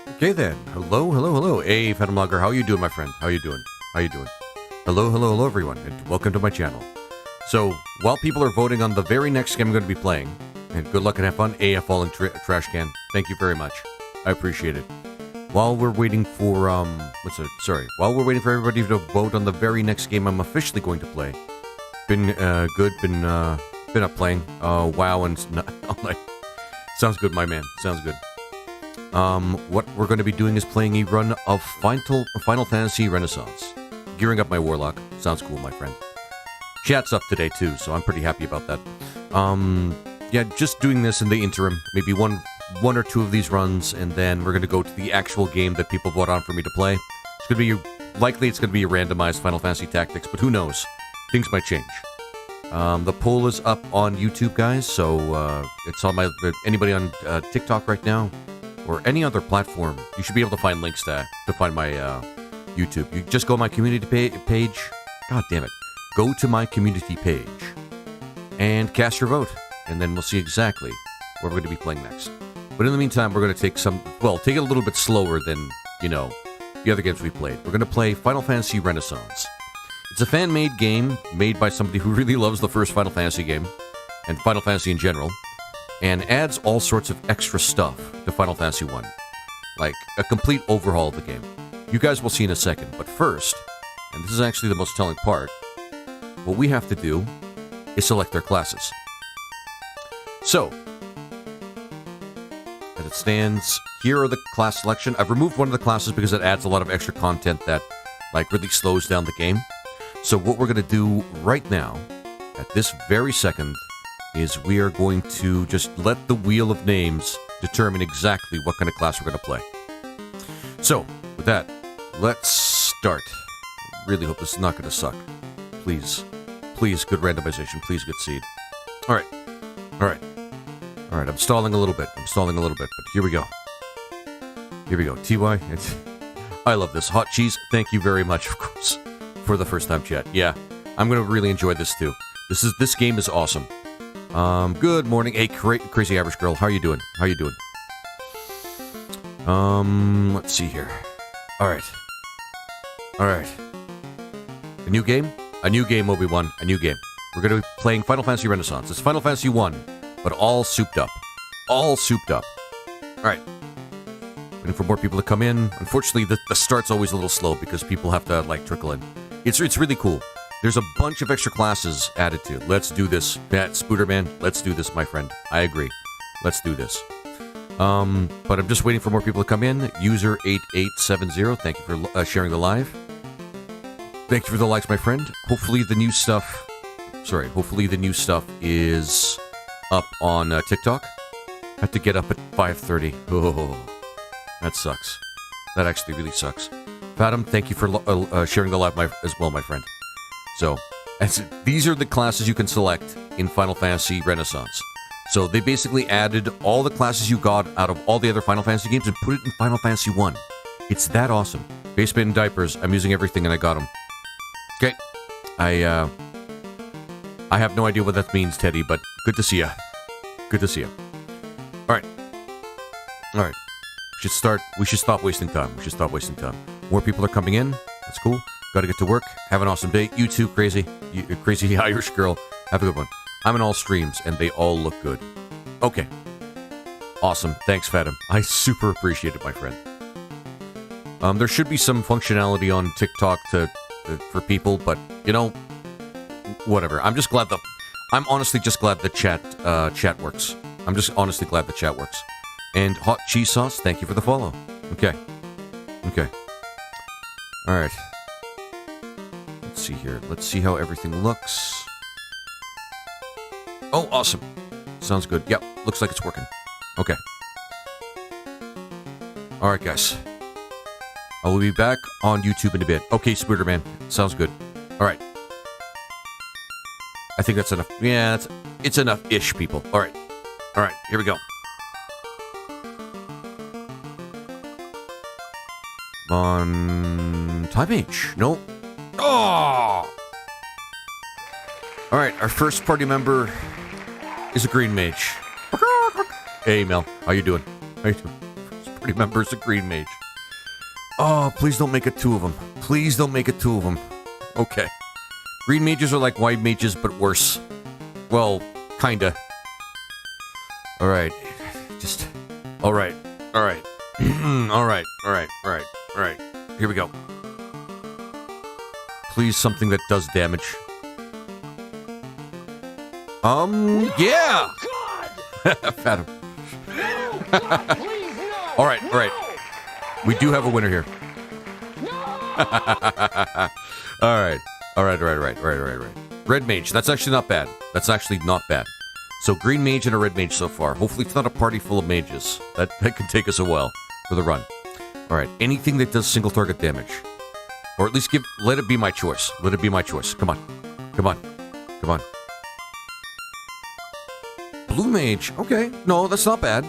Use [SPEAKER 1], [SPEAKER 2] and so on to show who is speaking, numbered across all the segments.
[SPEAKER 1] Okay then. Hello, hello, hello. Hey, Phantom Logger, how you doing, my friend? How you doing? How you doing? Hello, hello, hello, everyone, and welcome to my channel. So, while people are voting on the very next game I'm going to be playing, and good luck and have fun, AF Falling Trash Can. Thank you very much. I appreciate it. While we're waiting for, while we're waiting for everybody to vote on the very next game I'm officially going to play, been been up playing, WoW and, sounds good, my man, sounds good. What we're going to be doing is playing a run of Final Fantasy Renaissance. Gearing up my Warlock. Sounds cool, my friend. Chat's up today, too, so I'm pretty happy about that. Yeah, just doing this in the interim. Maybe one or two of these runs, and then we're going to go to the actual game that people vote on for me to play. It's going to be, likely it's going to be a randomized Final Fantasy Tactics, but who knows? Things might change. The poll is up on YouTube, guys, so it's on anybody on TikTok right now, or any other platform, you should be able to find links to find my YouTube. You just go to my community page. God damn it. Go to my community page and cast your vote, and then we'll see exactly what we're going to be playing next. But in the meantime, we're going to take take it a little bit slower than, the other games we played. We're going to play Final Fantasy Renaissance. It's a fan-made game made by somebody who really loves the first Final Fantasy game, and Final Fantasy in general, and adds all sorts of extra stuff to Final Fantasy 1. Like, a complete overhaul of the game. You guys will see in a second, but first, and this is actually the most telling part, what we have to do is select their classes. So, as it stands, here are the class selection. I've removed one of the classes because it adds a lot of extra content that, really slows down the game. So what we're going to do right now, at this very second, is we are going to just let the wheel of names determine exactly what kind of class we're going to play. So, with that, let's start. Really hope this is not going to suck. Please. Please, good randomization. Please, good seed. Alright. Alright. Alright, I'm stalling a little bit. But here we go. Here we go. TY. I love this. Hot cheese, thank you very much, of course, for the first time chat. Yeah, I'm going to really enjoy this, too. This game is awesome. Good morning. Hey, Crazy Average Girl, how you doing? Let's see here. Alright. A new game? A new game, Obi-Wan. A new game. We're going to be playing Final Fantasy Renaissance. It's Final Fantasy 1, but all souped up. Alright. Waiting for more people to come in. Unfortunately, the start's always a little slow because people have to, trickle in. It's really cool. There's a bunch of extra classes added to. Let's do this. Spooderman, let's do this, my friend. I agree. Let's do this. But I'm just waiting for more people to come in. User 8870, thank you for sharing the live. Thank you for the likes, my friend. Hopefully the new stuff is up on TikTok. Had to get up at 5:30. Oh, that sucks. That actually really sucks. Fathom, thank you for sharing the live as well, my friend. So, these are the classes you can select in Final Fantasy Renaissance. So, they basically added all the classes you got out of all the other Final Fantasy games and put it in Final Fantasy 1. It's that awesome. Basebit and diapers, I'm using everything and I got them. Okay. I have no idea what that means, Teddy, but good to see ya. Good to see ya. Alright. We should stop wasting time. More people are coming in. That's cool. Gotta get to work. Have an awesome day. You too, crazy Irish girl. Have a good one. I'm in all streams, and they all look good. Okay. Awesome. Thanks, Fathom. I super appreciate it, my friend. There should be some functionality on TikTok for people, but, whatever. I'm honestly just glad the chat works. I'm just honestly glad the chat works. And Hot Cheese Sauce, thank you for the follow. Okay. Alright. Let's see here. Let's see how everything looks. Oh, awesome. Sounds good. Yep, looks like it's working. Okay. Alright, guys. I will be back on YouTube in a bit. Okay, Spooderman. Sounds good. Alright. I think that's enough. Yeah, it's enough-ish, people. Alright. Alright, here we go. On time Mage. No. Oh! Alright, our first party member is a green mage. Hey, Mel. How you doing? party member is a green mage. Oh, please don't make it 2 of them. Please don't make it 2 of them. Okay. Green mages are like white mages, but worse. Well, kinda. Alright. Just... Alright. Alright. Alright. Alright. Alright. Alright. Here we go. Please, something that does damage. Yeah! Phantom. Alright, alright. We do have a winner here. Alright. Alright. Red mage, that's actually not bad. That's actually not bad. So green mage and a red mage so far. Hopefully it's not a party full of mages. That can take us a while for the run. Alright, anything that does single target damage. Or at least let it be my choice. Let it be my choice. Come on. Come on. Come on. Blue mage. Okay. No, that's not bad.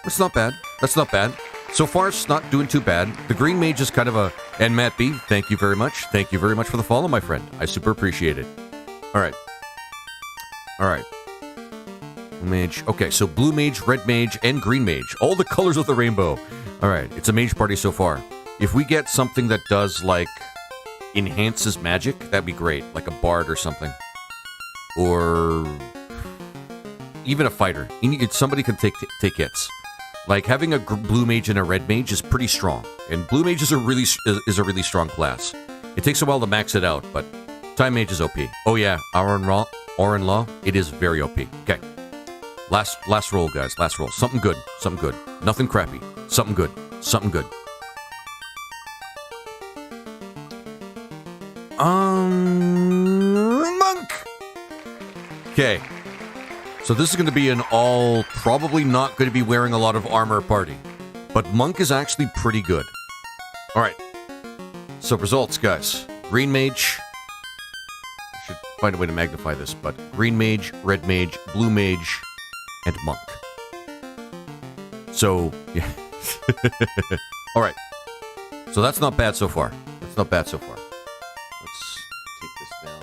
[SPEAKER 1] That's not bad. That's not bad. So far, it's not doing too bad. The green mage is kind of a... And Matt B, thank you very much. Thank you very much for the follow, my friend. I super appreciate it. Alright. Alright. Mage. Okay, so blue mage, red mage, and green mage. All the colors of the rainbow. Alright, it's a mage party so far. If we get something that does, like, enhances magic, that'd be great. Like a bard or something. Or... even a fighter. Somebody can take hits. Like, having a blue mage and a red mage is pretty strong. And blue mage is a really strong class. It takes a while to max it out, but time mage is OP. Oh yeah, Auron Law, it is very OP. Okay. Last roll, guys. Last roll. Something good. Something good. Nothing crappy. Something good. Something good. Monk! Okay. So this is going to be an all, probably not going to be wearing a lot of armor party. But Monk is actually pretty good. Alright. So results, guys. Green Mage. I should find a way to magnify this, but Green Mage, Red Mage, Blue Mage, and Monk. So, yeah. Alright. So that's not bad so far. That's not bad so far. Let's take this down.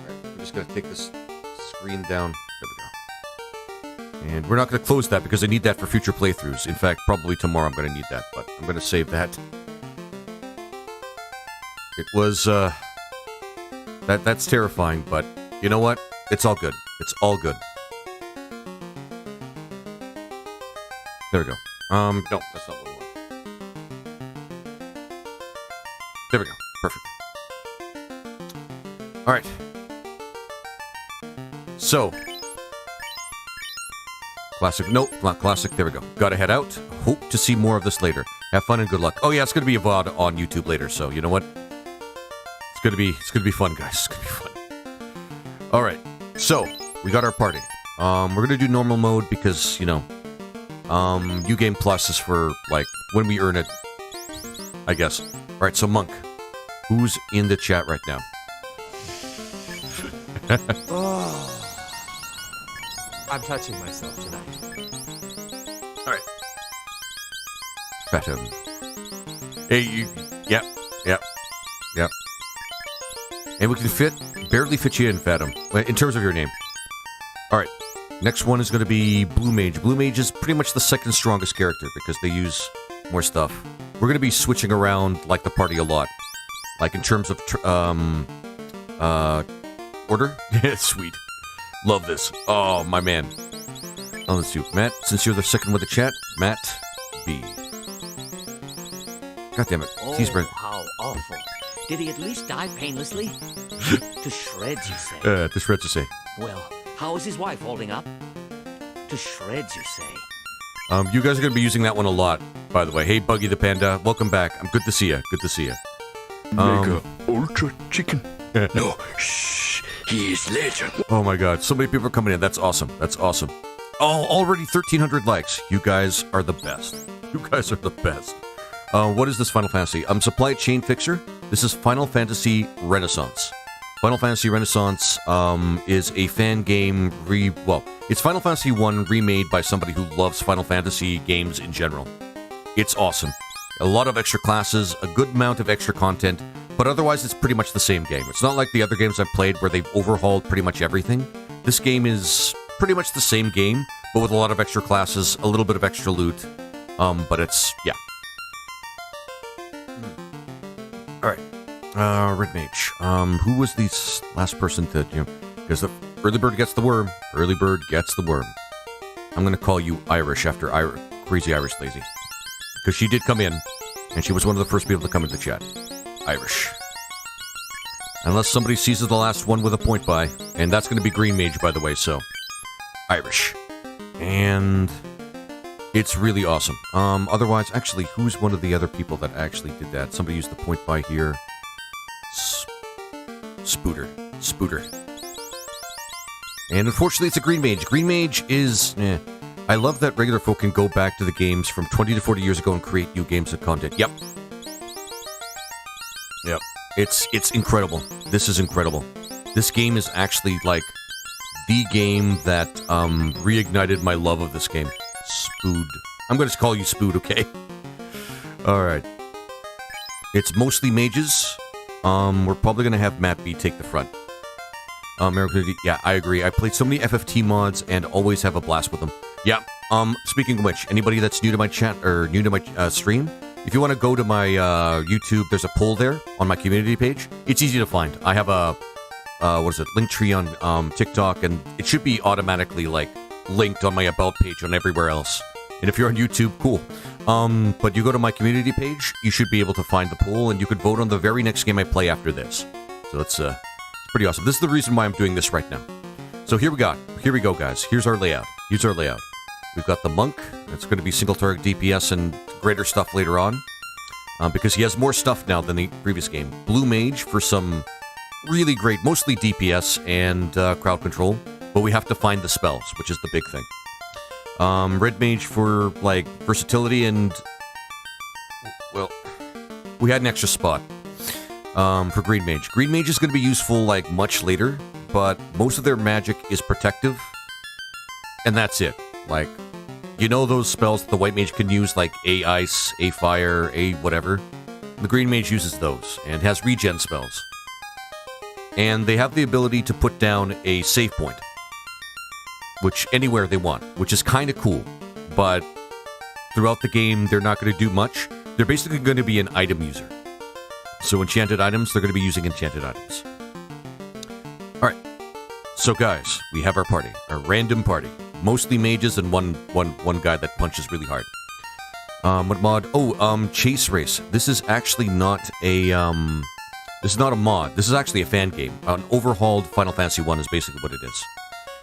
[SPEAKER 1] Alright, we're just going to take this screen down. There we go. And we're not going to close that because I need that for future playthroughs. In fact, probably tomorrow I'm going to need that, but I'm going to save that. It was, that's terrifying, but you know what? It's all good. It's all good. There we go. No, that's not what we want. There we go. Perfect. Alright. So. Classic. Nope, not classic. There we go. Gotta head out. Hope to see more of this later. Have fun and good luck. Oh yeah, it's gonna be a VOD on YouTube later, so you know what? It's gonna be fun, guys. It's gonna be fun. Alright. So, we got our party. We're gonna do normal mode because, you know, New Game Plus is for, like, when we earn it, I guess. Alright, so Monk. Who's in the chat right now?
[SPEAKER 2] Oh. I'm touching myself tonight.
[SPEAKER 1] Alright. Phantom. Hey, you... Yep. And we can barely fit you in, Phantom, in terms of your name. Alright. Next one is going to be Blue Mage. Blue Mage is pretty much the second strongest character because they use more stuff. We're going to be switching around, like, the party a lot. Like, in terms of, order? Yeah, sweet. Love this. Oh, my man. Oh, let's do Matt. Since you're the second with the chat, Matt B. God damn it. He's red.
[SPEAKER 3] How awful. Did he at least die painlessly? To shreds, you say?
[SPEAKER 1] To shreds, you say.
[SPEAKER 3] Well, how is his wife holding up? To shreds, you say?
[SPEAKER 1] You guys are going to be using that one a lot, by the way. Hey, Buggy the Panda. Welcome back. I'm good to see you. Good to see you.
[SPEAKER 4] Mega Ultra Chicken. No, shh. He is legend.
[SPEAKER 1] Oh my god, so many people are coming in. That's awesome. That's awesome. Oh, already 1,300 likes. You guys are the best. You guys are the best. What is this Final Fantasy? Supply Chain Fixer. This is Final Fantasy Renaissance. Final Fantasy Renaissance is a fan game it's Final Fantasy 1 remade by somebody who loves Final Fantasy games in general. It's awesome. A lot of extra classes, a good amount of extra content, but otherwise it's pretty much the same game. It's not like the other games I've played where they've overhauled pretty much everything. This game is pretty much the same game, but with a lot of extra classes, a little bit of extra loot, But it's, yeah. Alright. Red Mage. Who was the last person to, because the early bird gets the worm. Early bird gets the worm. I'm gonna call you Irish after Crazy Irish Lazy. Because she did come in, and she was one of the first people to come into chat. Irish. Unless somebody seizes the last one with a point buy. And that's gonna be Green Mage, by the way, so. Irish. And it's really awesome. Otherwise, actually, who's one of the other people that actually did that? Somebody used the point buy here. Spooter. And unfortunately, it's a Green Mage. Green Mage is, I love that regular folk can go back to the games from 20 to 40 years ago and create new games and content. Yep. It's incredible. This is incredible. This game is actually, like, the game that, reignited my love of this game. Spood. I'm going to call you Spood, okay? Alright. It's mostly mages. We're probably going to have Matt B take the front. Yeah, I agree. I played so many FFT mods and always have a blast with them. Yeah. Speaking of which, anybody that's new to my chat, or new to my stream, if you want to go to my YouTube, there's a poll there on my community page. It's easy to find. I have a, link tree on TikTok, and it should be automatically, like, linked on my About page on everywhere else. And if you're on YouTube, cool. But you go to my community page, you should be able to find the poll, and you could vote on the very next game I play after this. So it's pretty awesome. This is the reason why I'm doing this right now. So here we go, guys. Here's our layout. We've got the Monk. It's going to be single target DPS and greater stuff later on. Because he has more stuff now than the previous game. Blue Mage for some really great, mostly DPS and crowd control. But we have to find the spells, which is the big thing. Red Mage for, like, versatility and... Well, we had an extra spot for Green Mage. Green Mage is going to be useful, like, much later, but most of their magic is protective, and that's it. Like, you know those spells that the White Mage can use, like A Ice, A Fire, A whatever? The Green Mage uses those, and has regen spells. And they have the ability to put down a save point. Which, anywhere they want, which is kind of cool. But throughout the game, they're not going to do much. They're basically going to be an item user. So enchanted items, they're going to be using enchanted items. Alright. So guys, we have our party. Our random party. Mostly mages and one guy that punches really hard. What mod? Oh, Chase Race. This is actually not a, this is not a mod. This is actually a fan game. An overhauled Final Fantasy 1 is basically what it is.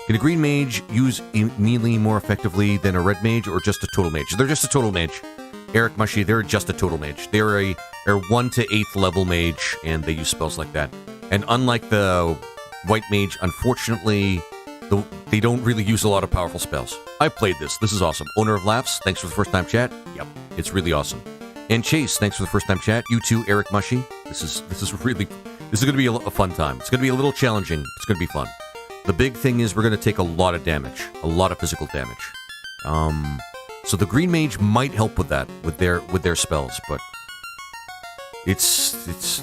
[SPEAKER 1] Can a Green Mage use melee more effectively than a Red Mage, or just a Total Mage? They're just a Total Mage. Eric Mushy, they're just a Total Mage. They're a 1 to 8th level mage, and they use spells like that. And unlike the White Mage, unfortunately, they don't really use a lot of powerful spells. I've played this. This is awesome. Owner of Laughs, thanks for the first time chat. Yep, it's really awesome. And Chase, thanks for the first time chat. You too, Eric Mushy. This is going to be a fun time. It's going to be a little challenging. It's going to be fun. The big thing is we're going to take a lot of damage. A lot of physical damage. So the Green Mage might help with that, with their spells, but it's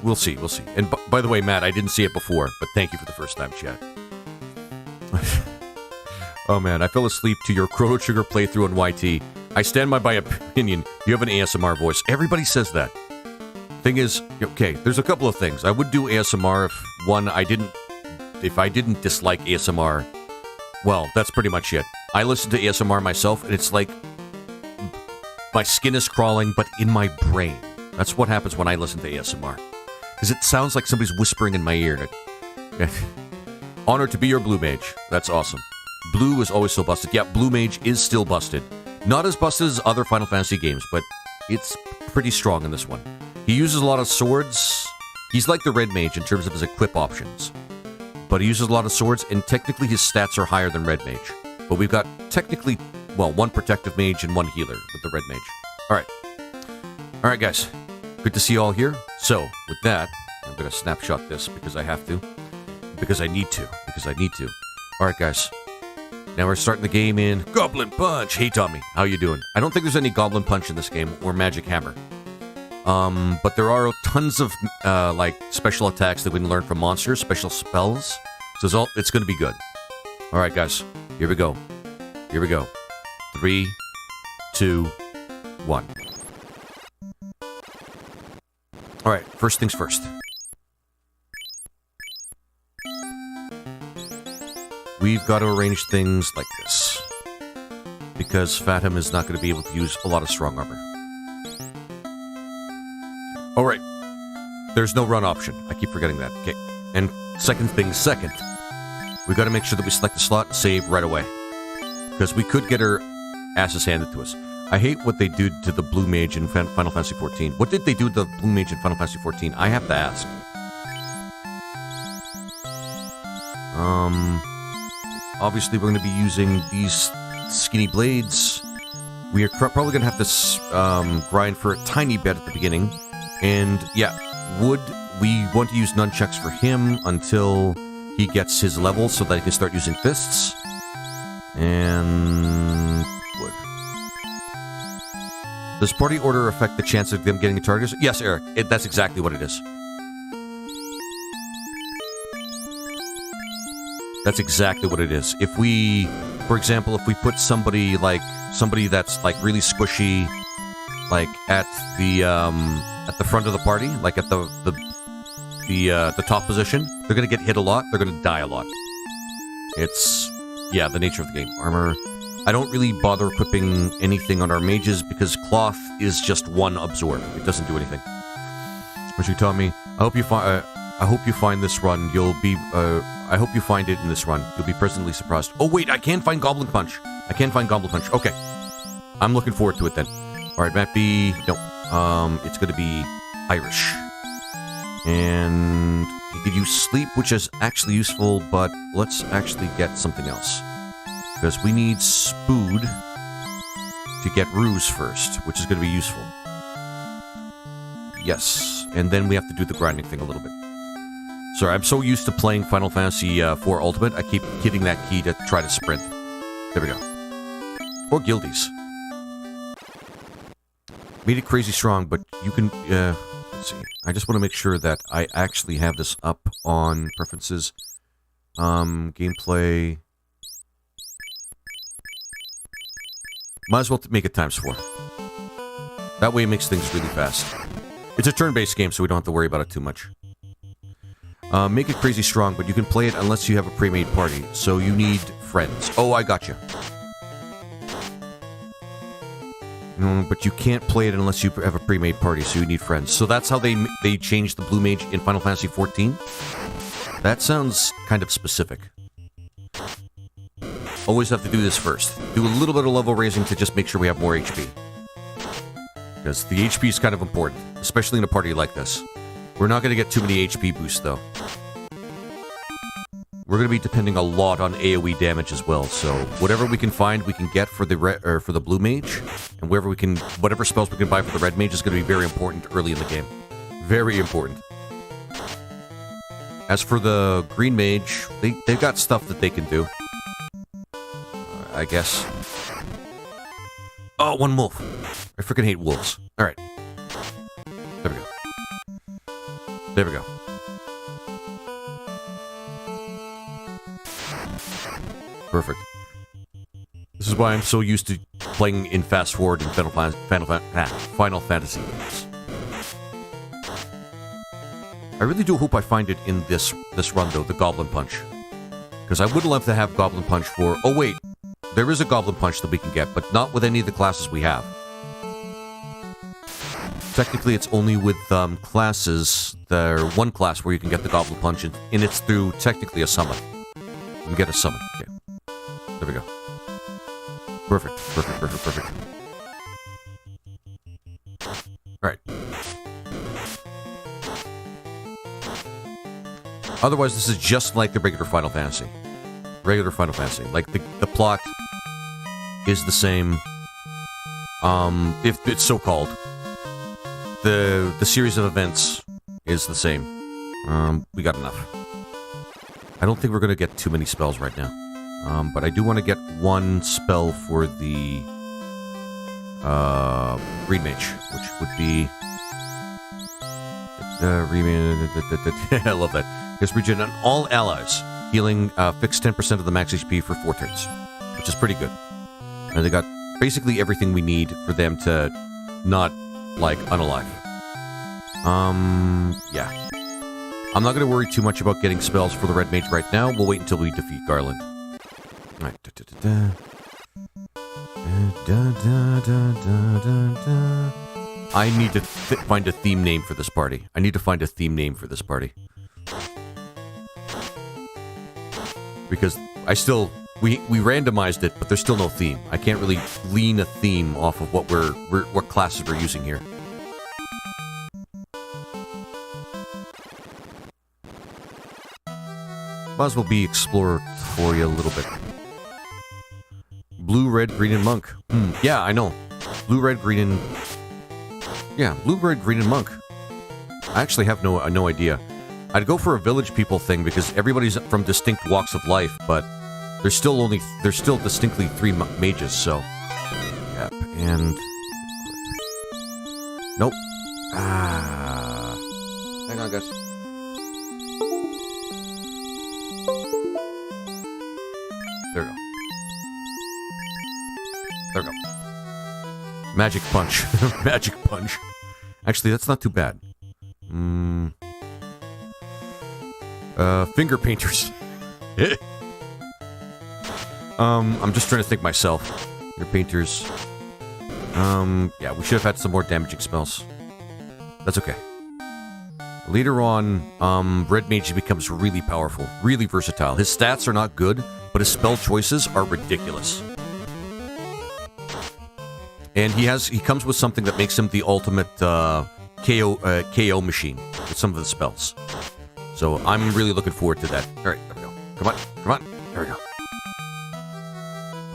[SPEAKER 1] we'll see. And by the way, Matt, I didn't see it before, but thank you for the first time chat. Oh man, I fell asleep to your Chrono Trigger playthrough on YT. I stand by my opinion. You have an ASMR voice. Everybody says that. Thing is, okay, there's a couple of things. I would do ASMR if I didn't dislike ASMR. Well, that's pretty much it. I listen to ASMR myself, and it's like my skin is crawling, but in my brain. That's what happens when I listen to ASMR. Because it sounds like somebody's whispering in my ear. Honored to be your Blue Mage. That's awesome. Blue is always so busted. Yeah, Blue Mage is still busted. Not as busted as other Final Fantasy games, but it's pretty strong in this one. He uses a lot of swords. He's like the Red Mage in terms of his equip options. But he uses a lot of swords, and technically his stats are higher than Red Mage. But we've got technically, well, one protective mage and one healer with the Red Mage. Alright. Alright, guys. Good to see you all here. So, with that, I'm going to snapshot this because I have to. Because I need to. Alright, guys. Now we're starting the game in Goblin Punch. Hey, Tommy. How you doing? I don't think there's any Goblin Punch in this game, or Magic Hammer. But there are tons of, like, special attacks that we can learn from monsters, special spells. So it's going to be good. Alright, guys. Here we go. 3, 2, 1. Alright, first things first. We've got to arrange things like this. Because Fathom is not going to be able to use a lot of strong armor. Alright. There's no run option. I keep forgetting that. Okay. And second thing second. We got to make sure that we select the slot and save right away. Because we could get our asses handed to us. I hate what they do to the Blue Mage in Final Fantasy XIV. What did they do to the Blue Mage in Final Fantasy XIV? I have to ask. Obviously we're going to be using these skinny blades. We are probably going to have to grind for a tiny bit at the beginning. And yeah, wood, we want to use nunchucks for him until he gets his level so that he can start using fists. And wood. Does party order affect the chance of them getting a target? Yes, Eric, that's exactly what it is. That's exactly what it is. If we, for example, if we put somebody that's like really squishy, like at the front of the party, like at the top position, they're gonna get hit a lot. They're gonna die a lot. It's, yeah, the nature of the game. Armor. I don't really bother equipping anything on our mages because cloth is just one absorb. It doesn't do anything. What you taught me. I hope you find this run. You'll be. I hope you find it in this run. You'll be pleasantly surprised. Oh wait, I can't find Goblin Punch. I can't find Goblin Punch. Okay, I'm looking forward to it then. All right, Matt B. No, it's gonna be Irish, and you could use sleep, which is actually useful. But let's actually get something else. Because we need Spood to get Ruse first, which is going to be useful. Yes, and then we have to do the grinding thing a little bit. Sorry, I'm so used to playing Final Fantasy IV Ultimate, I keep hitting that key to try to sprint. There we go. Or Guildies. Made it crazy strong, but you can... let's see. I just want to make sure that I actually have this up on preferences. Gameplay... Might as well make it ×4. That way it makes things really fast. It's a turn-based game, so we don't have to worry about it too much. Make it crazy strong, but you can play it unless you have a pre-made party, so you need friends. Oh, I got you. But you can't play it unless you have a pre-made party, so you need friends. So that's how they changed the Blue Mage in Final Fantasy XIV? That sounds kind of specific. Always have to do this first. Do a little bit of level raising to just make sure we have more HP. Because the HP is kind of important, especially in a party like this. We're not going to get too many HP boosts, though. We're going to be depending a lot on AoE damage as well, so whatever we can find, we can get for the Blue Mage, and whatever spells we can buy for the Red Mage is going to be very important early in the game. Very important. As for the Green Mage, they've got stuff that they can do. I guess. Oh, one wolf. I freaking hate wolves. Alright. There we go. There we go. Perfect. This is why I'm so used to playing in fast forward in Final Fantasy games. I really do hope I find it in this run, though, the Goblin Punch. Because I would love to have Goblin Punch for... Oh, wait. There is a Goblin Punch that we can get, but not with any of the classes we have. Technically, it's only with classes... one class where you can get the Goblin Punch, and it's through, technically, a summon. You can get a summon. Okay. There we go. Perfect. Perfect, perfect, perfect. Alright. Otherwise, this is just like the regular Final Fantasy. Regular Final Fantasy. Like, the plot is the same. If it's so called. The series of events is the same. We got enough. I don't think we're going to get too many spells right now. But I do want to get one spell for the Green Mage, which would be... I love that. It's regen on all allies, healing fixed 10% of the max HP for 4 turns, which is pretty good. And they got basically everything we need for them to not, like, unalive. Yeah. I'm not going to worry too much about getting spells for the Red Mage right now. We'll wait until we defeat Garland. Alright. I need to find a theme name for this party. Because we randomized it, but there's still no theme. I can't really lean a theme off of what classes we're using here. Might as well be exploratory a little bit. Blue, red, green, and monk. Yeah, I know. Blue, red, green, and... Yeah, blue, red, green, and monk. I actually have no idea. I'd go for a village people thing because everybody's from distinct walks of life, but there's still distinctly 3 mages, so... Yep, and... Nope. Hang on, guys. There we go. There we go. Magic punch. Magic punch. Actually, that's not too bad. Finger painters. I'm just trying to think myself. Finger painters. Yeah, we should have had some more damaging spells. That's okay. Later on, Red Mage becomes really powerful, really versatile. His stats are not good, but his spell choices are ridiculous. And he comes with something that makes him the ultimate KO machine with some of the spells. So I'm really looking forward to that. Alright, there we go. Come on. There we go.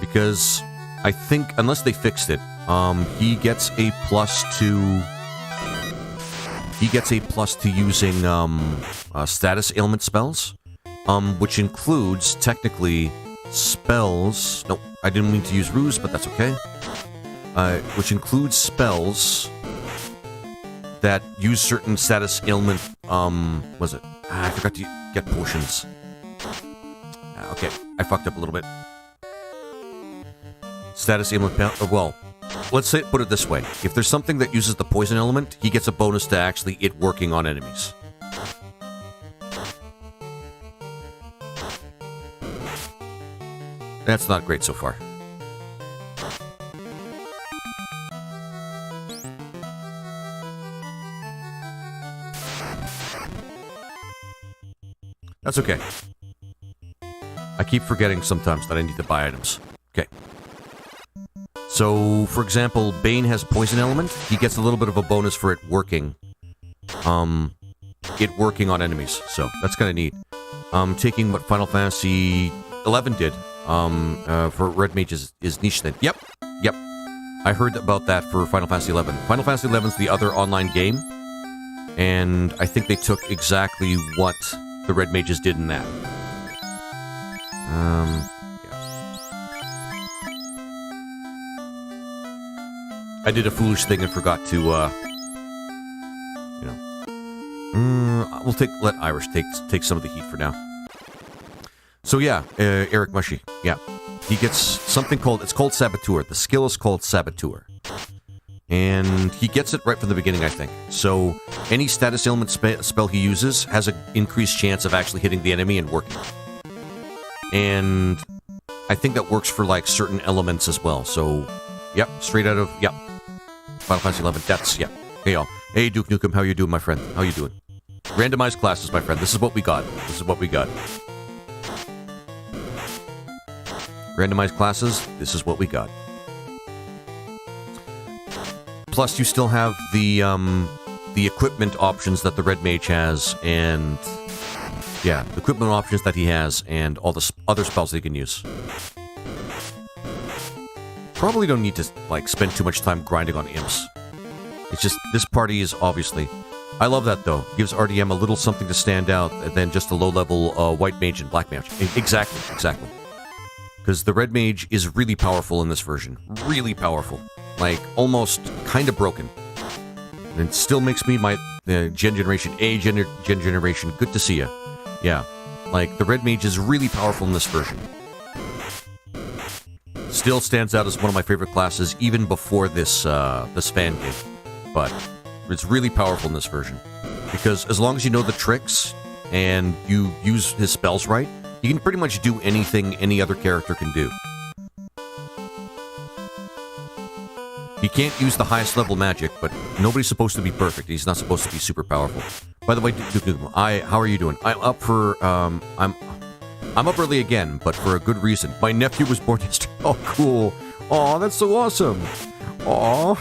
[SPEAKER 1] Because I think, unless they fixed it, he gets a plus to... He gets a plus to using status ailment spells, which includes, technically, spells... Nope, I didn't mean to use ruse, but that's okay. Which includes spells that use certain status ailment... was it? I forgot to get potions. Okay, I fucked up a little bit. Status ailment... well... Let's put it this way. If there's something that uses the poison element, he gets a bonus to actually it working on enemies. That's not great so far. That's okay. I keep forgetting sometimes that I need to buy items. Okay. So, for example, Bane has poison element. He gets a little bit of a bonus for it working. It working on enemies. So, that's kind of neat. Taking what Final Fantasy 11 did. For Red Mage is niche then. Yep. I heard about that for Final Fantasy 11. Final Fantasy 11 is the other online game. And I think they took exactly what the Red Mages did in that. I did a foolish thing and forgot to, let Irish take some of the heat for now. So yeah, Eric Mushy, yeah. He gets something it's called Saboteur. The skill is called Saboteur. And he gets it right from the beginning, I think. So any status ailment spell he uses has an increased chance of actually hitting the enemy and working. And I think that works for, like, certain elements as well. So, yep, straight out of, yep. Final Fantasy 11, that's, yeah. Hey, y'all. Hey, Duke Nukem, how you doing, my friend? How you doing? Randomized classes, my friend. This is what we got. Randomized classes, this is what we got. Plus, you still have the equipment options that the Red Mage has, and... yeah, the equipment options that he has, and all the other spells that he can use. Probably don't need to, like, spend too much time grinding on imps. It's just, this party is obviously... I love that, though. Gives RDM a little something to stand out than just a low-level white mage and black mage. Exactly. Because the Red Mage is really powerful in this version. Really powerful. Like, almost kind of broken. And it still makes me my Gen Generation A, Gen Generation. Good to see ya. Yeah. Like, the Red Mage is really powerful in this version. still stands out as one of my favorite classes even before this this fan game. But it's really powerful in this version because as long as you know the tricks and you use his spells right, you can pretty much do anything any other character can do. He can't use the highest level magic, but nobody's supposed to be perfect. He's not supposed to be super powerful. By the way, how are you doing? I'm up for I'm up early again, but for a good reason. My nephew was born yesterday. Oh, cool. Aw, that's so awesome. Aw.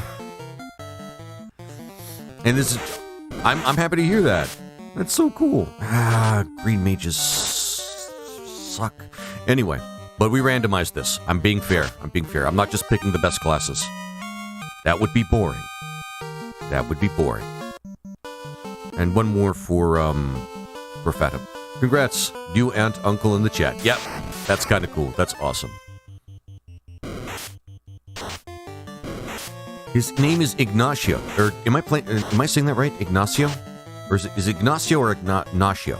[SPEAKER 1] And this is I'm happy to hear that. That's so cool. Green mages suck. Anyway, but we randomized this. I'm being fair. I'm not just picking the best classes. That would be boring. And one more for Fatim. Congrats, new aunt, uncle in the chat. Yep, that's kind of cool. That's awesome. His name is Ignacio. Or am I saying that right? Ignacio? Or is it Ignacio or Ignacio?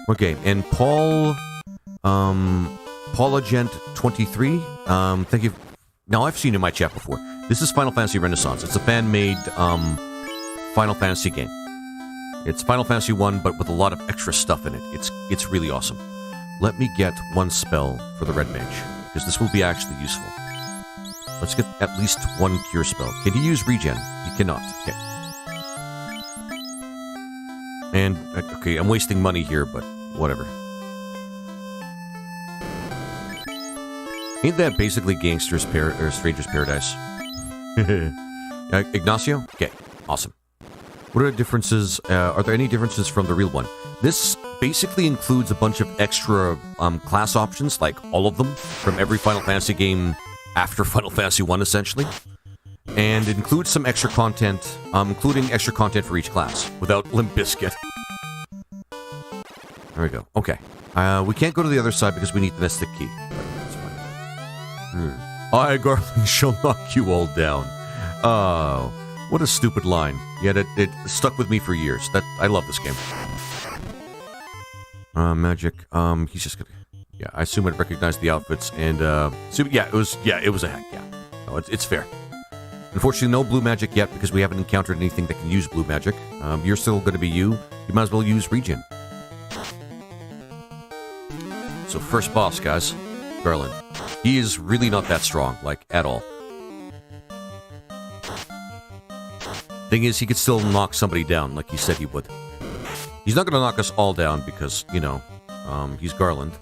[SPEAKER 1] Okay, and Paul Paulagent 23. Thank you. Now I've seen in my chat before. This is Final Fantasy Renaissance. It's a fan-made Final Fantasy game. It's Final Fantasy 1, but with a lot of extra stuff in it. It's really awesome. Let me get one spell for the Red Mage, because this will be actually useful. Let's get at least one cure spell. Can you use regen? You cannot. Okay. And, okay, I'm wasting money here, but whatever. Ain't that basically Gangster's or Stranger's Paradise? Ignacio? Okay, awesome. What are the differences? Are there any differences from the real one? This basically includes a bunch of extra class options, like all of them, from every Final Fantasy game after Final Fantasy 1, essentially. And it includes some extra content, including extra content for each class, without Limp Bizkit. There we go. Okay. We can't go to the other side because we need the mystic key. I, Garland, shall knock you all down. Oh, what a stupid line. Yet it stuck with me for years. I love this game. Magic. He's just gonna. Yeah, I assume I'd recognize the outfits and so yeah, it was a hack. Yeah, no, it's fair. Unfortunately, no blue magic yet because we haven't encountered anything that can use blue magic. You're still going to be you. You might as well use regen. So first boss, guys, Garland. He is really not that strong, like, at all. Thing is, he could still knock somebody down, like he said he would. He's not going to knock us all down because, you know, he's Garland.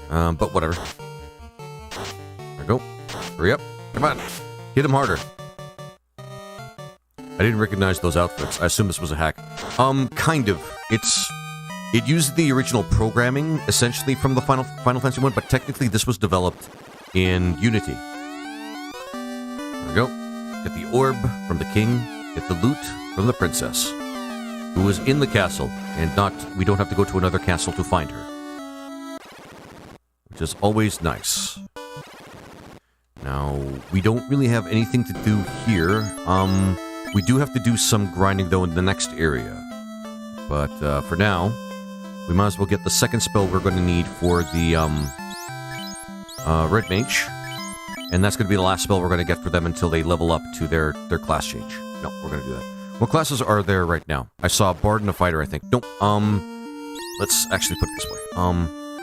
[SPEAKER 1] But whatever. There we go. Hurry up. Come on. Hit him harder. I didn't recognize those outfits. I assume this was a hack. Kind of. It used the original programming, essentially, from the Final Fantasy 1, but technically this was developed in Unity. There we go. Get the orb from the king. Get the loot from the princess, who is in the castle, and we don't have to go to another castle to find her. Which is always nice. Now, we don't really have anything to do here. We do have to do some grinding, though, in the next area. But for now, we might as well get the second spell we're going to need for the Red Mage. And that's going to be the last spell we're going to get for them until they level up to their class change. No, we're going to do that. What classes are there right now? I saw a Bard and a Fighter, I think. Nope. Let's actually put it this way.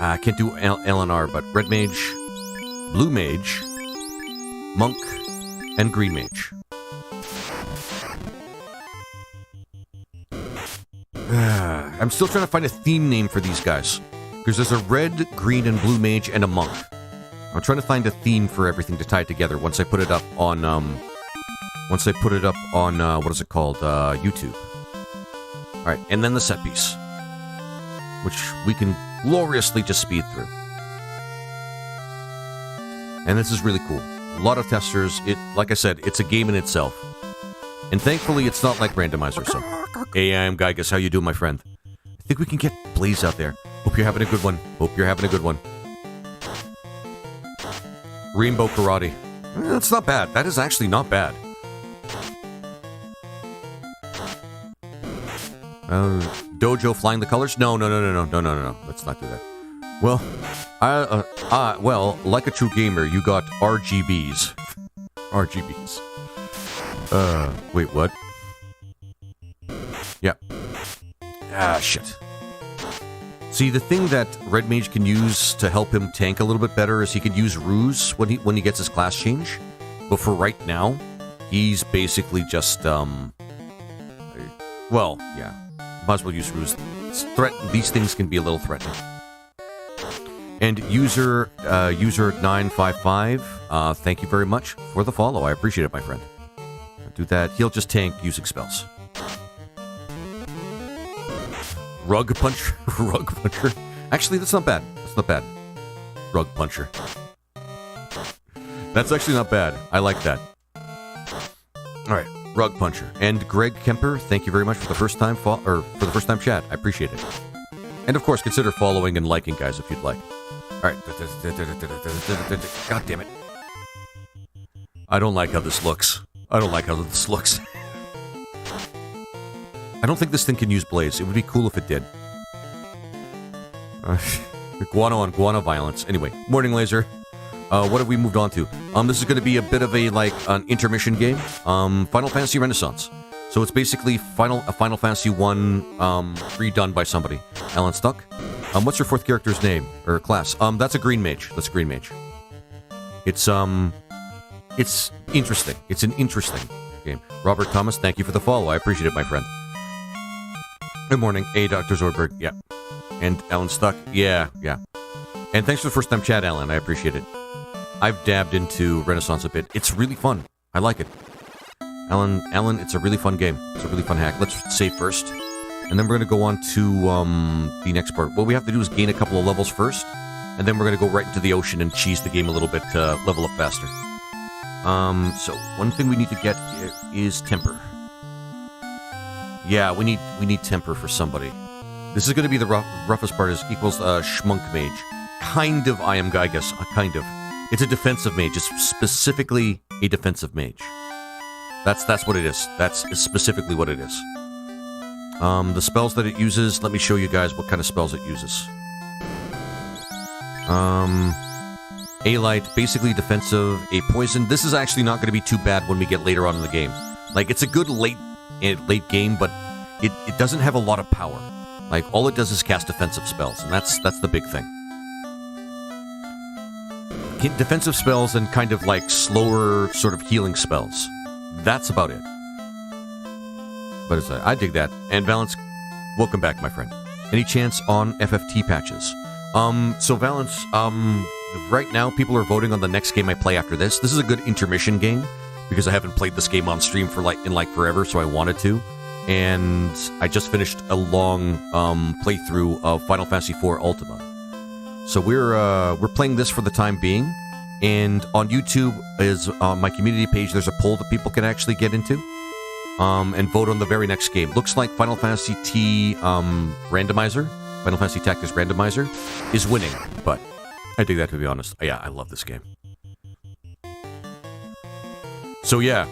[SPEAKER 1] I can't do LNR, but Red Mage, Blue Mage, Monk, and Green Mage. I'm still trying to find a theme name for these guys. Because there's a red, green, and blue mage and a monk. I'm trying to find a theme for everything to tie it together once I put it up on, what is it called? YouTube. Alright, and then the set piece. Which we can gloriously just speed through. And this is really cool. A lot of testers. Like I said, it's a game in itself. And thankfully, it's not like Randomizer, so... Hey, I'm Gygas. How you doing, my friend? I think we can get Blaze out there. Hope you're having a good one. Hope you're having a good one. Rainbow Karate. That's not bad. That is actually not bad. Dojo flying the colors? No. Let's not do that. Well, well, like a true gamer, you got RGBs. RGBs. Wait, what? Yeah. Ah, shit. See, the thing that Red Mage can use to help him tank a little bit better is he can use Ruse when he gets his class change. But for right now, he's basically just, well, yeah. Might as well use Ruse. These things can be a little threatening. And user 955, thank you very much for the follow. I appreciate it, my friend. Do that. He'll just tank using spells. Rug puncher. Rug puncher. Actually, that's not bad. That's not bad. Rug puncher. That's actually not bad. I like that. All right, rug puncher. And Greg Kemper, thank you very much for the first time for the first time chat. I appreciate it. And of course, consider following and liking, guys, if you'd like. All right. God damn it. I don't like how this looks. I don't like how this looks. I don't think this thing can use Blaze. It would be cool if it did. Guano on guano violence. Anyway, Morning Laser. What have we moved on to? This is going to be a bit of a, like, an intermission game. Final Fantasy Renaissance. So it's basically a Final Fantasy 1 redone by somebody. Alan Stuck. What's your fourth character's name? Or class? That's a Green Mage. That's a Green Mage. It's interesting. It's an interesting game. Robert Thomas, thank you for the follow. I appreciate it, my friend. Good morning. Hey, Dr. Zorberg. Yeah. And Alan Stuck. Yeah. And thanks for the first time chat, Alan. I appreciate it. I've dabbed into Renaissance a bit. It's really fun. I like it. Alan, it's a really fun game. It's a really fun hack. Let's save first. And then we're going to go on to the next part. What we have to do is gain a couple of levels first. And then we're going to go right into the ocean and cheese the game a little bit to level up faster. So one thing we need to get is temper. Yeah, we need temper for somebody. This is going to be the roughest part. Is equals Schmunk Mage. Kind of I guess. Kind of. It's a defensive mage. It's specifically a defensive mage. That's what it is. That's specifically what it is. The spells that it uses. Let me show you guys what kind of spells it uses. A light, basically defensive. A poison. This is actually not going to be too bad when we get later on in the game. Like, it's a good late game, but it doesn't have a lot of power. Like, all it does is cast defensive spells, and that's the big thing. Defensive spells and kind of like slower sort of healing spells. That's about it. But I dig that. And Valence, welcome back, my friend. Any chance on FFT patches? So Valence, right now people are voting on the next game I play after this. This is a good intermission game because I haven't played this game on stream for in forever, so I wanted to. And I just finished a long playthrough of Final Fantasy IV Ultima. So we're playing this for the time being, and on YouTube is my community page. There's a poll that people can actually get into, and vote on the very next game. Looks like Final Fantasy Randomizer, Final Fantasy Tactics Randomizer, is winning. But I dig that, to be honest. Yeah, I love this game. So yeah.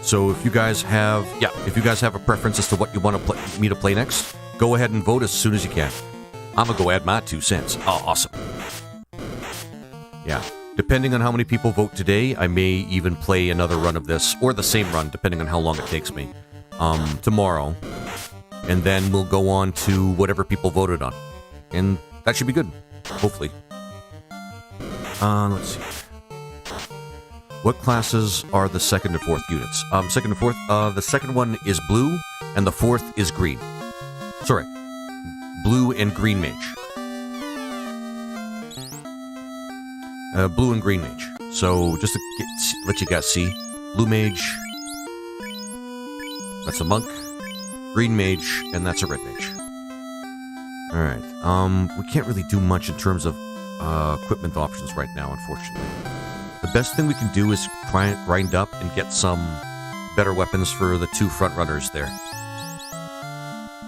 [SPEAKER 1] So if you guys have a preference as to what you want me to play next, go ahead and vote as soon as you can. I'm gonna go add my 2 cents. Oh, awesome. Yeah. Depending on how many people vote today, I may even play another run of this, or the same run, depending on how long it takes me, tomorrow. And then we'll go on to whatever people voted on. And that should be good. Hopefully. Let's see. What classes are the second and fourth units? Second and fourth, the second one is blue, and the fourth is green. Sorry. Blue and green mage. Blue and green mage. So, just to let you guys see, blue mage, that's a monk, green mage, and that's a red mage. Alright, we can't really do much in terms of equipment options right now, unfortunately. The best thing we can do is try and grind up and get some better weapons for the 2 front runners there.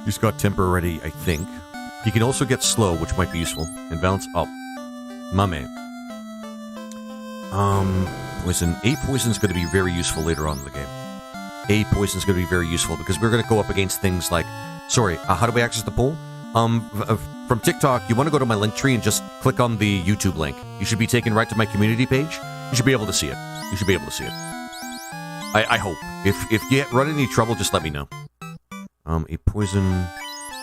[SPEAKER 1] He's got temper already, I think. He can also get slow, which might be useful. And balance. Oh, my man. Poison. A poison's going to be very useful later on in the game. A poison's going to be very useful because we're going to go up against things like. Sorry, how do we access the poll? From from TikTok, you want to go to my link tree and just click on the YouTube link. You should be taken right to my community page. You should be able to see it. You should be able to see it. I hope. If you run into any trouble, just let me know. A poison...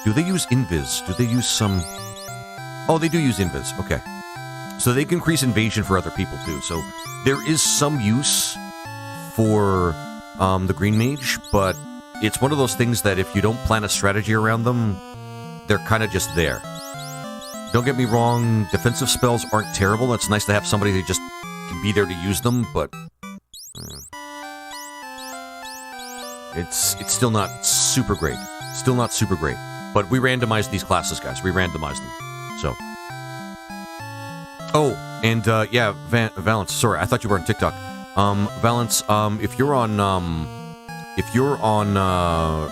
[SPEAKER 1] Do they use invis? Do they use some... Oh, they do use invis. Okay. So they can increase invasion for other people, too. So there is some use for the green mage, but it's one of those things that if you don't plan a strategy around them, they're kind of just there. Don't get me wrong, defensive spells aren't terrible. It's nice to have somebody that just can be there to use them, but... It's still not super great. Still not super great. But we randomized these classes, guys. We randomized them. So. Oh, and yeah, Valence. Sorry, I thought you were on TikTok. Valence, if you're on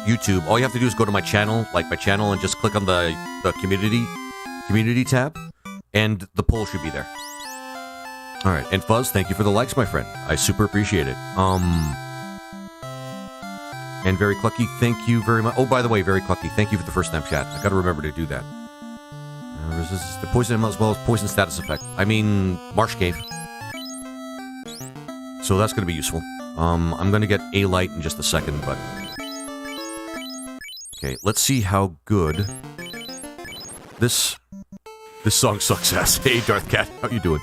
[SPEAKER 1] YouTube, all you have to do is go to my channel, like my channel, and just click on the community tab, and the poll should be there. All right, and Fuzz, thank you for the likes, my friend. I super appreciate it. And Very Clucky, thank you very much. Oh, by the way, Very Clucky, thank you for the first time chat. I gotta remember to do that. Resist the poison as well as poison status effect. I mean, Marsh Cave. So that's gonna be useful. I'm gonna get a light in just a second, but... Okay, let's see how good... This song sucks ass. Hey, Darth Cat, how you doing?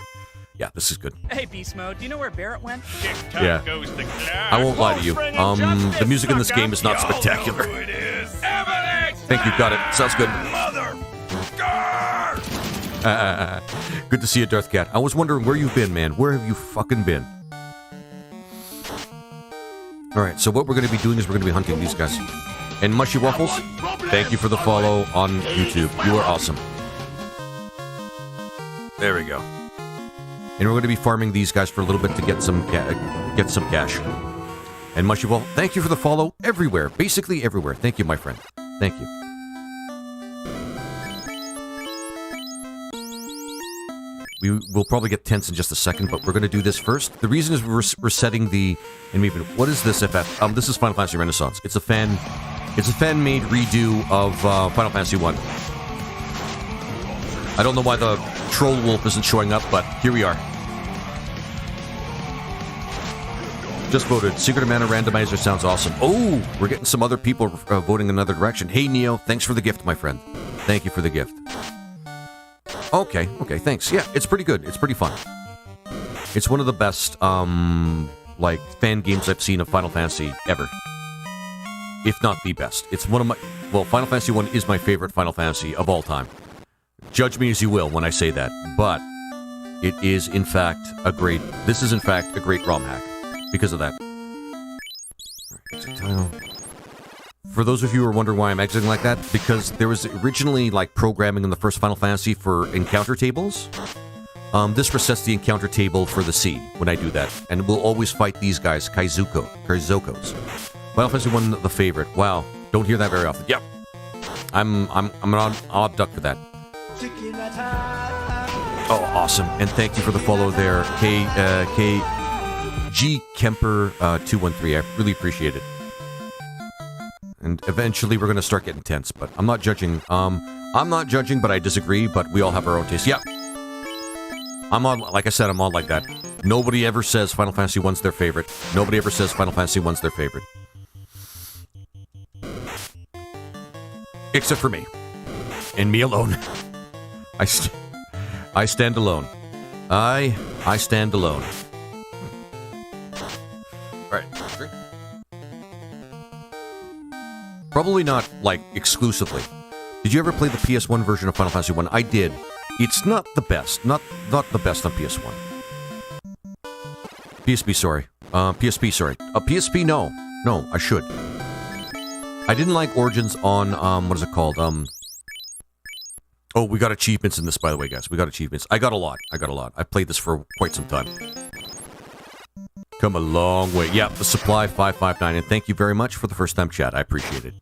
[SPEAKER 1] Yeah, this is good.
[SPEAKER 5] Hey, Beast Mode, do you know where Barrett went?
[SPEAKER 1] Yeah. I won't lie to you. The music in this game is not spectacular. Thank you, got it. Sounds good. Good to see you, Darth Cat. I was wondering where you've been, man. Where have you fucking been? Alright, so what we're going to be doing is we're going to be hunting these guys. And Mushy Waffles, thank you for the follow on YouTube. You are awesome. There we go. And we're going to be farming these guys for a little bit to get some cash. And Mushy Waffles, thank you for the follow everywhere. Basically everywhere. Thank you, my friend. Thank you. We will probably get tense in just a second, but we're going to do this first. The reason is we're setting the... And even, what is this FF? This is Final Fantasy Renaissance. It's a fan-made redo of Final Fantasy 1. I don't know why the Troll Wolf isn't showing up, but here we are. Just voted. Secret of Mana Randomizer sounds awesome. Oh, we're getting some other people voting in another direction. Hey, Neo, thanks for the gift, my friend. Thank you for the gift. Okay, thanks. Yeah, it's pretty good. It's pretty fun. It's one of the best, like, fan games I've seen of Final Fantasy ever. If not the best. It's one of my... Well, Final Fantasy 1 is my favorite Final Fantasy of all time. Judge me as you will when I say that, but it is, in fact, a great... This is, in fact, a great ROM hack because of that. Exit title. For those of you who are wondering why I'm exiting like that, because there was originally, like, programming in the first Final Fantasy for encounter tables. This resets the encounter table for the sea when I do that, and we'll always fight these guys, Kaizokos. Final Fantasy 1, the favorite. Wow, don't hear that very often. Yep, I'm an odd duck for that. Oh, awesome! And thank you for the follow there, G Kemper 213. I really appreciate it. And eventually we're going to start getting tense, but I'm not judging. I'm not judging, but I disagree, but we all have our own taste. Yeah. I'm on, like I said, I'm on like that. Nobody ever says Final Fantasy 1's their favorite. Nobody ever says Final Fantasy 1's their favorite. Except for me. And me alone. I stand alone. I stand alone. Alright, drink. Probably not, like, exclusively. Did you ever play the PS1 version of Final Fantasy 1? I did. It's not the best. Not the best on PS1. PSP, sorry. PSP, sorry. PSP, no. No, I should. I didn't like Origins on, what is it called? Oh, we got achievements in this, by the way, guys. We got achievements. I got a lot. I played this for quite some time. Come a long way. Yeah, the supply 559, and thank you very much for the first time chat. I appreciate it.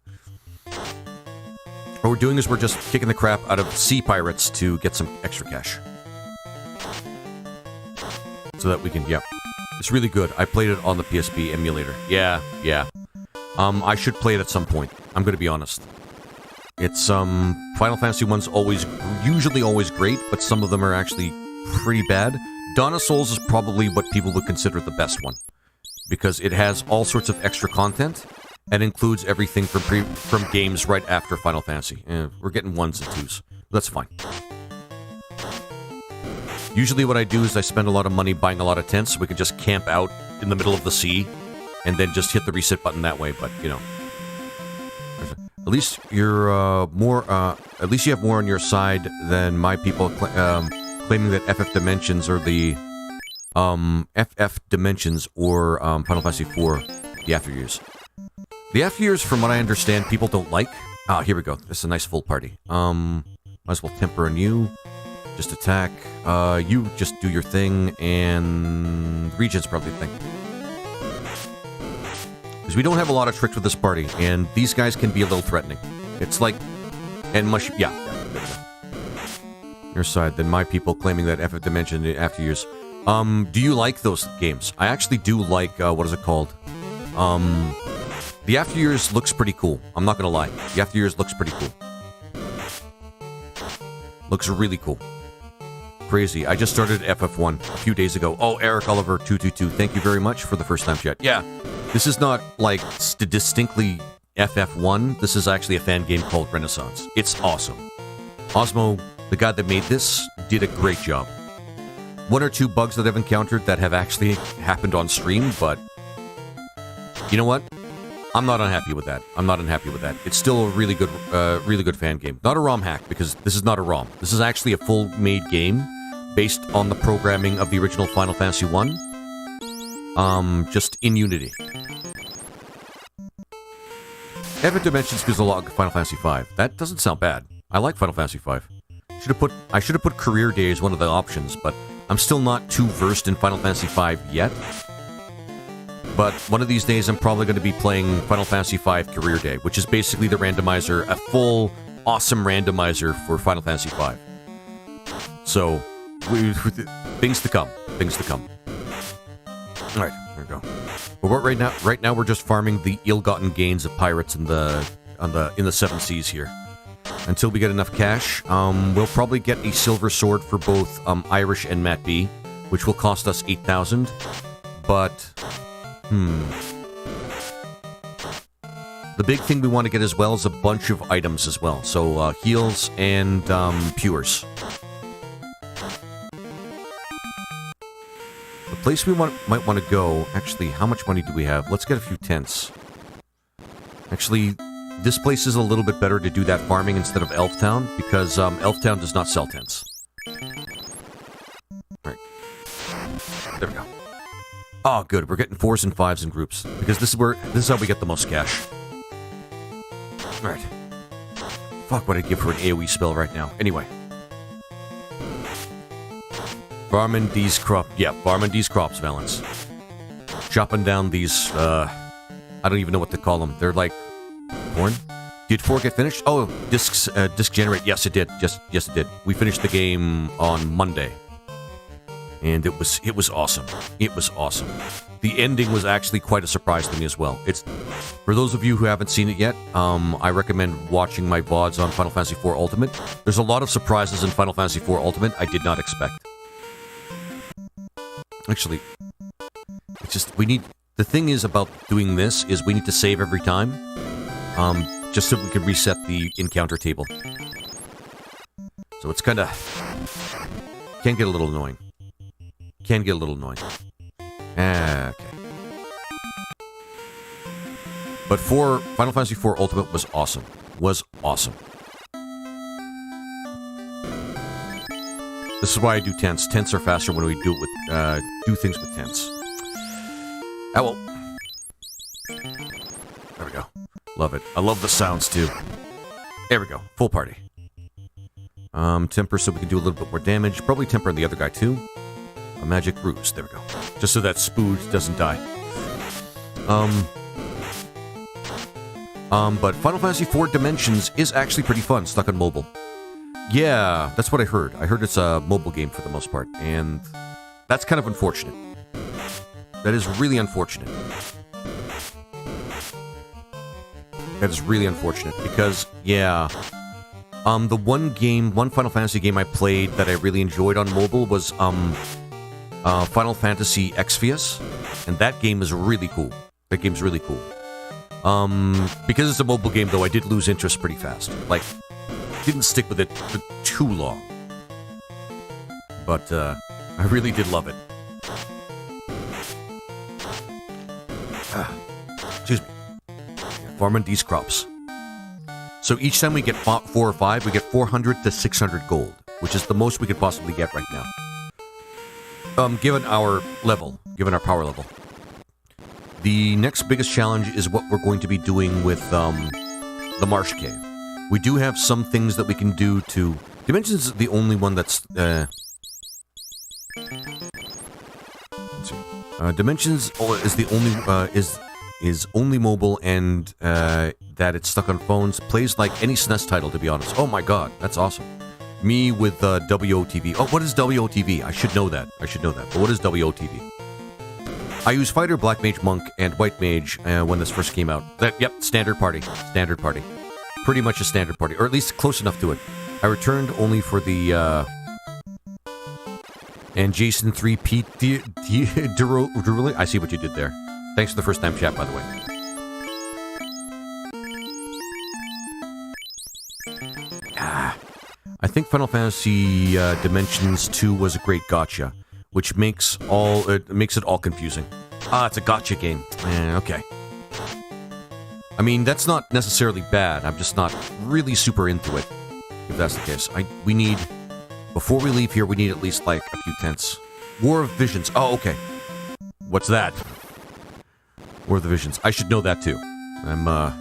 [SPEAKER 1] What we're doing is we're just kicking the crap out of sea pirates to get some extra cash. So that we can, yeah. It's really good. I played it on the PSP emulator. Yeah. I should play it at some point. I'm gonna be honest. It's, Final Fantasy 1's usually always great, but some of them are actually pretty bad. Dawn of Souls is probably what people would consider the best one, because it has all sorts of extra content, and includes everything from games right after Final Fantasy. We're getting 1s and 2s. That's fine. Usually what I do is I spend a lot of money buying a lot of tents so we can just camp out in the middle of the sea, and then just hit the reset button that way, but, you know. At least you're, at least you have more on your side than my people claiming that FF Dimensions or the, FF Dimensions or, Final Fantasy IV, the after years. The after years, from what I understand, people don't like. Ah, here we go. This is a nice full party. Might as well temper on you. Just attack. You just do your thing, and Regent's probably the thing. Because we don't have a lot of tricks with this party, and these guys can be a little threatening. It's like... And mush... Yeah. Your side, then my people claiming that FF Dimension after years. Do you like those games? I actually do like, what is it called? The after years looks pretty cool. I'm not gonna lie. The after years looks pretty cool. Looks really cool. Crazy. I just started FF1 a few days ago. Oh, Eric Oliver 222. Thank you very much for the first time chat. Yeah. This is not, like, distinctly FF1. This is actually a fan game called Renaissance. It's awesome. Osmo, the guy that made this, did a great job. 1 or 2 bugs that I've encountered that have actually happened on stream, but... You know what? I'm not unhappy with that. I'm not unhappy with that. It's still a really good fan game. Not a ROM hack, because this is not a ROM. This is actually a full-made game based on the programming of the original Final Fantasy 1. Just in Unity. FF Dimensions gives a lot of Final Fantasy V. That doesn't sound bad. I like Final Fantasy V. I should have put Career Day as one of the options, but I'm still not too versed in Final Fantasy V yet. But one of these days, I'm probably going to be playing Final Fantasy V Career Day, which is basically the randomizer, a full, awesome randomizer for Final Fantasy V. So, things to come. Things to come. All right, there we go. But right now, we're just farming the ill-gotten gains of pirates in the 7 seas here. Until we get enough cash, we'll probably get a silver sword for both Irish and Matt B, which will cost us 8,000. But the big thing we want to get as well is a bunch of items as well. So heals and pures. The place we might want to go... Actually, how much money do we have? Let's get a few tents. Actually, this place is a little bit better to do that farming instead of Elf Town, because Elf Town does not sell tents. Alright. There we go. Oh, good. We're getting 4s and 5s in groups, because this is how we get the most cash. Alright. Fuck what I'd give for an AoE spell right now. Anyway. Farming these crops. Yeah, farming these crops, Valence. Chopping down these, I don't even know what to call them. They're like... corn? Did 4 get finished? Oh, disc generate. Yes, it did. Yes, it did. We finished the game on Monday. And it was awesome. It was awesome. The ending was actually quite a surprise to me as well. It's... For those of you who haven't seen it yet, I recommend watching my VODs on Final Fantasy IV Ultimate. There's a lot of surprises in Final Fantasy IV Ultimate I did not expect. Actually, it's just, we need... The thing is about doing this is we need to save every time. Just so we can reset the encounter table. So it's kinda... Can get a little annoying. Can get a little annoying. Okay. But for Final Fantasy IV Ultimate was awesome. Was awesome. This is why I do tents. Tents are faster when we do it with, do things with tents. Oh well. There we go. Love it. I love the sounds too. There we go. Full party. Temper so we can do a little bit more damage. Probably temper on the other guy too. A magic ruse. There we go. Just so that Spood doesn't die. But Final Fantasy IV Dimensions is actually pretty fun, stuck on mobile. Yeah, that's what I heard. I heard it's a mobile game for the most part, and that's kind of unfortunate. That is really unfortunate. That is really unfortunate, because Yeah. The one Final Fantasy game I played that I really enjoyed on mobile was Final Fantasy Exvius, and that game is really cool. That game's really cool. Because it's a mobile game, though, I did lose interest pretty fast. Like, didn't stick with it for too long. But, I really did love it. Excuse me. Farming these crops. So each time we get 4 or 5, we get 400 to 600 gold, which is the most we could possibly get right now. Given our power level. The next biggest challenge is what we're going to be doing with the Marsh Cave. We do have some things that we can do to... Dimensions is the only one that's... let's see. Dimensions is the only... is only mobile and that it's stuck on phones. Plays like any SNES title, to be honest. Oh my god, that's awesome. Me with WOTV. Oh, what is WOTV? I should know that. But what is WOTV? I use Fighter, Black Mage, Monk, and White Mage when this first came out. Yep, standard party. Standard party. Pretty much a standard party, or at least close enough to it. I returned only for the... and Jason 3 Pete Deruli. I see what you did there. Thanks for the first time chat, by the way. I think Final Fantasy Dimensions 2 was a great gotcha, which makes it all confusing. It's a gotcha game. Okay. I mean, that's not necessarily bad. I'm just not really super into it, if that's the case. We need, before we leave here, we need at least, like, a few tents. War of Visions. Oh, okay. What's that? War of the Visions. I should know that, too. I'm, not...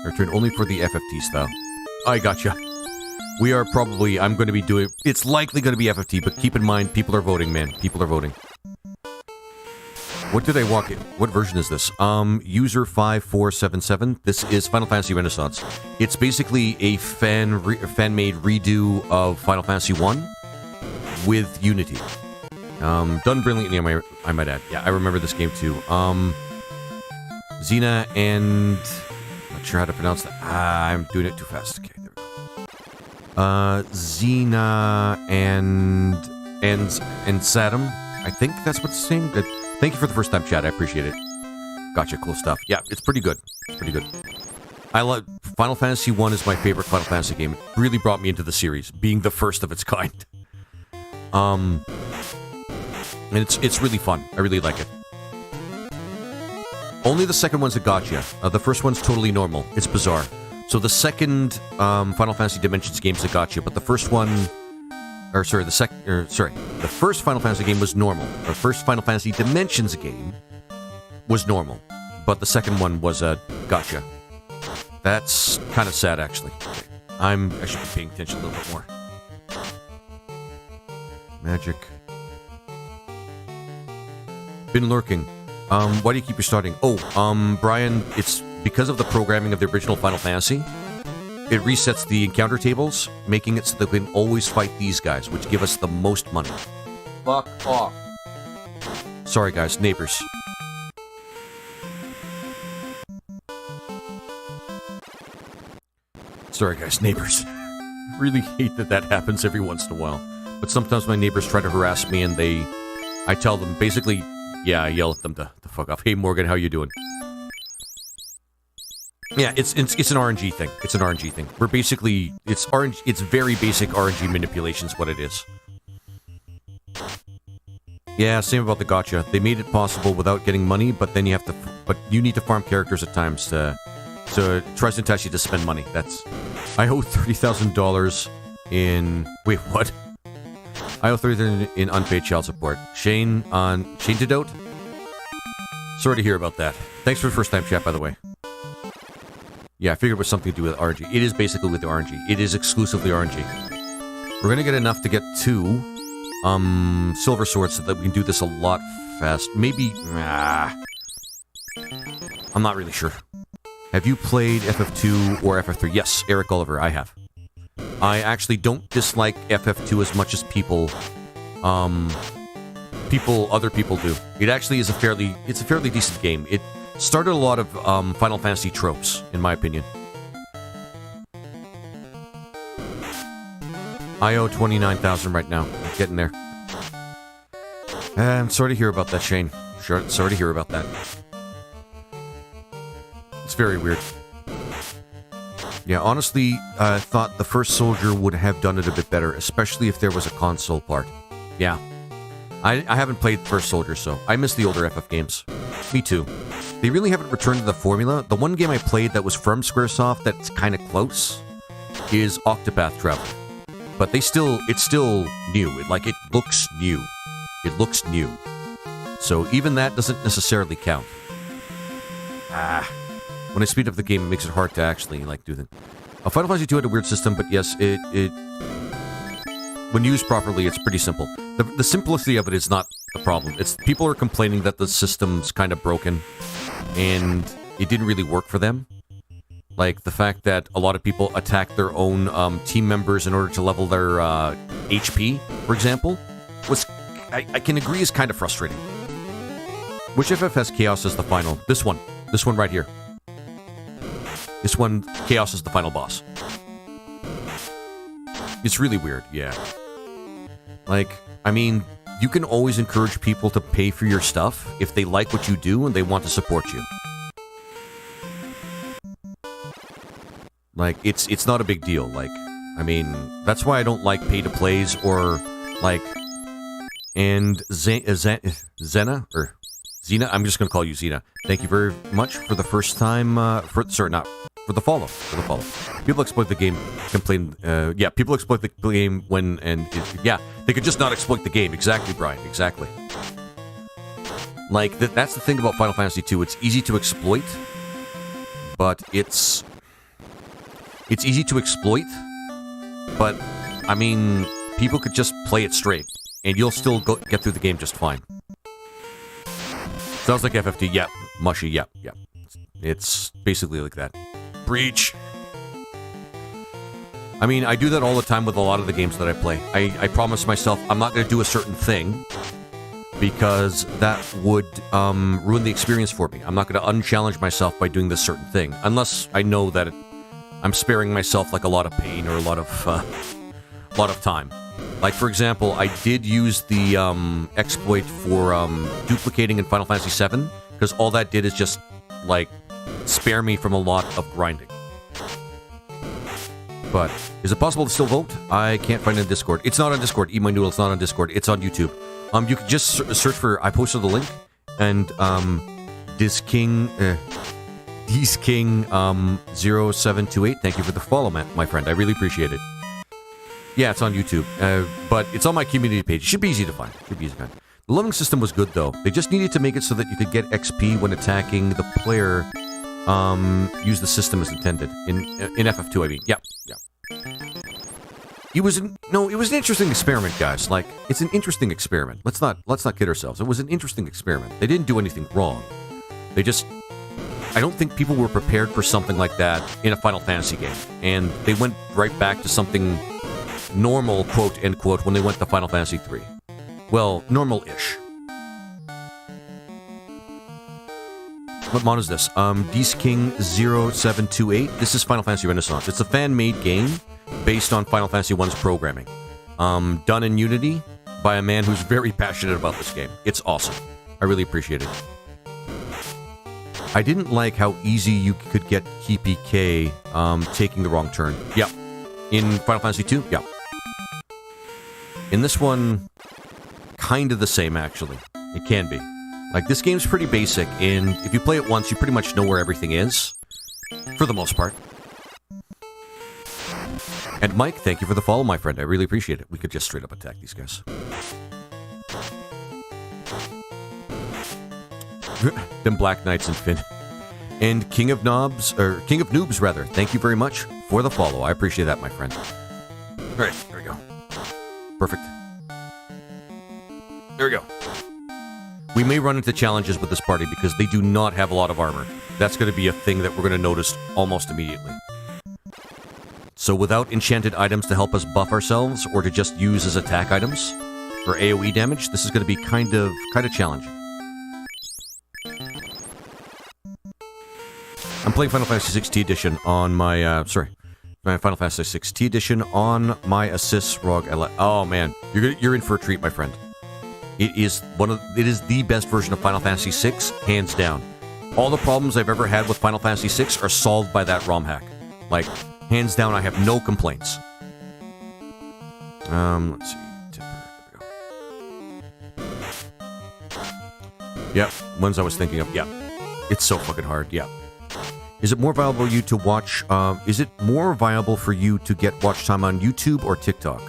[SPEAKER 1] Return only for the FFTs, though. I gotcha. We are probably... I'm going to be doing... It's likely going to be FFT, but keep in mind, people are voting, man. People are voting. What did I walk in? What version is this? User 5477. This is Final Fantasy Renaissance. It's basically a fan-made redo of Final Fantasy 1 with Unity. Done brilliantly, I might add. Yeah, I remember this game too. Xena and... Not sure how to pronounce that. I'm doing it too fast. Okay, there we go. Xena and Saddam. I think that's what's saying. Thank you for the first time chat. I appreciate it. Gotcha, cool stuff. Yeah, it's pretty good. It's pretty good. I love Final Fantasy 1 is my favorite Final Fantasy game. It really brought me into the series, being the first of its kind. And it's really fun. I really like it. Only the second one's a gotcha. The first one's totally normal. It's bizarre. So the second Final Fantasy Dimensions game's a gotcha, but the first one... the first Final Fantasy game was normal. The first Final Fantasy Dimensions game was normal, but the second one was a gotcha. That's kind of sad, actually. Okay. I should be paying attention a little bit more. Magic. Been lurking. Why do you keep restarting? Oh, Brian, it's because of the programming of the original Final Fantasy. It resets the encounter tables, making it so that we can always fight these guys, which give us the most money. Fuck off. Sorry, guys. Neighbors. Sorry, guys. Neighbors. Really hate that happens every once in a while. But sometimes my neighbors try to harass me, and I tell them, basically, yeah, I yell at them to fuck off. Hey, Morgan, how you doing? Yeah, it's an RNG thing. It's an RNG thing. We're basically... It's RNG. It's very basic RNG manipulation is what it is. Yeah, same about the gotcha. They made it possible without getting money, but then you have to... But you need to farm characters at times to... So it tries to entice you to spend money. That's... I owe $30,000 in... Wait, what? I owe $30,000 in unpaid child support. Shane to dote? Sorry to hear about that. Thanks for the first time chat, by the way. Yeah, I figured it was something to do with RNG. It is basically with the RNG. It is exclusively RNG. We're gonna get enough to get 2 silver swords so that we can do this a lot fast. Maybe... I'm not really sure. Have you played FF2 or FF3? Yes, Eric Oliver, I have. I actually don't dislike FF2 as much as other people do. It actually is a fairly decent game. started a lot of Final Fantasy tropes, in my opinion. I owe 29,000 right now. I'm getting there. I'm sorry to hear about that, Shane. Sorry to hear about that. It's very weird. Yeah, honestly, I thought the first Soldier would have done it a bit better, especially if there was a console part. Yeah. I haven't played First Soldier, so I miss the older FF games. Me too. They really haven't returned to the formula. The one game I played that was from Squaresoft that's kind of close is Octopath Traveler. But it's still new. It looks new. It looks new. So even that doesn't necessarily count. When I speed up the game, it makes it hard to actually, do the... Final Fantasy 2 had a weird system, but yes, it when used properly, it's pretty simple. The simplicity of it is not the problem. It's people are complaining that the system's kind of broken, and it didn't really work for them. Like, the fact that a lot of people attack their own team members in order to level their HP, for example, was, I can agree, is kind of frustrating. Which FF has Chaos as the final? This one. This one right here. This one, Chaos is the final boss. It's really weird, yeah. You can always encourage people to pay for your stuff if they like what you do and they want to support you. It's not a big deal. That's why I don't like pay-to-plays or, and Zena, or Xena, I'm just going to call you Xena. Thank you very much for the first time, for the follow. People exploit the game, complain, people exploit the game when, they could just not exploit the game. Exactly, Brian, exactly. That's the thing about Final Fantasy 2, it's easy to exploit, but it's easy to exploit, but, people could just play it straight, and you'll still get through the game just fine. Sounds like FFT, yep. Mushy, yep. It's basically like that. Breach! I do that all the time with a lot of the games that I play. I promise myself I'm not going to do a certain thing, because that would ruin the experience for me. I'm not going to unchallenge myself by doing this certain thing, unless I know that I'm sparing myself a lot of pain or a lot of time. For example, I did use the exploit for duplicating in Final Fantasy VII, because all that did is just, spare me from a lot of grinding. But, is it possible to still vote? I can't find it in Discord. It's not on Discord. Eat My Noodle, it's not on Discord. It's on YouTube. You could just search for... I posted the link, and, DisKing0728, thank you for the follow, my friend. I really appreciate it. Yeah, it's on YouTube, but it's on my community page. It should be easy to find. The leveling system was good, though. They just needed to make it so that you could get XP when attacking the player, use the system as intended. In FF2, I mean. Yeah. It was an interesting experiment, guys. It's an interesting experiment. Let's not kid ourselves. It was an interesting experiment. They didn't do anything wrong. They just... I don't think people were prepared for something like that in a Final Fantasy game. And they went right back to something... normal, quote, end quote, when they went to Final Fantasy 3. Well, normal-ish. What mod is this? DisKing0728. This is Final Fantasy Renaissance. It's a fan-made game based on Final Fantasy 1's programming. Done in Unity by a man who's very passionate about this game. It's awesome. I really appreciate it. I didn't like how easy you could get KPK taking the wrong turn. Yep. In Final Fantasy 2? Yep. In this one, kind of the same, actually. It can be. This game's pretty basic, and if you play it once, you pretty much know where everything is. For the most part. And Mike, thank you for the follow, my friend. I really appreciate it. We could just straight up attack these guys. Them Black Knights and Finn. And King of Noobs, rather. Thank you very much for the follow. I appreciate that, my friend. Alright, there we go. Perfect. There we go. We may run into challenges with this party because they do not have a lot of armor. That's going to be a thing that we're going to notice almost immediately. So without enchanted items to help us buff ourselves, or to just use as attack items for AoE damage, this is going to be kind of challenging. playing Final Fantasy 6 T Edition on my, Final Fantasy 6 T Edition on my Assist ROG. Oh man, you're in for a treat, my friend. It is the best version of Final Fantasy 6, hands down. All the problems I've ever had with Final Fantasy 6 are solved by that ROM hack. Like, hands down, I have no complaints. Let's see. There we go. Yep, ones I was thinking of. Yep. It's so fucking hard. Yep. Is it more viable for you to watch? Is it more viable for you to get watch time on YouTube or TikTok?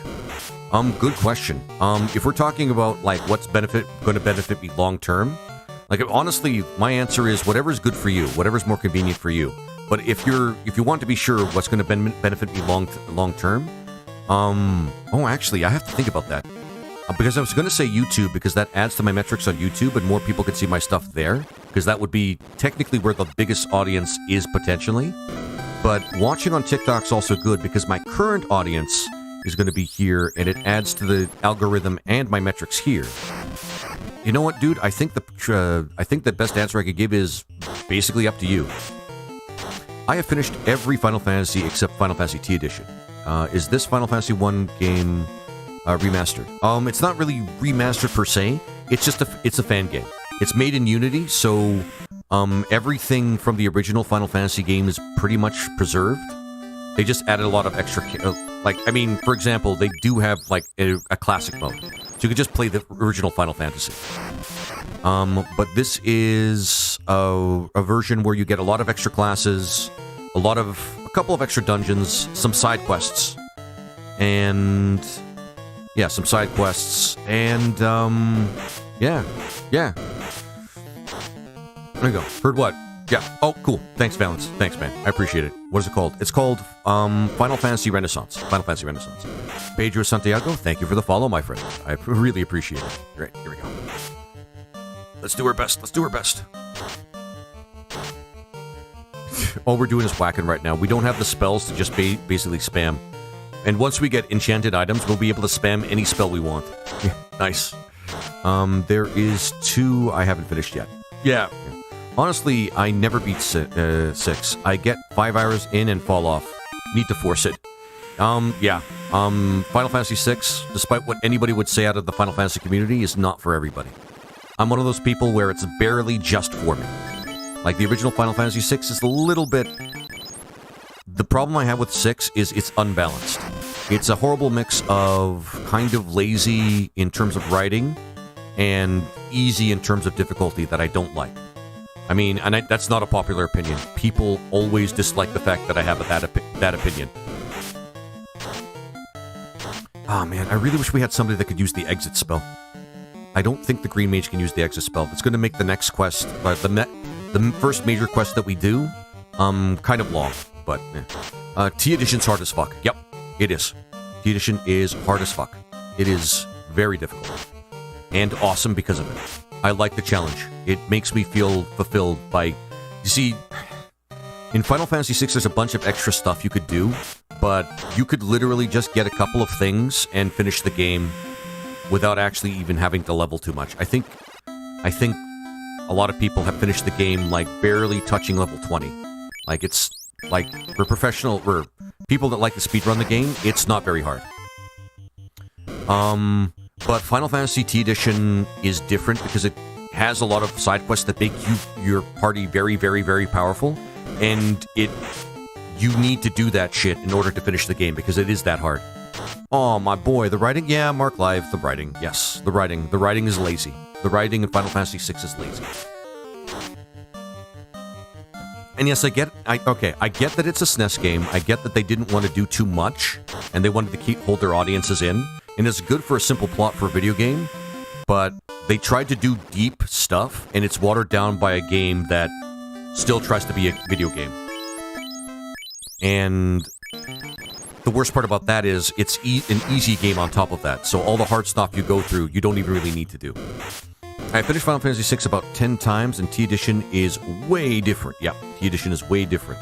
[SPEAKER 1] Good question. If we're talking about like what's going to benefit me long term, like honestly, my answer is whatever's good for you, whatever's more convenient for you. But if you want to be sure what's going to benefit me long term, actually, I have to think about that. Because I was going to say YouTube because that adds to my metrics on YouTube and more people could see my stuff there. Because that would be technically where the biggest audience is potentially. But watching on TikTok's also good because my current audience is going to be here and it adds to the algorithm and my metrics here. You know what, dude? I think the best answer I could give is basically up to you. I have finished every Final Fantasy except Final Fantasy T Edition. Is this Final Fantasy 1 game remastered? It's not really remastered per se. It's just it's a fan game. It's made in Unity, so everything from the original Final Fantasy game is pretty much preserved. They just added a lot of extra, for example, they do have like a classic mode, so you could just play the original Final Fantasy. But this is a version where you get a lot of extra classes, a couple of extra dungeons, some side quests, and some side quests, and yeah. There you go. Heard what? Yeah. Oh, cool. Thanks, Valence. Thanks, man. I appreciate it. What is it called? It's called Final Fantasy Renaissance. Final Fantasy Renaissance. Pedro Santiago, thank you for the follow, my friend. I really appreciate it. Great. Here we go. Let's do our best. All we're doing is whacking right now. We don't have the spells to just basically spam. And once we get enchanted items, we'll be able to spam any spell we want. Nice. There is 2 I haven't finished yet. Yeah. Honestly, I never beat 6. I get 5 hours in and fall off. Need to force it. Final Fantasy 6, despite what anybody would say out of the Final Fantasy community, is not for everybody. I'm one of those people where it's barely just for me. Like, the original Final Fantasy 6 is a little bit... The problem I have with 6 is it's unbalanced. It's a horrible mix of kind of lazy in terms of writing and easy in terms of difficulty that I don't like. I mean, and that's not a popular opinion. People always dislike the fact that I have that opinion. Oh man, I really wish we had somebody that could use the exit spell. I don't think the Green Mage can use the exit spell. It's going to make the next quest, the first major quest that we do, kind of long. But T Edition's hard as fuck. Yep, it is. T Edition is hard as fuck. It is very difficult and awesome because of it. I like the challenge. It makes me feel fulfilled by... You see, in Final Fantasy VI, there's a bunch of extra stuff you could do, but you could literally just get a couple of things and finish the game without actually even having to level too much. I think a lot of people have finished the game, like, barely touching level 20. Like, it's... Like, for people that like to speedrun the game, it's not very hard. But Final Fantasy T Edition is different because it has a lot of side quests that make your party very, very, very powerful, and you need to do that shit in order to finish the game because it is that hard. Oh, my boy, the writing? Yeah, Mark Live, the writing. Yes, the writing. The writing is lazy. The writing in Final Fantasy VI is lazy. And yes, I get that it's a SNES game. I get that they didn't want to do too much, and they wanted to hold their audiences in. And it's good for a simple plot for a video game, but they tried to do deep stuff, and it's watered down by a game that still tries to be a video game. And the worst part about that is it's an easy game on top of that, so all the hard stuff you go through, you don't even really need to do. I finished Final Fantasy VI about 10 times, and T Edition is way different. Yep, T Edition is way different.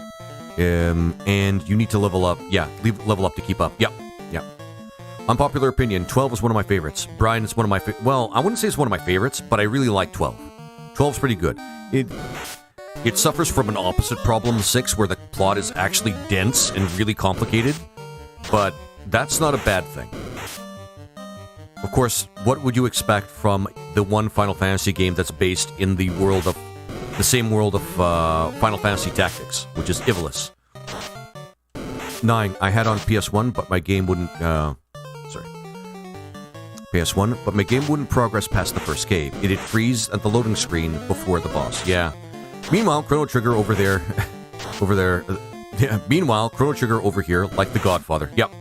[SPEAKER 1] And you need to level up. Yeah, level up to keep up. Yep. Unpopular opinion, 12 is one of my favorites. Brian is one of my well, I wouldn't say it's one of my favorites, but I really like 12. 12's pretty good. it suffers from an opposite problem, 6, where the plot is actually dense and really complicated, but that's not a bad thing. Of course, what would you expect from the one Final Fantasy game that's based in the world of the same world of Final Fantasy Tactics, which is Ivalice? 9, I had on PS1, but my game wouldn't PS1, but my game wouldn't progress past the first cave. It'd freeze at the loading screen before the boss. Yeah. Meanwhile, Chrono Trigger over there, meanwhile, Chrono Trigger over here, like the Godfather. Yep.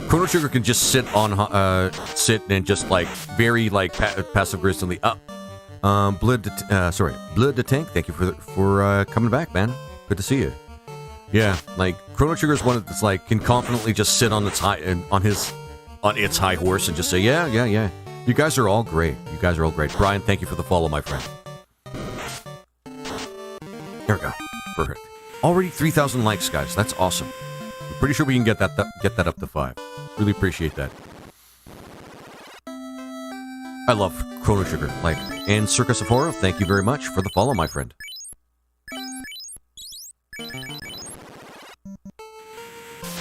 [SPEAKER 1] Chrono Trigger can just sit and just like very like passive aggressively. Blood the Tank. Thank you for coming back, man. Good to see you. Yeah, like Chrono Trigger is one that's like can confidently just sit on its high horse and just say, yeah. You guys are all great. Brian, thank you for the follow, my friend. There we go. Perfect. Already 3,000 likes, guys. That's awesome. I'm pretty sure we can get that up to 5. Really appreciate that. I love Chrono Trigger. And Circus of Horror, thank you very much for the follow, my friend.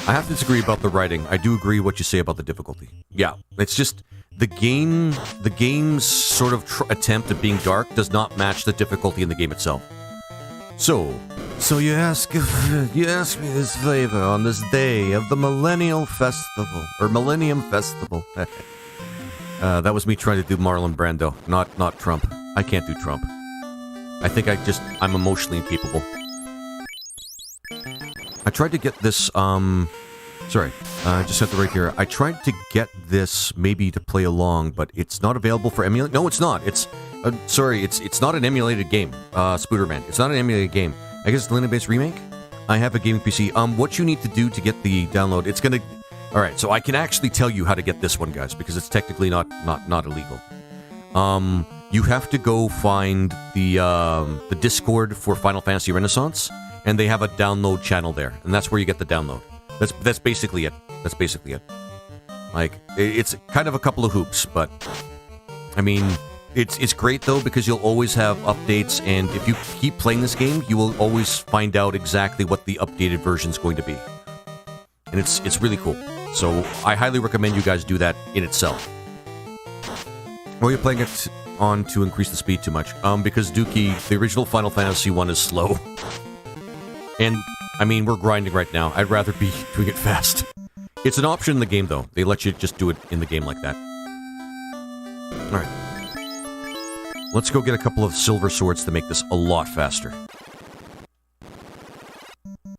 [SPEAKER 1] I have to disagree about the writing. I do agree what you say about the difficulty. Yeah, it's just the game's sort of attempt at being dark does not match the difficulty in the game itself. So you ask me this favor on this day of the Millennium Festival. That was me trying to do Marlon Brando, not Trump. I can't do Trump. I think I'm emotionally incapable. I tried to get this, just set the right here. I tried to get this maybe to play along, but it's not available for emulate. No, it's not. It's not an emulated game, Spooderman. It's not an emulated game. I guess it's a Linux-based remake? I have a gaming PC. What you need to do to get the download, it's gonna... Alright, so I can actually tell you how to get this one, guys, because it's technically not illegal. You have to go find the Discord for Final Fantasy Renaissance, and they have a download channel there, and that's where you get the download. That's basically it. Like, it's kind of a couple of hoops, but... I mean, it's great, though, because you'll always have updates, and if you keep playing this game, you will always find out exactly what the updated version's going to be. And it's really cool. So, I highly recommend you guys do that in itself. Or you're playing it on to increase the speed too much. Because Dookie, the original Final Fantasy 1 is slow. And, I mean, we're grinding right now. I'd rather be doing it fast. It's an option in the game, though. They let you just do it in the game like that. Alright. Let's go get a couple of silver swords to make this a lot faster.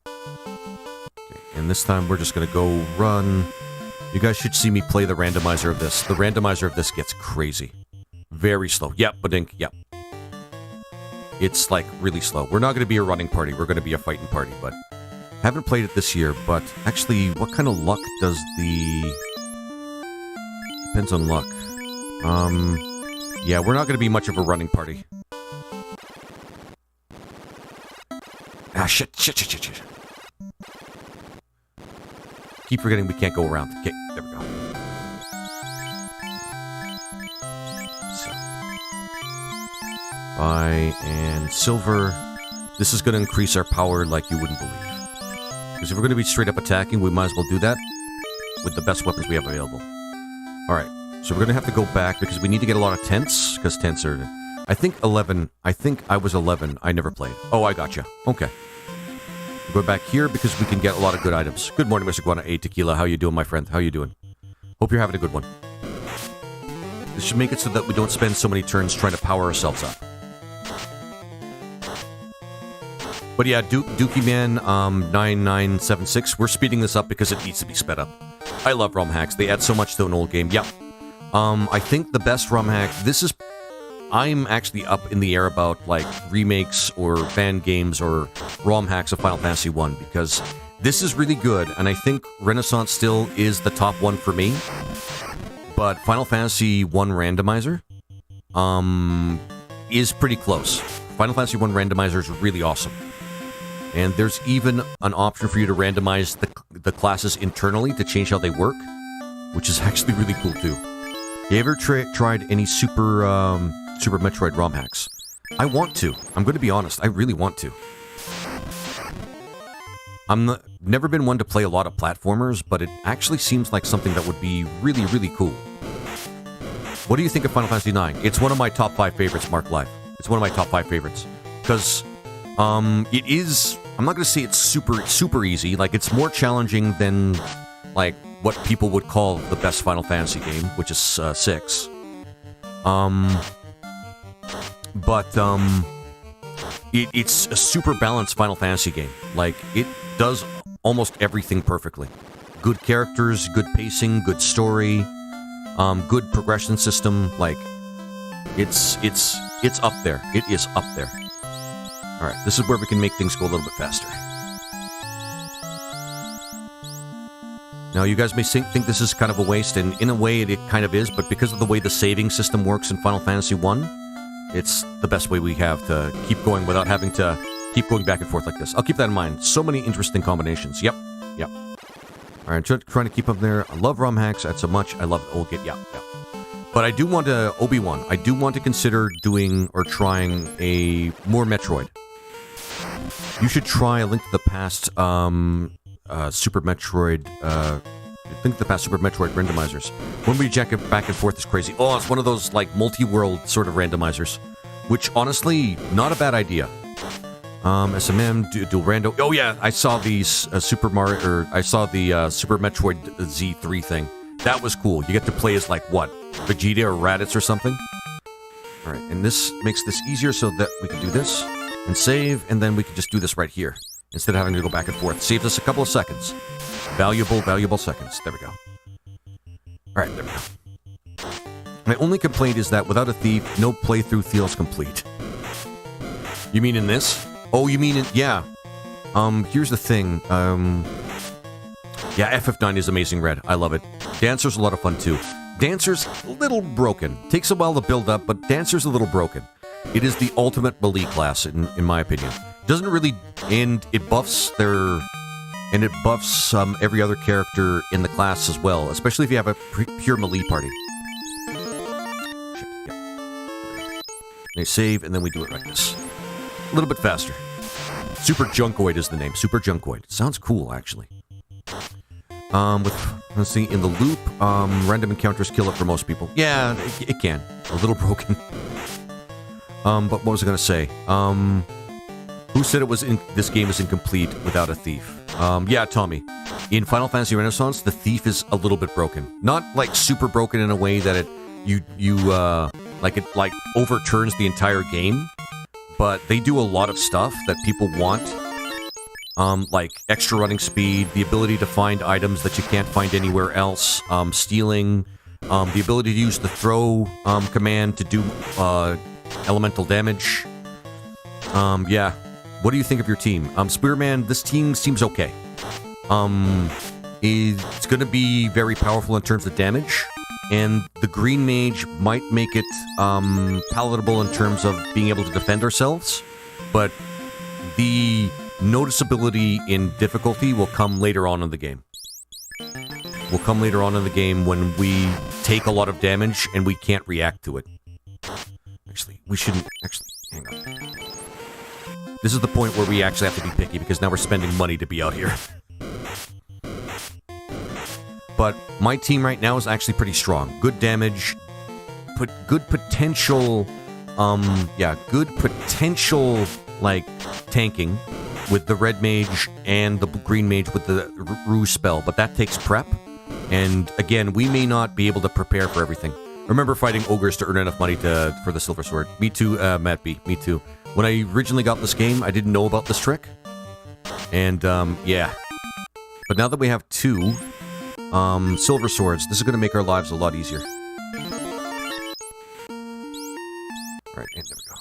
[SPEAKER 1] Okay, and this time we're just gonna go run. You guys should see me play the randomizer of this. The randomizer of this gets crazy. Very slow. Yep, badink, yep. It's, like, really slow. We're not going to be a running party. We're going to be a fighting party, but... Haven't played it this year, but... Actually, what kind of luck does the... Depends on luck. Yeah, we're not going to be much of a running party. Ah, shit. Keep forgetting we can't go around. Okay, there we go. And silver. This is going to increase our power like you wouldn't believe. Because if we're going to be straight up attacking, we might as well do that with the best weapons we have available. Alright, so we're going to have to go back because we need to get a lot of tents, because tents are... I think I was 11. I never played. Oh, I gotcha. Okay. We'll go back here because we can get a lot of good items. Good morning, Mr. Guana A. Tequila. How you doing, my friend? How you doing? Hope you're having a good one. This should make it so that we don't spend so many turns trying to power ourselves up. But yeah, Dookie Man 9976, we're speeding this up because it needs to be sped up. I love ROM hacks. They add so much to an old game. Yep. I think the best ROM hack, I'm actually up in the air about, like, remakes or fan games or ROM hacks of Final Fantasy 1 because this is really good, and I think Renaissance still is the top one for me. But Final Fantasy 1 Randomizer is pretty close. Final Fantasy 1 Randomizer is really awesome. And there's even an option for you to randomize the classes internally to change how they work, which is actually really cool too. You ever tried any Super Metroid ROM hacks? I want to. I'm going to be honest. I really want to. Never been one to play a lot of platformers, but it actually seems like something that would be really, really cool. What do you think of Final Fantasy IX? It's one of my top 5 favorites, Mark Live. It's one of my top 5 favorites. Because, it is... I'm not going to say it's super easy. Like, it's more challenging than, like, what people would call the best Final Fantasy game, which is 6. It's a super balanced Final Fantasy game. Like, it does almost everything perfectly. Good characters, good pacing, good story, good progression system. Like, it's up there. It is up there. All right, this is where we can make things go a little bit faster. Now, you guys may think this is kind of a waste, and in a way it kind of is, but because of the way the saving system works in Final Fantasy 1, it's the best way we have to keep going without having to keep going back and forth like this. I'll keep that in mind. So many interesting combinations. Yep. All right, trying to keep up there. I love ROM hacks. That's so much. I love old get. Yeah. But I do want to, Obi-Wan, I do want to consider doing or trying a more Metroid. You should try A Link to the Past, Super Metroid, Link to the Past Super Metroid randomizers. When we jack it back and forth is crazy. Oh, it's one of those, like, multi-world sort of randomizers. Which, honestly, not a bad idea. SMM, dual rando. Oh, yeah, I saw these Super Mario, or I saw the Super Metroid Z3 thing. That was cool. You get to play as, like, what? Vegeta or Raditz or something? Alright, and this makes this easier so that we can do this, and save, and then we can just do this right here, instead of having to go back and forth. Saves us a couple of seconds. Valuable seconds. There we go. Alright, there we go. My only complaint is that without a thief, no playthrough feels complete. You mean in this? Oh, you mean in... Yeah. Here's the thing. Yeah, FF9 is amazing red. I love it. Dancer's a lot of fun, too. Dancer's a little broken. Takes a while to build up, but Dancer's a little broken. It is the ultimate melee class, in my opinion. Doesn't really... And it buffs their... And it buffs every other character in the class as well, especially if you have a pure melee party. Shit, yeah. They save, and then we do it like this. A little bit faster. Super Junkoid is the name. Super Junkoid. Sounds cool, actually. Let's see, in the loop, random encounters kill it for most people. Yeah, it can. A little broken. But what was I gonna say? Who said this game is incomplete without a thief? Yeah, Tommy. In Final Fantasy Renaissance, the thief is a little bit broken. Not, like, super broken in a way that it overturns the entire game. But they do a lot of stuff that people want. Like extra running speed, the ability to find items that you can't find anywhere else, stealing, the ability to use the throw command to do elemental damage. Yeah. What do you think of your team? Spearman, this team seems okay. It's going to be very powerful in terms of damage, and the Green Mage might make it palatable in terms of being able to defend ourselves, but the noticeability in difficulty will come later on in the game. Will come later on in the game when we take a lot of damage and we can't react to it. Actually, we shouldn't... Actually, hang on. This is the point where we actually have to be picky, because now we're spending money to be out here. But my team right now is actually pretty strong. Good damage, good potential, good potential, like, tanking with the Red Mage and the Green Mage with the Ruse spell, but that takes prep, and again, we may not be able to prepare for everything. Remember fighting ogres to earn enough money for the Silver Sword. Me too, Matt B, me too. When I originally got this game, I didn't know about this trick, and, yeah. But now that we have 2... Silver Swords. This is going to make our lives a lot easier. Alright, and there we go.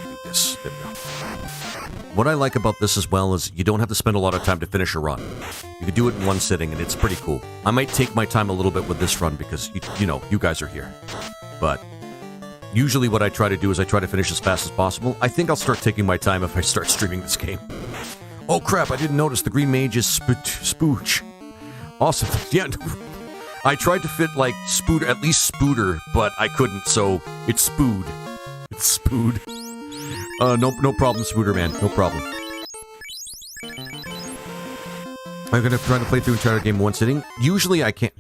[SPEAKER 1] Do this. There we go. What I like about this as well is you don't have to spend a lot of time to finish a run. You can do it in one sitting, and it's pretty cool. I might take my time a little bit with this run because, you know, you guys are here. But usually what I try to do is I try to finish as fast as possible. I think I'll start taking my time if I start streaming this game. Oh crap, I didn't notice the Green Mage is Spooch. Awesome. Yeah, I tried to fit, like, at least Spooter, but I couldn't, so it's Spood. Spood. No problem, Spooder man. No problem. I'm gonna try to play through entire game in one sitting. Usually I can't.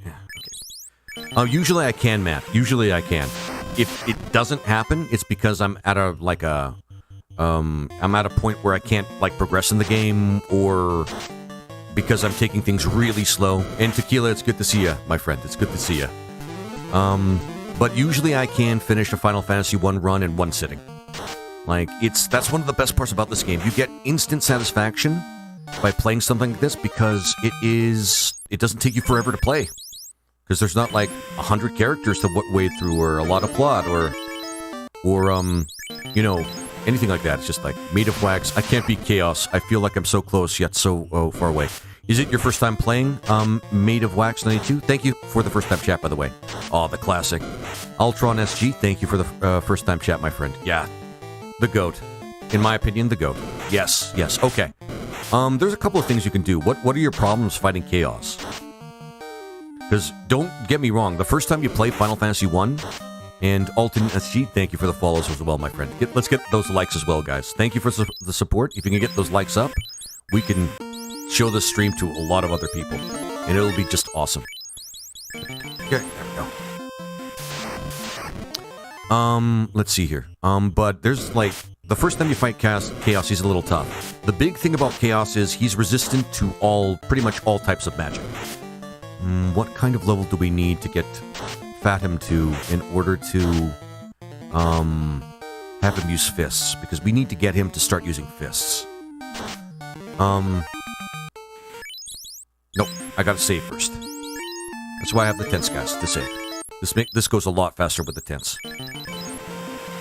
[SPEAKER 1] Okay. Usually I can, Matt. Usually I can. If it doesn't happen, it's because I'm at a I'm at a point where I can't like progress in the game, or because I'm taking things really slow. And Tequila, it's good to see you, my friend. It's good to see you. But usually I can finish a Final Fantasy 1 run in one sitting. Like, that's one of the best parts about this game. You get instant satisfaction by playing something like this because it doesn't take you forever to play. Because there's not like 100 characters to wade through, or a lot of plot, or you know, anything like that. It's just like, Made of Wax, I can't beat Chaos. I feel like I'm so close, yet so far away. Is it your first time playing, Made of Wax 92? Thank you for the first time chat, by the way. Oh, the classic. Ultron SG, thank you for the first time chat, my friend. Yeah, the GOAT. In my opinion, the GOAT. Yes, okay. There's a couple of things you can do. What are your problems fighting Chaos? Because, don't get me wrong, the first time you play Final Fantasy 1, and Alton SG, thank you for the follows as well, my friend. Let's get those likes as well, guys. Thank you for the support. If you can get those likes up, we can show this stream to a lot of other people, and it'll be just awesome. Okay, there we go. Let's see here. But there's like, the first time you fight Chaos, he's a little tough. The big thing about Chaos is he's resistant to pretty much all types of magic. What kind of level do we need to get Fathom to in order to have him use fists? Because we need to get him to start using fists. Nope, I gotta save first. That's why I have the tense, guys, to save. This goes a lot faster with the tense.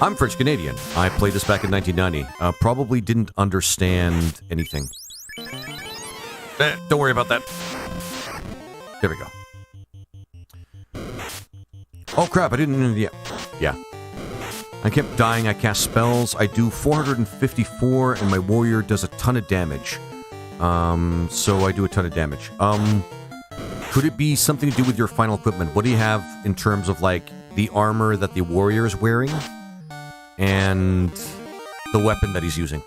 [SPEAKER 1] I'm French Canadian. I played this back in 1990. Probably didn't understand anything. Don't worry about that. There we go. Oh crap, I didn't... Yeah. I kept dying, I cast spells. I do 454, and my warrior does a ton of damage. So I do a ton of damage. Could it be something to do with your final equipment? What do you have in terms of, like, the armor that the warrior is wearing? And the weapon that he's using?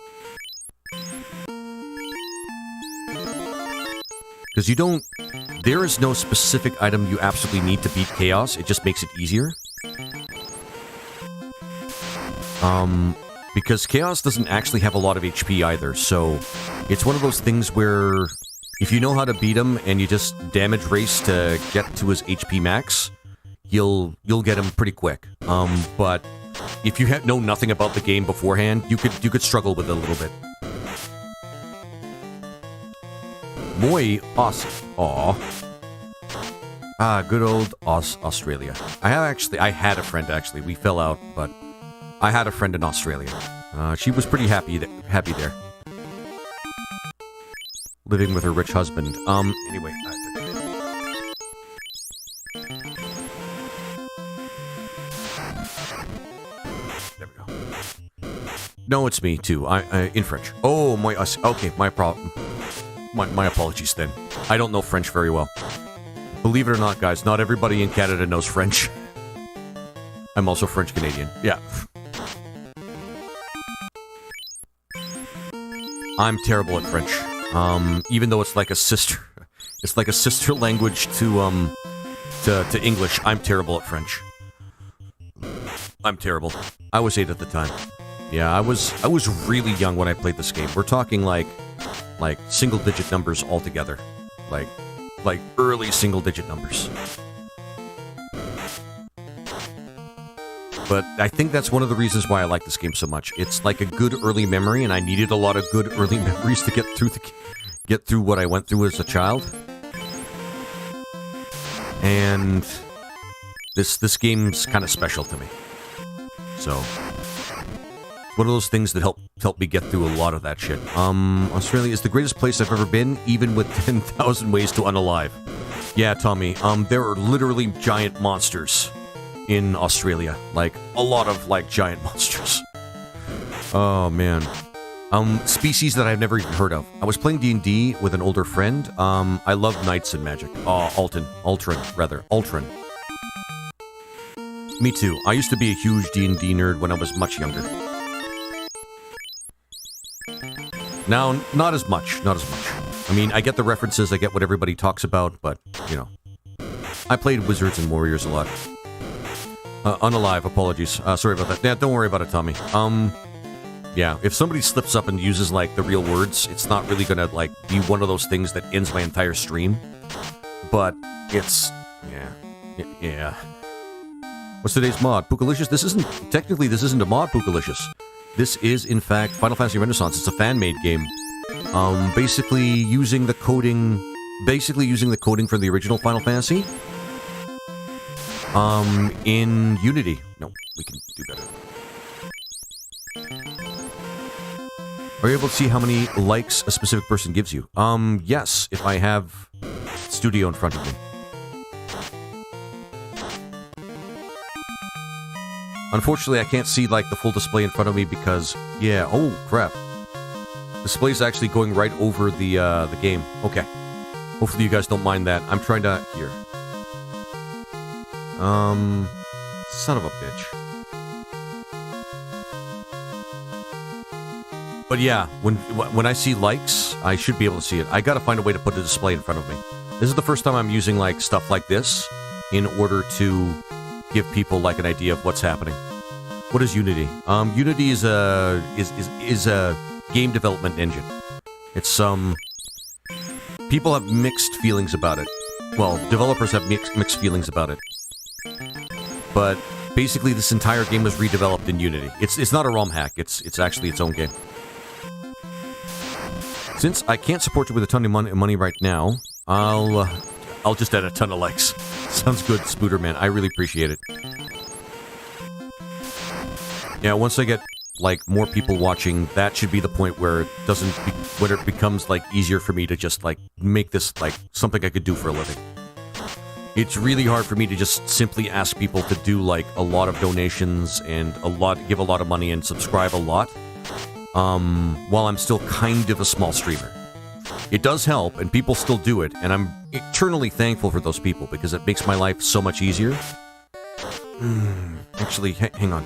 [SPEAKER 1] Because you don't... There is no specific item you absolutely need to beat Chaos. It just makes it easier. Because Chaos doesn't actually have a lot of HP either, so it's one of those things where if you know how to beat him and you just damage race to get to his HP max, you'll get him pretty quick. But if you know nothing about the game beforehand, you could struggle with it a little bit. Muy awesome. Aw. Ah, good old Australia. I had a friend, actually. We fell out, but I had a friend in Australia. She was pretty happy there. Living with her rich husband. Anyway. There we go. No, it's me, too. In French. Oh, okay, my problem. My apologies, then. I don't know French very well. Believe it or not, guys, not everybody in Canada knows French. I'm also French-Canadian. Yeah. I'm terrible at French. Even though it's like a sister language to English, I'm terrible at French. I'm terrible. I was 8 at the time. Yeah, I was really young when I played this game. We're talking like single-digit numbers altogether. Like early single-digit numbers. But I think that's one of the reasons why I like this game so much. It's like a good early memory, and I needed a lot of good early memories to get through what I went through as a child. And this game's kind of special to me. So one of those things that helped me get through a lot of that shit. Australia is the greatest place I've ever been, even with 10,000 ways to unalive. Yeah, Tommy, there are literally giant monsters in Australia. Like, a lot of, like, giant monsters. Oh, man. Species that I've never even heard of. I was playing D&D with an older friend. I love knights and magic. Ultron. Me too. I used to be a huge D&D nerd when I was much younger. Now, not as much. Not as much. I mean, I get the references, I get what everybody talks about, but, you know. I played Wizards and Warriors a lot. Unalive, apologies. Sorry about that. Yeah, don't worry about it, Tommy. Yeah, if somebody slips up and uses, like, the real words, it's not really gonna, like, be one of those things that ends my entire stream. But, it's... Yeah. What's today's mod? Pookalicious? This isn't... Technically, this isn't a mod, Pookalicious. This is, in fact, Final Fantasy Renaissance. It's a fan-made game. Basically using the coding from the original Final Fantasy. In Unity. No, we can do better. Are you able to see how many likes a specific person gives you? Yes, if I have Studio in front of me. Unfortunately, I can't see, like, the full display in front of me because... Yeah, oh, crap. Display's actually going right over the game. Okay. Hopefully you guys don't mind that. I'm trying to... Here. Son of a bitch. But yeah, when I see likes, I should be able to see it. I gotta find a way to put a display in front of me. This is the first time I'm using, like, stuff like this in order to give people, like, an idea of what's happening. What is Unity? Unity is a game development engine. It's people have mixed feelings about it. Well, developers have mixed feelings about it. But basically, this entire game was redeveloped in Unity. It's not a ROM hack. It's actually its own game. Since I can't support you with a ton of money right now, I'll just add a ton of likes. Sounds good, Spooderman. I really appreciate it. Yeah, once I get, like, more people watching, that should be the point where it where it becomes, like, easier for me to just, like, make this, like, something I could do for a living. It's really hard for me to just simply ask people to do, like, a lot of donations and give a lot of money and subscribe a lot, while I'm still kind of a small streamer. It does help, and people still do it, and I'm eternally thankful for those people, because it makes my life so much easier. Actually, hang on.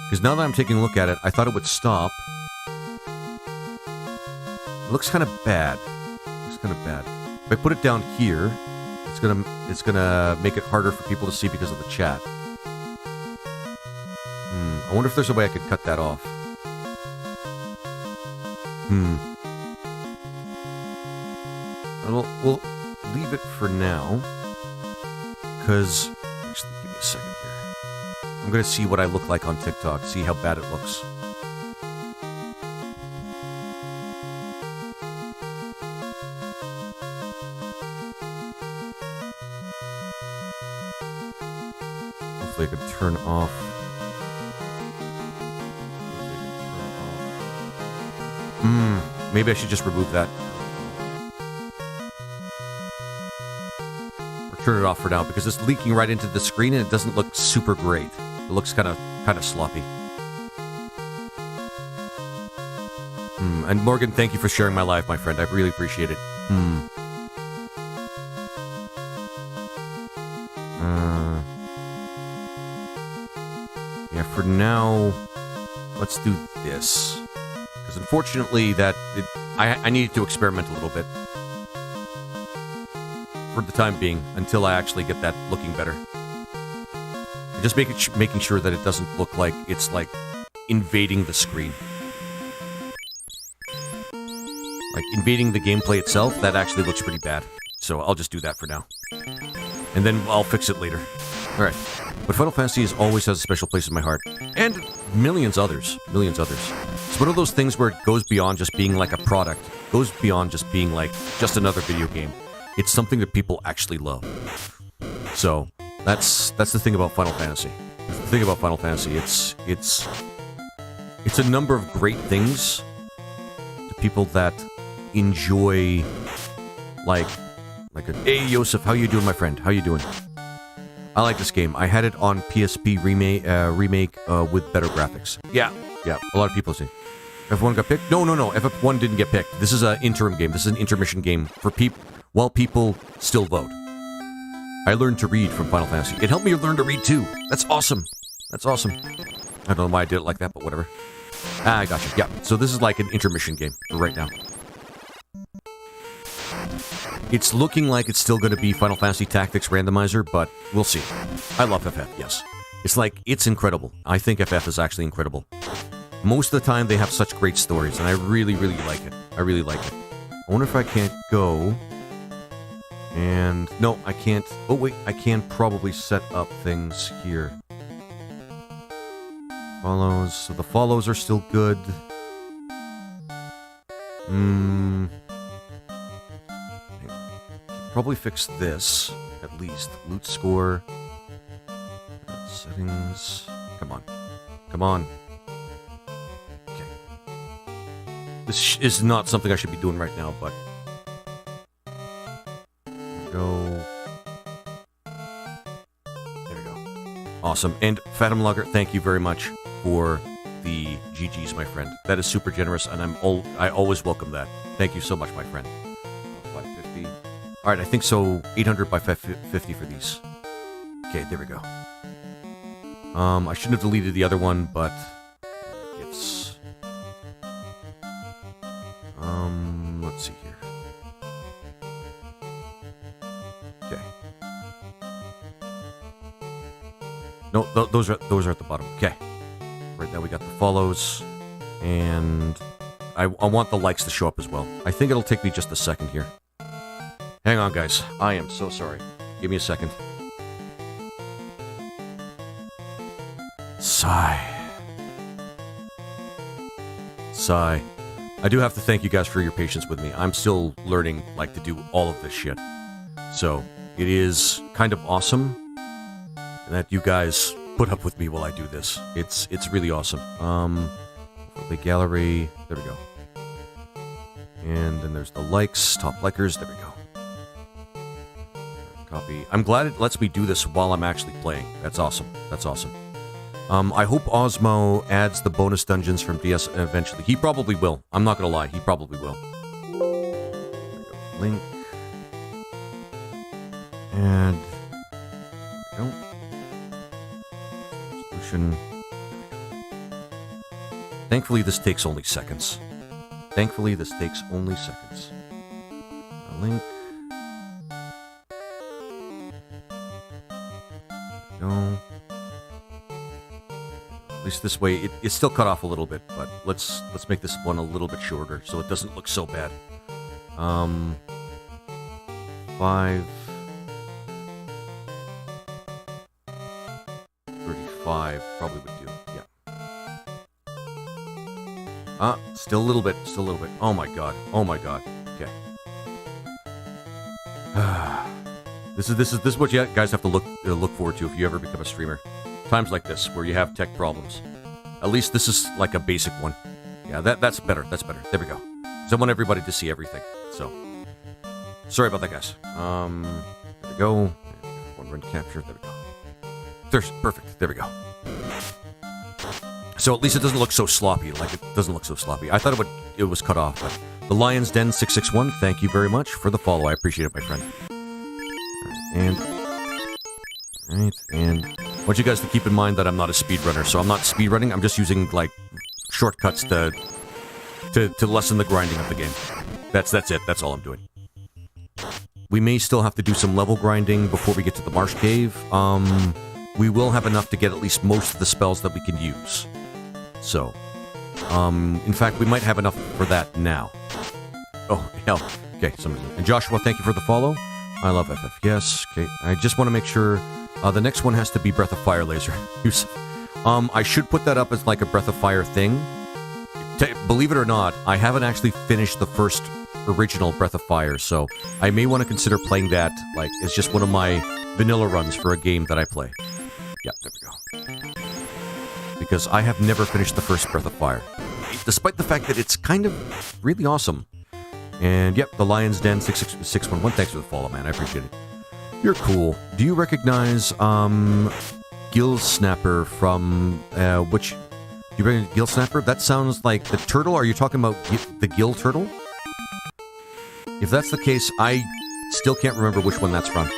[SPEAKER 1] Because now that I'm taking a look at it, I thought it would stop. It looks kind of bad. If I put it down here, it's gonna make it harder for people to see because of the chat. I wonder if there's a way I could cut that off. We'll leave it for now. Because... Actually, give me a second here. I'm gonna see what I look like on TikTok, see how bad it looks. Hopefully I can turn off... maybe I should just remove that. Turn it off for now, because it's leaking right into the screen and it doesn't look super great. It looks kind of sloppy. And Morgan, thank you for sharing my live, my friend. I really appreciate it. Yeah, for now, let's do this. Because unfortunately, I needed to experiment a little bit. For the time being, until I actually get that looking better. Just making sure that it doesn't look like it's, like, invading the screen. Like, invading the gameplay itself, that actually looks pretty bad. So I'll just do that for now. And then I'll fix it later. Alright. But Final Fantasy always has a special place in my heart. And millions others. It's one of those things where it goes beyond just being like a product. It goes beyond just being, like, just another video game. It's something that people actually love. So, that's the thing about Final Fantasy. That's the thing about Final Fantasy. It's a number of great things to people that enjoy, like hey, Yosef, how you doing, my friend? How you doing? I like this game. I had it on PSP remake with better graphics. Yeah, a lot of people say. F1 got picked? No, FF1 didn't get picked. This is an interim game. This is an intermission game for people, while people still vote. I learned to read from Final Fantasy. It helped me learn to read too. That's awesome. That's awesome. I don't know why I did it like that, but whatever. Ah, I gotcha. Yeah, so this is like an intermission game for right now. It's looking like it's still going to be Final Fantasy Tactics Randomizer, but we'll see. I love FF, yes. It's like, it's incredible. I think FF is actually incredible. Most of the time, they have such great stories, and I really, really like it. I really like it. I wonder if I can't go... And... No, I can't... Oh, wait, I can probably set up things here. Follows. So the follows are still good. Probably fix this, at least. Loot score. Settings. Come on. Come on. Okay. This is not something I should be doing right now, but... There we go. There we go. Awesome. And Fathom Logger, thank you very much for the GGs, my friend. That is super generous, and I always welcome that. Thank you so much, my friend. 550. Alright, I think so 800 by 550 for these. Okay, there we go. I shouldn't have deleted the other one, but... Gifts. Let's see here. Okay. No, those are at the bottom. Okay. Right now we got the follows, and I want the likes to show up as well. I think it'll take me just a second here. Hang on, guys. I am so sorry. Give me a second. Sigh. Sigh. I do have to thank you guys for your patience with me. I'm still learning, like, to do all of this shit. So, it is kind of awesome that you guys put up with me while I do this. It's really awesome. The gallery. There we go. And then there's the likes, top likers. There we go. Copy. I'm glad it lets me do this while I'm actually playing. That's awesome. That's awesome. I hope Osmo adds the bonus dungeons from DS eventually. He probably will. I'm not gonna lie. He probably will. There we go. Link. And... There we go. Solution. Thankfully, this takes only seconds. Thankfully, this takes only seconds. A link. No. At least this way, it's still cut off a little bit, but let's make this one a little bit shorter so it doesn't look so bad. 5 35 probably would do. Yeah. Still a little bit. Still a little bit. Oh my god. Oh my god. Okay. This is what you guys have to look forward to if you ever become a streamer. Times like this, where you have tech problems. At least this is like a basic one. Yeah, that's better. That's better. There we go. Because I want everybody to see everything. So, sorry about that, guys. There we go. One run capture. There we go. There's perfect. There we go. So at least it doesn't look so sloppy. Like, it doesn't look so sloppy. I thought it was cut off, but the Lion's Den 661. Thank you very much for the follow. I appreciate it, my friend. And I want you guys to keep in mind that I'm not a speedrunner, so I'm not speedrunning. I'm just using, like, shortcuts to lessen the grinding of the game. That's it. That's all I'm doing. We may still have to do some level grinding before we get to the Marsh Cave. We will have enough to get at least most of the spells that we can use. So, in fact, we might have enough for that now. Oh, hell. Okay, and Joshua, thank you for the follow. I love FF. Yes. Okay. I just want to make sure the next one has to be Breath of Fire laser. I should put that up as like a Breath of Fire thing. Believe it or not, I haven't actually finished the first original Breath of Fire, so I may want to consider playing that like it's just one of my vanilla runs for a game that I play. Yeah, there we go. Because I have never finished the first Breath of Fire, despite the fact that it's kind of really awesome. And yep, the Lion's Den 611. Thanks for the follow, man. I appreciate it. You're cool. Do you recognize Gill Snapper from which? Do you recognize Gill Snapper? That sounds like the turtle. Are you talking about the Gill Turtle? If that's the case, I still can't remember which one that's from.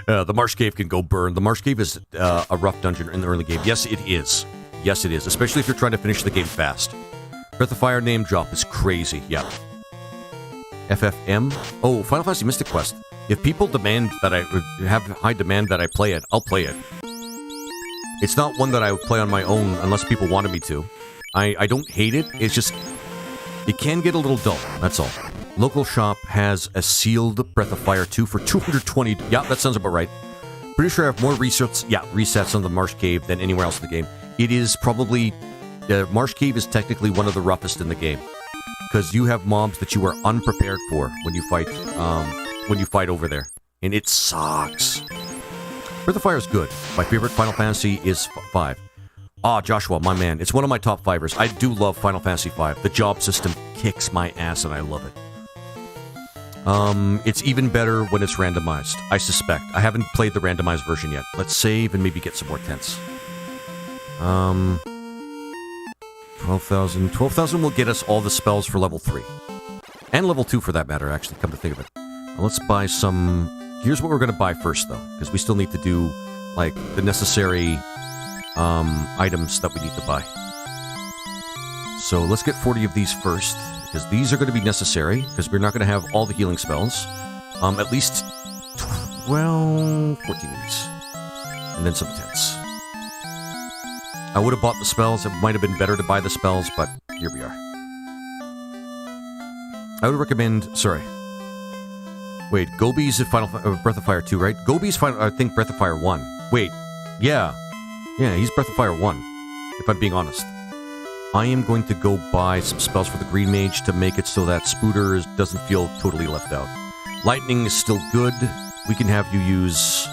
[SPEAKER 1] The Marsh Cave can go burn. The Marsh Cave is a rough dungeon in the early game. Yes, it is. Yes, it is. Especially if you're trying to finish the game fast. Breath of Fire name drop is crazy. Yeah. FFM? Oh, Final Fantasy Mystic Quest. If people demand that I have high demand that I play it, I'll play it. It's not one that I would play on my own unless people wanted me to. I don't hate it. It's just... It can get a little dull. That's all. Local shop has a sealed Breath of Fire 2 for 220... Yeah, that sounds about right. Pretty sure I have more resets... Yeah, resets on the Marsh Cave than anywhere else in the game. It is probably... The Marsh Cave is technically one of the roughest in the game. Because you have mobs that you are unprepared for when you fight over there. And it sucks. Breath of Fire is good. My favorite Final Fantasy is 5. Ah, Joshua, my man. It's one of my top 5ers. I do love Final Fantasy 5. The job system kicks my ass and I love it. It's even better when it's randomized, I suspect. I haven't played the randomized version yet. Let's save and maybe get some more tents. 12,000. 12,000 will get us all the spells for level 3. And level 2 for that matter, actually, come to think of it. Now, let's buy some... Here's what we're going to buy first, though. Because we still need to do, like, the necessary items that we need to buy. So let's get 40 of these first. Because these are going to be necessary. Because we're not going to have all the healing spells. At least 12... 14 of these. And then some tents. I would have bought the spells. It might have been better to buy the spells, but here we are. I would recommend... Sorry. Wait, Gobi's Breath of Fire 2, right? Gobi's, I think, Breath of Fire 1. Wait. Yeah. Yeah, he's Breath of Fire 1, if I'm being honest. I am going to go buy some spells for the Green Mage to make it so that Spooter doesn't feel totally left out. Lightning is still good. We can have you use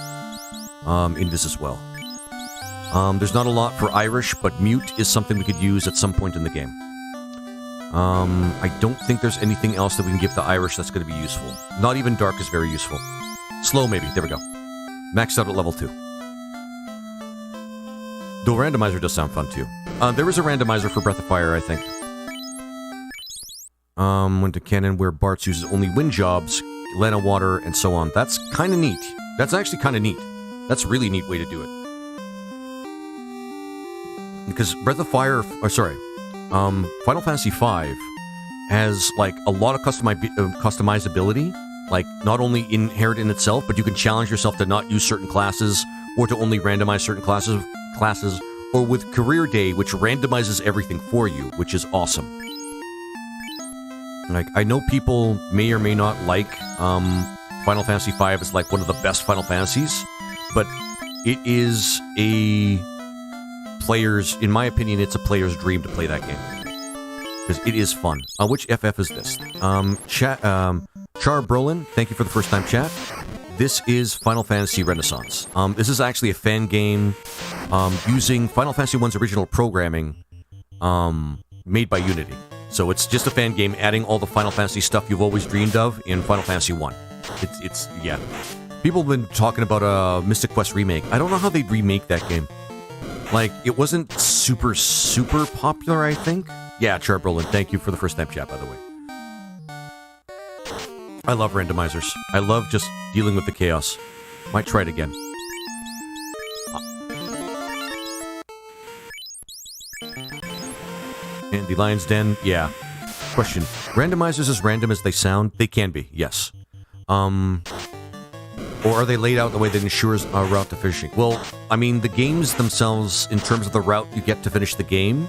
[SPEAKER 1] Invis as well. There's not a lot for Irish, but Mute is something we could use at some point in the game. I don't think there's anything else that we can give to Irish that's going to be useful. Not even Dark is very useful. Slow, maybe. There we go. Maxed out at level 2. Though randomizer does sound fun, too. There is a randomizer for Breath of Fire, I think. Went to Canon where Bartz uses only wind jobs, Lena water, and so on. That's kind of neat. That's actually kind of neat. That's a really neat way to do it. Because Breath of Fire... Final Fantasy V has, like, a lot of customizability. Like, not only inherent in itself, but you can challenge yourself to not use certain classes, or to only randomize certain classes, or with Career Day, which randomizes everything for you, which is awesome. Like, I know people may or may not like Final Fantasy V as, like, one of the best Final Fantasies, but it is a player's, in my opinion, it's a player's dream to play that game. Because it is fun. Which FF is this? Char Brolin, thank you for the first time chat. This is Final Fantasy Renaissance. This is actually a fan game using Final Fantasy I's original programming made by Unity. So it's just a fan game adding all the Final Fantasy stuff you've always dreamed of in Final Fantasy I. Yeah. People have been talking about a Mystic Quest remake. I don't know how they'd remake that game. Like, it wasn't super popular, I think. Yeah, Char Brolin, thank you for the first time chat, by the way. I love randomizers. I love just dealing with the chaos. Might try it again. And the Lion's Den, yeah. Question. Randomizers as random as they sound? They can be, yes. Or are they laid out in a way that ensures a route to finishing? Well, I mean, the games themselves, in terms of the route you get to finish the game,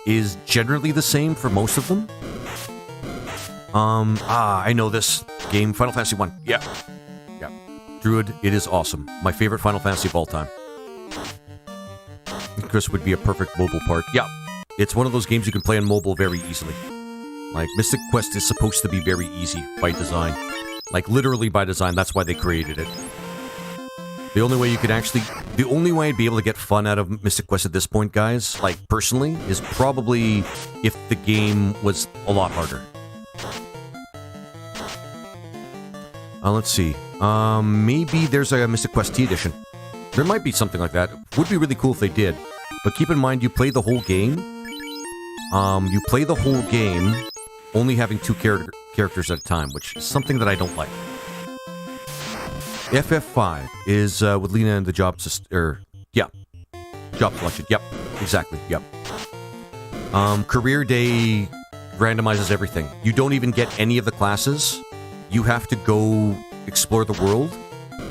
[SPEAKER 1] is generally the same for most of them. I know this game, Final Fantasy 1. Yeah. Yeah. Druid, it is awesome. My favorite Final Fantasy of all time. Chris would be a perfect mobile part. Yeah. It's one of those games you can play on mobile very easily. Like, Mystic Quest is supposed to be very easy by design. Like, literally by design, that's why they created it. The only way I'd be able to get fun out of Mystic Quest at this point, guys, like, personally, is probably if the game was a lot harder. Let's see. Maybe there's a Mystic Quest T edition. There might be something like that. Would be really cool if they did. But keep in mind, you play the whole game. Only having 2 characters at a time, which is something that I don't like. FF5 is with Lena and the job yeah. Job selection. Yep. Exactly. Yep. Career Day randomizes everything. You don't even get any of the classes. You have to go explore the world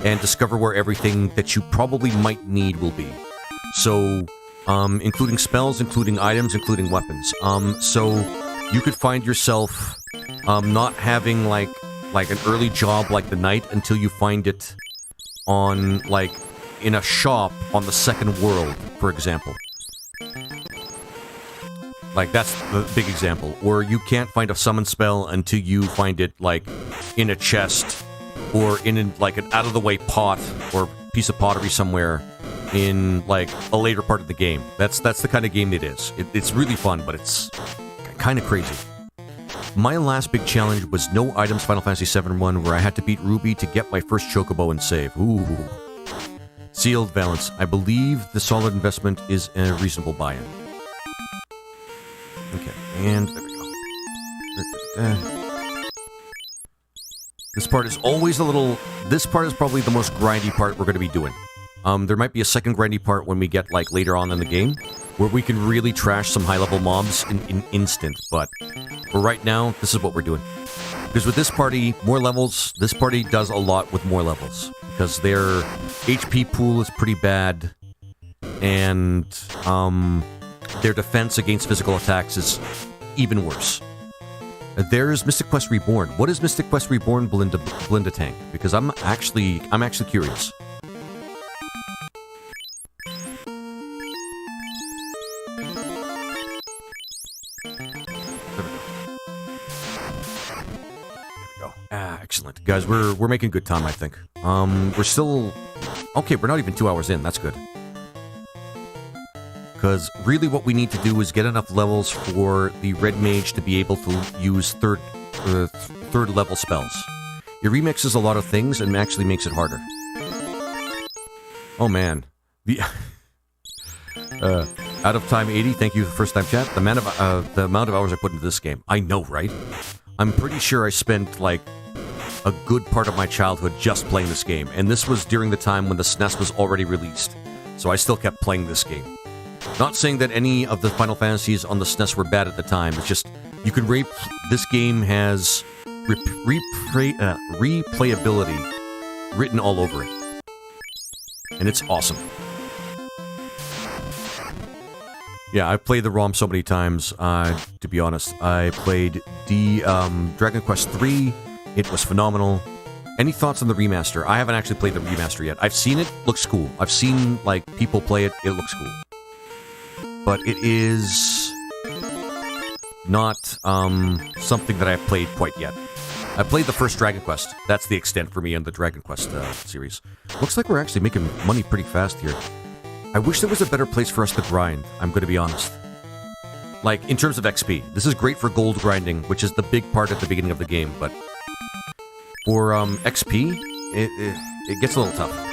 [SPEAKER 1] and discover where everything that you probably might need will be. So, including spells, including items, including weapons. So you could find yourself not having like an early job like the night until you find it on like in a shop on the second world, for example. Like, that's the big example. Or you can't find a summon spell until you find it, like, in a chest, or in, like, an out-of-the-way pot, or piece of pottery somewhere in, like, a later part of the game. That's the kind of game it is. It's really fun, but it's kind of crazy. My last big challenge was no items Final Fantasy VII 1, where I had to beat Ruby to get my first chocobo and save. Ooh. Sealed Valence. I believe the solid investment is a reasonable buy-in. Okay, and there we go. This part is always a little... This part is probably the most grindy part we're going to be doing. There might be a second grindy part when we get, like, later on in the game, where we can really trash some high-level mobs in instant, but for right now, this is what we're doing. Because with this party, more levels, this party does a lot with more levels, because their HP pool is pretty bad, and, their defense against physical attacks is even worse. There's Mystic Quest Reborn. What is Mystic Quest Reborn, Belinda Tank? Because I'm actually curious. There we go. Excellent. Guys, we're making good time, I think. We're still... Okay, we're not even 2 hours in. That's good. Because really what we need to do is get enough levels for the Red Mage to be able to use third level spells. It remixes a lot of things and actually makes it harder. Oh man. The out of time 80, thank you for the first time chat. The amount of hours I put into this game. I know, right? I'm pretty sure I spent like a good part of my childhood just playing this game. And this was during the time when the SNES was already released. So I still kept playing this game. Not saying that any of the Final Fantasies on the SNES were bad at the time. It's just, you can this game has replayability written all over it. And it's awesome. Yeah, I've played the ROM so many times, to be honest. I played Dragon Quest III. It was phenomenal. Any thoughts on the remaster? I haven't actually played the remaster yet. I've seen it. Looks cool. I've seen, like, people play it. It looks cool. But it is not something that I've played quite yet. I played the first Dragon Quest. That's the extent for me in the Dragon Quest series. Looks like we're actually making money pretty fast here. I wish there was a better place for us to grind, I'm going to be honest. Like, in terms of XP. This is great for gold grinding, which is the big part at the beginning of the game, but for XP, it gets a little tough.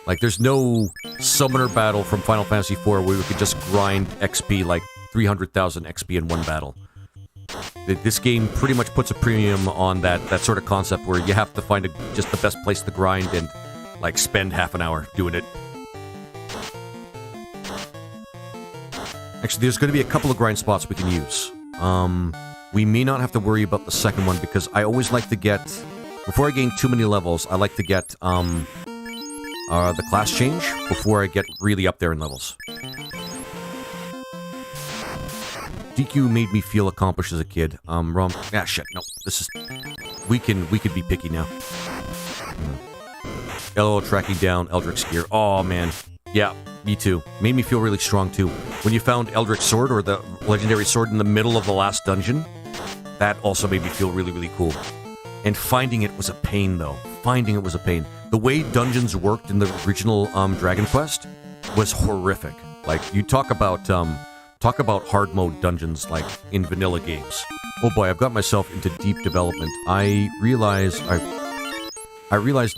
[SPEAKER 1] Like, there's no summoner battle from Final Fantasy IV where we could just grind XP like 300,000 XP in one battle. This game pretty much puts a premium on that sort of concept where you have to find just the best place to grind and, like, spend half an hour doing it. Actually, there's going to be a couple of grind spots we can use. We may not have to worry about the second one because I always like to get... Before I gain too many levels, I like to get, the class change before I get really up there in levels. DQ made me feel accomplished as a kid. Wrong. Ah, shit. No, this is... We could be picky now. LOL tracking down Eldrick's gear. Oh, man. Yeah, me too. Made me feel really strong, too. When you found Eldrick's sword, or the legendary sword in the middle of the last dungeon, that also made me feel really, really cool. And finding it was a pain, though. Finding it was a pain. The way dungeons worked in the original Dragon Quest was horrific. Like, you talk about hard mode dungeons, like, in vanilla games. Oh boy, I've got myself into deep development. I realize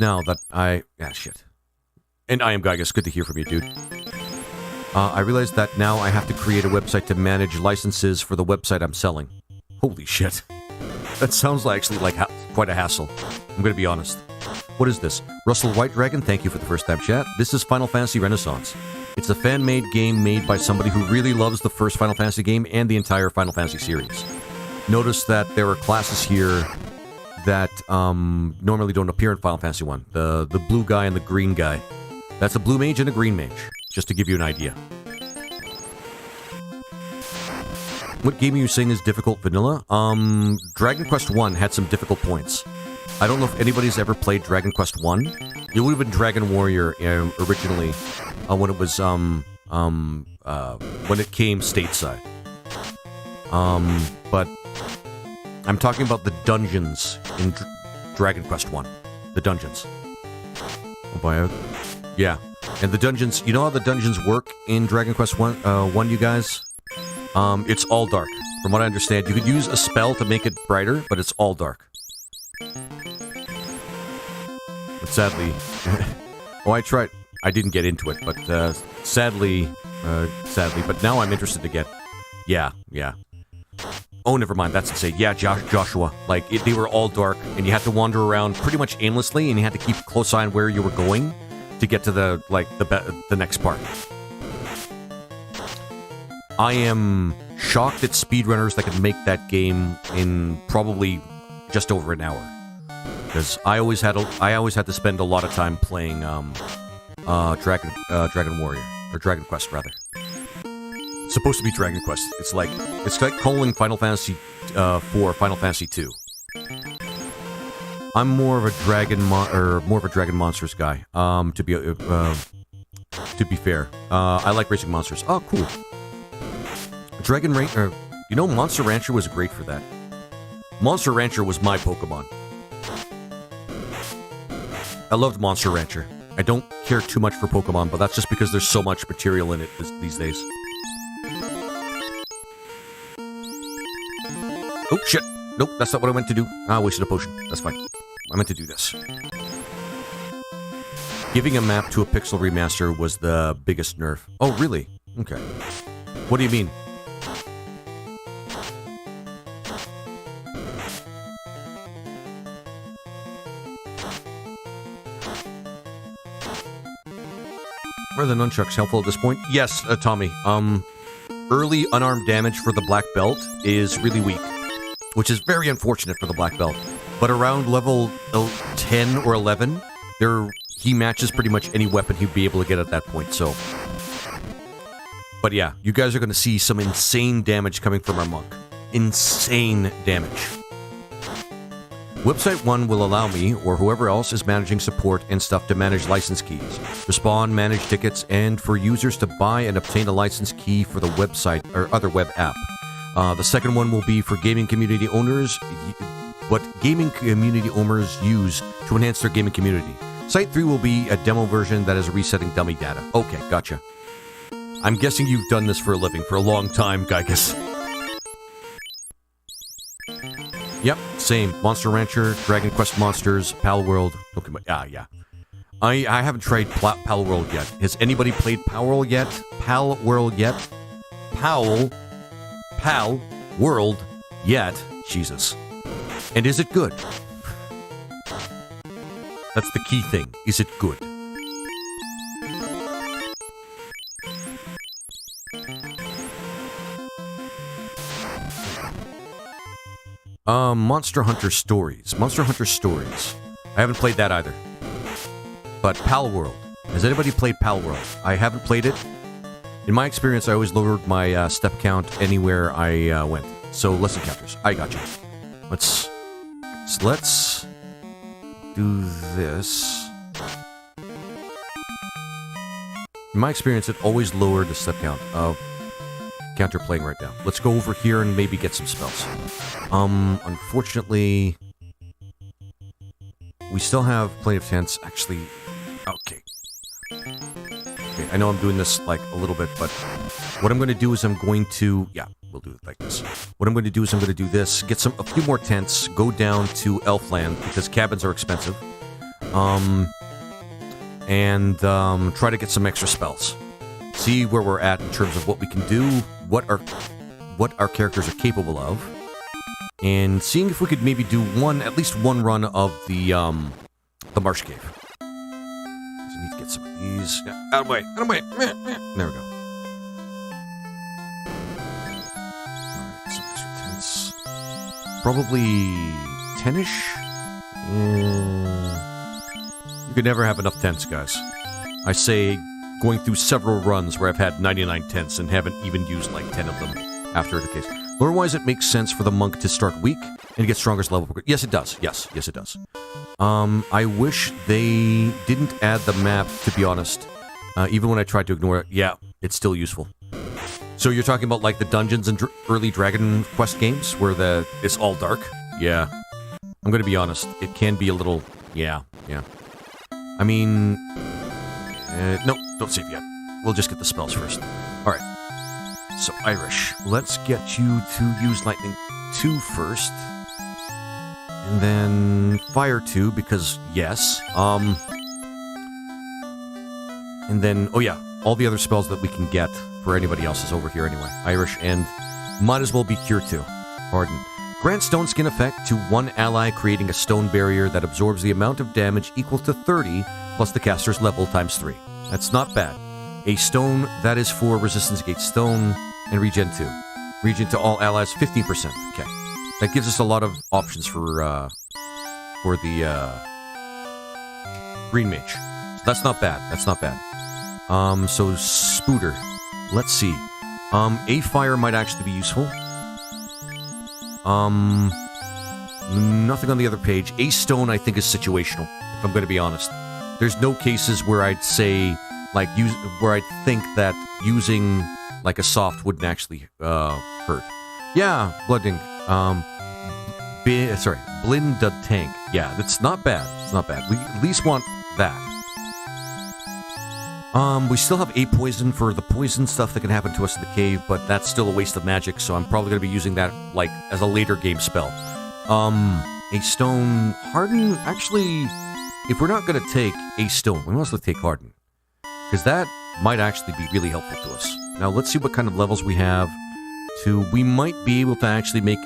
[SPEAKER 1] now that shit. And I am Gygus, good to hear from you, dude. I realize that now I have to create a website to manage licenses for the website I'm selling. Holy shit. That sounds actually like quite a hassle. I'm gonna be honest. What is this? Russell White Dragon, thank you for the first time chat. This is Final Fantasy Renaissance. It's a fan-made game made by somebody who really loves the first Final Fantasy game and the entire Final Fantasy series. Notice that there are classes here that normally don't appear in Final Fantasy 1. The blue guy and the green guy. That's a blue mage and a green mage, just to give you an idea. What game are you saying is difficult vanilla? Dragon Quest 1 had some difficult points. I don't know if anybody's ever played Dragon Quest 1. It would have been Dragon Warrior originally when it was when it came stateside. But I'm talking about the dungeons in Dragon Quest 1. The dungeons. Yeah. And the dungeons, you know how the dungeons work in Dragon Quest 1, you guys? It's all dark. From what I understand, you could use a spell to make it brighter, but it's all dark. But sadly... oh, I tried. I didn't get into it, but sadly... but now I'm interested again. Yeah. Oh, never mind. That's insane. Yeah, Joshua. Like, they were all dark, and you had to wander around pretty much aimlessly, and you had to keep a close eye on where you were going to get to the next part. I am shocked at speedrunners that can make that game in probably just over an hour, because I always had to spend a lot of time playing Dragon Warrior or Dragon Quest rather. It's supposed to be Dragon Quest. It's like calling Final Fantasy 4 Final Fantasy 2. I'm more of a Dragon Monsters guy. To be fair, I like racing monsters. Oh, cool. Monster Rancher was great for that. Monster Rancher was my Pokemon. I loved Monster Rancher. I don't care too much for Pokemon, but that's just because there's so much material in it these days. Oh, shit. Nope, that's not what I meant to do. I wasted a potion. That's fine. I meant to do this. Giving a map to a pixel remaster was the biggest nerf. Oh, really? Okay. What do you mean? Are the nunchucks helpful at this point? Yes, Tommy. Early unarmed damage for the black belt is really weak, which is very unfortunate for the black belt. But around level 10 or 11, he matches pretty much any weapon he'd be able to get at that point, so... But yeah, you guys are going to see some insane damage coming from our monk. Insane damage. Website 1 will allow me, or whoever else is managing support and stuff, to manage license keys, respond, manage tickets, and for users to buy and obtain a license key for the website or other web app. The second one will be for gaming community owners, what gaming community owners use to enhance their gaming community. Site 3 will be a demo version that is resetting dummy data. Okay, gotcha. I'm guessing you've done this for a living for a long time, Gaius. Yep, same. Monster Rancher, Dragon Quest Monsters, Pal World. Okay, yeah. I haven't tried Pal World yet. Has anybody played Pal World yet? Pal World yet? Pal World yet? Jesus. And is it good? That's the key thing. Is it good? Monster Hunter Stories. Monster Hunter Stories. I haven't played that either. But Pal World. Has anybody played Pal World? I haven't played it. In my experience, I always lowered my step count anywhere I went. So, less encounters. I got you. Let's do this. In my experience, it always lowered the step count of counter playing right now. Let's go over here and maybe get some spells. Unfortunately, we still have plenty of tents. Actually, okay, I know I'm doing this like a little bit, but what I'm going to do is yeah, we'll do it like this. What I'm going to do is I'm going to do this, get a few more tents, go down to Elfland because cabins are expensive, and try to get some extra spells. See where we're at in terms of what we can do, what our characters are capable of, and seeing if we could maybe do at least one run of the The marsh cave. So I need to get some of these. Yeah, out of the way. Out of the way. There we go. Alright, some extra tents. Probably 10-ish? You could never have enough tents, guys. I say going through several runs where I've had 99 tents and haven't even used like 10 of them after the case. Lore-wise, it makes sense for the monk to start weak and get stronger as level. Yes, it does. Yes, it does. I wish they didn't add the map, to be honest. Even when I tried to ignore it, yeah, it's still useful. So you're talking about like the dungeons and early Dragon Quest games where it's all dark? Yeah. I'm going to be honest. It can be a little... Yeah. I mean... no, don't save yet. We'll just get the spells first. Alright. So, Irish. Let's get you to use Lightning 2 first. And then Fire 2, because yes. And then, oh yeah, all the other spells that we can get for anybody else is over here anyway. Irish, and might as well be Cure 2. Harden. Grant stone skin effect to one ally, creating a stone barrier that absorbs the amount of damage equal to 30 plus the caster's level times 3. That's not bad. A stone that is for resistance against stone and regen 2. Regen to all allies 15%. Okay. That gives us a lot of options for the green mage. So that's not bad. So Spooter. Let's see. A fire might actually be useful. Nothing on the other page. A stone, I think, is situational, if I'm going to be honest. There's no cases where I'd say, like, where I'd think that using, like, a soft wouldn't actually, hurt. Yeah, Blooding. Blinda Tank. Yeah, that's not bad. It's not bad. We at least want that. We still have a poison for the poison stuff that can happen to us in the cave, but that's still a waste of magic, so I'm probably going to be using that, like, as a later game spell. A stone... Harden... Actually, if we're not going to take a stone, we must take Harden. Because that might actually be really helpful to us. Now, let's see what kind of levels we have. We might be able to actually make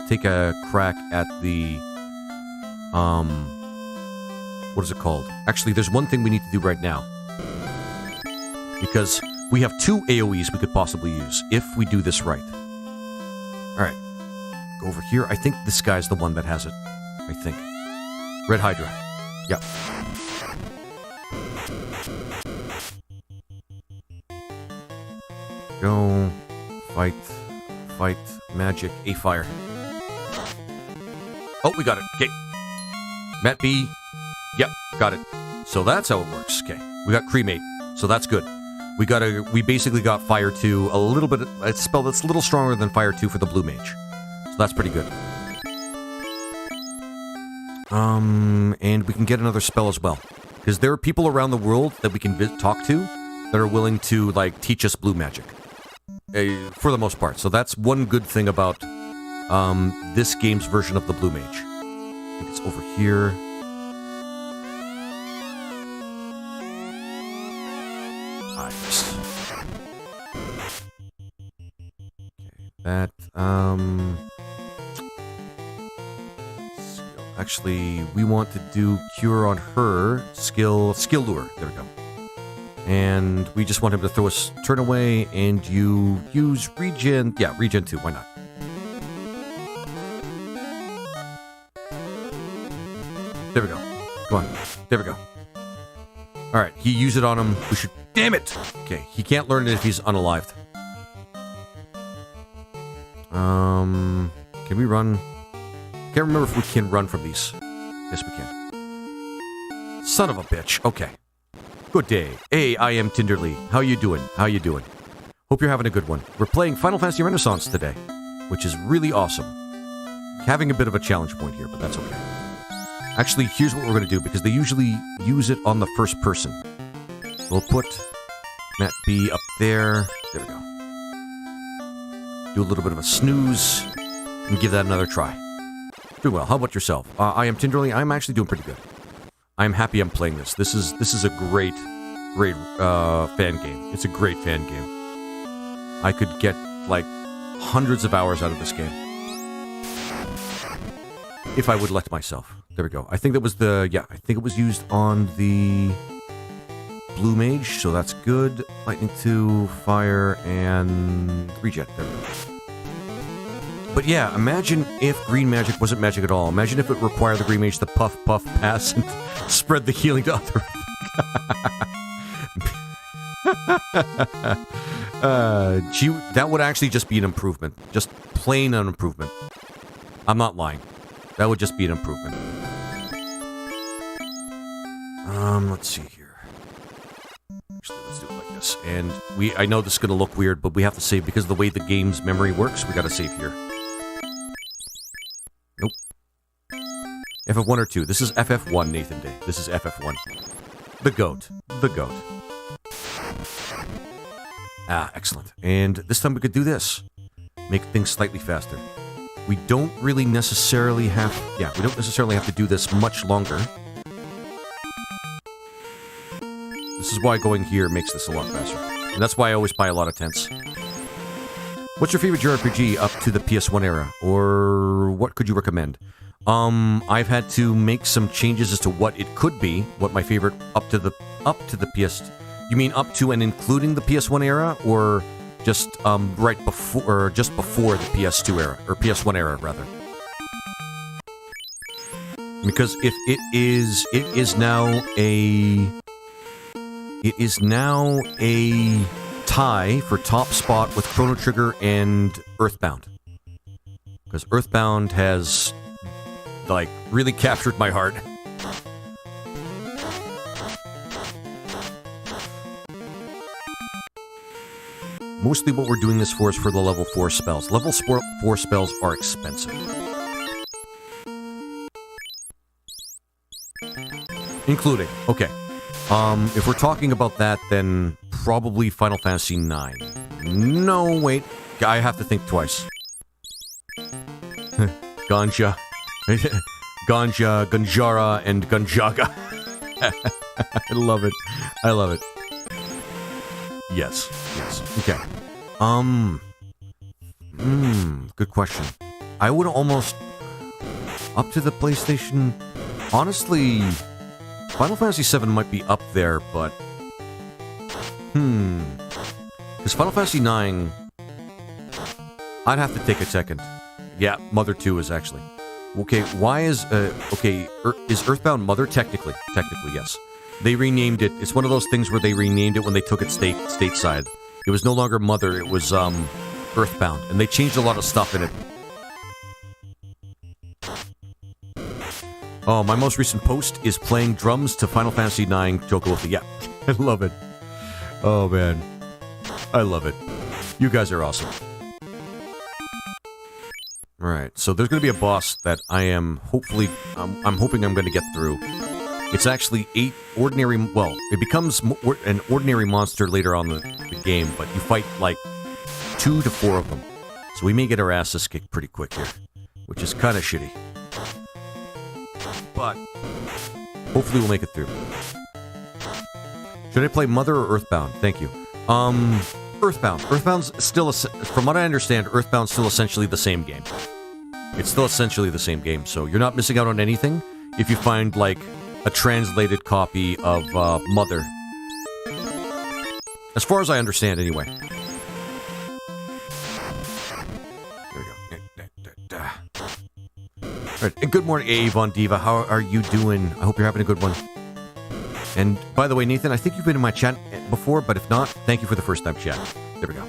[SPEAKER 1] take a crack at the... what is it called? Actually, there's one thing we need to do right now. Because we have 2 AoEs we could possibly use, if we do this right. Alright. Go over here. I think this guy's the one that has it. I think. Red Hydra. Yep. Go. Fight. Magic. A fire. Oh, we got it. Okay. Matt B. Yep, got it. So that's how it works. Okay. We got Cremate. So that's good. We basically got Fire 2, a little bit, a spell that's a little stronger than Fire 2 for the Blue Mage. So that's pretty good. And we can get another spell as well. Because there are people around the world that we can talk to that are willing to, like, teach us blue magic. For the most part. So that's one good thing about this game's version of the Blue Mage. I think it's over here. That, actually, we want to do Cure on her. Skill Lure. There we go. And we just want him to throw us turn away, and you use Regen. Yeah, Regen 2. Why not? There we go. Come on. There we go. Alright, he used it on him. We should... Damn it! Okay, he can't learn it if he's unalived. Can we run? Can't remember if we can run from these. Yes, we can. Son of a bitch. Okay. Good day. Hey, I am Tinderly. How you doing? Hope you're having a good one. We're playing Final Fantasy Renaissance today, which is really awesome. Having a bit of a challenge point here, but that's okay. Actually, here's what we're going to do, because they usually use it on the first person. We'll put Matt B up there. There we go. Do a little bit of a snooze, and give that another try. Doing well. How about yourself? I am Tinderly. I'm actually doing pretty good. I'm happy I'm playing this. This is a great fan game. It's a great fan game. I could get, like, hundreds of hours out of this game. If I would let myself. There we go. I think that was the... Yeah, I think it was used on the blue mage, so that's good. Lightning 2, fire, and regen. There we go. But yeah, imagine if green magic wasn't magic at all. Imagine if it required the green mage to puff, puff, pass, and spread the healing to other... Gee, that would actually just be an improvement. Just plain an improvement. I'm not lying. That would just be an improvement. Let's see here. Actually, let's do it like this. And I know this is going to look weird, but we have to save because of the way the game's memory works. We got to save here. Nope. FF1 or 2. This is FF1, Nathan Day. This is FF1. The goat. The goat. Ah, excellent. And this time we could do this. Make things slightly faster. We don't really necessarily have... Yeah, we don't necessarily have to do this much longer. This is why going here makes this a lot faster. And that's why I always buy a lot of tents. What's your favorite JRPG up to the PS1 era? Or what could you recommend? I've had to make some changes as to what it could be. What my favorite up to the PS... You mean up to and including the PS1 era, or just right before, or just before the PS2 era, or PS1 era rather? Because if it is now a tie for top spot with Chrono Trigger and Earthbound. Because Earthbound has like really captured my heart. Mostly what we're doing this for is for the level 4 spells. Level 4 spells are expensive. Including, okay. If we're talking about that, then probably Final Fantasy IX. No, wait. I have to think twice. Ganja. Ganja, Ganjara, and Ganjaga. I love it. I love it. Yes. Yes. Okay. Good question. I would almost... Up to the PlayStation... Honestly... Final Fantasy VII might be up there, but... Because Final Fantasy IX... I'd have to take a second. Yeah, Mother 2 is actually... Okay, why is... is Earthbound Mother? Technically, yes. They renamed it. It's one of those things where they renamed it when they took it stateside. It was no longer Mother, it was, Earthbound. And they changed a lot of stuff in it. Oh, my most recent post is playing drums to Final Fantasy IX Jokothi. Yeah, I love it. Oh, man. I love it. You guys are awesome. Alright, so there's going to be a boss that I am hopefully... I'm hoping I'm going to get through. It's actually 8 ordinary... Well, it becomes an ordinary monster later on the game, but you fight, like, 2 to 4 of them. So we may get our asses kicked pretty quick here, which is kind of shitty. But hopefully we'll make it through. Should I play Mother or Earthbound? Thank you. Earthbound. Earthbound's still... From what I understand, Earthbound's still essentially the same game. It's still essentially the same game, so you're not missing out on anything if you find, like... a translated copy of Mother. As far as I understand, anyway. There we go. Right. And good morning, Avon Diva. How are you doing? I hope you're having a good one. And by the way, Nathan, I think you've been in my chat before, but if not, thank you for the first time chat. There we go.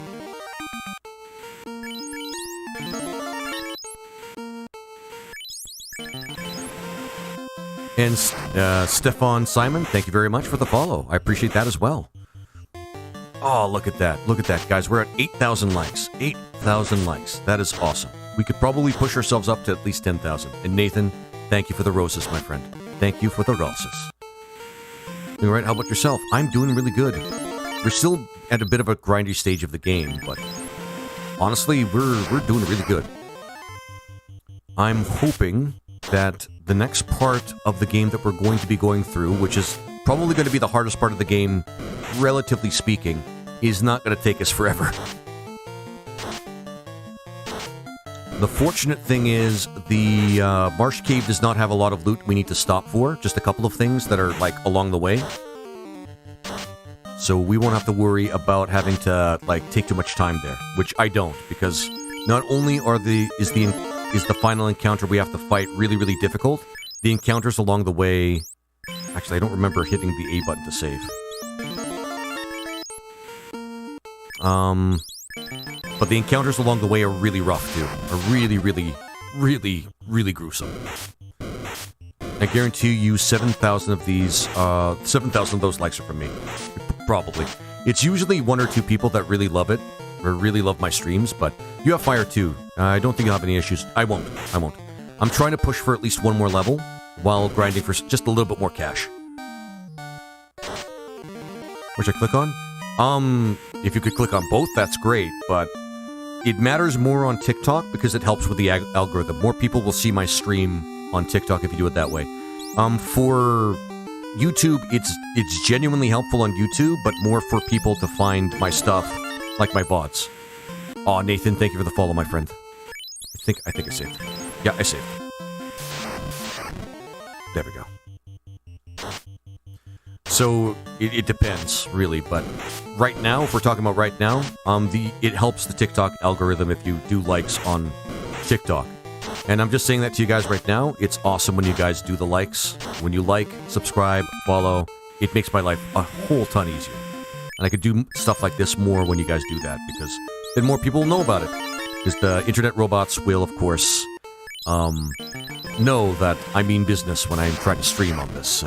[SPEAKER 1] And Stefan Simon, thank you very much for the follow. I appreciate that as well. Oh, look at that. Look at that, guys. We're at 8,000 likes. 8,000 likes. That is awesome. We could probably push ourselves up to at least 10,000. And Nathan, thank you for the roses, my friend. Thank you for the roses. All right, how about yourself? I'm doing really good. We're still at a bit of a grindy stage of the game, but honestly, we're doing really good. I'm hoping that the next part of the game that we're going to be going through, which is probably going to be the hardest part of the game, relatively speaking, is not going to take us forever. The fortunate thing is the Marsh Cave does not have a lot of loot we need to stop for. Just a couple of things that are, like, along the way. So we won't have to worry about having to, like, take too much time there. Which I don't, because not only is the final encounter we have to fight really, really difficult, the encounters along the way... Actually, I don't remember hitting the A button to save. But the encounters along the way are really rough, too. Are really, really, really, really gruesome. I guarantee you 7,000 of these, 7,000 of those likes are from me. Probably. It's usually one or two people that really love it, or really love my streams, but you have fire too. I don't think you'll have any issues. I won't. I'm trying to push for at least one more level, while grinding for just a little bit more cash. Which I click on? If you could click on both, that's great, but it matters more on TikTok because it helps with the algorithm. More people will see my stream on TikTok if you do it that way. For YouTube, it's genuinely helpful on YouTube, but more for people to find my stuff, like my VODs. Aw, Nathan, thank you for the follow, my friend. I think I saved. Yeah, I saved. There we go. So, it depends, really, but right now, if we're talking about right now, it helps the TikTok algorithm if you do likes on TikTok. And I'm just saying that to you guys right now. It's awesome when you guys do the likes. When you like, subscribe, follow, it makes my life a whole ton easier. And I could do stuff like this more when you guys do that, because then more people will know about it. Because the internet robots will, of course, know that I mean business when I'm trying to stream on this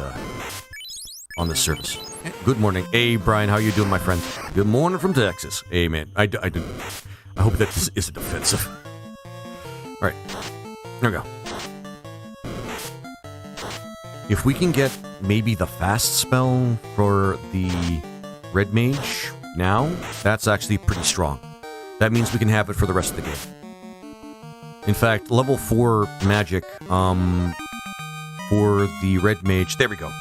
[SPEAKER 1] service. Good morning. Hey, Brian, how you doing, my friend? Good morning from Texas. Hey, man. I hope that this isn't offensive. Alright. There we go. If we can get maybe the fast spell for the Red Mage now, that's actually pretty strong. That means we can have it for the rest of the game. In fact, level 4 magic for the Red Mage. There we go.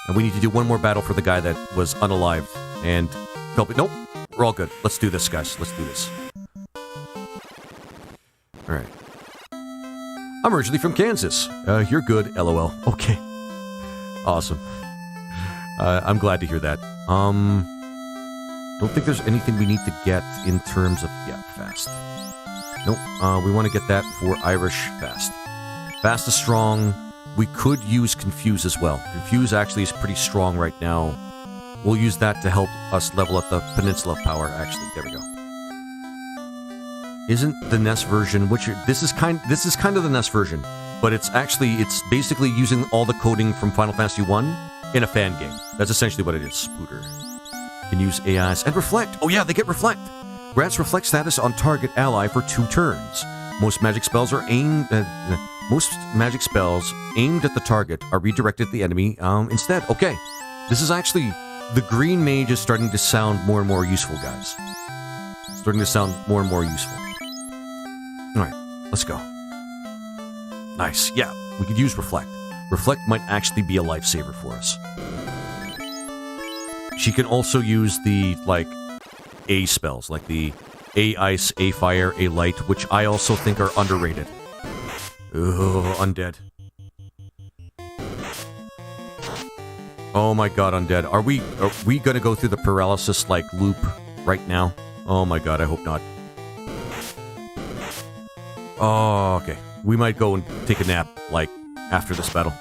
[SPEAKER 1] And we need to do one more battle for the guy that was unalived. And help it. Nope. We're all good. Let's do this, guys. Let's do this. Alright. I'm originally from Kansas. You're good, LOL. Okay. Awesome. I'm glad to hear that. Don't think there's anything we need to get in terms of... Yeah, fast. Nope. We want to get that for Irish fast. Fast is strong. We could use Confuse as well. Confuse actually is pretty strong right now. We'll use that to help us level up the Peninsula of Power, actually. There we go. Isn't the NES version, this is kind of the NES version, but it's basically using all the coding from Final Fantasy 1 in a fan game. That's essentially what it is. Spooter. Can use AIs and Reflect. Oh yeah, they get Reflect. Grants Reflect status on target ally for 2 turns. Most magic spells aimed at the target are redirected at the enemy instead. Okay, this is actually... The Green Mage is starting to sound more and more useful, guys. Starting to sound more and more useful. Alright, let's go. Nice. Yeah, we could use Reflect. Reflect might actually be a lifesaver for us. She can also use the, like, A spells, like the A Ice, A Fire, A Light, which I also think are underrated. Ugh, Undead. Oh my god, Undead. Are we gonna go through the paralysis, like, loop right now? Oh my god, I hope not. Oh, okay. We might go and take a nap, like, after this battle.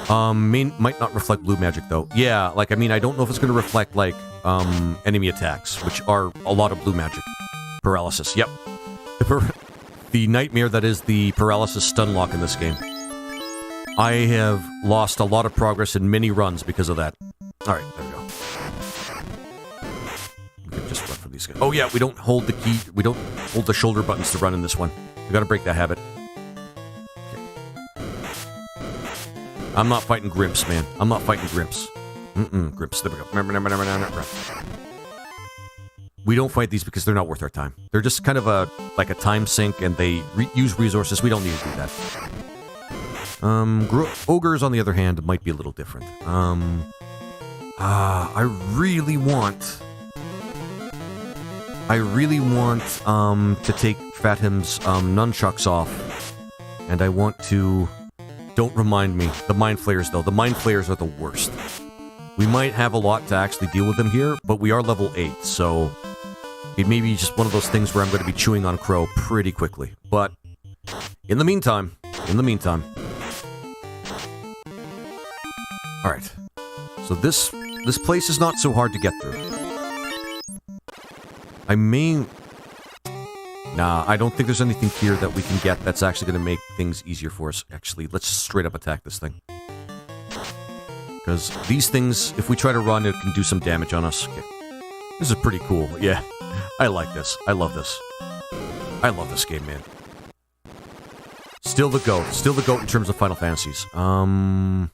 [SPEAKER 1] Might not reflect blue magic, though. Yeah, like, I mean, I don't know if it's gonna reflect, like, enemy attacks, which are a lot of blue magic. Paralysis, yep. The nightmare that is the paralysis stun lock in this game. I have lost a lot of progress in many runs because of that. Alright, there we go. We can just run for these guys. Oh yeah, we don't hold the key, we don't hold the shoulder buttons to run in this one. We gotta break that habit. Okay. I'm not fighting Grimps, man. I'm not fighting Grimps. Grimps, there we go. We don't fight these because they're not worth our time. They're just kind of like a time sink, and they use resources. We don't need to do that. Ogres, on the other hand, might be a little different. I I really want to take Fathim's nunchucks off, and I want to... Don't remind me. The Mind Flayers, though. The Mind Flayers are the worst. We might have a lot to actually deal with them here, but we are level 8, so... It may be just one of those things where I'm going to be chewing on Crow pretty quickly. But, in the meantime... Alright. So this place is not so hard to get through. I may... Nah, I don't think there's anything here that we can get that's actually going to make things easier for us. Actually, let's just straight up attack this thing. Because these things, if we try to run, it can do some damage on us. Okay. This is pretty cool. Yeah, I like this. I love this. I love this game, man. Still the GOAT. Still the GOAT in terms of Final Fantasies. Yeah.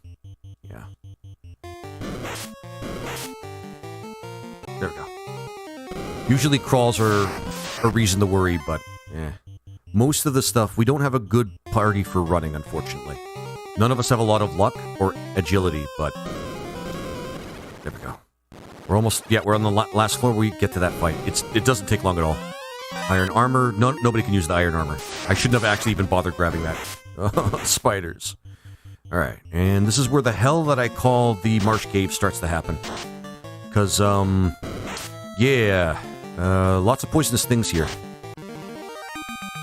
[SPEAKER 1] There we go. Usually crawls are a reason to worry, but most of the stuff, we don't have a good party for running, unfortunately. None of us have a lot of luck or agility, but there we go. We're almost, yeah, we're on the last floor. We get to that fight. It doesn't take long at all. Iron armor. Nobody can use the iron armor. I shouldn't have actually even bothered grabbing that. Spiders. All right, and this is where the hell that I call the Marsh Cave starts to happen. Because, yeah, lots of poisonous things here.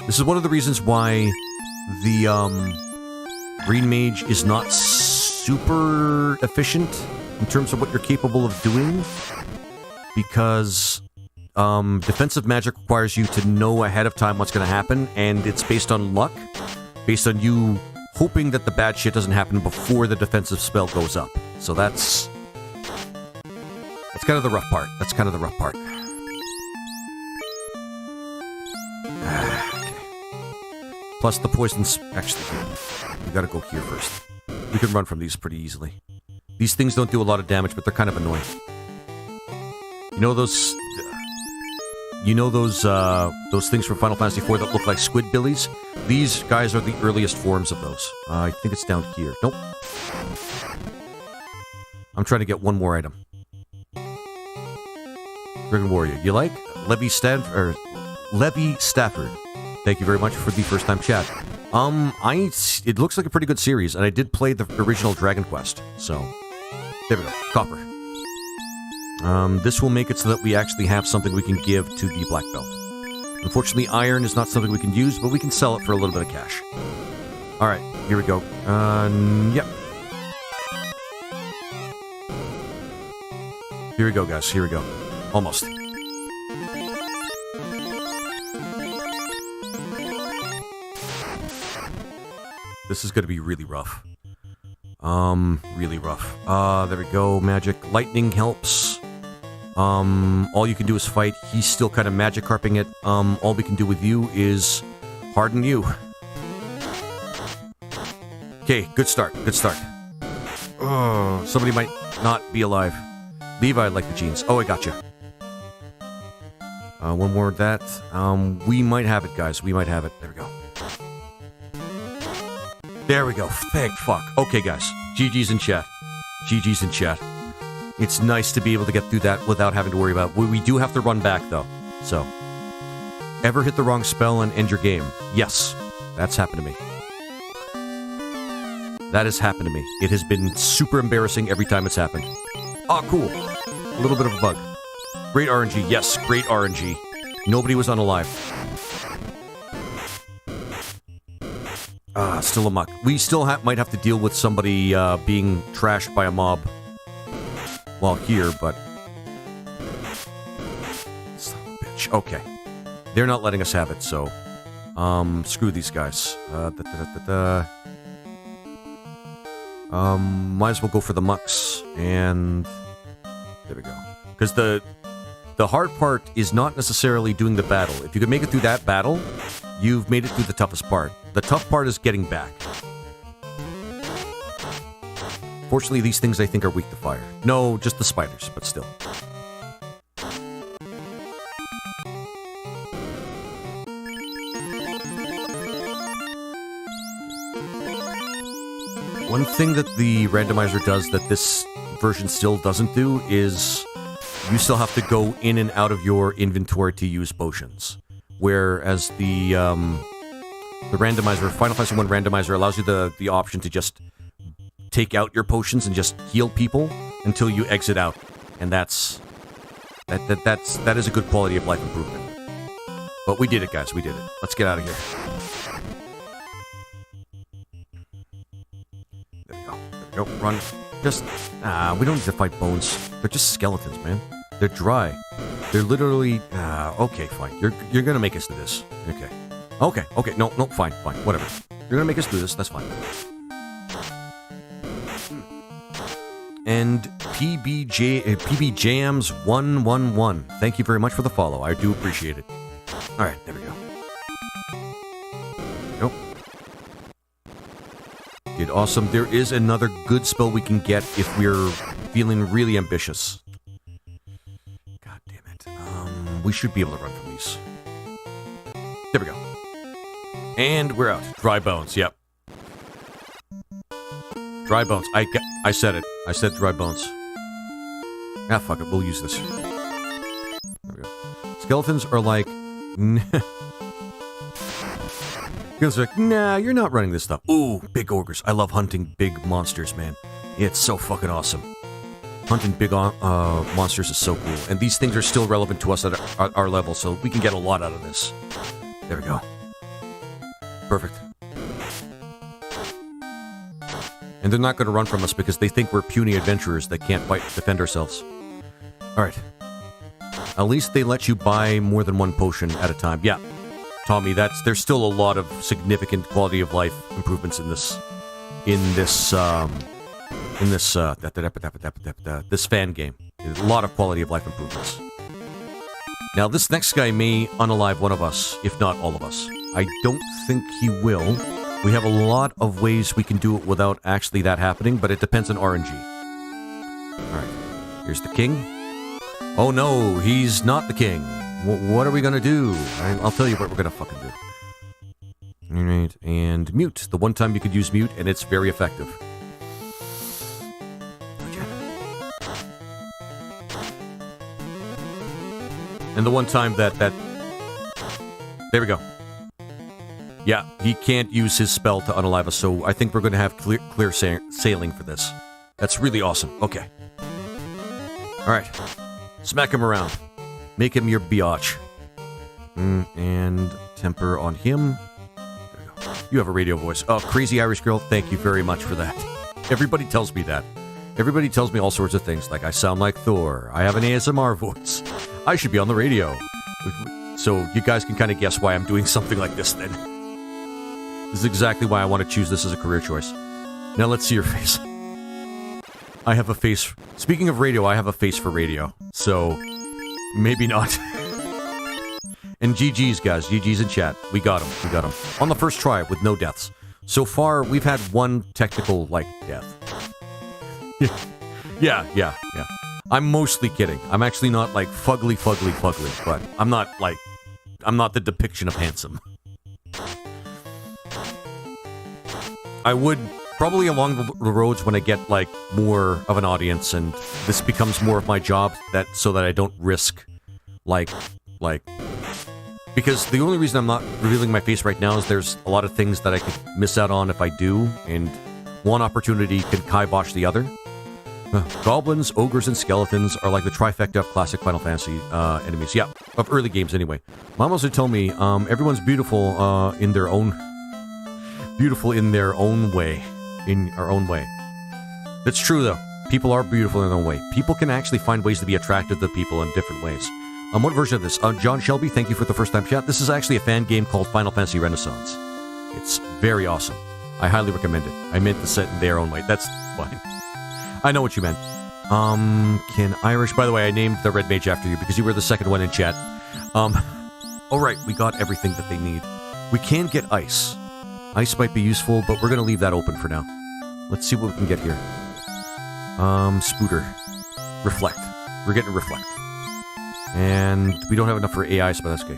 [SPEAKER 1] This is one of the reasons why the Green Mage is not super efficient in terms of what you're capable of doing. Because defensive magic requires you to know ahead of time what's going to happen, and it's based on luck, based on you hoping that the bad shit doesn't happen before the defensive spell goes up. So that's kind of the rough part. That's kind of the rough part. Okay. Plus the poisons... Actually, we gotta go here first. We can run from these pretty easily. These things don't do a lot of damage, but they're kind of annoying. You know those... those things from Final Fantasy IV that look like squid billies? These guys are the earliest forms of those. I think it's down here. Nope. I'm trying to get one more item. Dragon Warrior. You like? Levi Stafford. Thank you very much for the first time chat. It looks like a pretty good series, and I did play the original Dragon Quest. So, there we go. Copper. This will make it so that we actually have something we can give to the Black Belt. Unfortunately, iron is not something we can use, but we can sell it for a little bit of cash. Alright, here we go. Yep. Here we go, guys. Here we go. Almost. This is going to be really rough. Really rough. There we go. Magic. Lightning helps. All you can do is fight. He's still kind of magic carping it. All we can do with you is harden you. Okay, good start. Good start. Oh, somebody might not be alive. Levi, I like the jeans. Oh, I got you. One more of that. We might have it, guys. We might have it. There we go. There we go. Thank fuck. Okay, guys. GG's in chat. GG's in chat. It's nice to be able to get through that without having to worry about it. We do have to run back, though. So. Ever hit the wrong spell and end your game? Yes. That's happened to me. That has happened to me. It has been super embarrassing every time it's happened. Oh, cool. A little bit of a bug. Great RNG. Yes, great RNG. Nobody was unalive. Still a muck. We still might have to deal with somebody being trashed by a mob while here, but... Son of a bitch. Okay. They're not letting us have it, so... screw these guys. Might as well go for the mucks, and... There we go. Because the hard part is not necessarily doing the battle. If you can make it through that battle, you've made it through the toughest part. The tough part is getting back. Fortunately, these things I think are weak to fire. No, just the spiders, but still. One thing that the randomizer does that this version still doesn't do is you still have to go in and out of your inventory to use potions. Whereas the randomizer, Final Fantasy 1 randomizer, allows you the option to just take out your potions and just heal people until you exit out. And that is a good quality of life improvement. But we did it, guys. We did it. Let's get out of here. There we go. There we go. Run. Just, we don't need to fight bones. They're just skeletons, man. They're dry. They're literally, okay, fine. You're gonna make us do this. Okay. Okay, no, fine, whatever. You're gonna make us do this, that's fine. And PBJams111. Thank you very much for the follow. I do appreciate it. Alright, there we go. Nope. Did awesome. There is another good spell we can get if we're feeling really ambitious. God damn it. We should be able to run from these. There we go. And we're out. Dry bones, yep. Dry bones. I said it. I said dry bones. Ah, fuck it. We'll use this. There we go. Skeletons are like... Skeletons are like, nah, you're not running this stuff. Ooh, big ogres. I love hunting big monsters, man. It's so fucking awesome. Hunting big monsters is so cool. And these things are still relevant to us at our level, so we can get a lot out of this. There we go. Perfect. And they're not going to run from us because they think we're puny adventurers that can't defend ourselves. Alright. At least they let you buy more than one potion at a time. Yeah. Tommy, there's still a lot of significant quality of life improvements in this fan game. A lot of quality of life improvements. Now, this next guy may unalive one of us, if not all of us. I don't think he will. We have a lot of ways we can do it without actually that happening, but it depends on RNG. Alright, here's the king. Oh no, he's not the king. What are we gonna do? I'll tell you what we're gonna fucking do. Alright, and mute. The one time you could use mute, and it's very effective. And the one time that... There we go. Yeah, he can't use his spell to unalive us, so I think we're going to have clear sailing for this. That's really awesome. Okay. Alright. Smack him around. Make him your biatch. And temper on him. There we go. You have a radio voice. Oh, crazy Irish girl, thank you very much for that. Everybody tells me that. Everybody tells me all sorts of things, like I sound like Thor, I have an ASMR voice, I should be on the radio. So you guys can kind of guess why I'm doing something like this then. This is exactly why I want to choose this as a career choice. Now let's see your face. I have a face... Speaking of radio, I have a face for radio. So, maybe not. And GG's, guys. GG's in chat. We got him. We got him. On the first try, with no deaths. So far, we've had one technical, death. Yeah. I'm mostly kidding. I'm actually not, fugly, but I'm not, I'm not the depiction of handsome. I would, probably along the roads when I get, more of an audience, and this becomes more of my job, so that I don't risk, because the only reason I'm not revealing my face right now is there's a lot of things that I could miss out on if I do, and one opportunity can kibosh the other. Goblins, ogres, and skeletons are like the trifecta of classic Final Fantasy enemies. Yeah, of early games anyway. Mom also told me everyone's beautiful in their own way. In our own way. That's true though. People are beautiful in their own way. People can actually find ways to be attracted to people in different ways. What version of this? John Shelby, thank you for the first time chat. This is actually a fan game called Final Fantasy Renaissance. It's very awesome. I highly recommend it. I meant to set in their own way. That's fine. I know what you meant. Can Irish... By the way, I named the Red Mage after you because you were the second one in chat. Alright, we got everything that they need. We can get ice. Ice might be useful, but we're going to leave that open for now. Let's see what we can get here. Spooter. Reflect. We're getting Reflect. And we don't have enough for AI, so that's okay.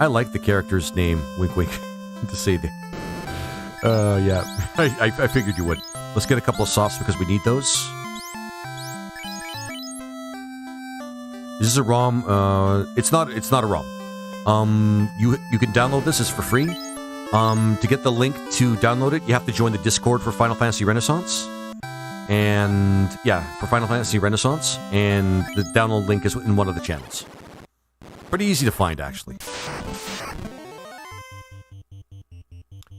[SPEAKER 1] I like the character's name, wink wink, to say that. Yeah, I figured you would. Let's get a couple of softs because we need those. This is a ROM. It's not a ROM. You can download this. It's for free. To get the link to download it, you have to join the Discord for Final Fantasy Renaissance. And yeah, for Final Fantasy Renaissance, and the download link is in one of the channels. Pretty easy to find, actually.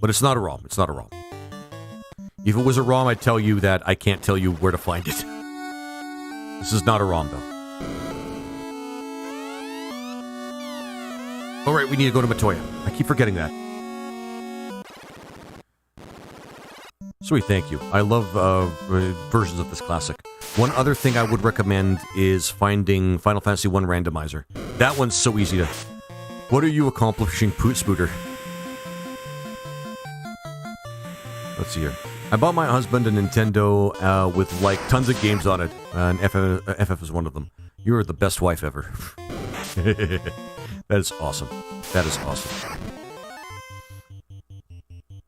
[SPEAKER 1] But it's not a ROM. It's not a ROM. If it was a ROM, I'd tell you that I can't tell you where to find it. This is not a ROM, though. Alright, we need to go to Matoya. I keep forgetting that. Sweet, thank you. I love versions of this classic. One other thing I would recommend is finding Final Fantasy 1 Randomizer. That one's so easy to... What are you accomplishing, Spooter? Let's see here. I bought my husband a Nintendo with, like, tons of games on it. And FF is one of them. You're the best wife ever. That is awesome. That is awesome.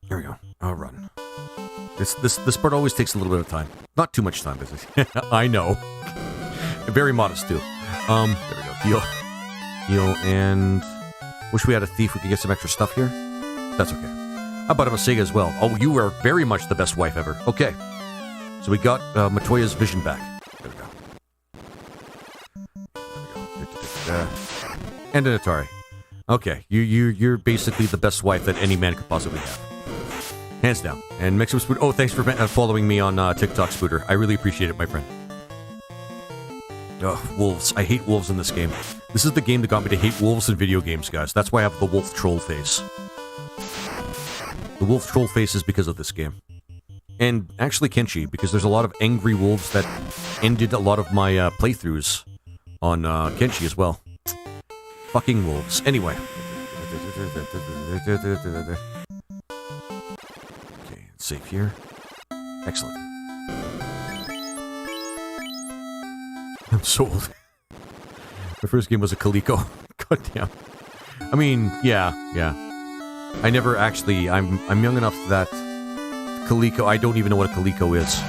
[SPEAKER 1] There we go. I'll run. This part always takes a little bit of time. Not too much time, does it? I know. Very modest, too. There we go. Heal. Heal, and... Wish we had a thief we could get some extra stuff here. That's okay. How about a Sega as well? Oh, you are very much the best wife ever. Okay. So we got Matoya's vision back. There we go. There we go. And an Atari. Okay, you're basically the best wife that any man could possibly have. Hands down. And Mexican Spooter. Oh, thanks for following me on TikTok, Spooter. I really appreciate it, my friend. Ugh, wolves. I hate wolves in this game. This is the game that got me to hate wolves in video games, guys. That's why I have the wolf troll face. The wolf troll face is because of this game. And actually Kenshi, because there's a lot of angry wolves that ended a lot of my playthroughs on Kenshi as well. Fucking wolves. Anyway. Okay, it's safe here. Excellent. I'm so old. My first game was a Coleco. God damn. I mean, yeah. I never actually... I'm young enough that... Coleco... I don't even know what a Coleco is.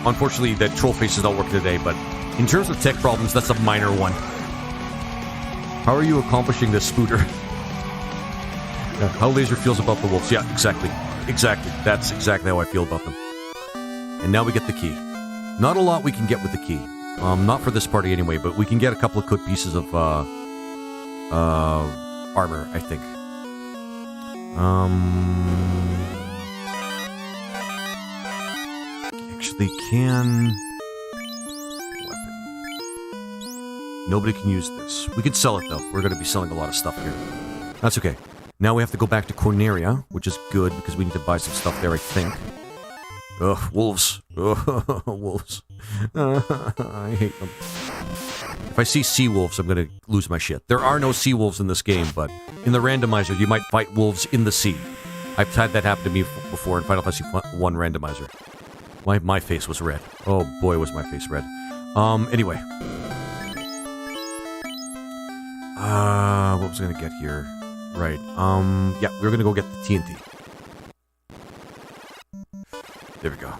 [SPEAKER 1] Unfortunately, that troll face is not working today, but... In terms of tech problems, that's a minor one. How are you accomplishing this, Spooter? How Laser feels about the wolves. Yeah, exactly. Exactly. That's exactly how I feel about them. And now we get the key. Not a lot we can get with the key. Not for this party anyway, but we can get a couple of good pieces of, armor, I think. Actually can... Weapon. Nobody can use this. We could sell it, though. We're going to be selling a lot of stuff here. That's okay. Now we have to go back to Corneria, which is good, because we need to buy some stuff there, I think. Ugh, wolves. Ugh, wolves. I hate them. If I see sea wolves, I'm going to lose my shit. There are no sea wolves in this game, but in the randomizer, you might fight wolves in the sea. I've had that happen to me before in Final Fantasy 1 randomizer. My face was red. Oh boy, was my face red. Anyway. What was I going to get here? Right. Yeah, we're going to go get the TNT. There we go.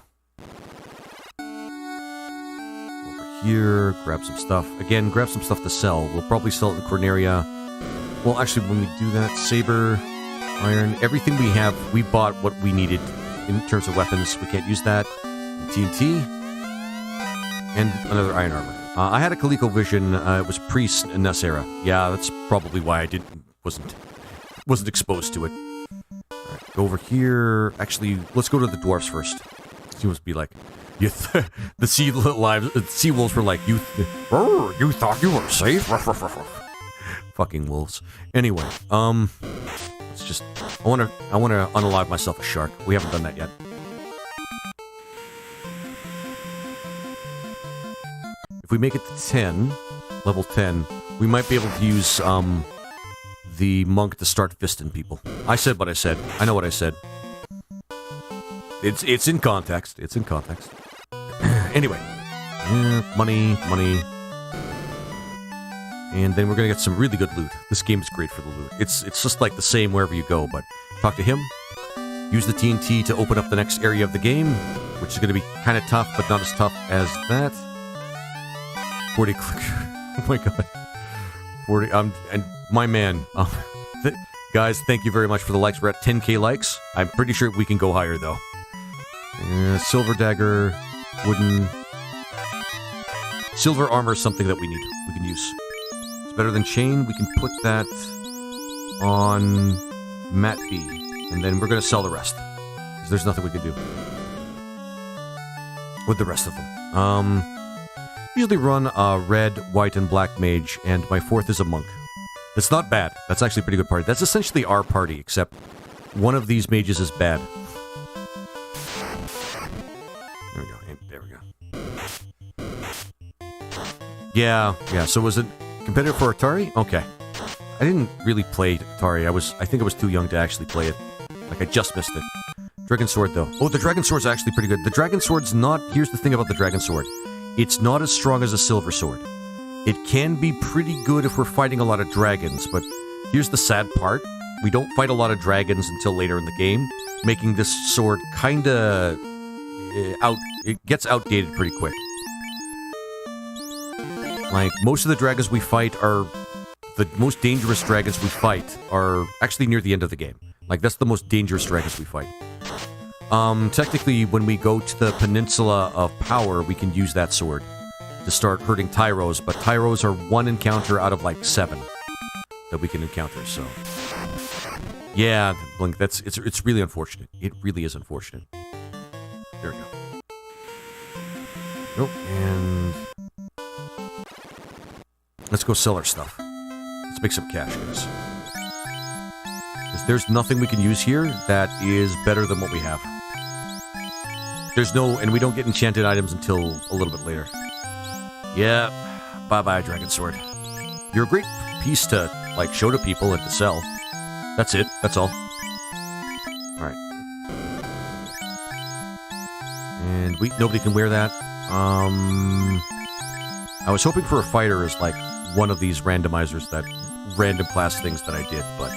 [SPEAKER 1] Over here, grab some stuff. Again, grab some stuff to sell. We'll probably sell it in Corneria. Well, actually, when we do that, saber, iron, everything we have, we bought what we needed in terms of weapons. We can't use that. And TNT. And another iron armor. I had a ColecoVision. It was pre-NES Yeah, that's probably why I wasn't exposed to it. Alright, go over here. Actually, let's go to the dwarves first. She must be like, the sea wolves were like, you thought you were safe? Fucking wolves. Anyway, let's just, I want to unalive myself a shark. We haven't done that yet. If we make it to 10, level 10, we might be able to use, the monk to start fisting people. I said what I said. I know what I said. It's in context. It's in context. Anyway. Money. And then we're gonna get some really good loot. This game is great for the loot. It's just like the same wherever you go, but talk to him. Use the TNT to open up the next area of the game, which is gonna be kind of tough, but not as tough as that. 40 click. Oh my god. 40. And my man. Guys, thank you very much for the likes. We're at 10k likes. I'm pretty sure we can go higher though. Silver dagger, wooden. Silver armor is something that we can use. It's better than chain. We can put that on Mat B. And then we're going to sell the rest. Because there's nothing we can do with the rest of them. Usually run a red, white, and black mage, and my fourth is a monk. That's not bad. That's actually a pretty good party. That's essentially our party, except one of these mages is bad. There we go. There we go. Yeah. So was it competitive for Atari? Okay. I didn't really play Atari. I think I was too young to actually play it. Like, I just missed it. Dragon Sword, though. Oh, the Dragon Sword's actually pretty good. The Dragon Sword's not... Here's the thing about the Dragon Sword. It's not as strong as a Silver Sword. It can be pretty good if we're fighting a lot of dragons, but here's the sad part. We don't fight a lot of dragons until later in the game, making this sword kinda... It gets outdated pretty quick. Like, most of the dragons we fight are... The most dangerous dragons we fight are actually near the end of the game. Like, that's the most dangerous dragons we fight. Technically, when we go to the Peninsula of Power, we can use that sword to start hurting Tyros, but Tyros are one encounter out of, like, 7 that we can encounter, so... Yeah, Blink, it's really unfortunate. It really is unfortunate. There we go. Nope, and... Let's go sell our stuff. Let's make some cash, guys. Because there's nothing we can use here that is better than what we have. There's no... And we don't get enchanted items until a little bit later. Yeah. Bye-bye, Dragon Sword. You're a great piece to, like, show to people and to sell. That's it. That's all. Alright. And nobody can wear that. I was hoping for a fighter as, like, one of these randomizers, that random class things that I did, but...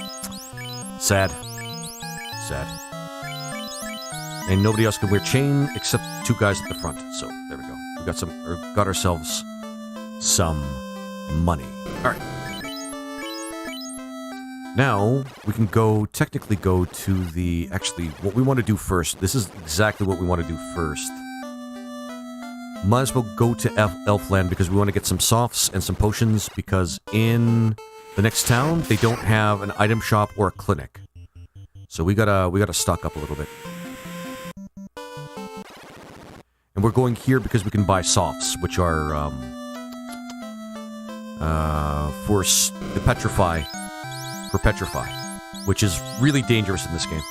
[SPEAKER 1] Sad. Sad. And nobody else can wear chain except 2 guys at the front. So, there we go. We got ourselves some money. Alright. Now, we can technically go to the... Actually, what we want to do first, this is exactly what we want to do first. Might as well go to Elfland because we want to get some softs and some potions, because in the next town, they don't have an item shop or a clinic. So we gotta stock up a little bit. And we're going here because we can buy softs, which are, for the Petrify, which is really dangerous in this game.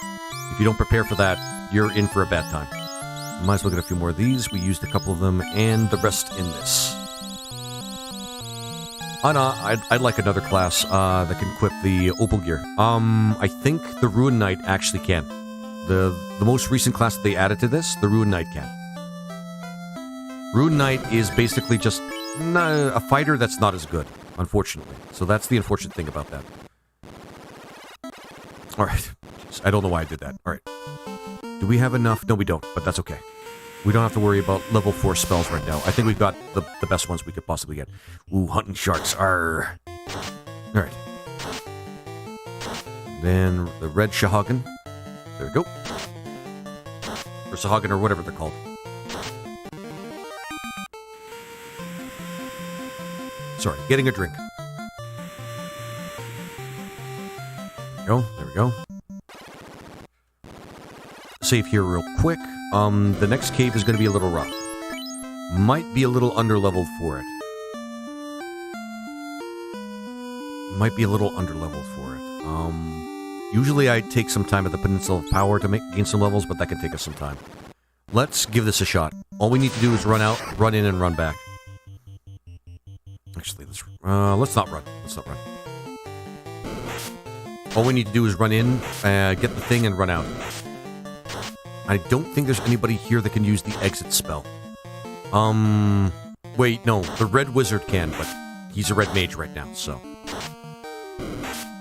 [SPEAKER 1] If you don't prepare for that, you're in for a bad time. Might as well get a few more of these. We used a couple of them, and the rest in this. I'd like another class that can equip the Opal Gear. I think the Ruin Knight actually can. The most recent class that they added to this, the Ruin Knight can. Ruin Knight is basically just a fighter that's not as good, unfortunately. So that's the unfortunate thing about that. Alright. I don't know why I did that. Alright. Do we have enough? No, we don't, but that's okay. We don't have to worry about level 4 spells right now. I think we've got the best ones we could possibly get. Ooh, hunting sharks. Arr. Alright. Then the red Shahagan. There we go. Or Shahagan, or whatever they're called. Sorry, getting a drink. There we go. Save here real quick. The next cave is going to be a little rough. Might be a little underleveled for it. Usually I take some time at the Peninsula of Power to gain some levels, but that can take us some time. Let's give this a shot. All we need to do is run out, run in, and run back. Actually, let's not run. All we need to do is run in, get the thing, and run out. I don't think there's anybody here that can use the exit spell. Wait, no, the red wizard can, but he's a red mage right now, so.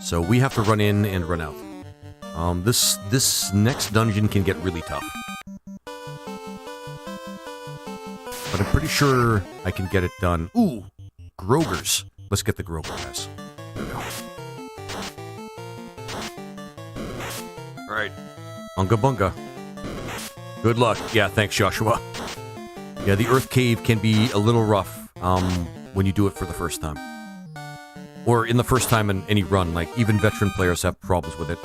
[SPEAKER 1] So we have to run in and run out. This next dungeon can get really tough. But I'm pretty sure I can get it done. Ooh, Grogers. Let's get the Groger, guys. There we go. Alright. Unga bunga. Good luck. Yeah, thanks, Joshua. Yeah, the Earth Cave can be a little rough when you do it for the first time. Or in the first time in any run. Like, even veteran players have problems with it.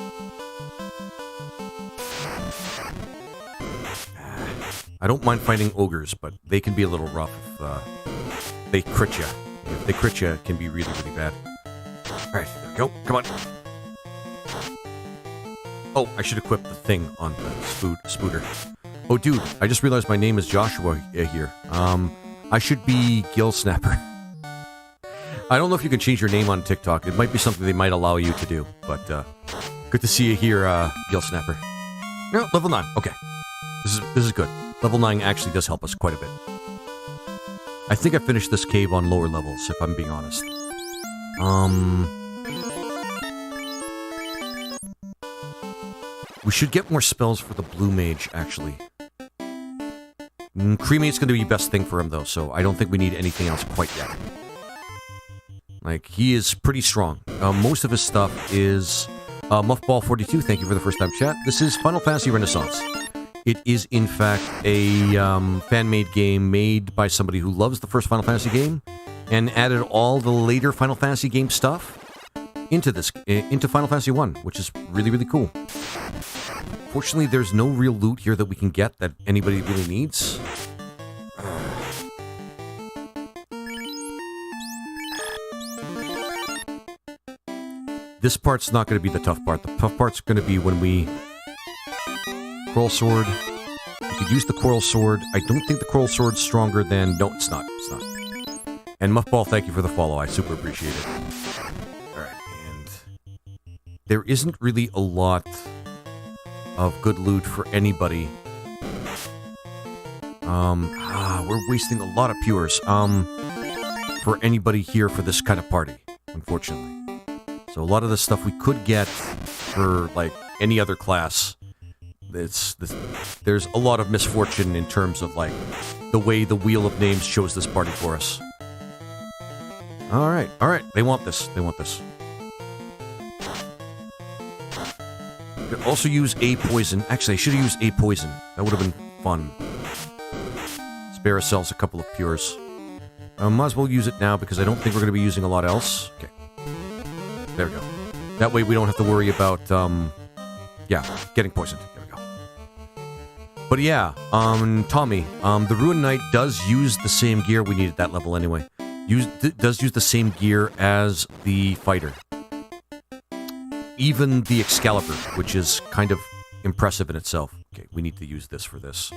[SPEAKER 1] I don't mind fighting ogres, but they can be a little rough if they crit you. If they crit you, it can be really, really bad. Alright, there we go. Come on. Oh, I should equip the thing on the spooter. Oh, dude, I just realized my name is Joshua here. I should be Gill Snapper. I don't know if you can change your name on TikTok. It might be something they might allow you to do, but good to see you here, Gill Snapper. No, level 9. Okay. This is good. Level 9 actually does help us quite a bit. I think I finished this cave on lower levels, if I'm being honest. We should get more spells for the blue mage, actually. Cremate's going to be the best thing for him, though, so I don't think we need anything else quite yet. Like, he is pretty strong. Most of his stuff is... Muffball42, thank you for the first time chat. This is Final Fantasy Renaissance. It is, in fact, a fan-made game made by somebody who loves the first Final Fantasy game and added all the later Final Fantasy game stuff into Final Fantasy 1, which is really, really cool. Fortunately, there's no real loot here that we can get that anybody really needs. This part's not going to be the tough part. The tough part's going to be when we... Coral Sword. We could use the Coral Sword. I don't think the Coral Sword's stronger than... No, it's not. It's not. And Muffball, thank you for the follow. I super appreciate it. Alright, and... There isn't really a lot of good loot for anybody. We're wasting a lot of pures. For anybody here for this kind of party, unfortunately. So a lot of the stuff we could get for, like, any other class, there's a lot of misfortune in terms of, like, the way the Wheel of Names chose this party for us. Alright, they want this, Could also use a poison. Actually, I should have used a poison. That would have been fun. Spare ourselves a couple of pures. Might as well use it now because I don't think we're going to be using a lot else. Okay. There we go. That way we don't have to worry about, getting poisoned. There we go. But yeah, Tommy, the Ruined Knight does use the same gear we need at that level anyway. Does use the same gear as the fighter. Even the Excalibur, which is kind of impressive in itself. Okay, we need to use this for this.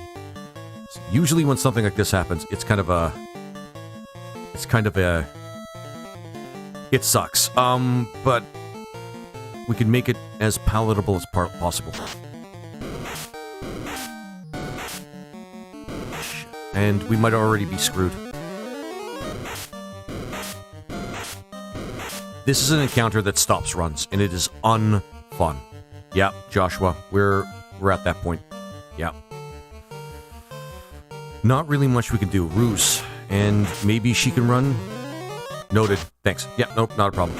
[SPEAKER 1] So usually when something like this happens, it's kind of a... It sucks. But we can make it as palatable as possible. And we might already be screwed. This is an encounter that stops runs, and it is unfun. Yeah, Joshua, we're at that point. Yeah. Not really much we can do. Ruse. And maybe she can run? Noted. Thanks. Yeah, nope, not a problem.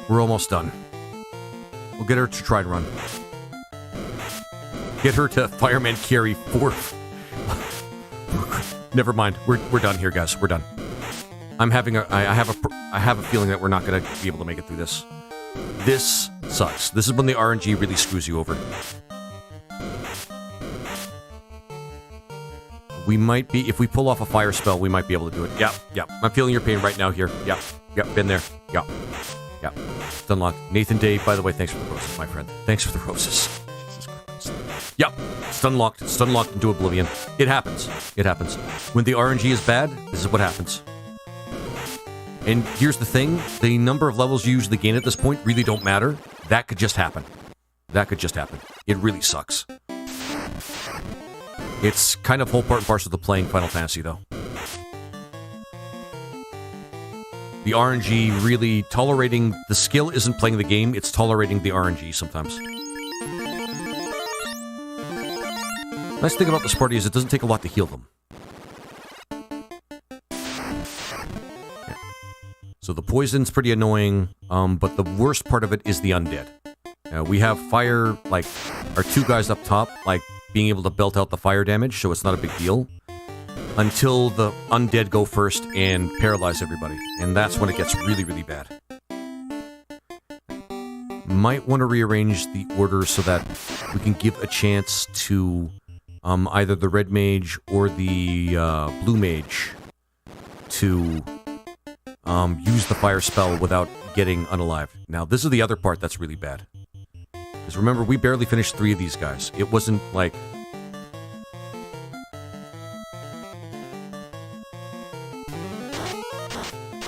[SPEAKER 1] We're almost done. We'll get her to try to run. Get her to fireman carry 4. Never mind. We're done here, guys. We're done. I have a feeling that we're not going to be able to make it through this. This sucks. This is when the RNG really screws you over. We might be, if we pull off a fire spell, we might be able to do it. Yep. I'm feeling your pain right now here. Yep, been there. Yep. It's unlocked. Nathan Day, by the way, thanks for the roses, my friend. Thanks for the roses. Jesus Christ. Yep, it's unlocked. It's unlocked into oblivion. It happens. When the RNG is bad, this is what happens. And here's the thing. The number of levels you usually gain at this point really don't matter. That could just happen. It really sucks. It's kind of whole part and parcel to playing Final Fantasy, though. The RNG really tolerating... The skill isn't playing the game, it's tolerating the RNG sometimes. Nice thing about this party is it doesn't take a lot to heal them. Yeah. So the poison's pretty annoying, but the worst part of it is the undead. We have fire, like, our 2 guys up top, like, being able to belt out the fire damage, so it's not a big deal. Until the undead go first and paralyze everybody. And that's when it gets really, really bad. Might want to rearrange the order so that we can give a chance to either the red mage or the blue mage to use the fire spell without getting unalived. Now, this is the other part that's really bad. Because remember, we barely finished 3 of these guys. It wasn't like...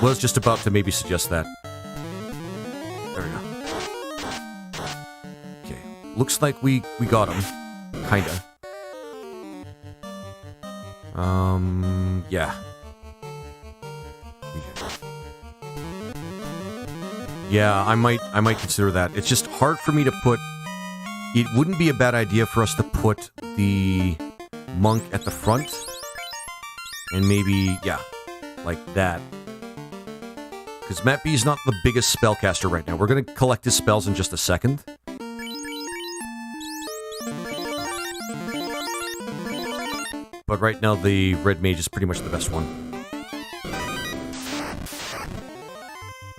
[SPEAKER 1] Was just about to maybe suggest that. There we go. Okay. Looks like we got him. Kinda. Yeah. Yeah, I might consider that. It's just hard for me to put... It wouldn't be a bad idea for us to put the monk at the front. And maybe, yeah, like that. Because Matt B is not the biggest spellcaster right now. We're going to collect his spells in just a second. But right now, the red mage is pretty much the best one.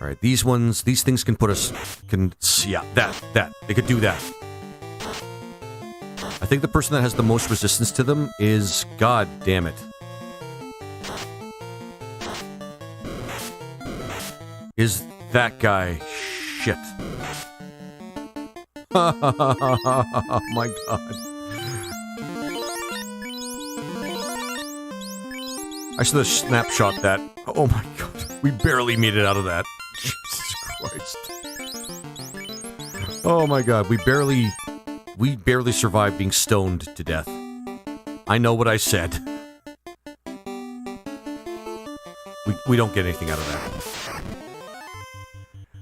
[SPEAKER 1] Alright, these things can put us... Yeah, that. They could do that. I think the person that has the most resistance to them is... God damn it. Is that guy... Shit. Oh my god. I should have snapshot that. Oh my god. We barely made it out of that. Jesus Christ. Oh my god. We barely survived being stoned to death. I know what I said. We don't get anything out of that.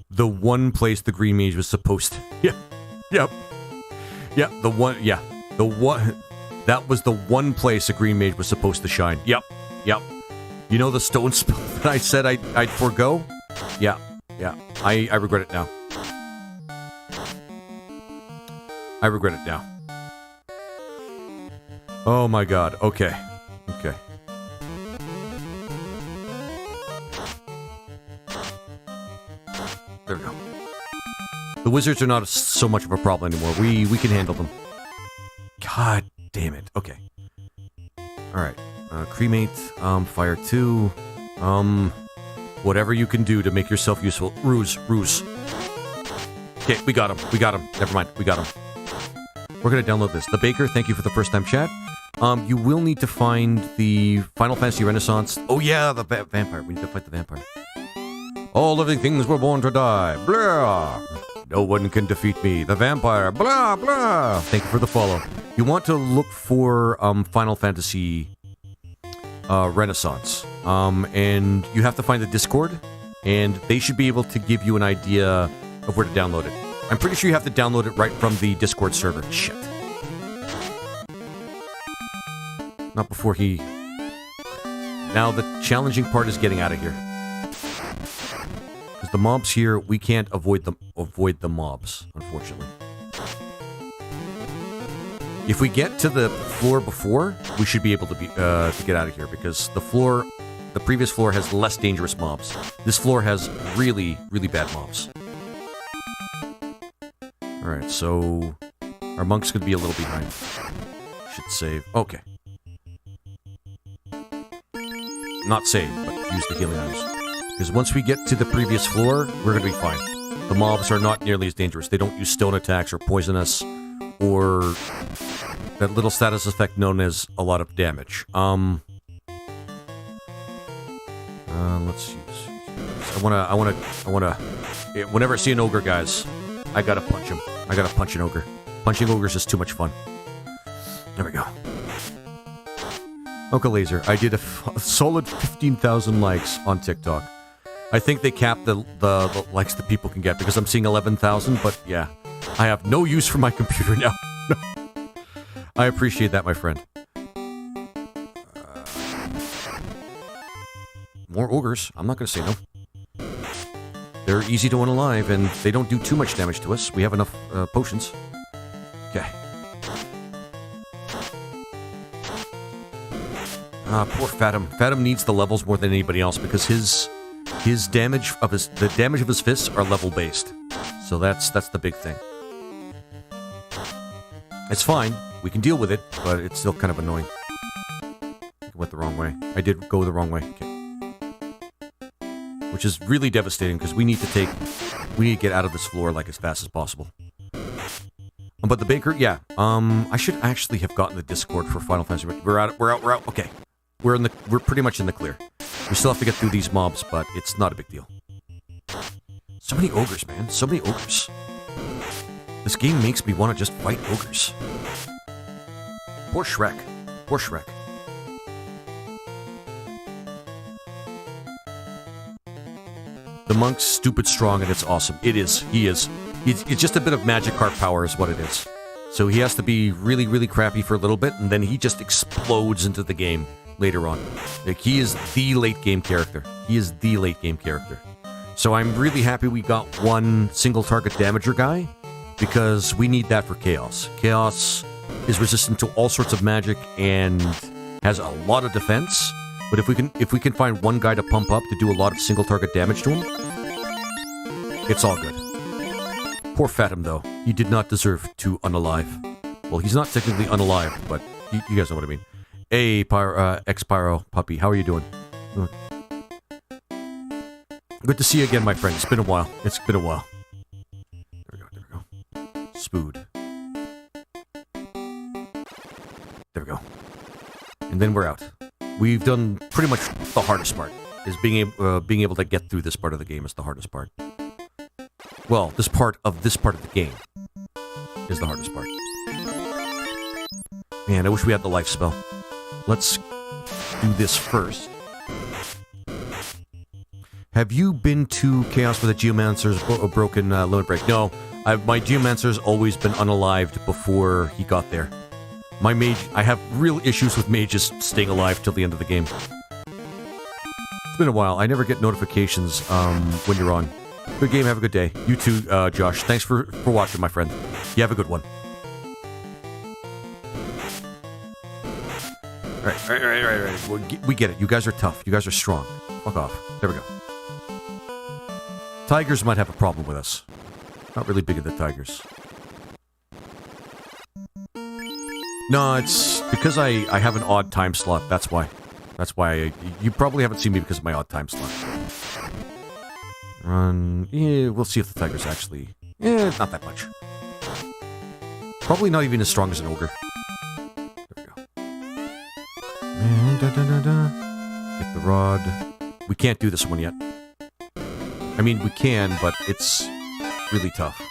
[SPEAKER 1] The one place the green mage was supposed to... Yeah. Yep. Yeah, the one... Yeah. The one... That was the one place a green mage was supposed to shine. Yep. Yep. You know the stone spell that I said I'd forego? Yeah. Yeah. I regret it now. I regret it now. Oh my god. Okay. Okay. There we go. The wizards are not so much of a problem anymore. We can handle them. God damn it. Okay. Alright. Cremate, fire 2, whatever you can do to make yourself useful. Ruse. Okay, we got him. Never mind, we got him. We're gonna download this. The Baker, thank you for the first time chat. You will need to find the Final Fantasy Renaissance. Oh yeah, the vampire. We need to fight the vampire. All living things were born to die. Blah! No one can defeat me. The vampire. Blah, blah! Thank you for the follow. You want to look for, Final Fantasy... Renaissance. And you have to find the Discord, and they should be able to give you an idea of where to download it. I'm pretty sure you have to download it right from the Discord server. Shit. Not before he... Now the challenging part is getting out of here. Because the mobs here, we can't avoid the mobs, unfortunately. If we get to the floor before, we should be able to get out of here, because the previous floor has less dangerous mobs. This floor has really, really bad mobs. Alright, so our monk's gonna be a little behind. Should save. Okay. Not save, but use the healing items. Because once we get to the previous floor, we're gonna be fine. The mobs are not nearly as dangerous. They don't use stone attacks or poison us, or that little status effect known as a lot of damage. Let's use... I wanna... Whenever I see an ogre, guys, I gotta punch him. I gotta punch an ogre. Punching ogres is too much fun. There we go. Uncle Laser, I did a solid 15,000 likes on TikTok. I think they capped the likes that people can get, because I'm seeing 11,000, but yeah. I have no use for my computer now. I appreciate that, my friend. More ogres. I'm not going to say no. They're easy to unalive, and they don't do too much damage to us. We have enough potions. Okay. Poor Fathom. Fathom needs the levels more than anybody else because the damage of his fists are level based. So that's the big thing. It's fine. We can deal with it, but it's still kind of annoying. I went the wrong way. I did go the wrong way. Okay. Which is really devastating because we need to get out of this floor like as fast as possible. But the baker, yeah. I should actually have gotten the Discord for Final Fantasy. We're out. Okay. We're pretty much in the clear. We still have to get through these mobs, but it's not a big deal. So many ogres, man. So many ogres. This game makes me want to just fight ogres. Poor Shrek. Poor Shrek. The monk's stupid strong and it's awesome. It is. He is. It's just a bit of magic card power is what it is. So he has to be really, really crappy for a little bit, and then he just explodes into the game later on. Like, he is the late game character. He is the late game character. So I'm really happy we got one single target damager guy, because we need that for Chaos. Chaos is resistant to all sorts of magic and has a lot of defense. But if we can find one guy to pump up to do a lot of single target damage to him, it's all good. Poor Fathom, though. He did not deserve to unalive. Well, he's not technically unalive, but you guys know what I mean. Hey, X-Pyro Puppy, how are you doing? Good to see you again, my friend. It's been a while. It's been a while. There we go. Spood. There we go. And then we're out. We've done pretty much the hardest part. Is being able to get through this part of the game is the hardest part. Well, this part of the game is the hardest part. Man, I wish we had the life spell. Let's do this first. Have you been to Chaos with a Geomancer's broken limit break? No, my Geomancer's always been unalived before he got there. My Mage, I have real issues with Mages staying alive till the end of the game. It's been a while. I never get notifications when you're on. Good game, have a good day. You too, Josh. Thanks for watching, my friend. You have a good one. Alright. We get it. You guys are tough. You guys are strong. Fuck off. There we go. Tigers might have a problem with us. Not really big into tigers. No, it's because I have an odd time slot. That's why. You probably haven't seen me because of my odd time slot. Run. Yeah, we'll see if the tiger's actually... not that much. Probably not even as strong as an ogre. There we go. Get the rod. We can't do this one yet. I mean, we can, but it's really tough.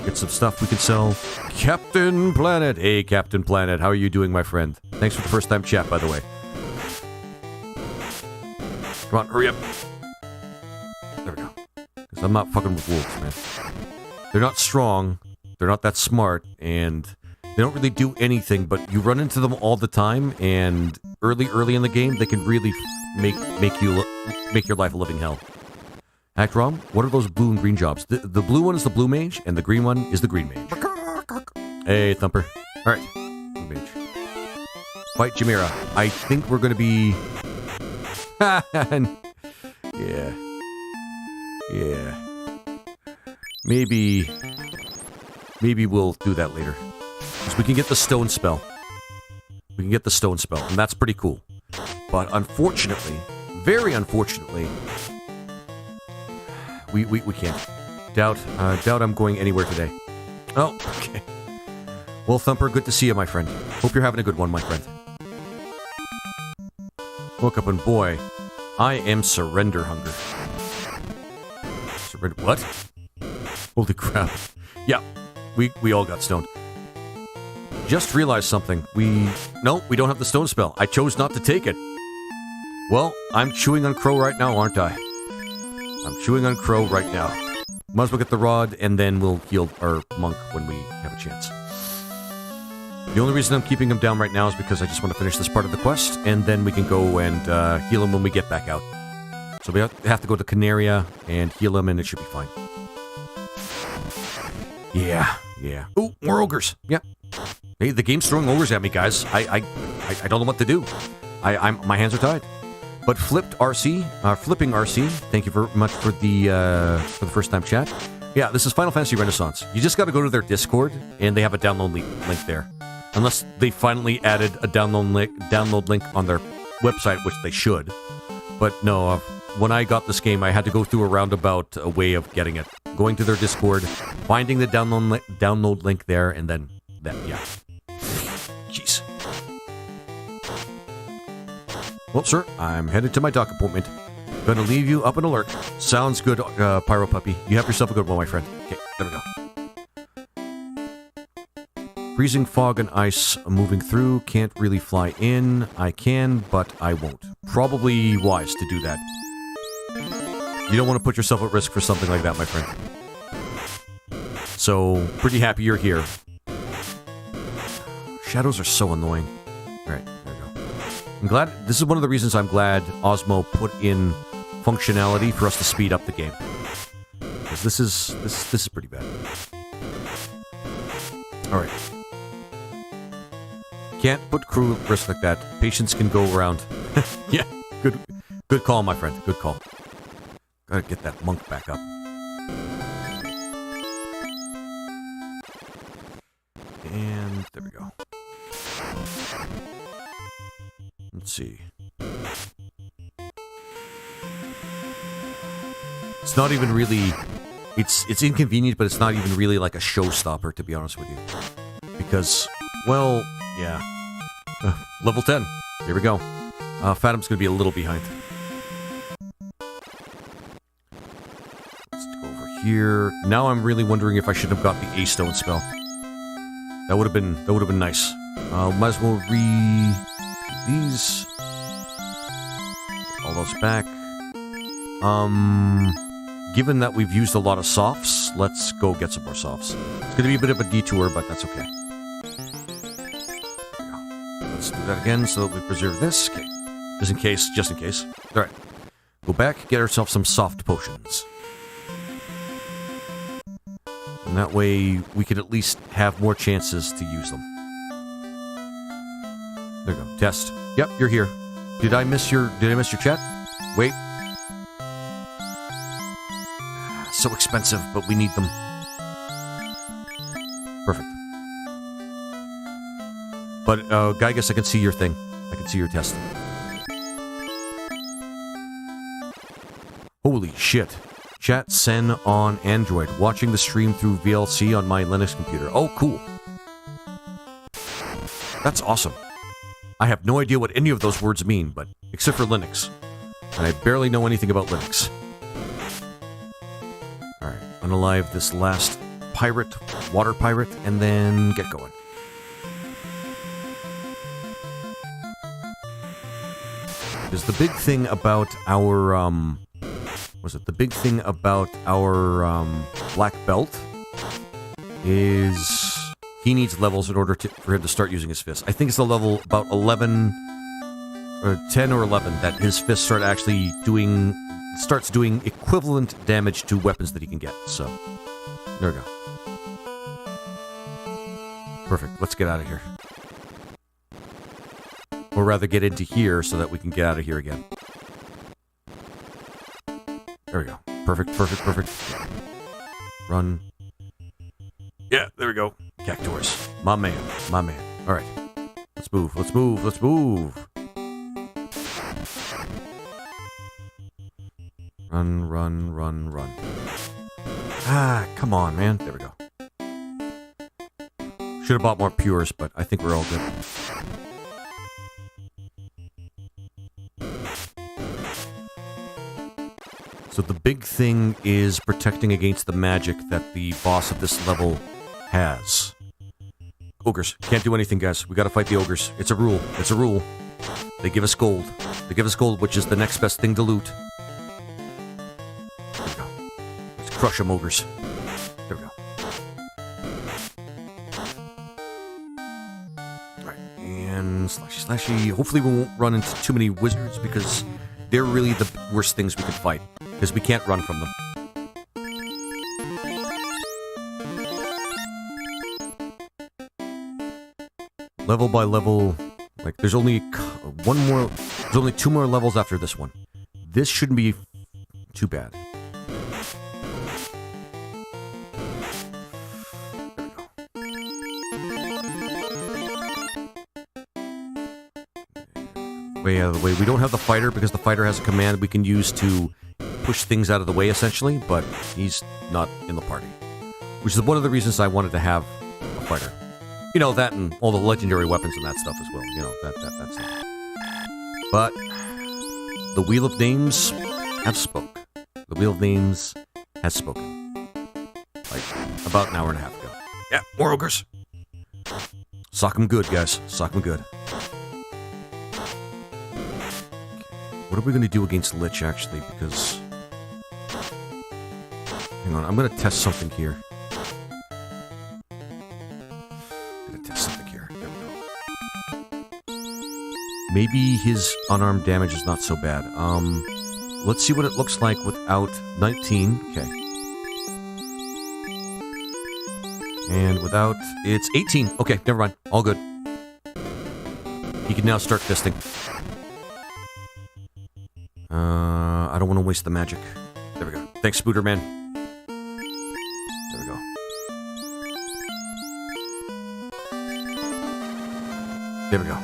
[SPEAKER 1] Get some stuff we can sell. Captain Planet! Hey, Captain Planet, how are you doing, my friend? Thanks for the first time chat, by the way. Come on, hurry up. There we go. Because I'm not fucking with wolves, man. They're not strong, they're not that smart, and they don't really do anything, but you run into them all the time, and early in the game, they can really make your life a living hell. Hackrom, what are those blue and green jobs? The blue one is the blue mage, and the green one is the green mage. Hey, Thumper. Alright, blue mage. Fight Chimera. I think we're gonna be... Yeah. Maybe we'll do that later. Because we can get the stone spell. And that's pretty cool. But unfortunately, very unfortunately, we can't. Doubt I'm going anywhere today. Oh, okay. Well, Thumper, good to see you, my friend. Hope you're having a good one, my friend. Woke up and boy, I am surrender hunger. Surrender what? Holy crap. Yeah, we all got stoned. Just realized something. No, we don't have the stone spell. I chose not to take it. Well, I'm chewing on crow right now, aren't I? I'm chewing on crow right now. Might as well get the rod, and then we'll heal our monk when we have a chance. The only reason I'm keeping him down right now is because I just want to finish this part of the quest, and then we can go and heal him when we get back out. So we have to go to Canaria and heal him, and it should be fine. Yeah. Ooh, more ogres. Yep. Hey, the game's throwing ogres at me, guys. I don't know what to do. My hands are tied. But flipping RC, thank you very much for the first time chat. Yeah, this is Final Fantasy Renaissance. You just got to go to their Discord, and they have a download link there. Unless they finally added a download link on their website, which they should. But no, when I got this game, I had to go through a roundabout way of getting it. Going to their Discord, finding the download link there, and then yeah. Jeez. Well, sir, I'm headed to my doc appointment. Gonna leave you up and alert. Sounds good, Pyro Puppy. You have yourself a good one, my friend. Okay, there we go. Freezing fog and ice moving through. Can't really fly in. I can, but I won't. Probably wise to do that. You don't want to put yourself at risk for something like that, my friend. So, pretty happy you're here. Shadows are so annoying. Alright, there we go. I'm glad, this is one of the reasons I'm glad Osmo put in functionality for us to speed up the game. Because this is pretty bad. Alright. Can't put crew at risk like that. Patients can go around. Yeah, good call, my friend. Good call. Gotta get that monk back up. And there we go. Let's see. It's not even really... It's inconvenient, but it's not even really like a showstopper, to be honest with you. Because, well, yeah. Level 10. Here we go. Fathom's gonna be a little behind. Let's go over here. Now I'm really wondering if I should have got the A-Stone spell. That would have been nice. Might as well these. All those back. Given that we've used a lot of softs, let's go get some more softs. It's gonna be a bit of a detour, but that's okay. Let's do that again so that we preserve this. Okay. Just in case. Alright. Go back, get ourselves some soft potions. And that way, we could at least have more chances to use them. There we go. Test. Yep, you're here. Did I miss your chat? Wait. So expensive, but we need them. Perfect. But, Gygus, I can see your thing. I can see your test. Holy shit. Chat Sen on Android. Watching the stream through VLC on my Linux computer. Oh, cool. That's awesome. I have no idea what any of those words mean, but except for Linux. And I barely know anything about Linux. Alright, unalive this last pirate, water pirate, and then get going. Because the big thing about our, the big thing about our, black belt is he needs levels in order for him to start using his fists. I think it's the level about 11, or 10 or 11 that his fists starts doing equivalent damage to weapons that he can get. So, there we go. Perfect. Let's get out of here. Or rather, get into here so that we can get out of here again. There we go. Perfect. Run. Yeah, there we go. Cactuars. My man. Alright. Let's move. Run. Ah, come on, man. There we go. Should have bought more pures, but I think we're all good. So the big thing is protecting against the magic that the boss of this level has. Ogres. Can't do anything, guys. We gotta fight the ogres. It's a rule. They give us gold. Which is the next best thing to loot. There we go. Let's crush them, ogres. There we go. And slashy slashy. Hopefully we won't run into too many wizards because they're really the worst things we can fight. Because we can't run from them. Level by level, like there's only there's only 2 more levels after this one. This shouldn't be too bad. Way out of the way. We don't have the fighter because the fighter has a command we can use to push things out of the way, essentially, but he's not in the party. Which is one of the reasons I wanted to have a fighter. You know, that and all the legendary weapons and that stuff as well. You know, that's it. But the Wheel of Names have spoke. The Wheel of Names has spoken. Like, about an hour and a half ago. Yeah, more ogres. Sock 'em good, guys. Sock 'em good. What are we going to do against Lich, actually? Because... hang on, I'm going to test something here. Maybe his unarmed damage is not so bad. Let's see what it looks like without 19. Okay. And without... it's 18. Okay, never mind. All good. He can now start fisting. I don't want to waste the magic. There we go. Thanks, Spooter Man. There we go. There we go.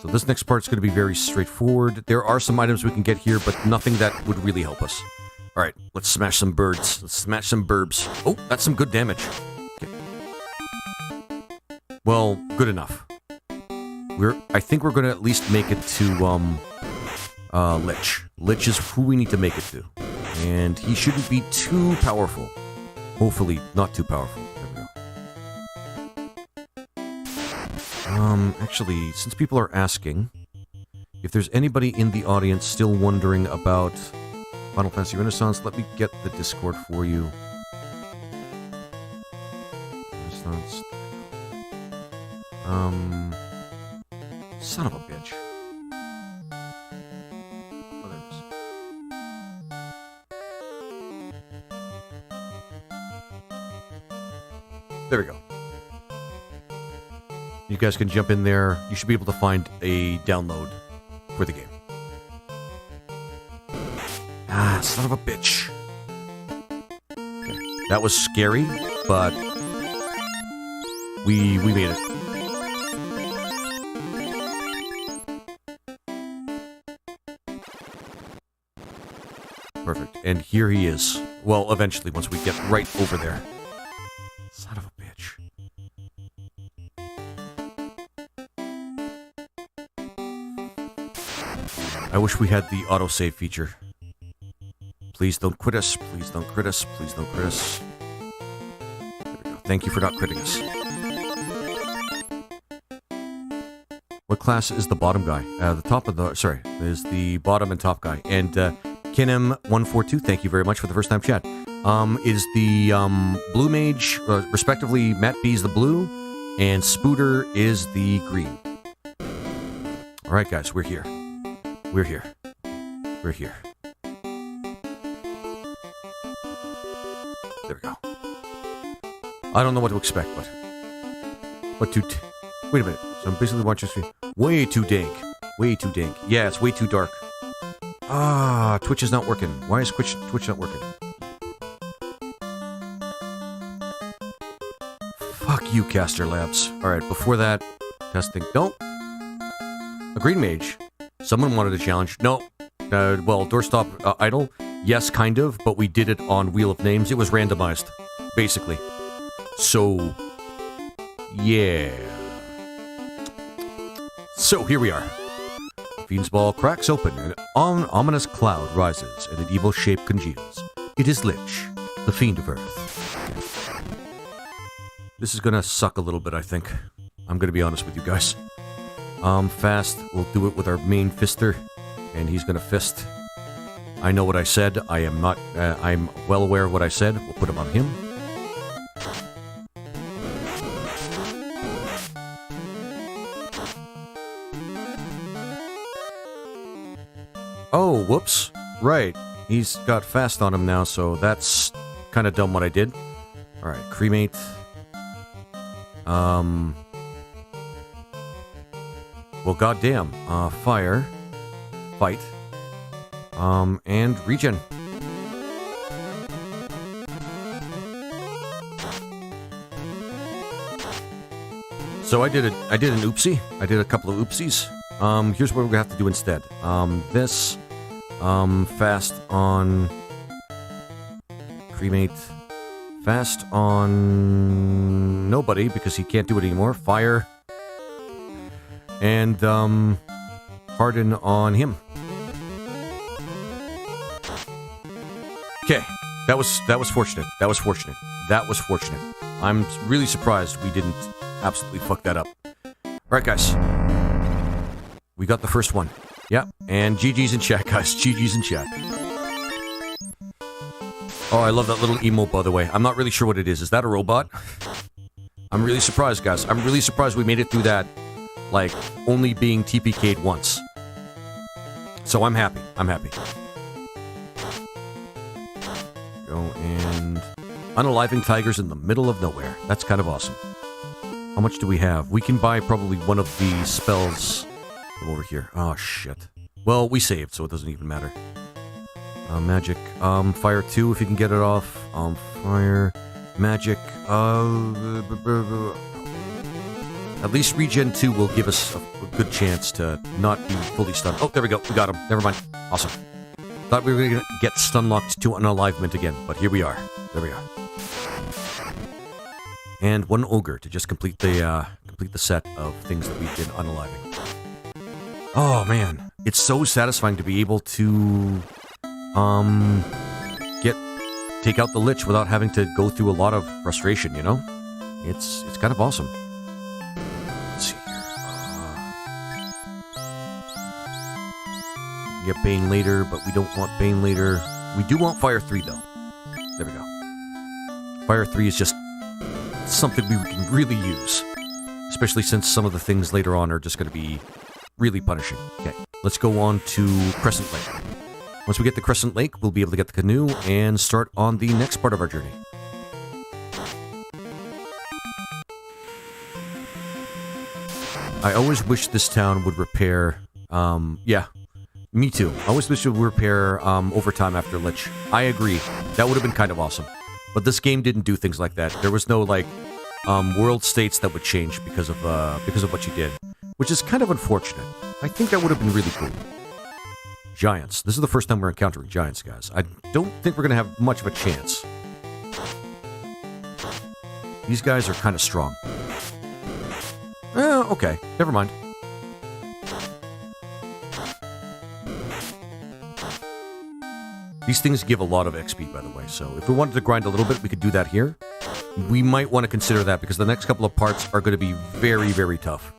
[SPEAKER 1] So this next part's going to be very straightforward. There are some items we can get here, but nothing that would really help us. Alright, let's smash some birds. Let's smash some burbs. Oh, that's some good damage. Okay. Well, good enough. I think we're going to at least make it to, Lich. Lich is who we need to make it to. And he shouldn't be too powerful. Hopefully, not too powerful. There we go. Actually, since people are asking, if there's anybody in the audience still wondering about Final Fantasy Renaissance, let me get the Discord for you. Renaissance. Son of a bitch. Oh, there it is. There we go. You guys can jump in there. You should be able to find a download for the game. Ah, son of a bitch. Okay. That was scary, but we made it. Perfect. And here he is. Well, eventually, once we get right over there. Son of a bitch. I wish we had the autosave feature. Please don't quit us. Please don't crit us. Please don't crit us. There we go. Thank you for not critting us. What class is the bottom guy? The top of the... sorry. Is the bottom and top guy. And, Kinem142, thank you very much for the first time chat. Is the, blue mage, respectively, Matt B is the blue, and Spooter is the green. Alright, guys, we're here. We're here. We're here. There we go. I don't know what to expect, but... wait a minute. So I'm basically watching stream. Way too dank. Way too dank. Yeah, it's way too dark. Ah, Twitch is not working. Why is Twitch not working? Fuck you, Caster Labs. Alright, before that, testing. Nope. A green mage. Someone wanted a challenge. No. Well, doorstop idle. Yes, kind of, but we did it on Wheel of Names. It was randomized, basically. So, yeah. So, here we are. Fiend's Ball cracks open, and an ominous cloud rises, and an evil shape congeals. It is Lich, the Fiend of Earth. This is gonna suck a little bit, I think. I'm gonna be honest with you guys. Fast, we'll do it with our main fister, and he's gonna fist. I know what I said. I am not, I'm well aware of what I said. We'll put him on him. right. He's got fast on him now, so that's kind of dumb what I did. Alright, cremate. Well, goddamn. Fire. Fight. And regen. So I did an oopsie. I did a couple of oopsies. Here's what we're gonna have to do instead. This, fast on cremate, fast on nobody because he can't do it anymore. Fire, and harden on him. Okay, that was fortunate. That was fortunate. That was fortunate. I'm really surprised we didn't absolutely fuck that up. Alright, guys. We got the first one. Yeah, and GG's in chat, guys. GG's in chat. Oh, I love that little emote, by the way. I'm not really sure what it is. Is that a robot? I'm really surprised, guys. I'm really surprised we made it through that, like, only being TPK'd once. So I'm happy. I'm happy. Go and... unaliving tigers in the middle of nowhere. That's kind of awesome. How much do we have? We can buy probably one of the spells from over here. Oh, shit. Well, we saved, so it doesn't even matter. Magic. Fire 2, if you can get it off. Fire. Magic. At least regen 2 will give us a good chance to not be fully stunned. Oh, there we go. We got him. Never mind. Awesome. Thought we were going to get stun locked to unalivement again, but here we are. There we are. And one ogre to just complete the set of things that we've been unaliving. Oh man, it's so satisfying to be able to take out the Lich without having to go through a lot of frustration, you know? It's kind of awesome. Let's see here. Get Bane later, but we don't want Bane later. We do want Fire 3 though. There we go. Fire 3 is just something we can really use. Especially since some of the things later on are just going to be really punishing. Okay, let's go on to Crescent Lake. Once we get to Crescent Lake, we'll be able to get the canoe and start on the next part of our journey. I always wish this town would repair... yeah, me too. I always wish it would repair overtime after Lich. I agree. That would have been kind of awesome. But this game didn't do things like that. There was no, like, world states that would change because of what you did. Which is kind of unfortunate. I think that would have been really cool. Giants. This is the first time we're encountering giants, guys. I don't think we're going to have much of a chance. These guys are kind of strong. Okay. Never mind. These things give a lot of XP, by the way, so if we wanted to grind a little bit, we could do that here. We might want to consider that, because the next couple of parts are going to be very, very tough.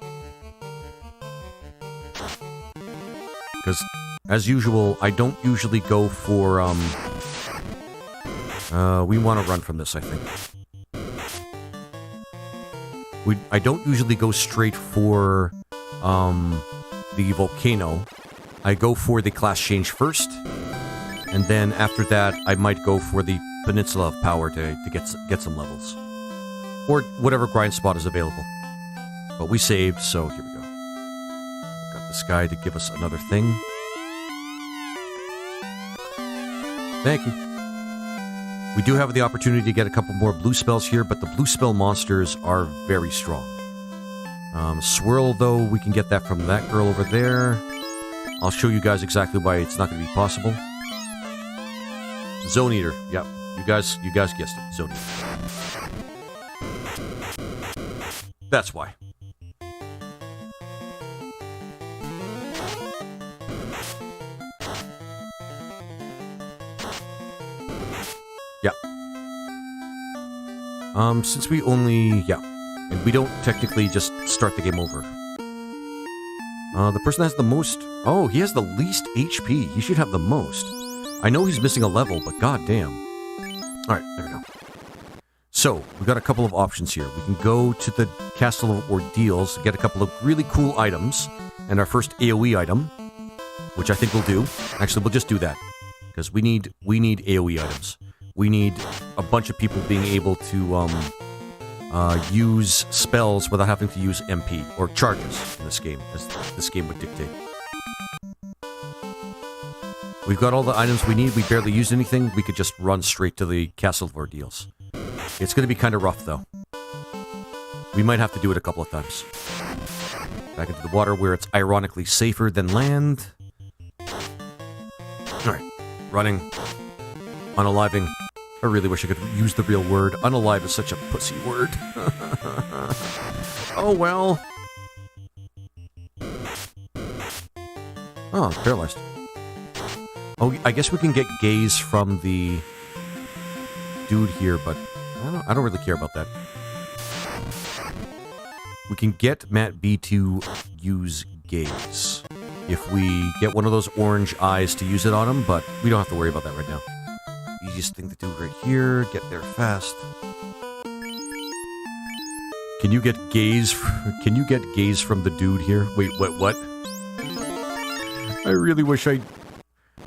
[SPEAKER 1] Because, as usual, I don't usually go for, we want to run from this, I think. I don't usually go straight for, the volcano. I go for the class change first. And then after that, I might go for the Peninsula of Power to get some levels. Or whatever grind spot is available. But we saved, so here we go. Got this guy to give us another thing. Thank you. We do have the opportunity to get a couple more blue spells here, but the blue spell monsters are very strong. Swirl, though, we can get that from that girl over there. I'll show you guys exactly why it's not going to be possible. Zone Eater. Yep. You guys guessed it. Zone Eater. That's why. Yeah. Since we only... yeah. And we don't technically just start the game over. The person that has the most... oh, he has the least HP. He should have the most. I know he's missing a level, but goddamn. Alright, there we go. So, we've got a couple of options here. We can go to the Castle of Ordeals, get a couple of really cool items, and our first AoE item, which I think we'll do. Actually, we'll just do that. Because we need AoE items. We need a bunch of people being able to use spells without having to use MP or charges in this game, as this game would dictate. We've got all the items we need. We barely used anything. We could just run straight to the Castle of Ordeals. It's going to be kind of rough, though. We might have to do it a couple of times. Back into the water where it's ironically safer than land. Alright. Running. Unaliving. I really wish I could use the real word. Unalive is such a pussy word. Oh, well. Oh, paralyzed. Oh, I guess we can get gaze from the dude here, but I don't really care about that. We can get Matt B to use gaze if we get one of those orange eyes to use it on him, but we don't have to worry about that right now. Easiest thing to do right here, get there fast. Can you get gaze? Can you get gaze from the dude here? Wait, what? I really wish I.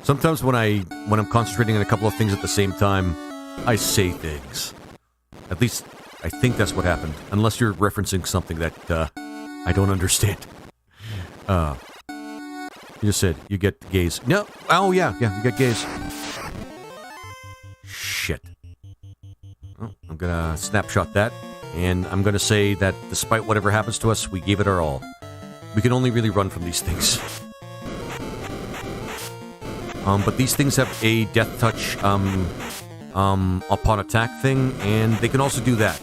[SPEAKER 1] Sometimes when I'm concentrating on a couple of things at the same time, I say things. At least I think that's what happened. Unless you're referencing something that I don't understand. You just said you get gaze. No. Oh yeah, you get gaze. Shit. Oh, I'm gonna snapshot that, and I'm gonna say that despite whatever happens to us, we gave it our all. We can only really run from these things. But these things have a death touch upon attack thing, and they can also do that.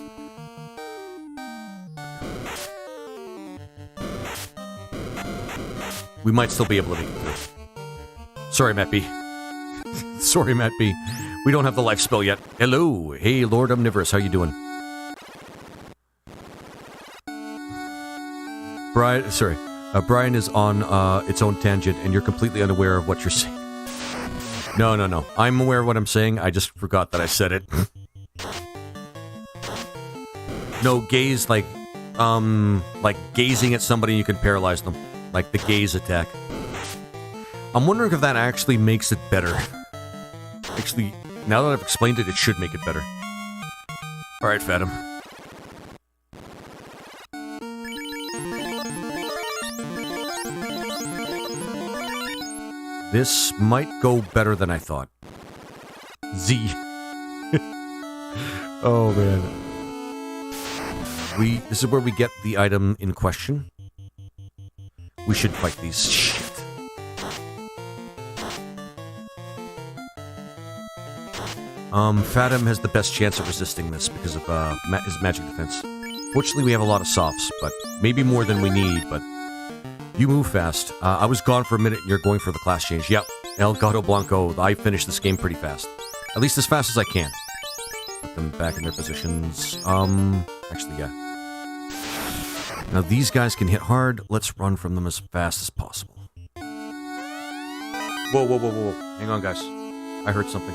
[SPEAKER 1] We might still be able to make it through. Sorry, Matt B. Sorry, Matt B. We don't have the life spell yet. Hello. Hey, Lord Omnivorous. How you doing? Brian is on its own tangent, and you're completely unaware of what you're saying. No. I'm aware of what I'm saying. I just forgot that I said it. No, gaze like gazing at somebody and you can paralyze them. Like the gaze attack. I'm wondering if that actually makes it better. Actually, now that I've explained it, it should make it better. Alright, Fathom. This might go better than I thought. Z. Oh, man. This is where we get the item in question. We should fight these. Shit. Fathom has the best chance of resisting this because of his magic defense. Fortunately, we have a lot of softs, but maybe more than we need, but you move fast. I was gone for a minute and you're going for the class change. Yep, El Gato Blanco. I finished this game pretty fast. At least as fast as I can. Put them back in their positions. Actually, yeah. Now these guys can hit hard. Let's run from them as fast as possible. Whoa. Hang on, guys. I heard something.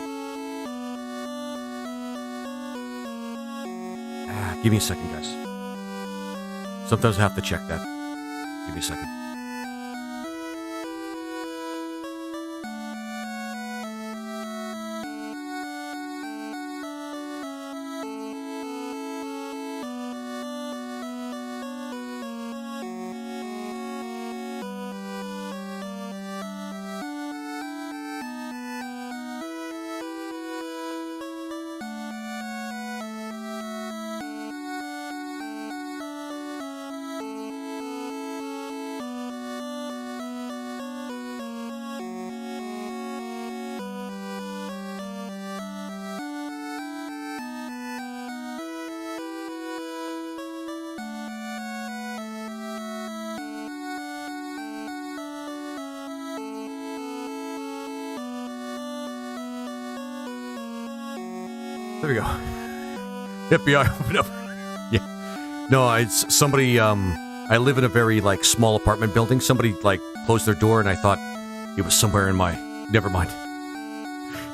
[SPEAKER 1] Give me a second, guys. Sometimes I have to check that. Give me a second. There we go. FBI, open up. Yeah. No, it's somebody, I live in a very, like, small apartment building. Somebody, like, closed their door and I thought it was somewhere in my... Never mind.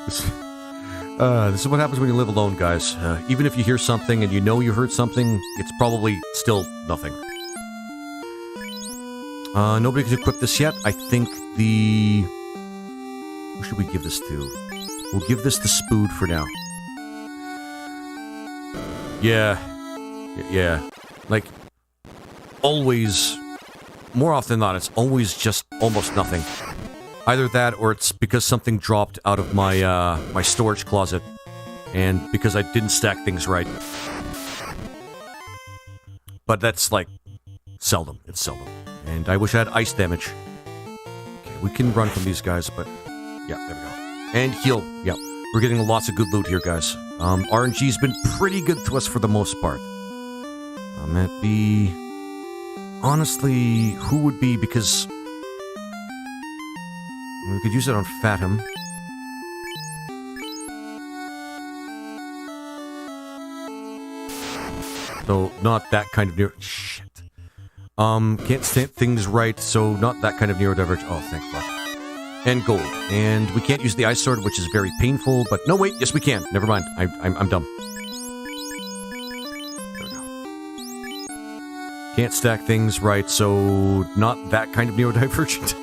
[SPEAKER 1] This is what happens when you live alone, guys. Even if you hear something and you know you heard something, it's probably still nothing. Nobody can equip this yet. I think the Who should we give this to? We'll give this to Spood for now. Yeah. Yeah. Like, always, more often than not, it's always just almost nothing. Either that, or it's because something dropped out of my, my storage closet, and because I didn't stack things right. But that's, like, seldom. It's seldom. And I wish I had ice damage. Okay, we can run from these guys, but... yeah, there we go. And heal. Yeah, we're getting lots of good loot here, guys. RNG's been pretty good to us for the most part. At the... honestly, who would be, because... we could use it on Fathom. So, not that kind of near... shit. Can't stand things right, so not that kind of neurodivergent. Oh, thank fuck. And gold. And we can't use the ice sword, which is very painful, but no, wait, yes we can. Never mind. I'm dumb. There we go. Can't stack things right, so not that kind of neurodivergent.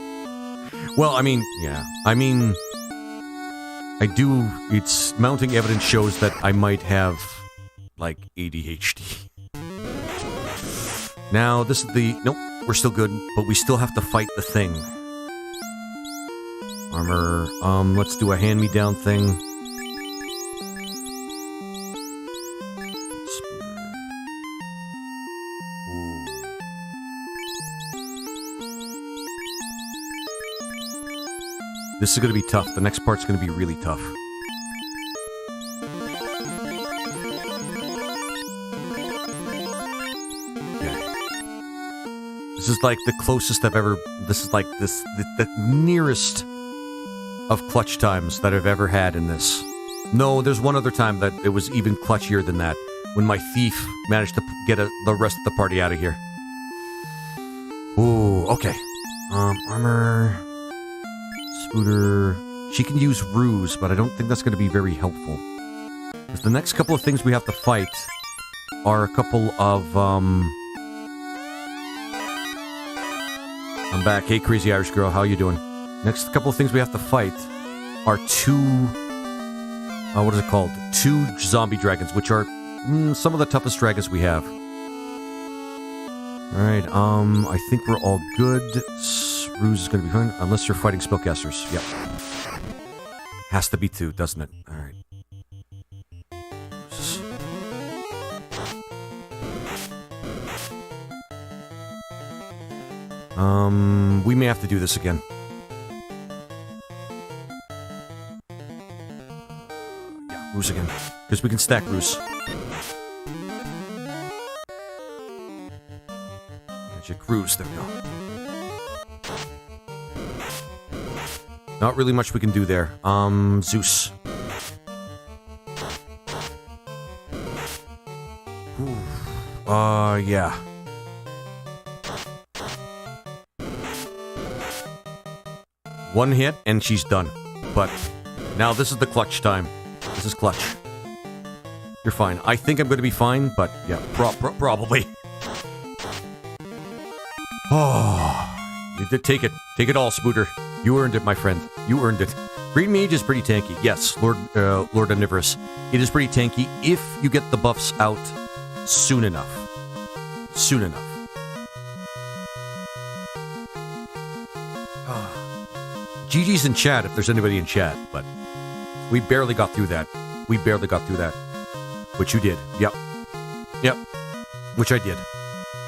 [SPEAKER 1] Well, I mean, yeah. I mean, I do... it's... mounting evidence shows that I might have, like, ADHD. Now, this is the... nope, we're still good, but we still have to fight the thing. Armor, let's do a hand-me-down thing. Ooh. This is gonna be tough. The next part's gonna be really tough. This is like the closest I've ever... this is like the nearest of clutch times that I've ever had in this. No, there's one other time that it was even clutchier than that, when my thief managed to get the rest of the party out of here. Ooh, okay. Armor... Scooter... she can use ruse, but I don't think that's going to be very helpful. Because the next couple of things we have to fight are a couple of, I'm back. Hey, crazy Irish girl, how you doing? Next couple of things we have to fight are two... what is it called? Two zombie dragons, which are some of the toughest dragons we have. Alright, I think we're all good. Ruse is going to be fine, unless you're fighting spellcasters. Yep. Has to be two, doesn't it? Alright. We may have to do this again. Yeah, ruse again. Because we can stack ruse. Magic ruse, there we go. Not really much we can do there. Zeus. Ooh. Yeah. One hit, and she's done. But now this is the clutch time. This is clutch. You're fine. I think I'm going to be fine, but yeah, probably. Oh, you did take it. Take it all, Spooter. You earned it, my friend. You earned it. Green Mage is pretty tanky. Yes, Lord Omnivorous. It is pretty tanky if you get the buffs out soon enough. Soon enough. GG's in chat if there's anybody in chat, but we barely got through that. We barely got through that. Which you did. Yep. Yep. Which I did.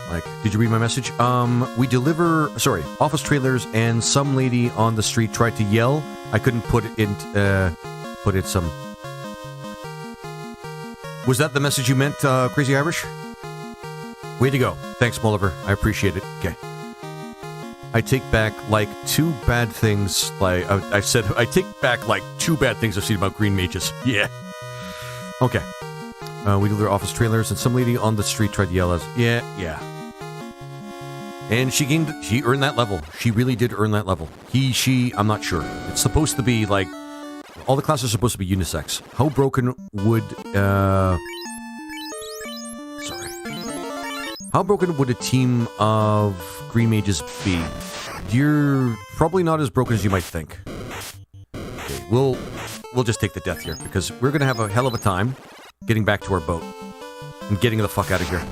[SPEAKER 1] Like, did you read my message? We deliver... sorry, office trailers, and some lady on the street tried to yell. I couldn't put it in... put it some... Was that the message you meant, Crazy Irish? Way to go. Thanks, Mulliver. I appreciate it. Okay. I take back, like, two bad things, like, I said, I take back, like, two bad things I've seen about green mages. Yeah. Okay. We deliver office trailers, and some lady on the street tried to yell at us. Yeah. And she earned that level. She really did earn that level. She, I'm not sure. It's supposed to be, like, all the classes are supposed to be unisex. How broken would, sorry. How broken would a team of green mages be? You're probably not as broken as you might think. we'll just take the death here, because we're gonna have a hell of a time getting back to our boat and getting the fuck out of here.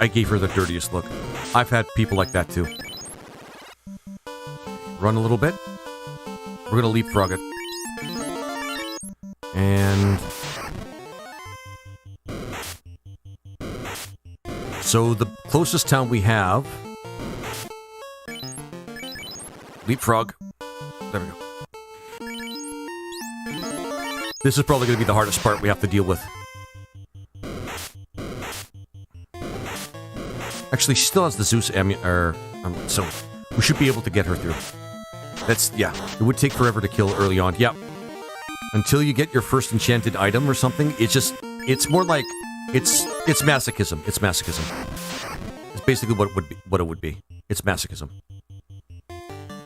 [SPEAKER 1] I gave her the dirtiest look. I've had people like that too. Run a little bit. We're gonna leapfrog it. And... so the closest town we have... leapfrog. There we go. This is probably gonna be the hardest part we have to deal with. Actually, she still has the Zeus so we should be able to get her through. That's, yeah, it would take forever to kill early on. Yep. Until you get your first enchanted item or something, it's more like, it's masochism. It's masochism. It's basically what it would be. It's masochism.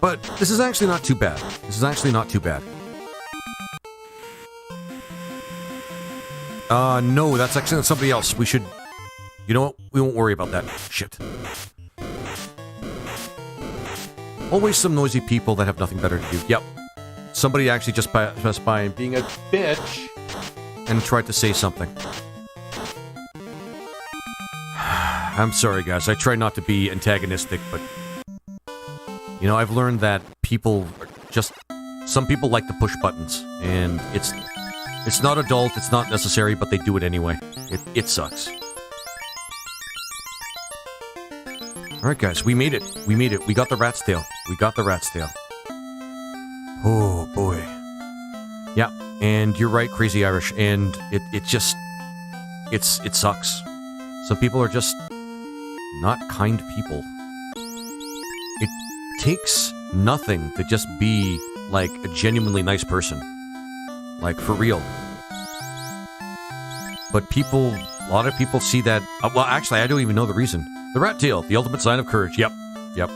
[SPEAKER 1] But this is actually not too bad. This is actually not too bad. No, that's actually somebody else. We should... you know what? We won't worry about that. Shit. Always some noisy people that have nothing better to do. Yep. Somebody actually just passed by and being a bitch and tried to say something. I'm sorry, guys. I try not to be antagonistic, but... you know, I've learned that people are just... some people like to push buttons, and it's not adult, it's not necessary, but they do it anyway. It sucks. Alright, guys, we made it. We made it. We got the rat's tail. We got the rat's tail. Oh, boy. Yeah, and you're right, Crazy Irish, and it just... it sucks. Some people are just not kind people. It takes nothing to just be, like, a genuinely nice person. Like, for real. But people... a lot of people see that... well, actually, I don't even know the reason. The rat tail, the ultimate sign of courage. Yep. Yep.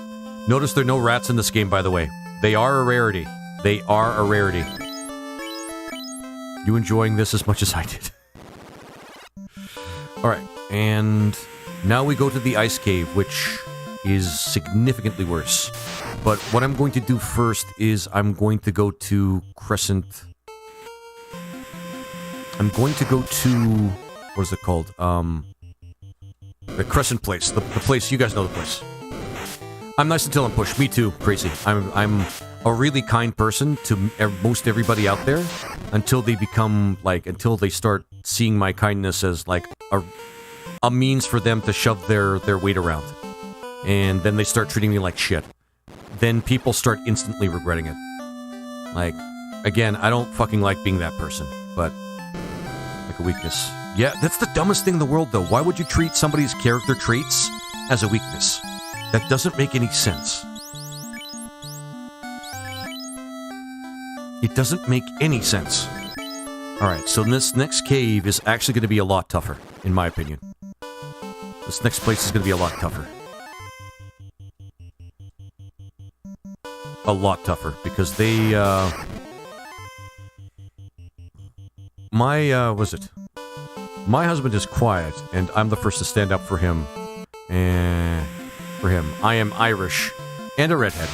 [SPEAKER 1] Notice there are no rats in this game, by the way. They are a rarity. They are a rarity. You enjoying this as much as I did? Alright, and now we go to the ice cave, which is significantly worse. But what I'm going to do first is I'm going to go to Crescent... I'm going to go to... what is it called? The Crescent place. The place, you guys know the place. I'm nice until I'm pushed. Me too, Crazy. I'm a really kind person to most everybody out there until they become, like, until they start seeing my kindness as, like, a means for them to shove their weight around. And then they start treating me like shit. Then people start instantly regretting it. Like, again, I don't fucking like being that person, but like a weakness. Yeah, that's the dumbest thing in the world, though. Why would you treat somebody's character traits as a weakness? That doesn't make any sense. It doesn't make any sense. Alright, so this next cave is actually going to be a lot tougher, in my opinion. This next place is going to be a lot tougher. A lot tougher, because they, my husband is quiet, and I'm the first to stand up for him. For him. I am Irish, and a redhead.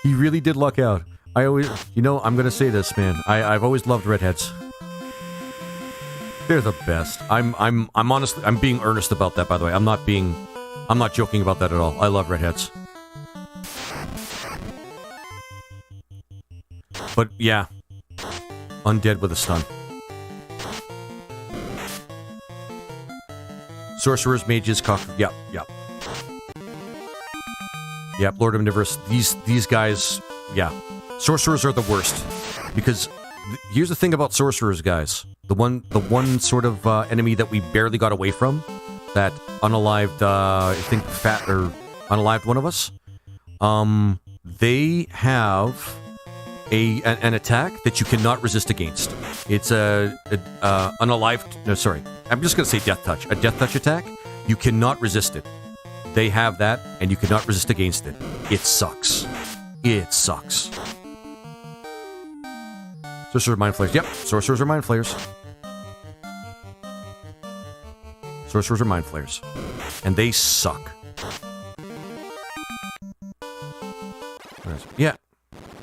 [SPEAKER 1] He really did luck out. I always, you know, I'm gonna say this, man. I've always loved redheads. They're the best. I'm honestly, I'm being earnest about that, by the way. I'm not joking about that at all. I love redheads. But, yeah. Undead with a stun. Sorcerers, mages, yep. Yep, Lord Omnivorous. These guys, yeah. Sorcerers are the worst. Because here's the thing about sorcerers, guys. The one sort of enemy that we barely got away from, that unalived, I think fat or unalived one of us. They have an attack that you cannot resist against. It's unalived. No, sorry. I'm just gonna say death touch. A death touch attack. You cannot resist it. They have that, and you cannot resist against it. It sucks. It sucks. Sorcerers are mind flayers. Yep, sorcerers are mind flayers. Sorcerers are mind flayers. And they suck.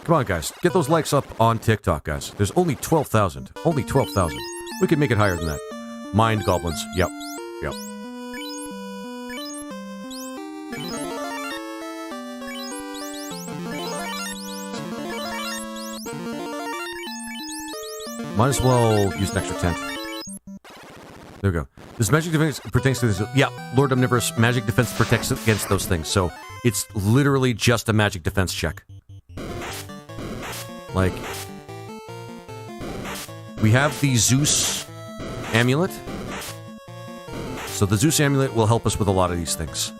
[SPEAKER 1] Come on, guys. Get those likes up on TikTok, guys. There's only 12,000. Only 12,000. We can make it higher than that. Mind goblins. Yep. Yep. Might as well use an extra tent. There we go. This magic defense pertains to this. Yeah, Lord Omnivorous, magic defense protects against those things. So it's literally just a magic defense check. Like, we have the Zeus amulet. So the Zeus amulet will help us with a lot of these things.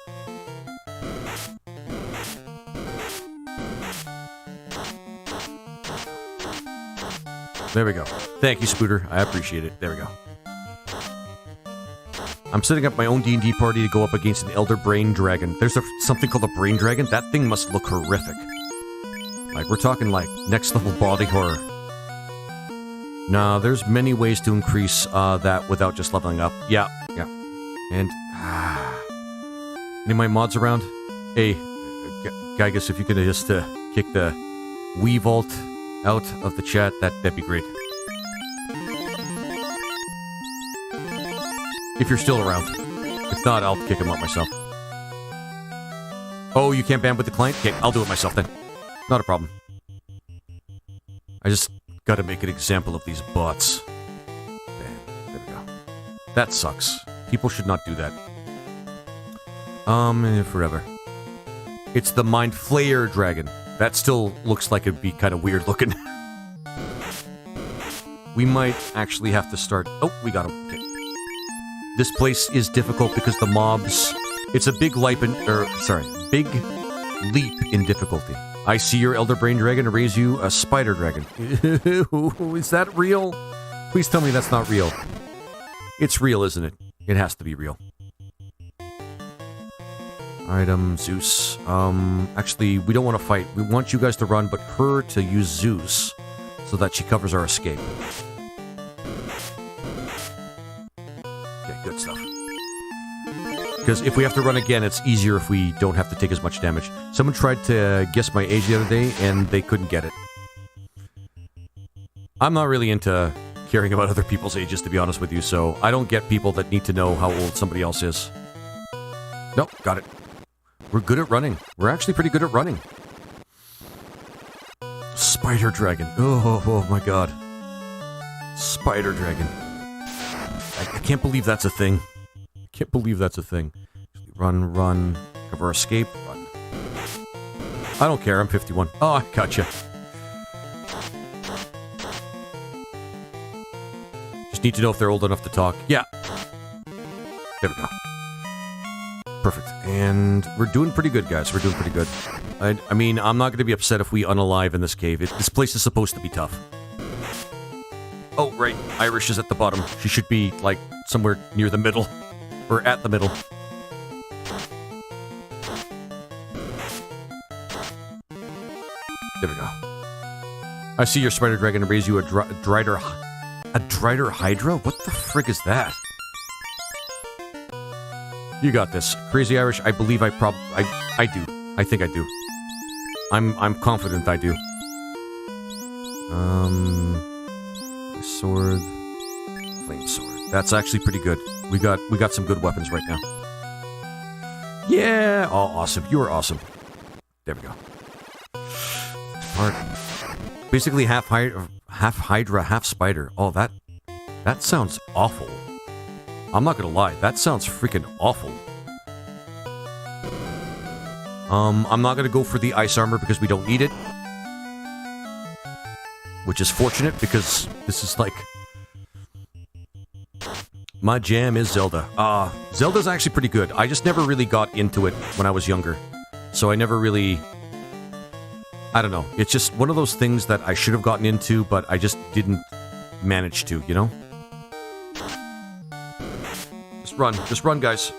[SPEAKER 1] There we go. Thank you, Spooter. I appreciate it. There we go. I'm setting up my own D&D party to go up against an Elder Brain Dragon. There's something called a Brain Dragon. That thing must look horrific. Like, we're talking, like, next-level body horror. Nah, there's many ways to increase that without just leveling up. Yeah, yeah. And, any of my mods around? Hey, Gygus, if you could just kick the Wii Vault out of the chat, that'd be great. If you're still around. If not, I'll kick him out myself. Oh, you can't ban with the client? Okay, I'll do it myself then. Not a problem. I just gotta make an example of these bots. There we go. That sucks. People should not do that. Forever. It's the Mind Flayer Dragon. That still looks like it'd be kind of weird looking. We might actually have to start... Oh, we got him. Okay. This place is difficult because the mobs... It's a big big leap in difficulty. I see your Elder Brain Dragon to raise you a Spider Dragon. Is that real? Please tell me that's not real. It's real, isn't it? It has to be real. Item, Zeus. Actually, we don't want to fight. We want you guys to run, but her to use Zeus so that she covers our escape. Okay, good stuff. Because if we have to run again, it's easier if we don't have to take as much damage. Someone tried to guess my age the other day, and they couldn't get it. I'm not really into caring about other people's ages, to be honest with you, so I don't get people that need to know how old somebody else is. Nope, got it. We're good at running. We're actually pretty good at running. Spider Dragon. Oh my god. Spider Dragon. I can't believe that's a thing. Can't believe that's a thing. Run, run. Cover escape, run. I don't care, I'm 51. Oh, I gotcha. Just need to know if they're old enough to talk. Yeah. There we go. Perfect. And we're doing pretty good, guys. We're doing pretty good. I mean, I'm not going to be upset if we unalive in this cave. This place is supposed to be tough. Oh, right. Irish is at the bottom. She should be, like, somewhere near the middle. Or at the middle. There we go. I see your Spider Dragon to raise you a Drider Hydra? What the frig is that? You got this. Crazy Irish, I believe I do. I think I do. I'm confident I do. Sword. Flame sword. That's actually pretty good. We got some good weapons right now. Yeah! Oh, awesome. You are awesome. There we go. Part. Basically half Hydra, half Spider. Oh, that sounds awful. I'm not gonna lie. That sounds freaking awful. I'm not gonna go for the ice armor because we don't need it. Which is fortunate because this is like... My jam is Zelda. Zelda's actually pretty good. I just never really got into it when I was younger. So I never really... I don't know. It's just one of those things that I should have gotten into, but I just didn't manage to, you know? Just run, guys.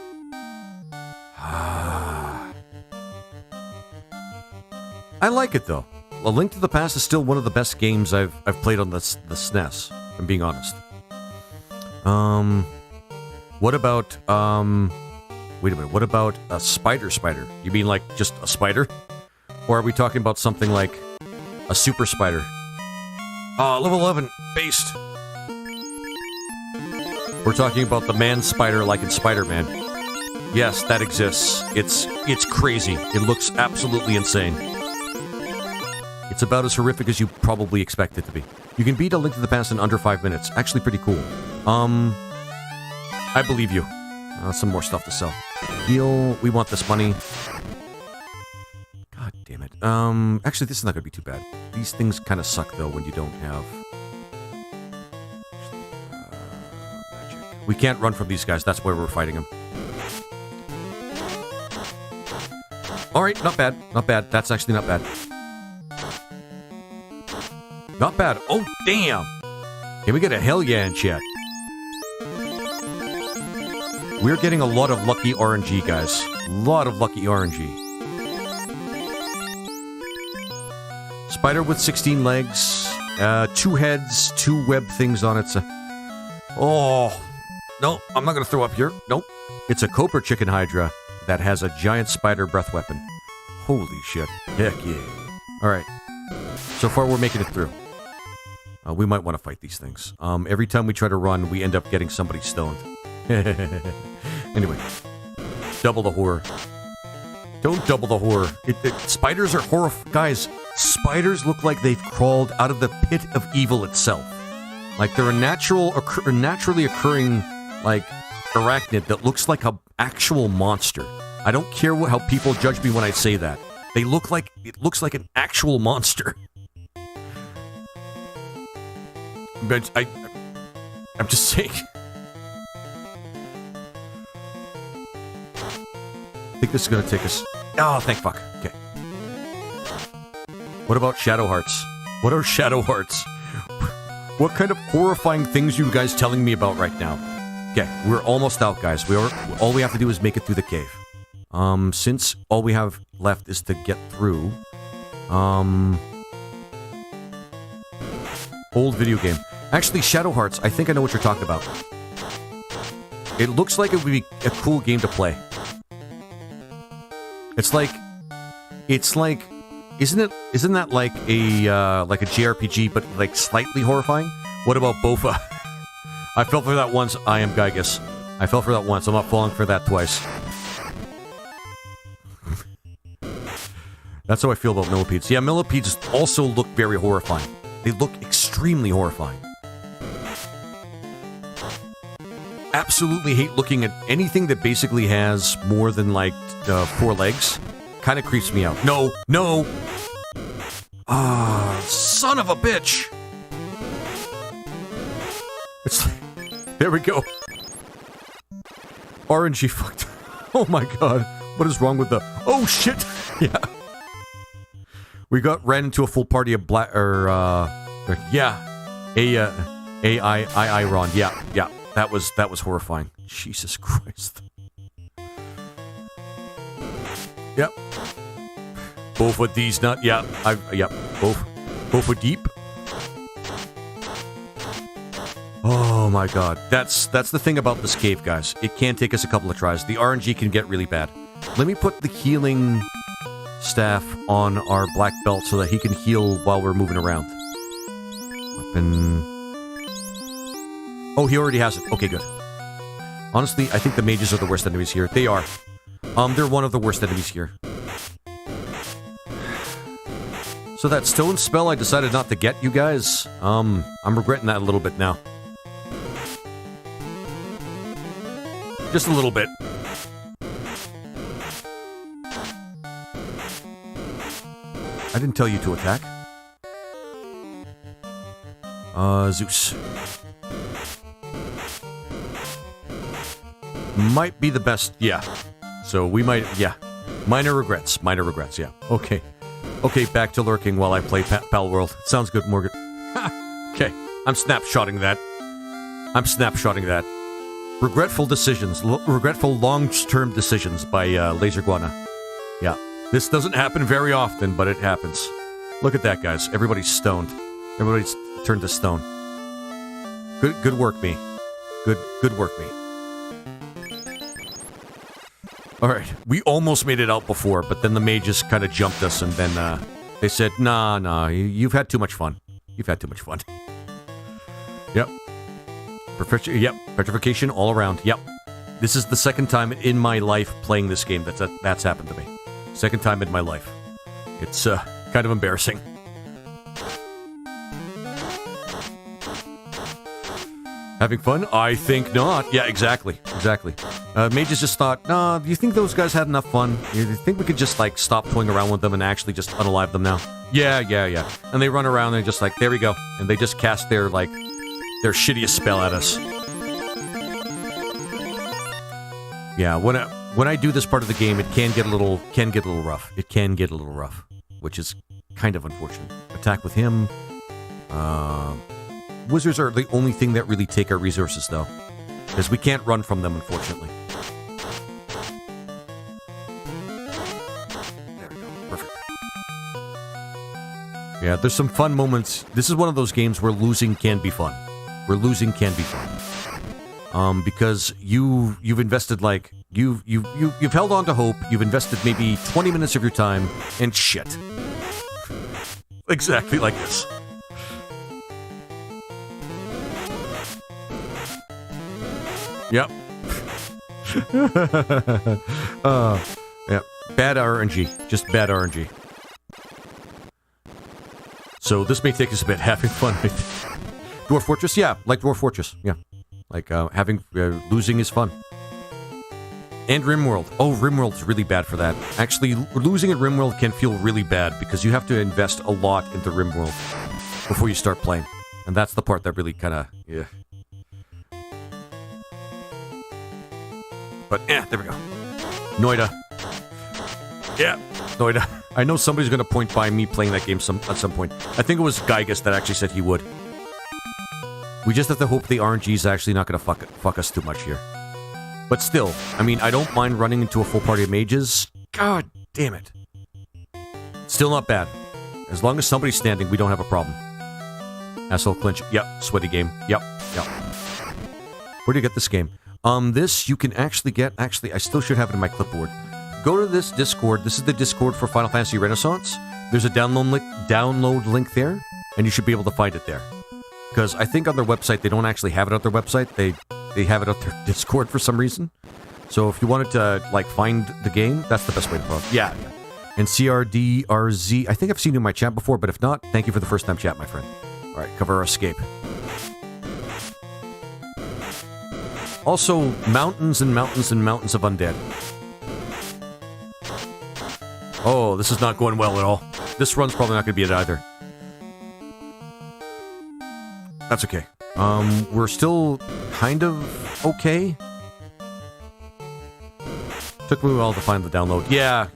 [SPEAKER 1] I like it, though. A Link to the Past is still one of the best games I've played on the SNES, if I'm being honest. What about, wait a minute, what about a spider? You mean like just a spider? Or are we talking about something like A super spider. Level 11. Based. We're talking about the man spider like in Spider-Man. Yes, that exists. It's crazy. It looks absolutely insane. It's about as horrific as you probably expect it to be. You can beat A Link to the Past in under 5 minutes. Actually pretty cool. I believe you. Some more stuff to sell. Heal. We want this money. God damn it. Actually, this is not going to be too bad. These things kind of suck, though, when you don't have... magic. We can't run from these guys. That's why we're fighting them. Alright, not bad. Not bad. That's actually not bad. Not bad. Oh, damn! Can we get a hell yeah in chat? We're getting a lot of lucky RNG, guys. A lot of lucky RNG. Spider with 16 legs, 2 heads, 2 web things on it. Oh, no, I'm not going to throw up here. Nope. It's a Cobra Chicken Hydra that has a giant spider breath weapon. Holy shit. Heck yeah. All right. So far, we're making it through. We might want to fight these things. Every time we try to run, we end up getting somebody stoned. Anyway. Double the horror. Don't double the horror. Spiders are horrifying. Guys, spiders look like they've crawled out of the pit of evil itself. Like they're a naturally occurring, like, arachnid that looks like an actual monster. I don't care how people judge me when I say that. It looks like an actual monster. But I'm just saying. I think this is going to take us... Oh, thank fuck. Okay. What about Shadow Hearts? What are Shadow Hearts? What kind of horrifying things are you guys telling me about right now? Okay, we're almost out, guys. All we have to do is make it through the cave. Since all we have left is to get through... Old video game. Actually, Shadow Hearts, I think I know what you're talking about. It looks like it would be a cool game to play. It's like, isn't that like a JRPG, but like slightly horrifying? What about Bofa? I fell for that once. I am Gygus. I fell for that once. I'm not falling for that twice. That's how I feel about millipedes. Yeah, millipedes also look very horrifying. They look extremely horrifying. Absolutely hate looking at anything that basically has more than, like, 4 legs. Kind of creeps me out. No! No! Ah, son of a bitch! There we go. RNG fucked. Oh my god. What is wrong with the... Oh shit! Yeah. We ran into a full party of black... yeah. AI Ron. Yeah, yeah. That was horrifying. Jesus Christ. Yep. Both with these nut. Yeah. Yep. Both with deep. Oh my god. That's the thing about this cave, guys. It can take us a couple of tries. The RNG can get really bad. Let me put the healing staff on our black belt so that he can heal while we're moving around. Weapon... Oh, he already has it. Okay, good. Honestly, I think the mages are the worst enemies here. They are. They're one of the worst enemies here. So that stone spell I decided not to get, you guys, I'm regretting that a little bit now. Just a little bit. I didn't tell you to attack. Zeus. Might be the best, yeah. So we might, yeah. Minor regrets, yeah. Okay. Okay, back to lurking while I play Pal World. Sounds good, Morgan. Okay, I'm snapshotting that. Regretful decisions. Regretful long-term decisions by Laser Guana. Yeah. This doesn't happen very often, but it happens. Look at that, guys. Everybody's stoned. Everybody's turned to stone. Good work, me. Good work, me. Alright, we almost made it out before, but then the mages kind of jumped us, and then They said, nah, you've had too much fun. You've had too much fun. Yep. Petrification all around. Yep. This is the second time in my life playing this game that's happened to me. Second time in my life. It's kind of embarrassing. Having fun? I think not. Yeah, exactly. Mages just thought, nah, do you think those guys had enough fun? You think we could just, like, stop toying around with them and actually just unalive them now? Yeah. And they run around and just like, there we go. And they just cast their, like, their shittiest spell at us. Yeah, when I do this part of the game, it can get a little rough. It can get a little rough, which is kind of unfortunate. Attack with him. Wizards are the only thing that really take our resources, though. Because we can't run from them, unfortunately. There we go. Perfect. Yeah, there's some fun moments. This is one of those games where losing can be fun. Because you've invested, like, you've held on to hope, you've invested maybe 20 minutes of your time, and shit. Exactly like this. Yep. Yeah. Bad RNG. Just bad RNG. So this may take us a bit. Having fun. Dwarf Fortress? Yeah. Like Dwarf Fortress. Yeah. Like, losing is fun. And RimWorld. Oh, RimWorld's really bad for that. Actually, losing at RimWorld can feel really bad because you have to invest a lot into RimWorld before you start playing. And that's the part that really kind of, yeah. But, there we go. Noida. Yeah, Noida. I know somebody's going to point by me playing that game at some point. I think it was Gygus that actually said he would. We just have to hope the RNG is actually not going to fuck us too much here. But still, I mean, I don't mind running into a full party of mages. God damn it. Still not bad. As long as somebody's standing, we don't have a problem. Asshole clinch. Yep. Sweaty game. Yep. Where do you get this game? This you can actually get. Actually, I still should have it in my clipboard. Go to this Discord. This is the Discord for Final Fantasy Renaissance. There's a download link there, and you should be able to find it there. Because I think on their website, they don't actually have it on their website. They have it on their Discord for some reason. So if you wanted to, like, find the game, that's the best way to put it. Yeah. And CRDRZ, I think I've seen you in my chat before, but if not, thank you for the first time chat, my friend. All right, cover our escape. Also, mountains and mountains and mountains of undead. Oh, this is not going well at all. This run's probably not going to be it either. That's okay. We're still kind of okay. Took me a while to find the download. Yeah.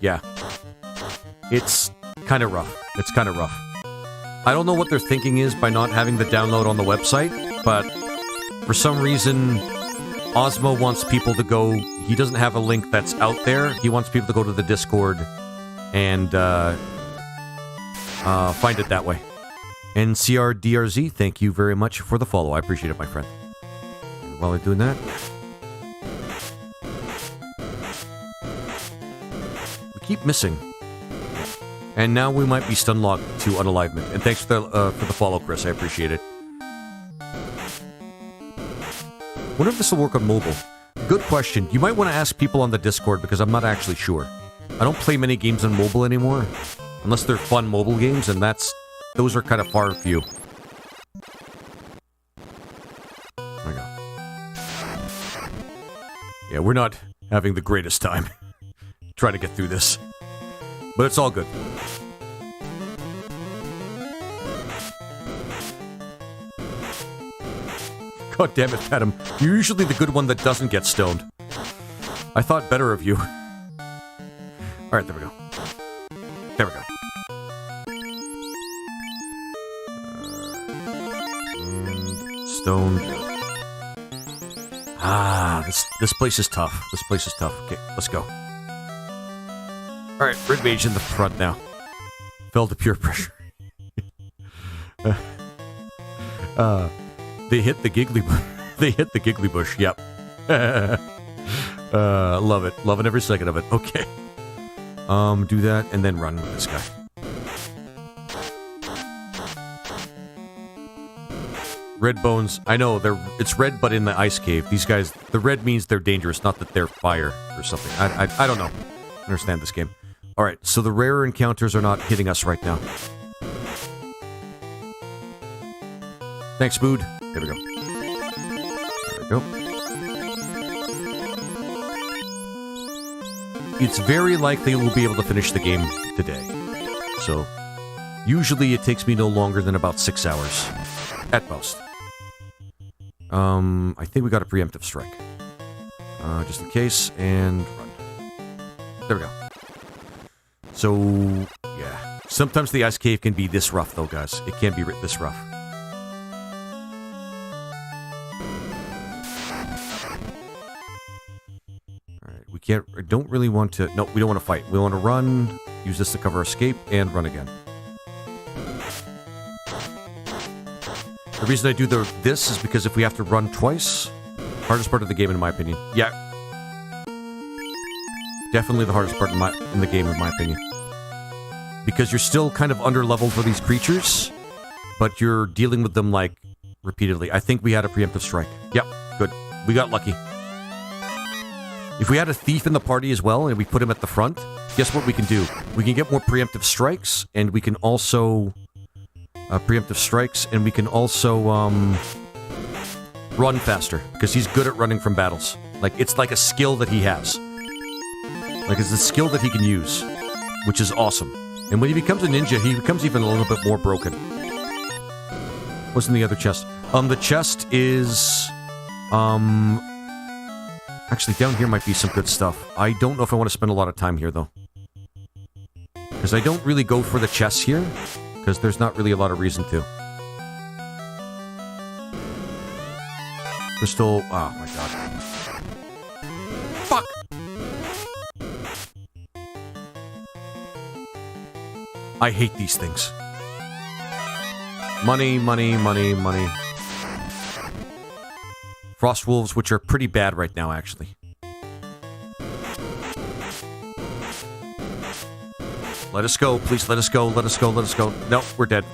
[SPEAKER 1] It's kind of rough. I don't know what their thinking is by not having the download on the website, but for some reason, Osmo wants people to go... He doesn't have a link that's out there. He wants people to go to the Discord and find it that way. And CRDRZ, thank you very much for the follow. I appreciate it, my friend. And while I'm doing that... we keep missing. And now we might be stun locked to unalivement. And thanks for the follow, Chris. I appreciate it. Wonder if this will work on mobile. Good question. You might want to ask people on the Discord because I'm not actually sure. I don't play many games on mobile anymore. Unless they're fun mobile games, and those are kind of far and few. There we go. Yeah, we're not having the greatest time trying to get through this. But it's all good. God damn it, Adam. You're usually the good one that doesn't get stoned. I thought better of you. Alright, there we go. There we go. Stoned. Ah, this place is tough. Okay, let's go. Alright, Red Mage in the front now. Fell to pure pressure. They hit the giggly bush. Yep. Love it. Loving every second of it. Okay. Do that and then run with this guy. Red bones. I know, it's red, but in the ice cave. These guys, the red means they're dangerous, not that they're fire or something. I don't know. I understand this game. Alright, so the rarer encounters are not hitting us right now. Thanks, Mood. There we go. There we go. It's very likely we'll be able to finish the game today. So, usually it takes me no longer than about 6 hours. At most. I think we got a preemptive strike. Just in case, and run. There we go. So, yeah. Sometimes the ice cave can be this rough, though, guys. It can be this rough. Alright, we can't... I don't really want to... No, we don't want to fight. We want to run, use this to cover escape, and run again. The reason I do this is because if we have to run twice, hardest part of the game in my opinion. Yeah. Definitely the hardest part in the game in my opinion. Because you're still kind of under-leveled for these creatures, but you're dealing with them, like, repeatedly. I think we had a preemptive strike. Yep, good. We got lucky. If we had a thief in the party as well, and we put him at the front, guess what we can do? We can get more preemptive strikes, and we can also... preemptive strikes, and we can also, run faster, because he's good at running from battles. Like, it's like a skill that he has. Like, it's a skill that he can use, which is awesome. And when he becomes a ninja, he becomes even a little bit more broken. What's in the other chest? The chest is, actually, down here might be some good stuff. I don't know if I want to spend a lot of time here, though. Because I don't really go for the chests here. Because there's not really a lot of reason to. Crystal... Oh, my God. Fuck! I hate these things. Money, money, money, money. Frost wolves, which are pretty bad right now, actually. Let us go, please let us go, let us go, let us go. No, we're dead.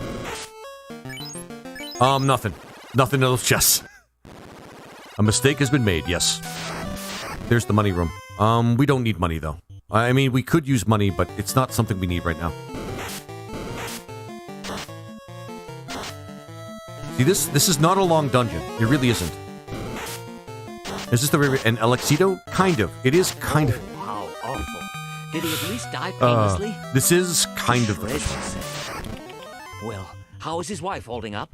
[SPEAKER 1] Nothing. Nothing in those chests. A mistake has been made, yes. There's the money room. We don't need money, though. I mean, we could use money, but it's not something we need right now. See, this is not a long dungeon. It really isn't. Is this the... And Alexido? Kind of. It is kind of...
[SPEAKER 3] How awful. Did he at least die painlessly?
[SPEAKER 1] This is kind of the
[SPEAKER 3] Shreds,
[SPEAKER 1] first
[SPEAKER 3] you say? Well, how is his wife holding up?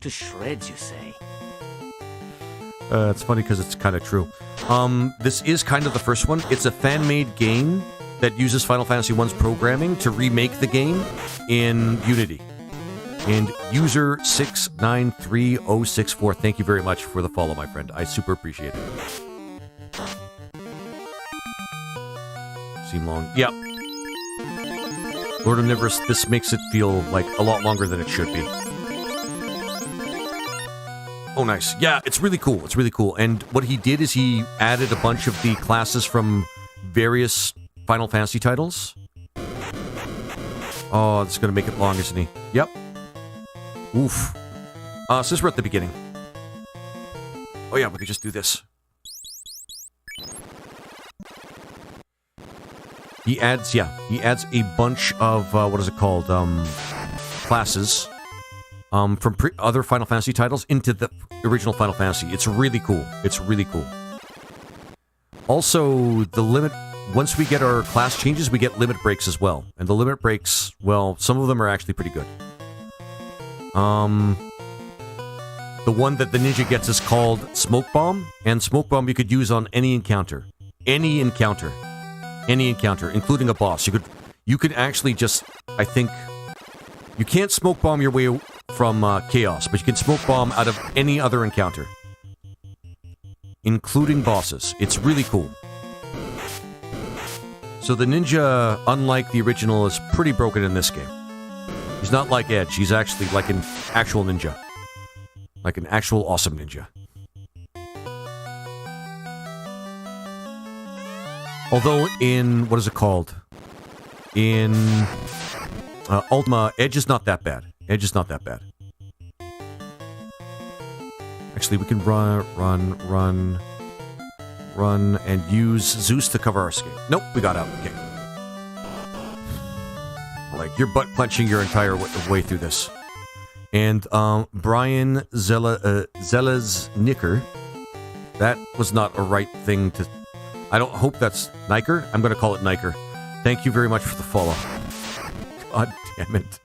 [SPEAKER 3] To shreds, you say?
[SPEAKER 1] It's funny because it's kind of true. This is kind of the first one. It's a fan-made game that uses Final Fantasy I's programming to remake the game in Unity. And user 693064, thank you very much for the follow, my friend. I super appreciate it. Seem long. Yep. Lord Omnivorous, this makes it feel like a lot longer than it should be. Oh, nice. Yeah, it's really cool. It's really cool. And what he did is he added a bunch of the classes from various Final Fantasy titles. Oh, it's going to make it long, isn't he? Yep. Oof. Since we're at the beginning. Oh, yeah, we could just do this. He adds a bunch of, what is it called, classes, from other Final Fantasy titles into the original Final Fantasy. It's really cool. It's really cool. Also, the limit, once we get our class changes, we get limit breaks as well. And the limit breaks, well, some of them are actually pretty good. The one that the ninja gets is called Smoke Bomb, and Smoke Bomb you could use on any encounter. Any encounter. Any encounter, including a boss. You could actually just, I think... You can't smoke bomb your way from chaos, but you can smoke bomb out of any other encounter. Including bosses. It's really cool. So the ninja, unlike the original, is pretty broken in this game. He's not like Edge, he's actually like an actual ninja. Like an actual awesome ninja. Although in, what is it called? In Ultima, Edge is not that bad. Edge is not that bad. Actually, we can run, and use Zeus to cover our escape. Nope, we got out. Okay. Like, you're butt punching your entire way through this. And, Brian Zella's Nicker. That was not a right thing to... I don't hope that's Niker. I'm going to call it Niker. Thank you very much for the follow. God damn it.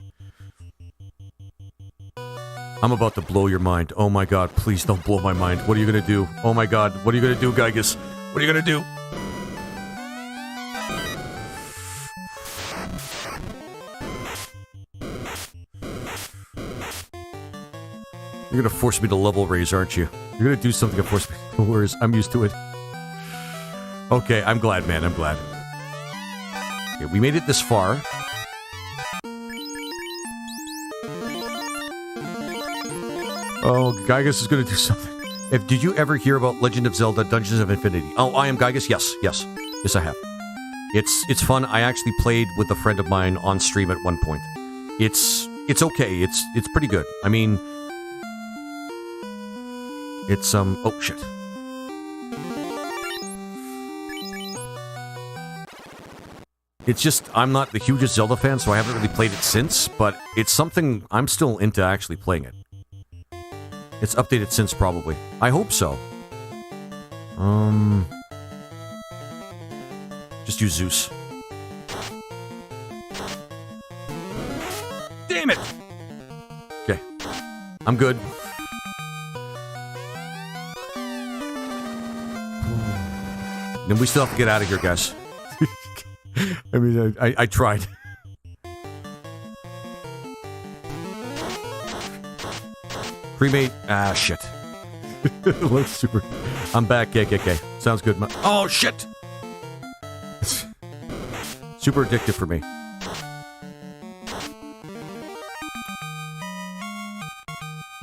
[SPEAKER 1] I'm about to blow your mind. Oh my god, please don't blow my mind. What are you going to do? Oh my god, what are you going to do, Gygus? What are you going to do? You're going to force me to level raise, aren't you? You're going to do something to force me. No worries, I'm used to it. Okay, I'm glad, man, I'm glad. Okay, we made it this far. Oh, Gygus is going to do something. Did you ever hear about Legend of Zelda Dungeons of Infinity? Oh, I am Gygus? Yes, yes. Yes, I have. It's fun. I actually played with a friend of mine on stream at one point. It's okay. It's pretty good. I mean... It's, oh, shit. It's just, I'm not the hugest Zelda fan, so I haven't really played it since, but it's something I'm still into actually playing it. It's updated since, probably. I hope so. Just use Zeus. Damn it! Okay. I'm good. Then we still have to get out of here, guys. I mean, I tried. Cremate. Ah, shit. Looks super. I'm back. KKK. Sounds good. Oh, shit! It's super addictive for me.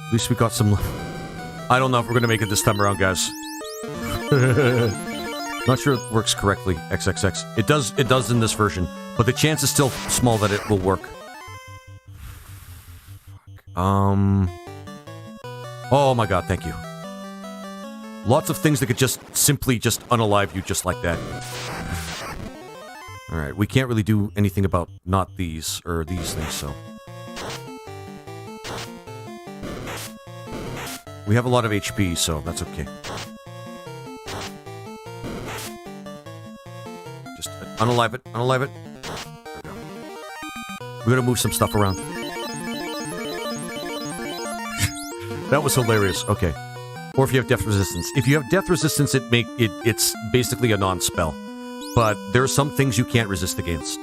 [SPEAKER 1] At least we got some... I don't know if we're going to make it this time around, guys. Not sure it works correctly, XXX. It does in this version, but the chance is still small that it will work. Oh my god, thank you. Lots of things that could just simply just unalive you just like that. Alright, we can't really do anything about not these, or these things, so... We have a lot of HP, so that's okay. Just unalive it, unalive it. There we go. We're gonna move some stuff around. That was hilarious. Okay. Or if you have death resistance. If you have death resistance, it's basically a non-spell. But there are some things you can't resist against.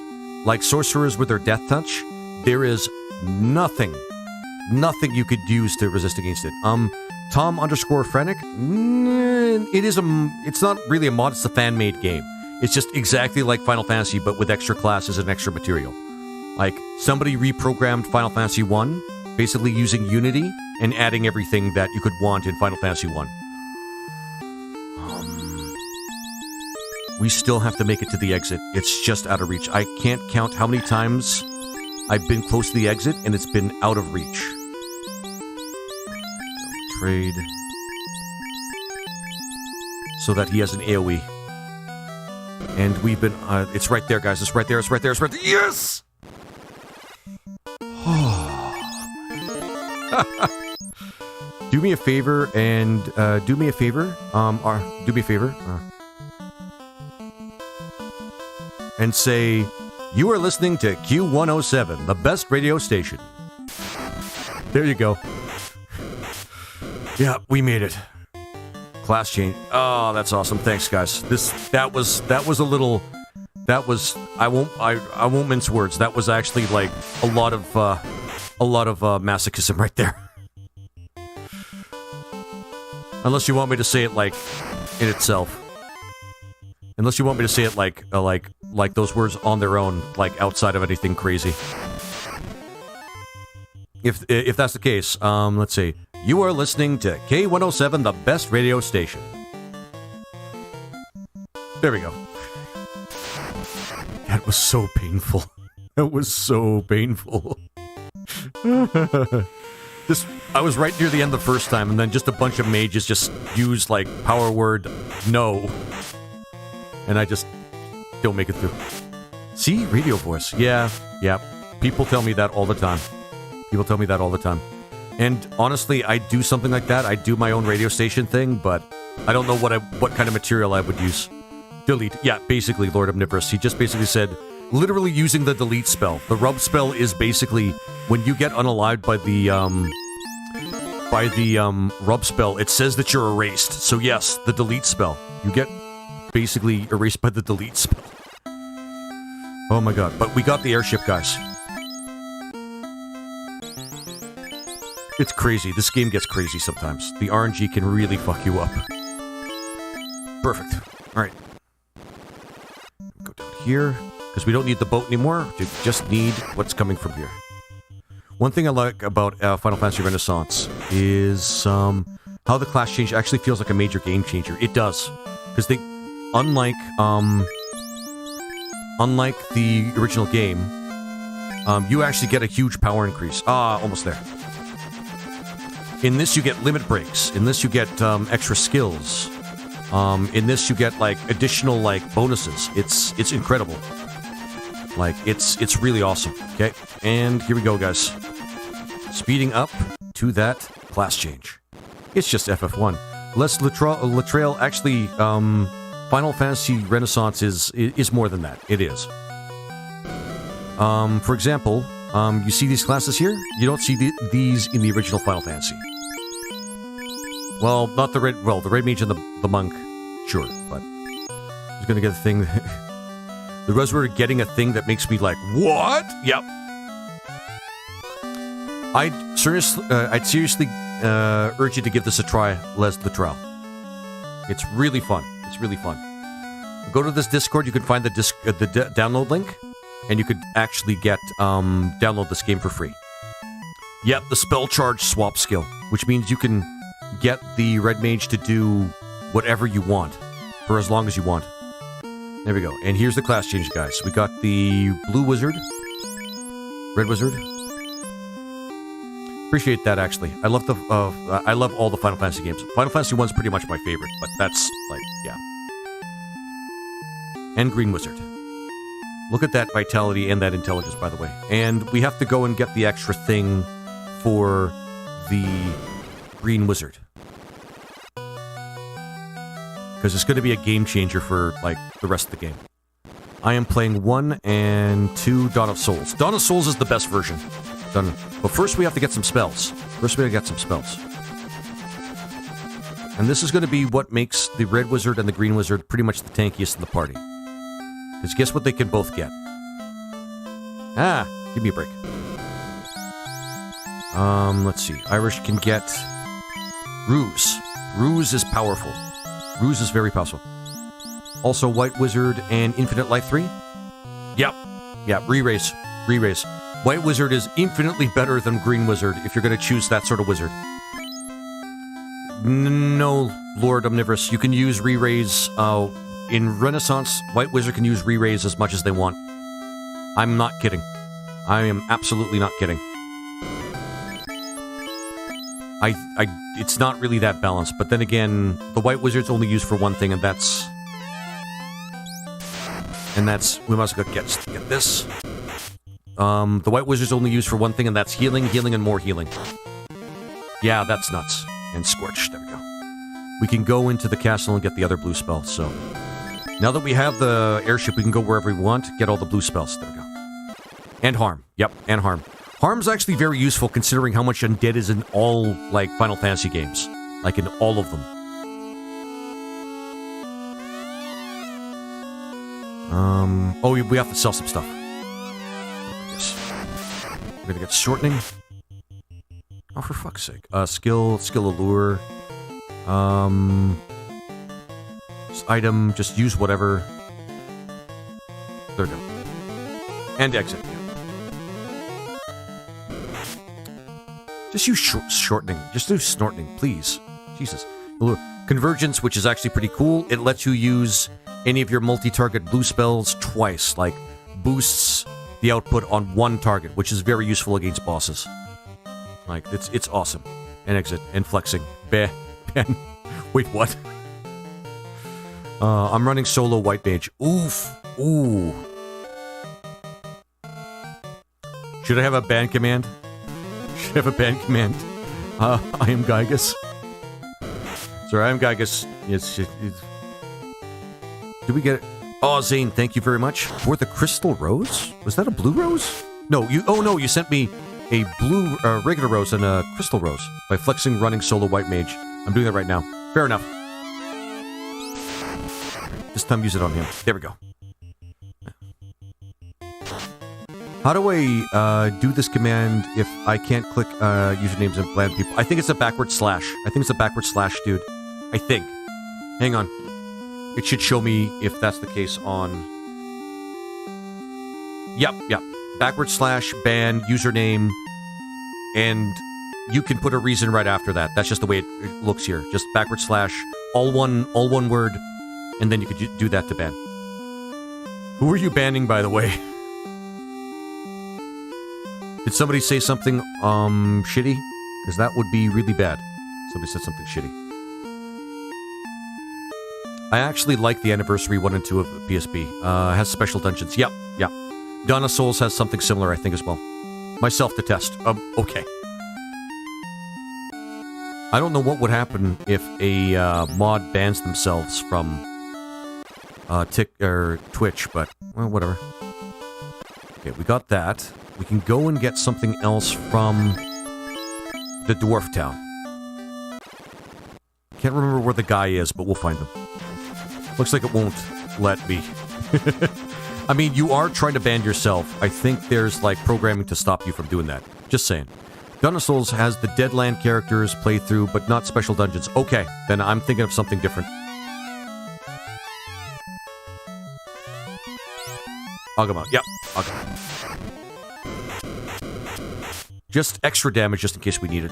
[SPEAKER 1] Like sorcerers with their death touch, there is nothing you could use to resist against it. Tom_Frenic, it's not really a mod, it's a fan-made game. It's just exactly like Final Fantasy, but with extra classes and extra material. Like, somebody reprogrammed Final Fantasy 1, basically using Unity, and adding everything that you could want in Final Fantasy 1. We still have to make it to the exit. It's just out of reach. I can't count how many times I've been close to the exit, and it's been out of reach. Trade. So that he has an AoE. And we've been... it's right there, guys. It's right there, it's right there, it's right there. Yes! Do me a favor and do me a favor and say you are listening to Q107, the best radio station. There you go. Yeah, we made it. Class change. Oh, that's awesome. Thanks, guys. That was a little. That was. I won't mince words. That was actually like a lot of masochism right there. Unless you want me to say it like in itself. Unless you want me to say it like those words on their own, like outside of anything crazy. If that's the case, let's see. You are listening to K107, the best radio station. There we go. That was so painful. That was so painful. I was right near the end the first time, and then just a bunch of mages just used, like, power word no. And I just don't make it through. See? Radio voice. Yeah. People tell me that all the time. And honestly, I do something like that. I do my own radio station thing, but I don't know what kind of material I would use. Delete. Yeah, basically, Lord Omnivorous. He just basically said, literally using the delete spell. The rub spell is basically when you get unalived by the rub spell, it says that you're erased. So yes, the delete spell. You get basically erased by the delete spell. Oh my god. But we got the airship, guys. It's crazy. This game gets crazy sometimes. The RNG can really fuck you up. Perfect. Alright. Go down here, because we don't need the boat anymore. We just need what's coming from here. One thing I like about Final Fantasy Renaissance is how the class change actually feels like a major game changer. It does. Because they, unlike the original game, you actually get a huge power increase. Almost there. In this, you get limit breaks. In this, you get extra skills. In this, you get like additional like bonuses. It's incredible. Like it's really awesome. Okay, and here we go, guys. Speeding up to that class change. It's just FF1. Les Latrell actually, Final Fantasy Renaissance is more than that. It is. For example, you see these classes here? You don't see these in the original Final Fantasy. Well, not the red... Well, the Red Mage and the Monk, sure, but... I was gonna get a thing... The Reservoir getting a thing that makes me like, what? Yep. I'd seriously urge you to give this a try, Les Latrell. It's really fun. It's really fun. Go to this Discord, you can find the download link, and you could actually get, download this game for free. Yep, the spell charge swap skill, which means you can get the Red Mage to do whatever you want, for as long as you want. There we go. And here's the class change, guys. We got the Blue Wizard, Red Wizard. Appreciate that, actually. I love I love all the Final Fantasy games. Final Fantasy 1's pretty much my favorite, but that's, like, yeah. And Green Wizard. Look at that vitality and that intelligence, by the way. And we have to go and get the extra thing for the Green Wizard. Because it's going to be a game changer for, like, the rest of the game. I am playing 1 and 2 Dawn of Souls. Dawn of Souls is the best version. But first we have to get some spells. And this is going to be what makes the Red Wizard and the Green Wizard pretty much the tankiest in the party. Because guess what they can both get? Give me a break. Let's see. Irish can get Ruse. Ruse is powerful. Ruse is very powerful. Also, White Wizard and Infinite Life 3? Yep. Yeah, re-raise. Re-raise. White Wizard is infinitely better than Green Wizard if you're going to choose that sort of wizard. No, Lord Omnivorous. You can use re-raise. In Renaissance, White Wizard can use re-raise as much as they want. I'm not kidding. I am absolutely not kidding. It's not really that balanced, but then again, the White Wizard's only used for one thing, and that's... we must get this. The White Wizard's only used for one thing, and that's healing, and more healing. Yeah, that's nuts. And Scorch, there we go. We can go into the castle and get the other blue spells, so... Now that we have the airship, we can go wherever we want, get all the blue spells. There we go. And Harm. Yep, and Harm. Harm's actually very useful considering how much undead is in all, like, Final Fantasy games. Like, in all of them. Oh, we have to sell some stuff. Yes. We're gonna get shortening. Oh, for fuck's sake. Skill allure. Item, just use whatever. There we go. And exit. Just use shortening. Just do snorting, please. Jesus. Convergence, which is actually pretty cool. It lets you use any of your multi-target blue spells twice. Like, boosts the output on one target, which is very useful against bosses. Like, it's awesome. And exit. And flexing. Ben. Wait, what? I'm running solo white mage. Oof. Ooh. Should I have a band command? Should I have a band command? I am Gygus. Sorry, I am Gygus. Did we get it? Oh, Zane, thank you very much. For the crystal rose? Was that a blue rose? No, you sent me a blue, regular rose and a crystal rose by flexing running solo white mage. I'm doing that right now. Fair enough. This time use it on him. There we go. How do I do this command if I can't click usernames and land people? I think it's a backward slash. Dude. I think. Hang on. It should show me if that's the case on... Yep. Backward slash, ban, username, and you can put a reason right after that. That's just the way it looks here. Just backward slash, all one word, and then you could do that to ban. Who are you banning, by the way? Did somebody say something, shitty? Because that would be really bad. Somebody said something shitty. I actually like the Anniversary 1 and 2 of PSP. Has special dungeons. Yep. Dawn of Souls has something similar, I think, as well. Myself to test. Okay. I don't know what would happen if a mod bans themselves from Twitch, but, well, whatever. Okay, we got that. We can go and get something else from the Dwarf Town. Can't remember where the guy is, but we'll find him. Looks like it won't let me. I mean, you are trying to ban yourself. I think there's, like, programming to stop you from doing that. Just saying. Dawn of Souls has the Deadland characters playthrough, but not special dungeons. Okay, then I'm thinking of something different. Agama. Yep, Agama. Just extra damage, just in case we need it.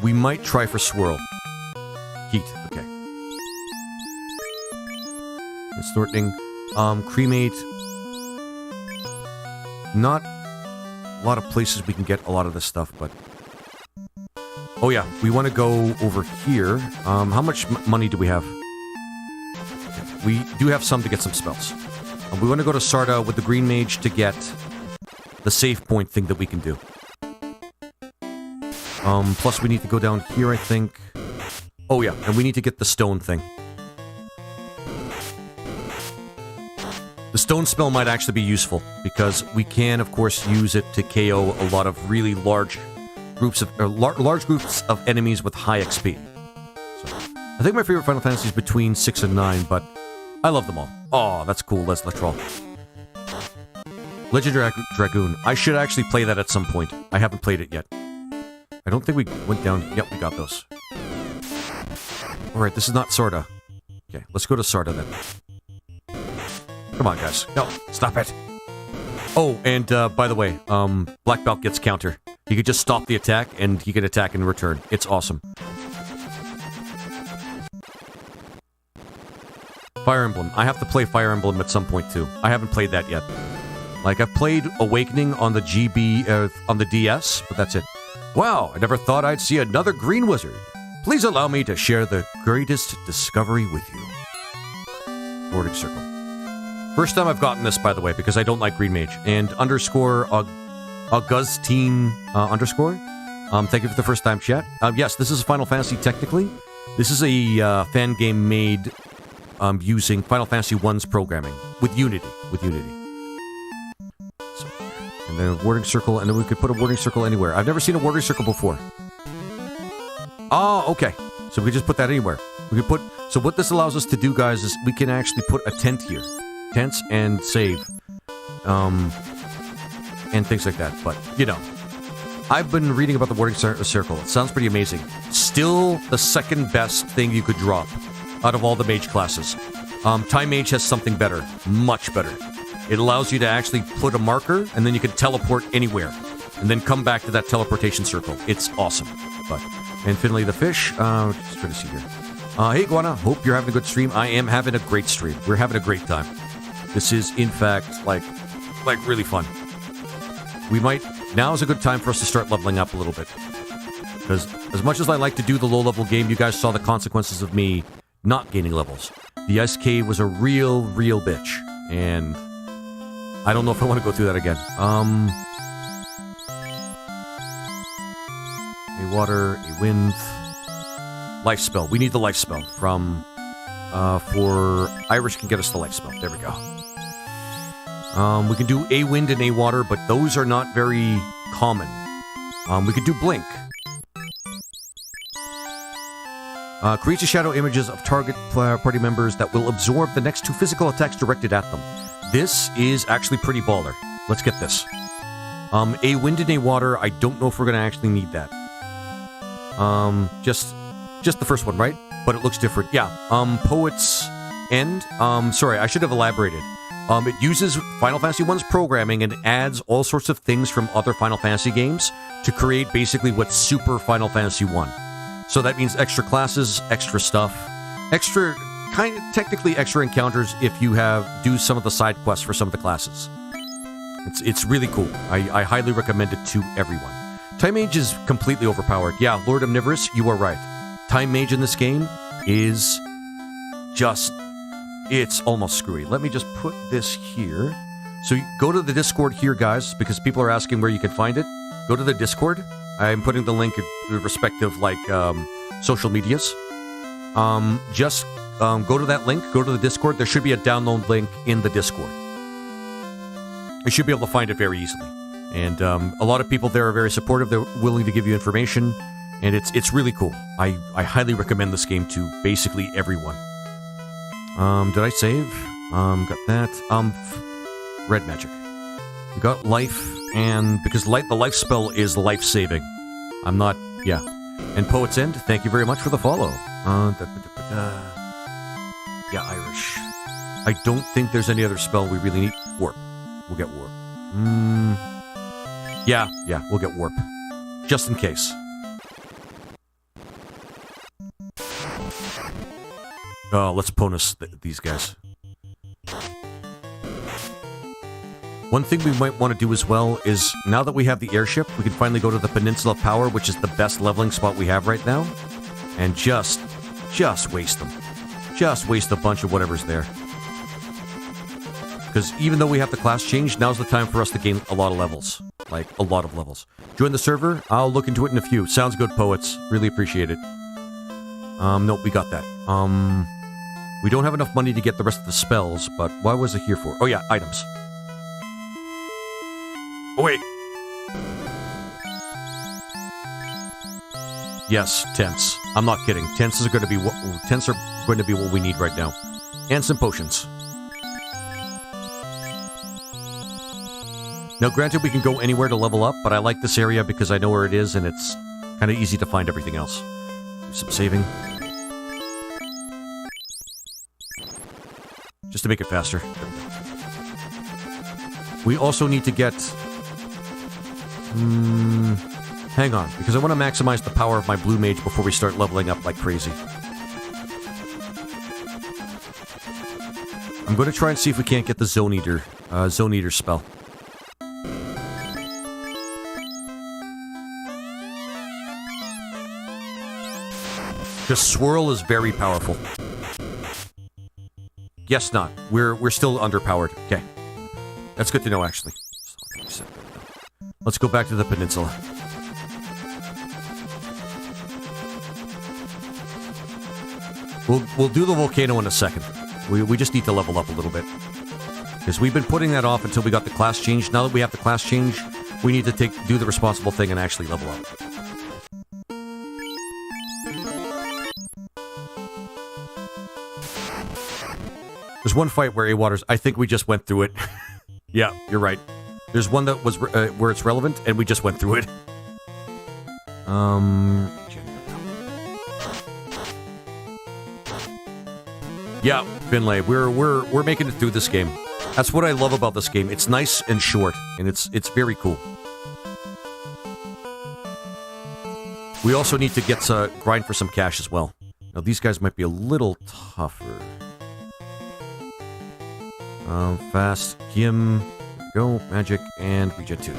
[SPEAKER 1] We might try for Swirl. Heat, okay. Distorting. Cremate. Not a lot of places we can get a lot of this stuff, but... Oh yeah, we want to go over here. How much money do we have? We do have some to get some spells. We want to go to Sarda with the Green Mage to get the save point thing that we can do. Plus we need to go down here, I think. Oh yeah, and we need to get the stone thing. The stone spell might actually be useful, because we can, of course, use it to KO a lot of really large groups of enemies with high XP. So, I think my favorite Final Fantasy is between 6 and 9, but I love them all. Oh, that's cool. That's Latrell. Legendary Dragoon. I should actually play that at some point. I haven't played it yet. I don't think we went down... Yep, we got those. Alright, this is not Sarda. Okay, let's go to Sarda then. Come on, guys. No, stop it. Oh, and by the way, Black Belt gets counter. You could just stop the attack, and he can attack in return. It's awesome. Fire Emblem. I have to play Fire Emblem at some point, too. I haven't played that yet. Like, I've played Awakening on the on the DS, but that's it. Wow, I never thought I'd see another green wizard. Please allow me to share the greatest discovery with you. Boarding circle. First time I've gotten this, by the way, because I don't like Green Mage. And underscore Augustine underscore. Thank you for the first time chat. Yes, this is Final Fantasy technically. This is a fan game made using Final Fantasy 1's programming with Unity. So, and then a warding circle, and then we could put a warding circle anywhere. I've never seen a warding circle before. Oh, okay. So we could just put that anywhere. We could put. So what this allows us to do, guys, is we can actually put a tent here. Tents and save. And things like that. But, you know, I've been reading about the warding circle. It sounds pretty amazing. Still the second best thing you could drop out of all the mage classes. Time Mage has something better. Much better. It allows you to actually put a marker, and then you can teleport anywhere. And then come back to that teleportation circle. It's awesome. But, and Finley the Fish, just trying to see here. Hey, Guana, hope you're having a good stream. I am having a great stream. We're having a great time. This is, in fact, like really fun. we might... Now is a good time for us to start leveling up a little bit. Because as much as I like to do the low-level game, you guys saw the consequences of me not gaining levels. The Ice Cave was a real bitch. And I don't know if I want to go through that again. A water, a wind... Life spell. We need the life spell from... for... Irish can get us the life spell. There we go. We can do a wind and a water, but those are not very common. We could do blink. Creates a shadow images of target party members that will absorb the next 2 physical attacks directed at them. This is actually pretty baller. Let's get this. A wind and a water, I don't know if we're going to actually need that. Just the first one, right? But it looks different. Yeah. Poet's End. Sorry, I should have elaborated. It uses Final Fantasy I's programming and adds all sorts of things from other Final Fantasy games to create basically what's Super Final Fantasy I. So that means extra classes, extra stuff, technically extra encounters if you do some of the side quests for some of the classes. It's really cool. I highly recommend it to everyone. Time Mage is completely overpowered. Yeah, Lord Omnivorous, you are right. Time Mage in this game is just... It's almost screwy. Let me just put this here. So you go to the Discord here, guys, because people are asking where you can find it. Go to the Discord. I'm putting the link in the respective, social medias. Just go to that link. Go to the Discord. There should be a download link in the Discord. You should be able to find it very easily. And a lot of people there are very supportive. They're willing to give you information. And it's really cool. I highly recommend this game to basically everyone. Did I save? Got that. Red magic. We got life, and because the life spell is life-saving. I'm not... Yeah. And Poet's End, thank you very much for the follow. Yeah, Irish. I don't think there's any other spell we really need. Warp. We'll get Warp. Yeah, we'll get Warp. Just in case. Let's bonus these guys. One thing we might want to do as well is, now that we have the airship, we can finally go to the Peninsula of Power, which is the best leveling spot we have right now, and just waste them. Just waste a bunch of whatever's there. Because even though we have the class change, now's the time for us to gain a lot of levels. Like, a lot of levels. Join the server? I'll look into it in a few. Sounds good, Poets. Really appreciate it. Nope, we got that. We don't have enough money to get the rest of the spells, but what was it here for? Oh yeah, items. Oh wait. Yes, tents. I'm not kidding. Tents are going to be what we need right now. And some potions. Now granted we can go anywhere to level up, but I like this area because I know where it is and it's kind of easy to find everything else. Do some saving. Just to make it faster. We also need to get... hang on, because I want to maximize the power of my Blue Mage before we start leveling up like crazy. I'm going to try and see if we can't get the Zone Eater spell. Because Swirl is very powerful. Yes, not. We're still underpowered. Okay. That's good to know, actually. Let's go back to the peninsula. We'll do the volcano in a second. We just need to level up a little bit. Because we've been putting that off until we got the class change. Now that we have the class change, we need to do the responsible thing and actually level up. There's one fight where A-Waters, I think we just went through it. Yeah, you're right. There's one that was where it's relevant, and we just went through it. Yeah, Finlay, we're making it through this game. That's what I love about this game. It's nice and short, and it's very cool. We also need to get grind for some cash as well. Now these guys might be a little tougher. Fast, Kim. go. Magic and regen 2.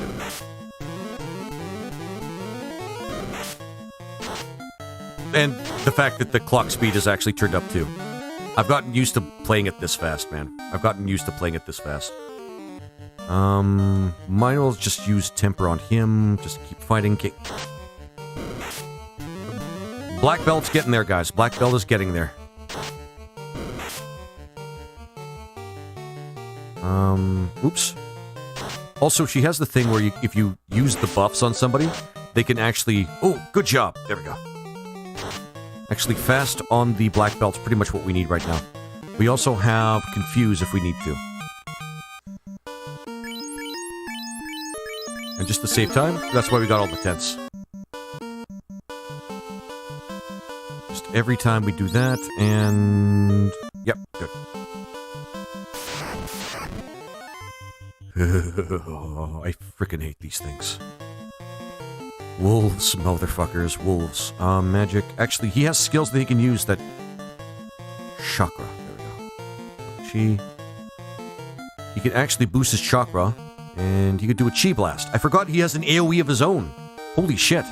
[SPEAKER 1] And the fact that the clock speed is actually turned up too. I've gotten used to playing it this fast, man. I've gotten used to playing it this fast. Mine will just use temper on him. Just keep fighting. Black belt's getting there, guys. Black belt is getting there. Oops. Also, she has the thing where if you use the buffs on somebody, they can actually... Oh, good job. There we go. Actually, fast on the black belt's pretty much what we need right now. We also have confuse if we need to. And just to save time, that's why we got all the tents. Just every time we do that, and... Yep, good. I freaking hate these things. Wolves, motherfuckers, wolves. Magic. Actually, he has skills that he can use that... Chakra. There we go. Chi. He can actually boost his chakra, and he could do a chi blast. I forgot he has an AoE of his own. Holy shit.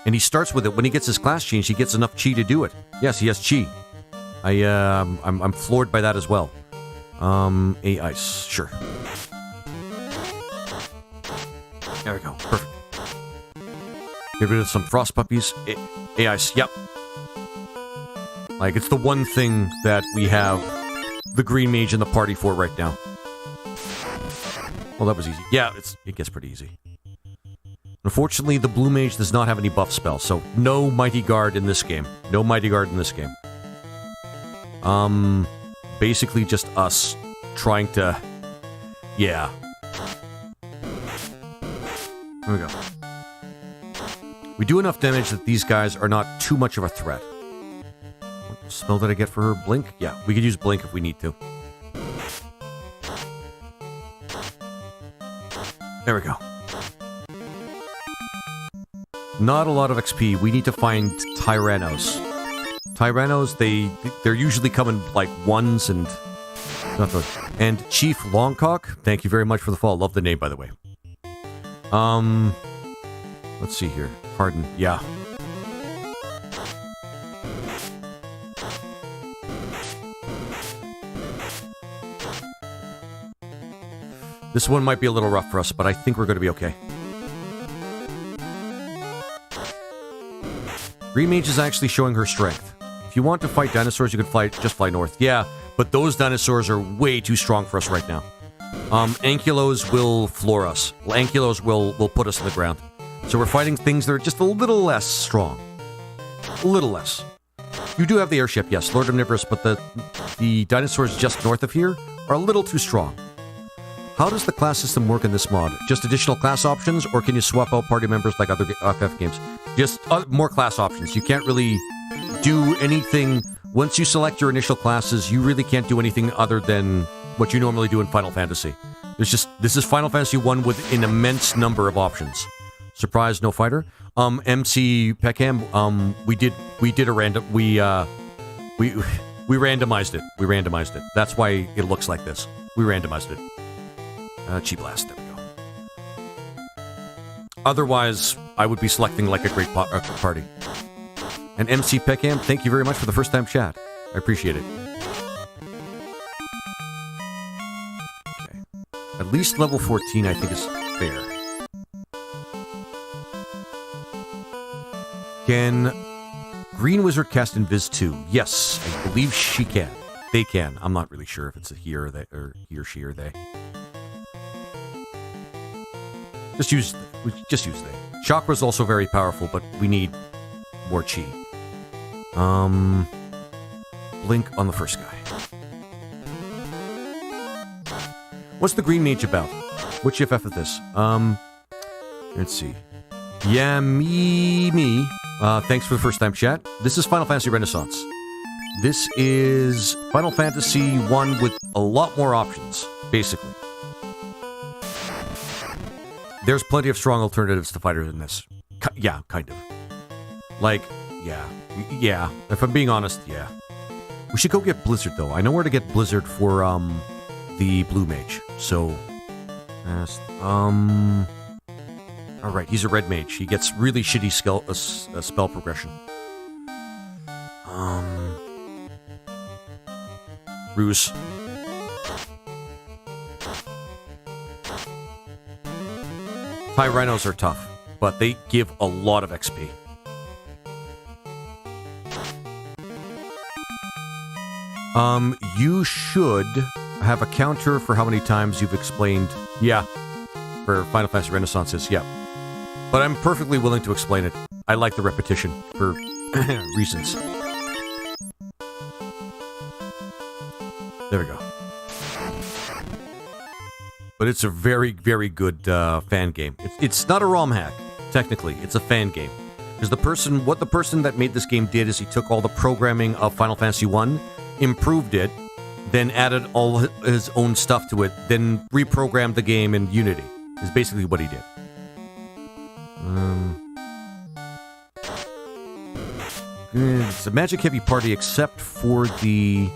[SPEAKER 1] And he starts with it. When he gets his class change, he gets enough chi to do it. Yes, he has chi. I'm floored by that as well. A ice. Sure. There we go. Perfect. Get rid of some frost puppies. A ice. Yep. Like, it's the one thing that we have the green mage in the party for right now. Well, that was easy. Yeah, it gets pretty easy. Unfortunately, the blue mage does not have any buff spells, so no mighty guard in this game. No mighty guard in this game. Basically just us trying to... Yeah. There we go. We do enough damage that these guys are not too much of a threat. What spell did I get for her? Blink? Yeah, we could use Blink if we need to. There we go. Not a lot of XP. We need to find Tyrannos. Tyrannos, they're usually coming like ones and... And Chief Longcock, thank you very much for the follow. Love the name, by the way. Let's see here. Harden, yeah. This one might be a little rough for us, but I think we're going to be okay. Green Mage is actually showing her strength. If you want to fight dinosaurs, you can just fly north. Yeah, but those dinosaurs are way too strong for us right now. Ankylos will floor us. Ankylos will put us in the ground. So we're fighting things that are just a little less strong. A little less. You do have the airship, yes, Lord Omnivorous, but the dinosaurs just north of here are a little too strong. How does the class system work in this mod? Just additional class options, or can you swap out party members like other FF games? Just more class options. You can't really do anything. Once you select your initial classes, you really can't do anything other than what you normally do in Final Fantasy. This is Final Fantasy 1 with an immense number of options. Surprise, no fighter. MC Peckham, we did a random, we randomized it. We randomized it. That's why it looks like this. We randomized it. Chi Blast, there we go. Otherwise, I would be selecting like a great party. And MC Peckham, thank you very much for the first time chat. I appreciate it. Okay. At least level 14, I think, is fair. Can Green Wizard cast Invis 2? Yes, I believe she can. They can. I'm not really sure if it's a he or they, or he or she or they. Just use they. Chakra's also very powerful, but we need more chi. Blink on the first guy. What's the Green Mage about? Which FF is this? Let's see. Yeah, me. Thanks for the first time chat. This is Final Fantasy Renaissance. This is Final Fantasy 1 with a lot more options, basically. There's plenty of strong alternatives to fighters in this. Yeah, kind of. Like, yeah. If I'm being honest, yeah. We should go get Blizzard, though. I know where to get Blizzard for, the Blue Mage. So, Alright, he's a red mage. He gets really shitty spell progression. Ruse. High rhinos are tough, but they give a lot of XP. You should have a counter for how many times you've explained, yeah, for Final Fantasy Renaissances, yeah. But I'm perfectly willing to explain it. I like the repetition for reasons. There we go. But it's a very, very good fan game. It's not a ROM hack, technically. It's a fan game. Because what the person that made this game did is he took all the programming of Final Fantasy 1, improved it, then added all his own stuff to it, then reprogrammed the game in Unity. Is basically what he did. It's a magic-heavy party except for the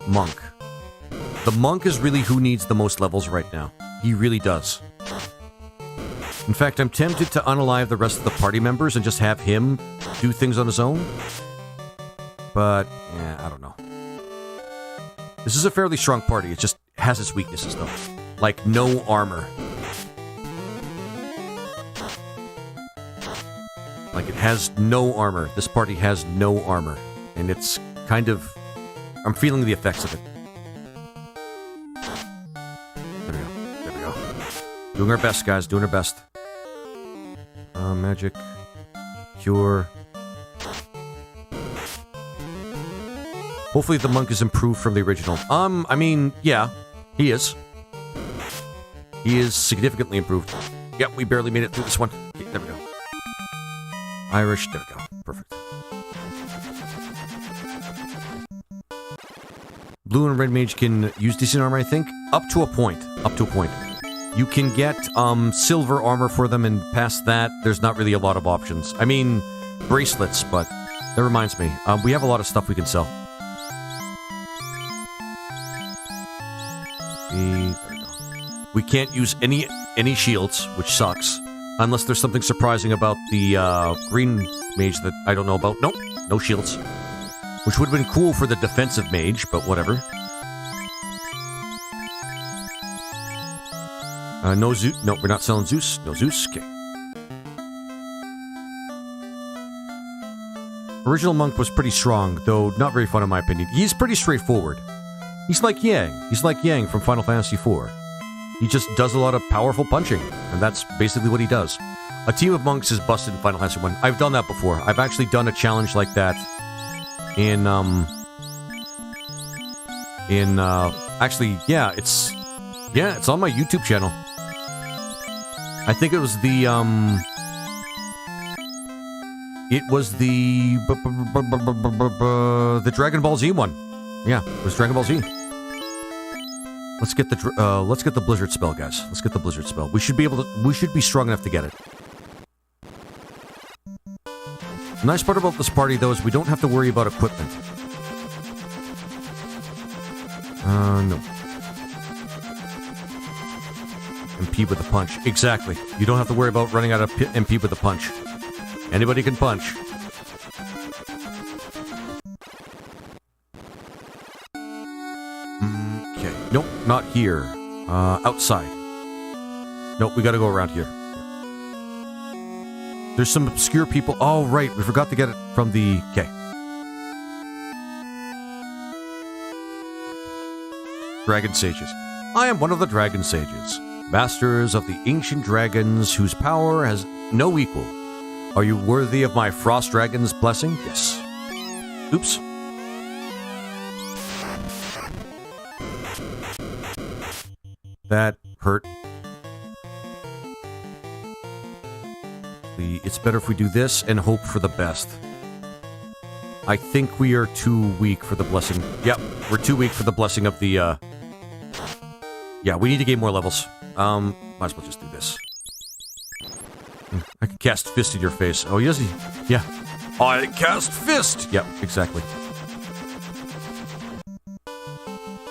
[SPEAKER 1] monk. The monk is really who needs the most levels right now. He really does. In fact, I'm tempted to unalive the rest of the party members and just have him do things on his own. But, yeah, I don't know. This is a fairly strong party. It just has its weaknesses, though. Like, no armor. Like, it has no armor. This party has no armor. And it's kind of... I'm feeling the effects of it. There we go. There we go. Doing our best, guys. Doing our best. Magic. Cure. Hopefully the monk is improved from the original. I mean, yeah. He is. He is significantly improved. Yep, we barely made it through this one. Okay, there we go. Irish, there we go. Perfect. Blue and red mage can use decent armor, I think. Up to a point. Up to a point. You can get silver armor for them, and past that, there's not really a lot of options. I mean, bracelets, but that reminds me. We have a lot of stuff we can sell. There we go. We can't use any shields, which sucks. Unless there's something surprising about the green mage that I don't know about. Nope, no shields. Which would have been cool for the defensive mage, but whatever. No Zeus. No, we're not selling Zeus. No Zeus. Okay. Original monk was pretty strong, though not very fun in my opinion. He's pretty straightforward. He's like Yang. He's like Yang from Final Fantasy IV. He just does a lot of powerful punching, and that's basically what he does. A team of monks is busted in Final Fantasy I. I've done that before. I've actually done a challenge like that in, actually, yeah, it's on my YouTube channel. I think it was the, the Dragon Ball Z one. Yeah, it was Dragon Ball Z. Let's get the Blizzard spell, guys. Let's get the Blizzard spell. We should be strong enough to get it. The nice part about this party, though, is we don't have to worry about equipment. No. MP with a punch. Exactly. You don't have to worry about running out of MP with a punch. Anybody can punch. Okay. Nope, not here. Outside. Nope, we gotta go around here. There's some obscure people. Oh, right. We forgot to get it from the... Okay. Dragon Sages. I am one of the Dragon Sages. Masters of the ancient dragons whose power has no equal. Are you worthy of my Frost Dragon's blessing? Yes. Oops. That hurt. It's better if we do this and hope for the best. I think we are too weak for the blessing. Yep, we're too weak for the blessing of the, Yeah, we need to gain more levels. Might as well just do this. I can cast Fist in your face. Oh, yes, yeah. I cast Fist! Yep, exactly.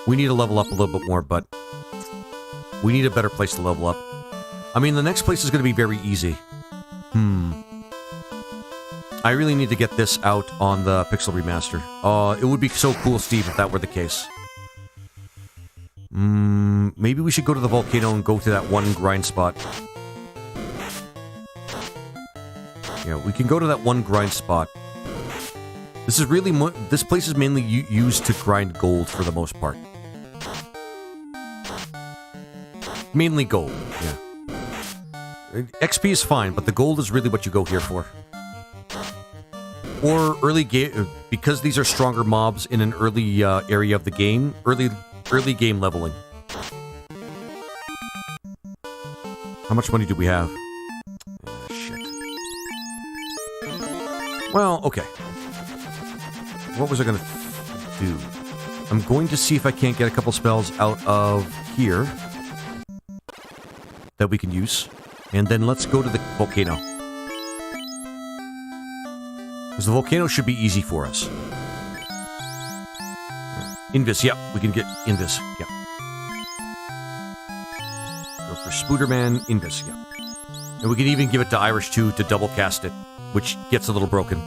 [SPEAKER 1] We need to level up a little bit more, but... we need a better place to level up. I mean, the next place is going to be very easy. I really need to get this out on the Pixel Remaster. It would be so cool, Steve, if that were the case. Maybe we should go to the volcano and go to that one grind spot. Yeah, we can go to that one grind spot. This is really this place is mainly used to grind gold for the most part. Mainly gold, yeah. XP is fine, but the gold is really what you go here for. Or early game, because these are stronger mobs in an early area of the game. Early game leveling. How much money do we have? Shit. Well, okay. What was I gonna do? I'm going to see if I can't get a couple spells out of here that we can use. And then let's go to the volcano. Because the volcano should be easy for us. Invis, yep, we can get Invis, yep. Go for Spooderman, Invis, yep. And we can even give it to Irish too to double cast it, which gets a little broken.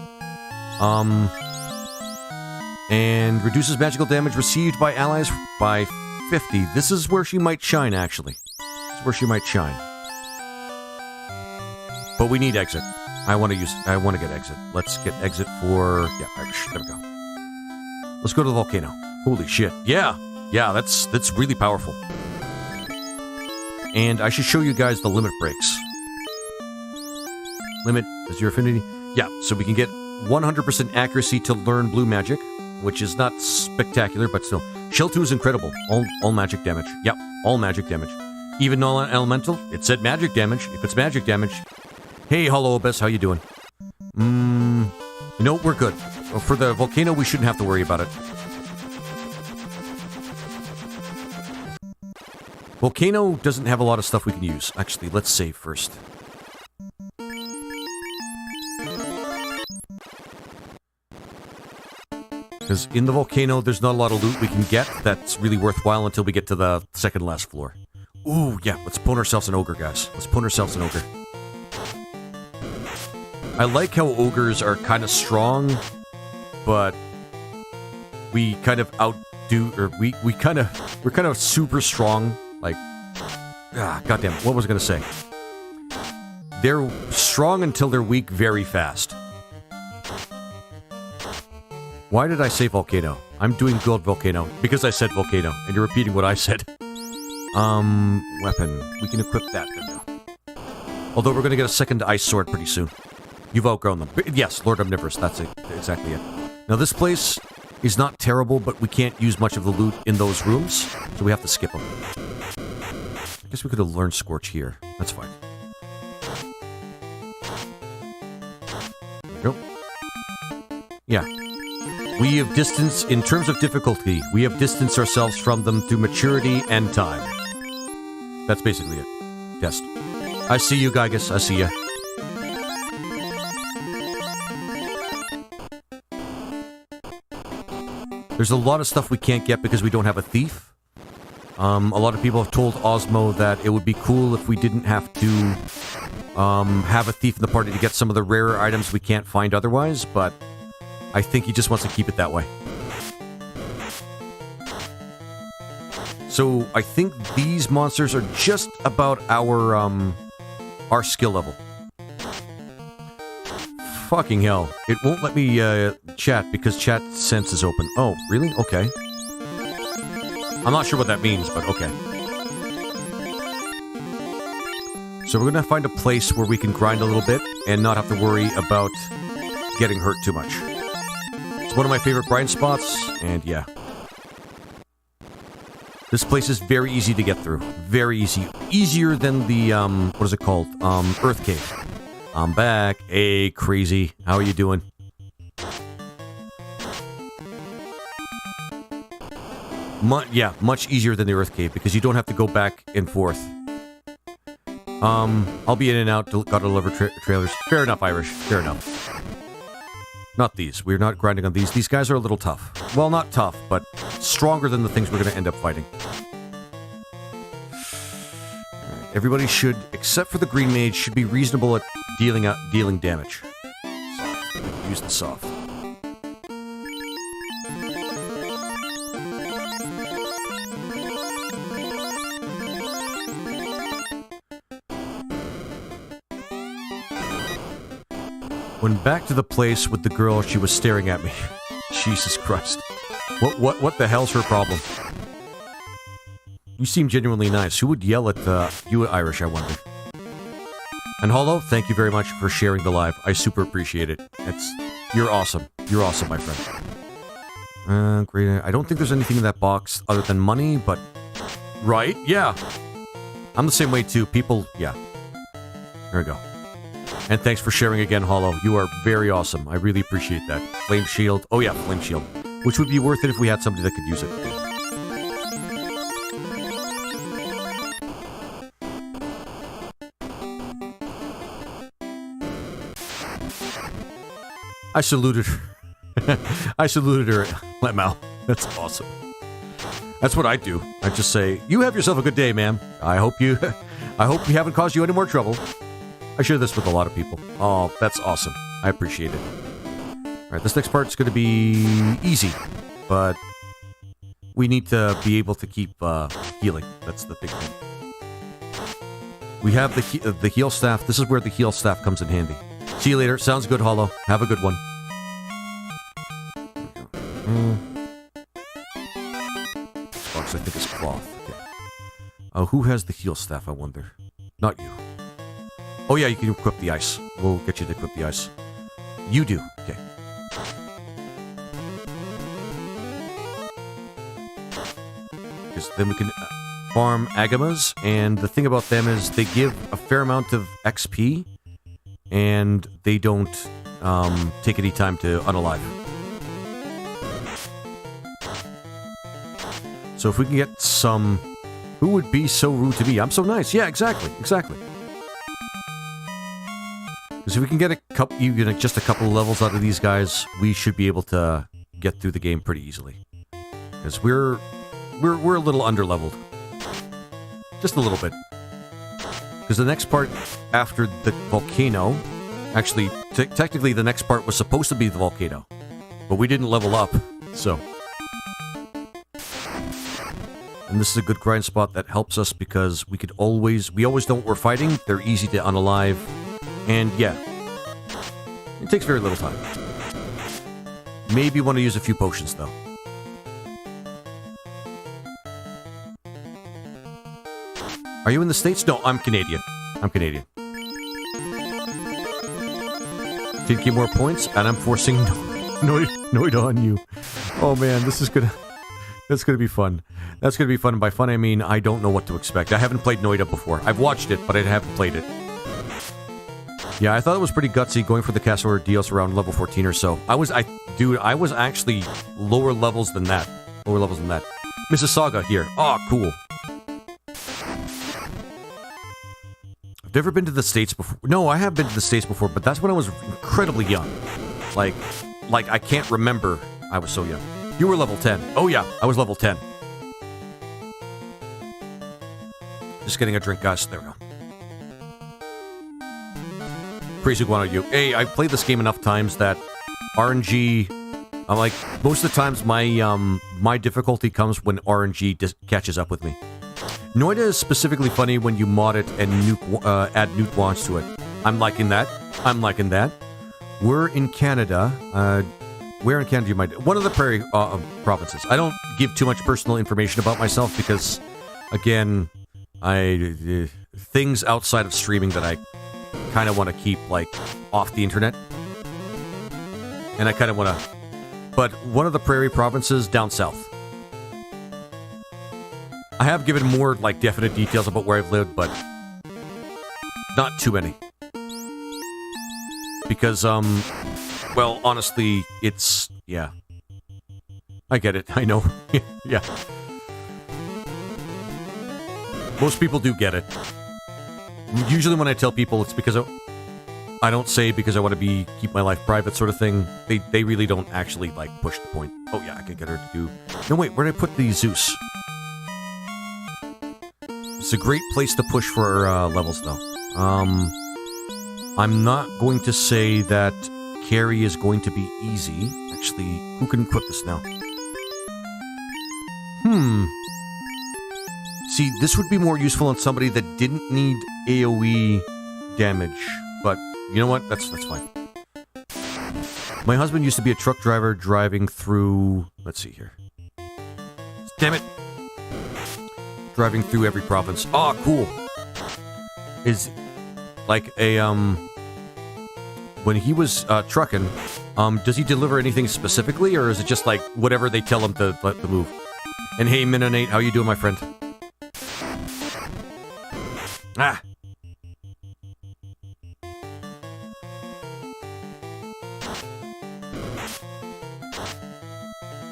[SPEAKER 1] And reduces magical damage received by allies by 50. This is where she might shine, actually. This is where she might shine. But we need exit. I want to get exit. Let's get exit for... Yeah, Irish. There we go. Let's go to the volcano. Holy shit. Yeah. Yeah, that's really powerful. And I should show you guys the limit breaks. Limit is your affinity. Yeah, so we can get 100% accuracy to learn blue magic, which is not spectacular, but still. Shell 2 is incredible. All magic damage. Yep, all magic damage. Even non-elemental, it said magic damage. If it's magic damage... Hey, Hollow Abyss, how you doing? You know, we're good. For the volcano, we shouldn't have to worry about it. Volcano doesn't have a lot of stuff we can use. Actually, let's save first. Because in the volcano, there's not a lot of loot we can get that's really worthwhile until we get to the second last floor. Ooh, yeah, let's pwn ourselves an ogre, guys. Let's pwn ourselves an ogre. I like how ogres are kind of strong, but we kind of outdo, or we're kind of super strong. Like, goddamn, what was I gonna say? They're strong until they're weak very fast. Why did I say volcano? I'm doing gold volcano because I said volcano, and you're repeating what I said. Weapon. We can equip that. Although we're gonna get a second ice sword pretty soon. You've outgrown them. Yes, Lord Omnivorous, that's it. Exactly it. Now, this place is not terrible, but we can't use much of the loot in those rooms, so we have to skip them. I guess we could have learned Scorch here. That's fine. There we go. Yeah. We have distanced, in terms of difficulty, we have distanced ourselves from them through maturity and time. That's basically it. Test. I see you, Gygus. I see you. There's a lot of stuff we can't get because we don't have a thief. A lot of people have told Osmo that it would be cool if we didn't have to have a thief in the party to get some of the rarer items we can't find otherwise, but I think he just wants to keep it that way. So I think these monsters are just about our skill level. Fucking hell. It won't let me chat because chat sense is open. Oh, really? Okay. I'm not sure what that means, but okay. So we're gonna find a place where we can grind a little bit and not have to worry about getting hurt too much. It's one of my favorite grind spots, and yeah. This place is very easy to get through. Very easy. Easier than the, what is it called? Earth Cave. I'm back. Hey, crazy. How are you doing? Yeah, much easier than the Earth Cave because you don't have to go back and forth. I'll be in and out. Gotta deliver trailers. Fair enough, Irish. Fair enough. Not these. We're not grinding on these. These guys are a little tough. Well, not tough, but stronger than the things we're gonna end up fighting. Alright. Everybody should, except for the green mage, should be reasonable at dealing damage. Soft. Use the soft. Went back to the place with the girl, she was staring at me. Jesus Christ. What the hell's her problem? You seem genuinely nice. Who would yell at you Irish, I wonder? And Hollow, thank you very much for sharing the live. I super appreciate it. You're awesome. You're awesome, my friend. Great. I don't think there's anything in that box other than money, but... Right? Yeah. I'm the same way, too. People... Yeah. There we go. And thanks for sharing again, Hollow. You are very awesome. I really appreciate that. Flame Shield. Oh, yeah, Flame Shield. Which would be worth it if we had somebody that could use it. I saluted her. I saluted her at Lemau. That's awesome. That's what I do. I just say, you have yourself a good day, ma'am. I hope we haven't caused you any more trouble. I share this with a lot of people. Oh, that's awesome. I appreciate it. Alright, this next part's going to be easy, but we need to be able to keep healing. That's the big thing. We have the heal staff. This is where the heal staff comes in handy. See you later. Sounds good, Hollow. Have a good one. This box, I think, is cloth. Okay. Who has the heal staff, I wonder? Not you. Oh yeah, you can equip the ice. We'll get you to equip the ice. You do. Okay. Because then we can farm Agamas, and the thing about them is they give a fair amount of XP, and they don't take any time to unalive. So if we can get some... Who would be so rude to me? I'm so nice. Yeah, exactly. Exactly. Because if we can get just a couple of levels out of these guys, we should be able to get through the game pretty easily. Because we're a little underleveled. Just a little bit. Because the next part after the volcano... Actually, technically the next part was supposed to be the volcano. But we didn't level up, so... And this is a good grind spot that helps us because we always know what we're fighting. They're easy to unalive. And yeah, it takes very little time. Maybe want to use a few potions though. Are you in the States? No, I'm Canadian. I'm Canadian. 10k more points, and I'm forcing Noida on you. Oh man, that's gonna be fun. That's gonna be fun. And by fun, I mean I don't know what to expect. I haven't played Noida before. I've watched it, but I haven't played it. Yeah, I thought it was pretty gutsy going for the Castle Ordeals around level 14 or so. I was actually lower levels than that. Mississauga here. Oh, cool. I've never been to the States before. No, I have been to the States before, but that's when I was incredibly young. Like I can't remember. I was so young. You were level 10. Oh yeah, I was level 10. Just getting a drink, guys. There we go. Crazy Guano, you. Hey, I've played this game enough times that RNG... I'm like, most of the times my difficulty comes when RNG catches up with me. Noida is specifically funny when you mod it and add nuke launch to it. I'm liking that. We're in Canada. Where in Canada do you mind? One of the prairie provinces. I don't give too much personal information about myself because, again, things outside of streaming that I kind of want to keep, like, off the internet. And I kind of want to... But one of the prairie provinces down south. I have given more, like, definite details about where I've lived, but not too many. Because, well, honestly, it's... Yeah. I get it. I know. Yeah. Most people do get it. Usually when I tell people, it's because I don't say because I want to keep my life private sort of thing. They really don't actually, like, push the point. Oh, yeah, I can get her to do... No, wait, where did I put the Zeus? It's a great place to push for levels, though. I'm not going to say that carry is going to be easy. Actually, who can equip this now? See, this would be more useful on somebody that didn't need AoE damage. But, you know what? That's fine. My husband used to be a truck driver driving through... Let's see here. Damn it! Driving through every province. Oh, cool! Is... Like a, when he was, trucking, does he deliver anything specifically, or is it just, like, whatever they tell him to move? And hey, Minonate, how you doing, my friend? Ah!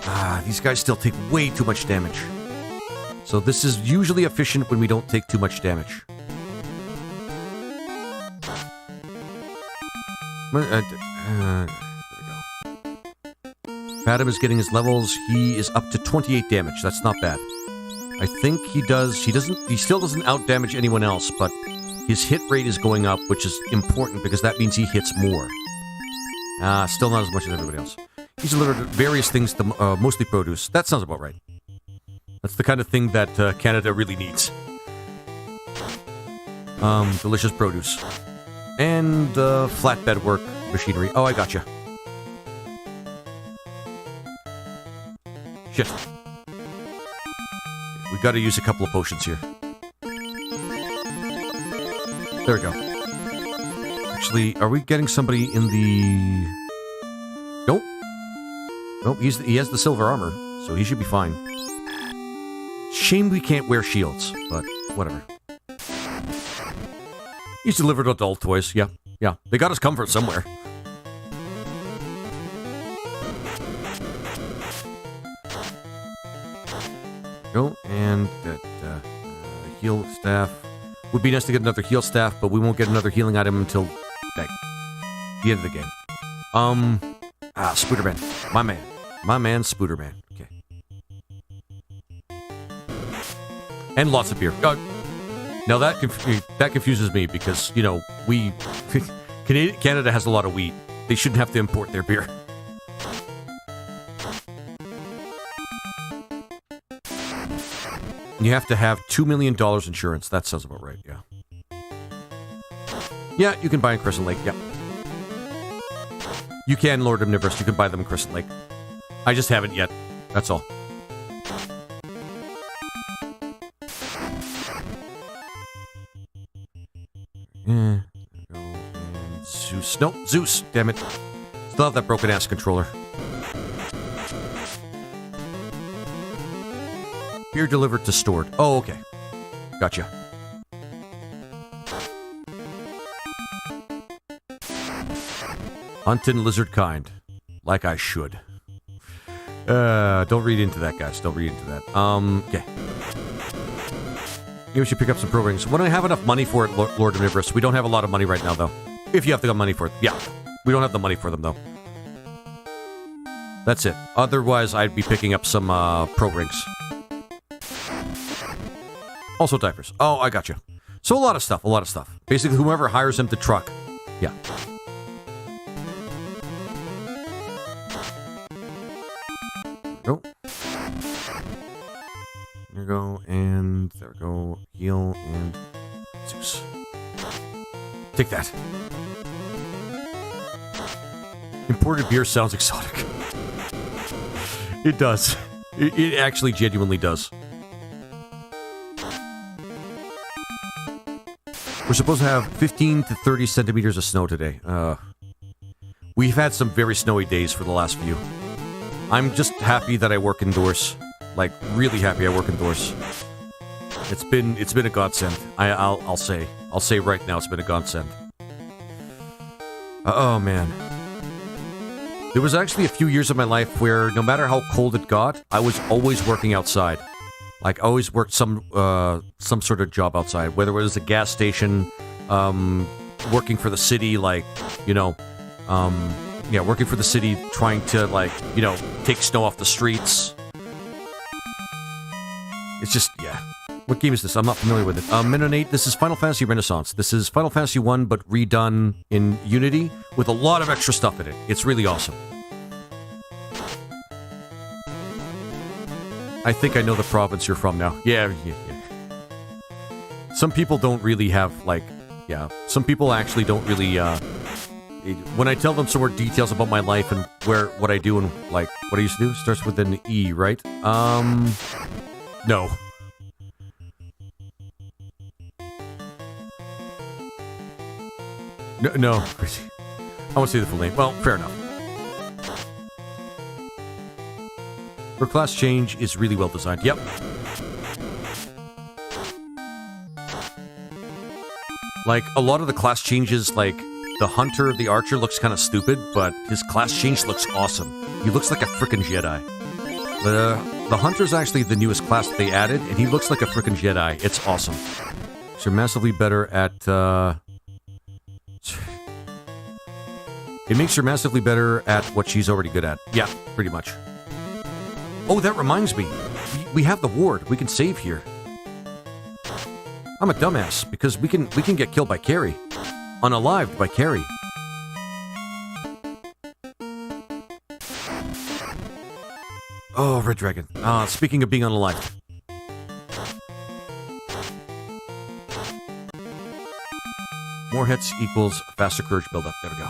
[SPEAKER 1] Ah, these guys still take way too much damage. So this is usually efficient when we don't take too much damage. There we go. Adam is getting his levels. He is up to 28 damage. That's not bad. I think he still doesn't out-damage anyone else, but his hit rate is going up, which is important because that means he hits more. Still not as much as everybody else. He's delivered various things, to, mostly produce. That sounds about right. That's the kind of thing that Canada really needs. Delicious produce. And flatbed work machinery. Oh, I gotcha. Shit. We gotta use a couple of potions here. There we go. Actually, are we getting somebody in the... Nope. Nope, he has the silver armor, so he should be fine. Shame we can't wear shields, but whatever. He's delivered adult toys, yeah. Yeah, they got us comfort somewhere. Go, and that heal staff. Would be nice to get another heal staff, but we won't get another healing item until the end of the game. Spooderman. My man. My man, Spooderman. Okay. And lots of beer. Now that confuses me because, you know, Canada has a lot of wheat. They shouldn't have to import their beer. You have to have $2 million insurance. That sounds about right, yeah. Yeah, you can buy in Crescent Lake, yeah. You can, Lord Omnivorous. You can buy them in Crescent Lake. I just haven't yet. That's all. And Zeus. Nope, Zeus. Damn it. Still have that broken ass controller. Beer delivered to stored. Oh, okay. Gotcha. Hunting lizard kind. Like I should. Don't read into that, guys. Don't read into that. Okay. Maybe we should pick up some programs. When I have enough money for it, Lord Omnivorous. We don't have a lot of money right now, though. If you have to get money for it. Yeah. We don't have the money for them, though. That's it. Otherwise, I'd be picking up some pro rings. Also diapers. Oh, I gotcha. So a lot of stuff, Basically, whoever hires him to truck. Yeah. Go. There we go, and there we go. Heal and Zeus. Take that. Imported beer sounds exotic. It does. It actually genuinely does. We're supposed to have 15 to 30 centimeters of snow today. We've had some very snowy days for the last few. I'm just happy that I work indoors. Like, really happy I work indoors. It's been a godsend. I'll say right now it's been a godsend. Oh man. There was actually a few years of my life where no matter how cold it got, I was always working outside. Like, I always worked some sort of job outside, whether it was a gas station, working for the city, like, you know, yeah, working for the city, trying to, like, you know, take snow off the streets. It's just, yeah. What game is this? I'm not familiar with it. Mennonite, this is Final Fantasy Renaissance. This is Final Fantasy 1, but redone in Unity with a lot of extra stuff in it. It's really awesome. I think I know the province you're from now. Yeah. Some people don't really have, like... Yeah, some people actually don't really, when I tell them some more details about my life and what I do and, like, what I used to do, starts with an E, right? No. No, Chrissy. I won't say the full name. Well, fair enough. Her class change is really well designed. Yep. Like, a lot of the class changes, like, the hunter, the archer looks kind of stupid, but his class change looks awesome. He looks like a frickin' Jedi. The hunter's actually the newest class that they added, and he looks like a frickin' Jedi. It's awesome. So massively better at, It makes her massively better at what she's already good at. Yeah, pretty much. Oh, that reminds me. We have the ward. We can save here. I'm a dumbass, because we can get killed by Carrie. Unalived by Carrie. Oh, Red Dragon. Speaking of being unalived. More hits equals faster courage buildup. There we go.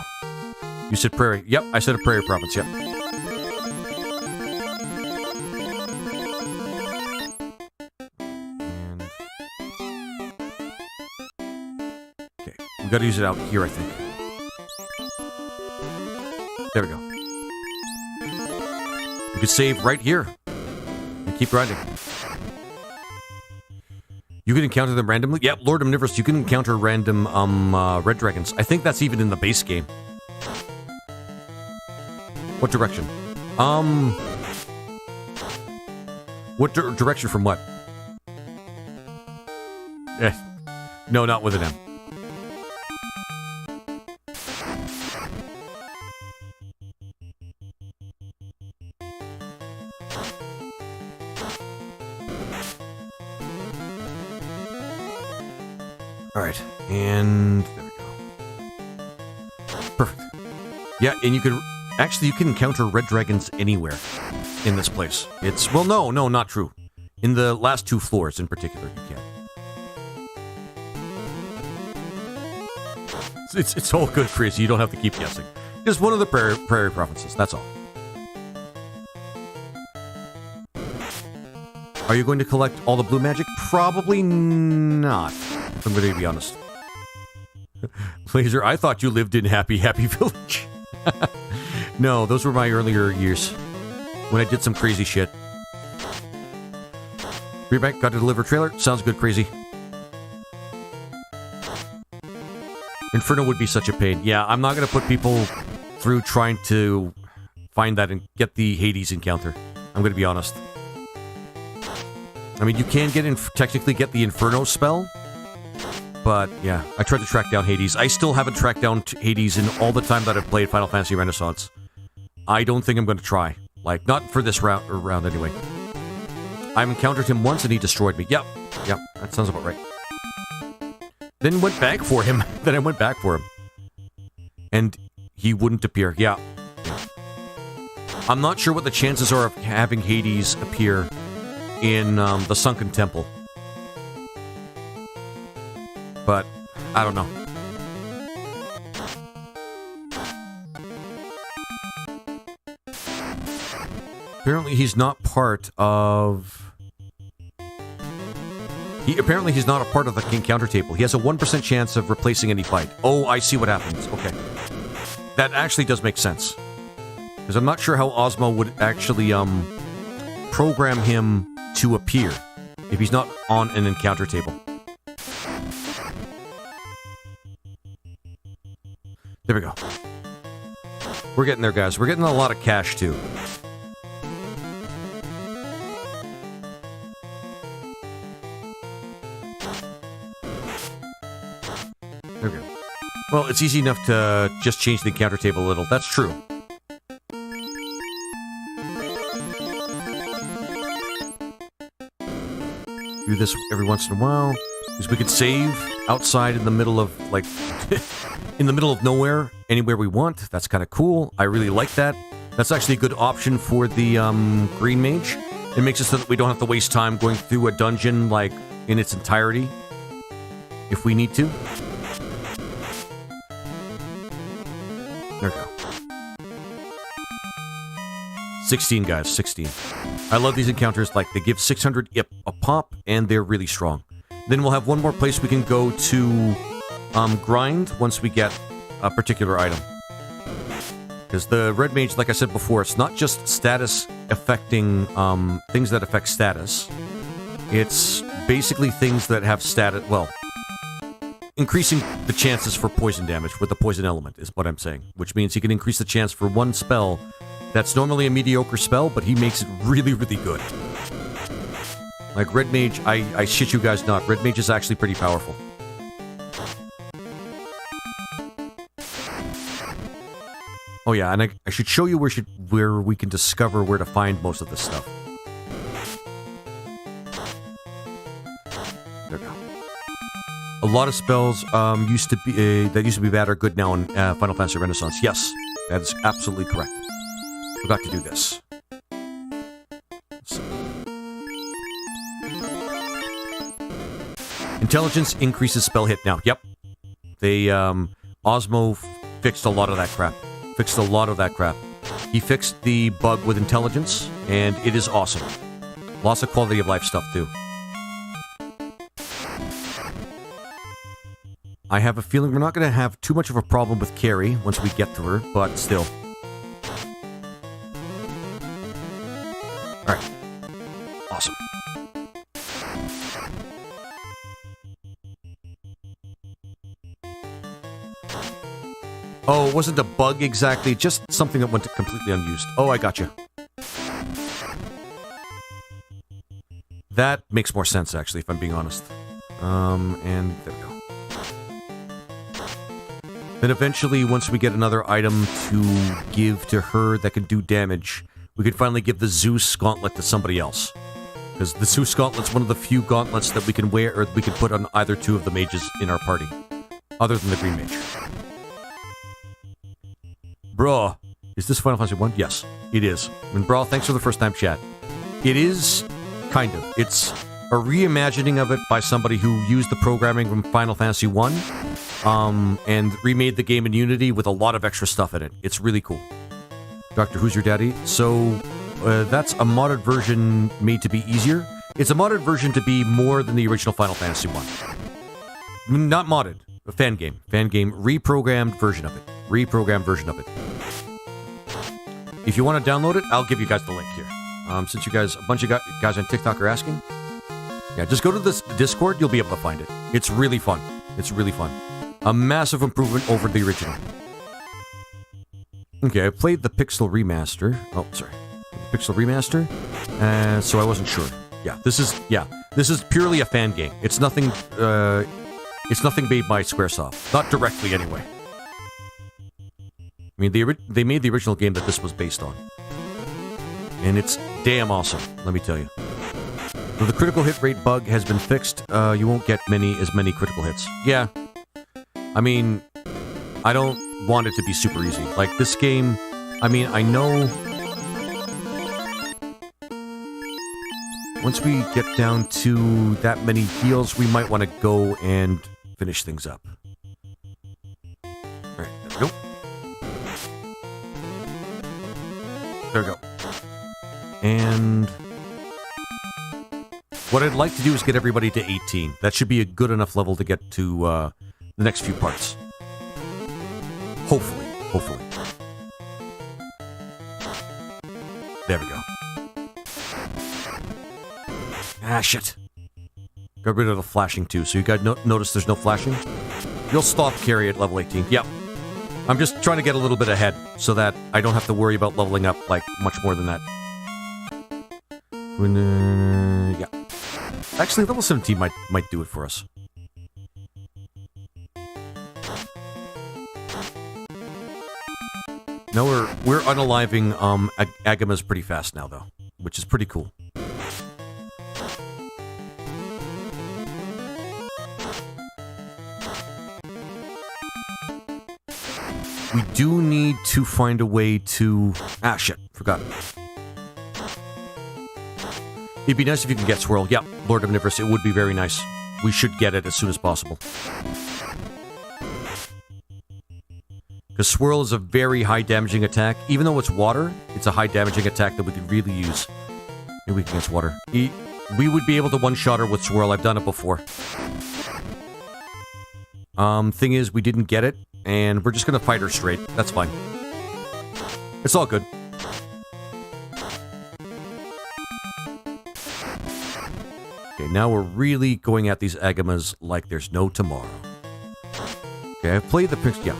[SPEAKER 1] You said prairie. Yep, I said a prairie province, yep. We gotta use it out here, I think. There we go. We could save right here. And keep grinding. You can encounter them randomly? Yep, Lord Omnivorous, you can encounter random, red dragons. I think that's even in the base game. What direction? What direction from what? No, not with an M. Alright, and there we go. Perfect. Yeah, and you can... Actually, you can encounter red dragons anywhere in this place. It's... Well, no, not true. In the last 2 floors in particular, you can. It's all good, Chris. You don't have to keep guessing. Just one of the prairie provinces, that's all. Are you going to collect all the blue magic? Probably not, if I'm going to be honest. Laser, I thought you lived in Happy Village. No, those were my earlier years, when I did some crazy shit. Rebank, got to deliver trailer? Sounds good, crazy. Inferno would be such a pain. Yeah, I'm not going to put people through trying to find that and get the Hades encounter. I'm going to be honest. I mean, you can technically get the Inferno spell, but yeah, I tried to track down Hades. I still haven't tracked down Hades in all the time that I've played Final Fantasy Renaissance. I don't think I'm going to try. Like, not for this round anyway. I've encountered him once and he destroyed me. Yep, that sounds about right. Then went back for him. Then I went back for him. And he wouldn't appear. Yeah. I'm not sure what the chances are of having Hades appear in the Sunken Temple. But, I don't know. Apparently he's not part of... Apparently he's not a part of the encounter table. He has a 1% chance of replacing any fight. Oh, I see what happens. Okay. That actually does make sense. Because I'm not sure how Ozma would actually, program him to appear if he's not on an encounter table. There we go. We're getting there, guys. We're getting a lot of cash, too. There we go. Well, it's easy enough to just change the encounter table a little. That's true. do this every once in a while. Because we could save outside in the middle of, like, in the middle of nowhere, anywhere we want. That's kind of cool. I really like that. That's actually a good option for the Green Mage. It makes it so that we don't have to waste time going through a dungeon, like, in its entirety. If we need to. There we go. 16, guys. 16. I love these encounters. Like, they give 600 IP a pop, and they're really strong. Then we'll have one more place we can go to grind once we get a particular item. Because the Red Mage, like I said before, it's not just status affecting things that affect status. It's basically things that have status, well, increasing the chances for poison damage with the poison element is what I'm saying. Which means he can increase the chance for one spell that's normally a mediocre spell, but he makes it really, really good. Like Red Mage, I shit you guys not, Red Mage is actually pretty powerful. Oh yeah, and I should show you where we can discover where to find most of this stuff. There we go. A lot of spells used to be bad are good now in Final Fantasy Renaissance. Yes, that is absolutely correct. Forgot to do this. Intelligence increases spell hit now. Yep. They, Osmo fixed a lot of that crap. He fixed the bug with intelligence, and it is awesome. Lots of quality of life stuff, too. I have a feeling we're not going to have too much of a problem with Carrie once we get to her, but still. Alright. Awesome. Oh, it wasn't a bug exactly, just something that went completely unused. Oh, I gotcha. That makes more sense, actually, if I'm being honest. And there we go. Then eventually, once we get another item to give to her that can do damage, we can finally give the Zeus gauntlet to somebody else. Because the Zeus gauntlet's one of the few gauntlets that we can wear, or we can put on either two of the mages in our party. Other than the Green Mage. Bruh, is this Final Fantasy 1? Yes, it is. And Bruh, thanks for the first time chat. It is, kind of. It's a reimagining of it by somebody who used the programming from Final Fantasy 1 and remade the game in Unity with a lot of extra stuff in it. It's really cool. Doctor, who's your daddy? So, that's a modded version made to be easier. It's a modded version to be more than the original Final Fantasy 1. Not modded. A fan game. Reprogrammed version of it. If you want to download it, I'll give you guys the link here. Since you guys, a bunch of guys on TikTok are asking. Yeah, just go to this Discord, you'll be able to find it. It's really fun. A massive improvement over the original. Okay, I played the Pixel Remaster. Oh, sorry. Pixel Remaster. So I wasn't sure. Yeah, this is purely a fan game. It's nothing made by Squaresoft. Not directly, anyway. I mean, they made the original game that this was based on. And it's damn awesome, let me tell you. So the critical hit rate bug has been fixed. You won't get as many critical hits. Yeah. I mean, I don't want it to be super easy. Like, this game, I mean, I know... Once we get down to that many heals, we might want to go and finish things up. Alright, there we go. There we go. And what I'd like to do is get everybody to 18. That should be a good enough level to get to the next few parts. Hopefully. There we go. Ah, shit. Got rid of the flashing too, so you guys notice there's no flashing? You'll stop carry at level 18. Yep. I'm just trying to get a little bit ahead so that I don't have to worry about leveling up, like, much more than that. Yeah. Actually, level 17 might do it for us. No, we're unaliving Agamas pretty fast now, though, which is pretty cool. We do need to find a way to... Ah, shit. Forgot. It'd be nice if you could get Swirl. Yeah, Lord Omnivorous, it would be very nice. We should get it as soon as possible. Because Swirl is a very high damaging attack. Even though it's water, it's a high damaging attack that we could really use. Maybe we can against water. We would be able to one-shot her with Swirl. I've done it before. Thing is, we didn't get it, and we're just gonna fight her straight. That's fine. It's all good. Okay, now we're really going at these Agamas like there's no tomorrow. Okay, I've played the picture. Yeah.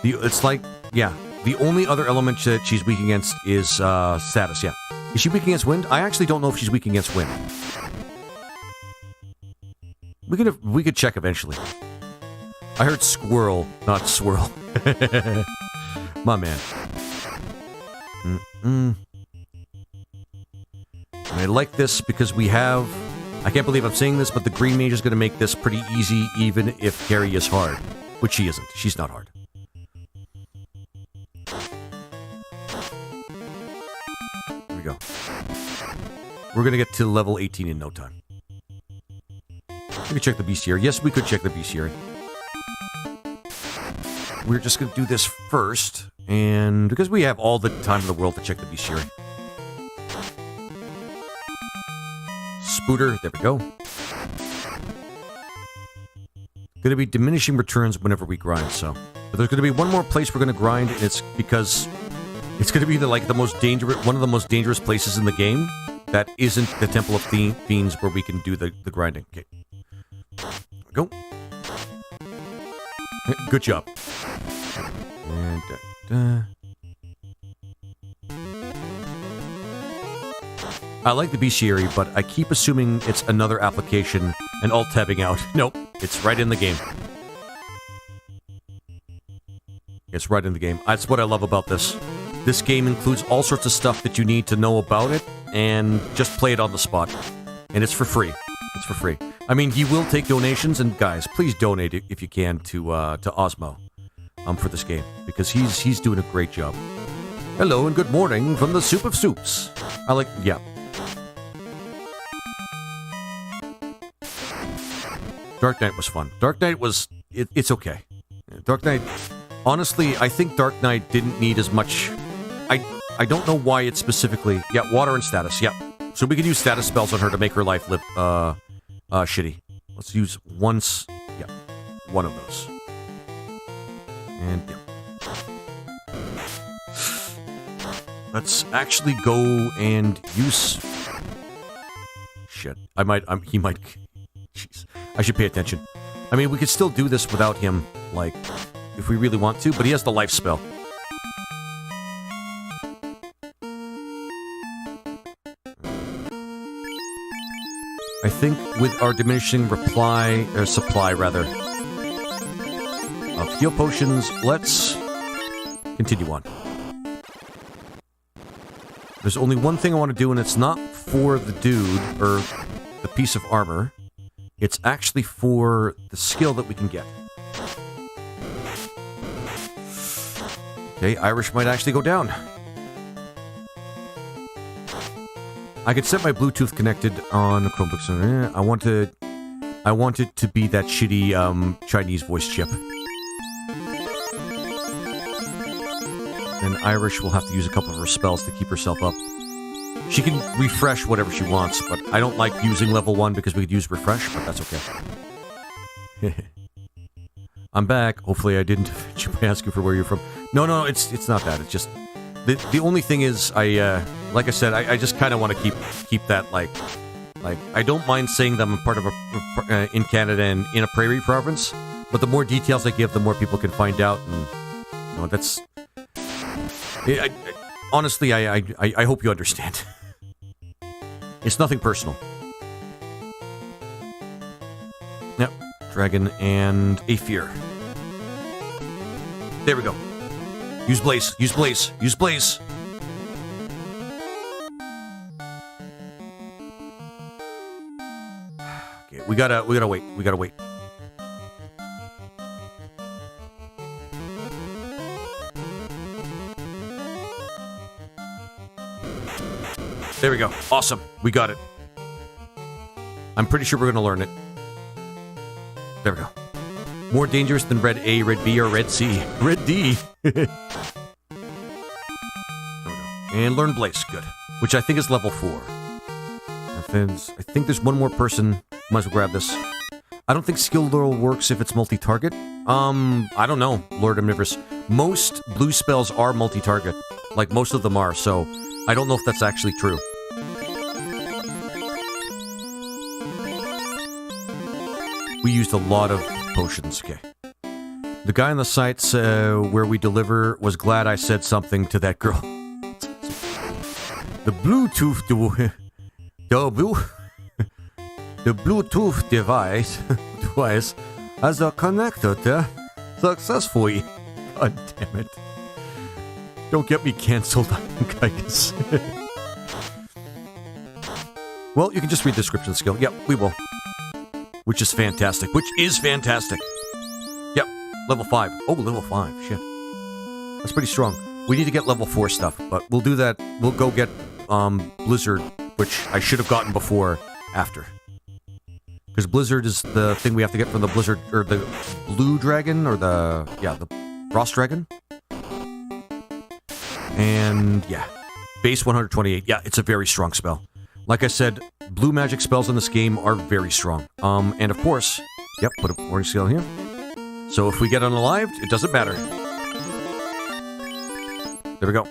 [SPEAKER 1] It's like, yeah, the only other element that she's weak against is status, yeah. Is she weak against wind? I actually don't know if she's weak against wind. We could check eventually. I heard squirrel, not swirl. My man. And I like this because we have... I can't believe I'm saying this, but the green mage is going to make this pretty easy even if carry is hard. Which she isn't. She's not hard. Here we go. We're going to get to level 18 in no time. We could check the bestiary. Yes, we could check the bestiary. We're just going to do this first. And because we have all the time in the world to check the bestiary. Spooter, there we go. Going to be diminishing returns whenever we grind, so. But there's going to be one more place we're going to grind, and it's because it's going to be the most dangerous, one of the most dangerous places in the game that isn't the Temple of Fiends where we can do the grinding. Okay. There we go. Good job. And, I like the bestiary, but I keep assuming it's another application and alt-tabbing out. Nope, it's right in the game. It's right in the game. That's what I love about this. This game includes all sorts of stuff that you need to know about it, and just play it on the spot. And it's for free. It's for free. I mean, he will take donations, and guys, please donate if you can to Osmo for this game, because he's doing a great job. Hello and good morning from the Soup of Soups. I like, yeah. Dark Knight was fun. Dark Knight was... It's okay. Dark Knight... Honestly, I think Dark Knight didn't need as much... I don't know why it specifically... Yeah, water and status, yeah. So we can use status spells on her to make her life live, shitty. Let's use once... Yeah, one of those. And, yeah. Let's actually go and use... Shit. He might... Jeez. I should pay attention. I mean, we could still do this without him, like, if we really want to, but he has the life spell. I think with our diminishing supply, rather, of heal potions, let's continue on. There's only one thing I want to do, and it's not for the dude, or the piece of armor. It's actually for the skill that we can get. Okay, Irish might actually go down. I could set my Bluetooth connected on Chromebooks. I want it to be that shitty Chinese voice chip. And Irish will have to use a couple of her spells to keep herself up. She can refresh whatever she wants, but I don't like using level 1 because we could use refresh, but that's okay. I'm back. Hopefully I didn't ask you for where you're from. No, it's not that. It's just... The only thing is, like I said, I just kind of want to keep that, like, I don't mind saying that I'm part of in Canada and in a prairie province, but the more details I give, the more people can find out, and, you know, that's... Honestly, I hope you understand. It's nothing personal. Yep. Dragon and Aether. There we go. Use Blaze. Use Blaze. Use Blaze. Okay, we gotta wait. We gotta wait. There we go. Awesome. We got it. I'm pretty sure we're going to learn it. There we go. More dangerous than red A, red B, or red C. Red D. There we go. And learn Blaze. Good. Which I think is level 4. Methods. I think there's one more person. Might as well grab this. I don't think skill level works if it's multi-target. I don't know, Lord Omnivorous. Most blue spells are multi-target. Like, most of them are, so I don't know if that's actually true. We used a lot of potions. Okay. The guy on the sites where we deliver was glad I said something to that girl. The Bluetooth the Bluetooth device has connected successfully. God damn it. Don't get me cancelled, I guess. Well, you can just read the description skill. Yep, we will. Which is fantastic. Yep, level 5. Oh, level 5. Shit. That's pretty strong. We need to get level 4 stuff, but we'll do that. We'll go get Blizzard, which I should have gotten before, after. Because Blizzard is the thing we have to get from the Blizzard, or the Blue Dragon, or the Frost Dragon. And, yeah. Base 128. Yeah, it's a very strong spell. Like I said, blue magic spells in this game are very strong. And of course, yep, put a warning skill here. So if we get unalived, it doesn't matter. There we go.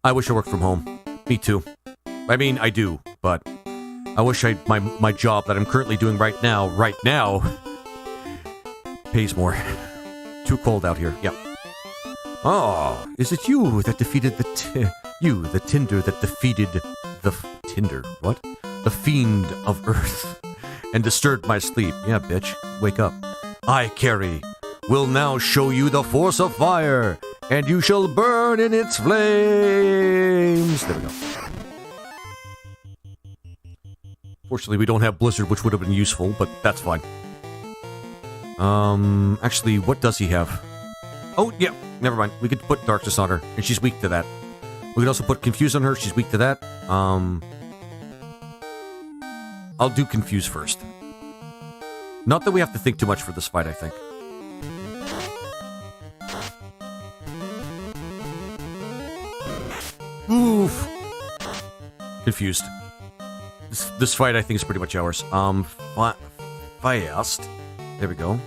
[SPEAKER 1] I wish I worked from home. Me too. I mean, I do, but I wish my job that I'm currently doing right now, pays more. Too cold out here. Yep. Oh, is it you that defeated the Tinder that defeated the Tinder? What? The fiend of Earth and disturbed my sleep. Yeah, bitch. Wake up. I, Carrie, will now show you the force of fire, and you shall burn in its flames. There we go. Fortunately, we don't have Blizzard, which would have been useful, but that's fine. Actually, what does he have? Oh, yeah, never mind. We could put Darkness on her, and she's weak to that. We could also put Confuse on her, she's weak to that. I'll do Confuse first. Not that we have to think too much for this fight, I think. Oof. Confused. This fight, I think, is pretty much ours. Fast. There we go.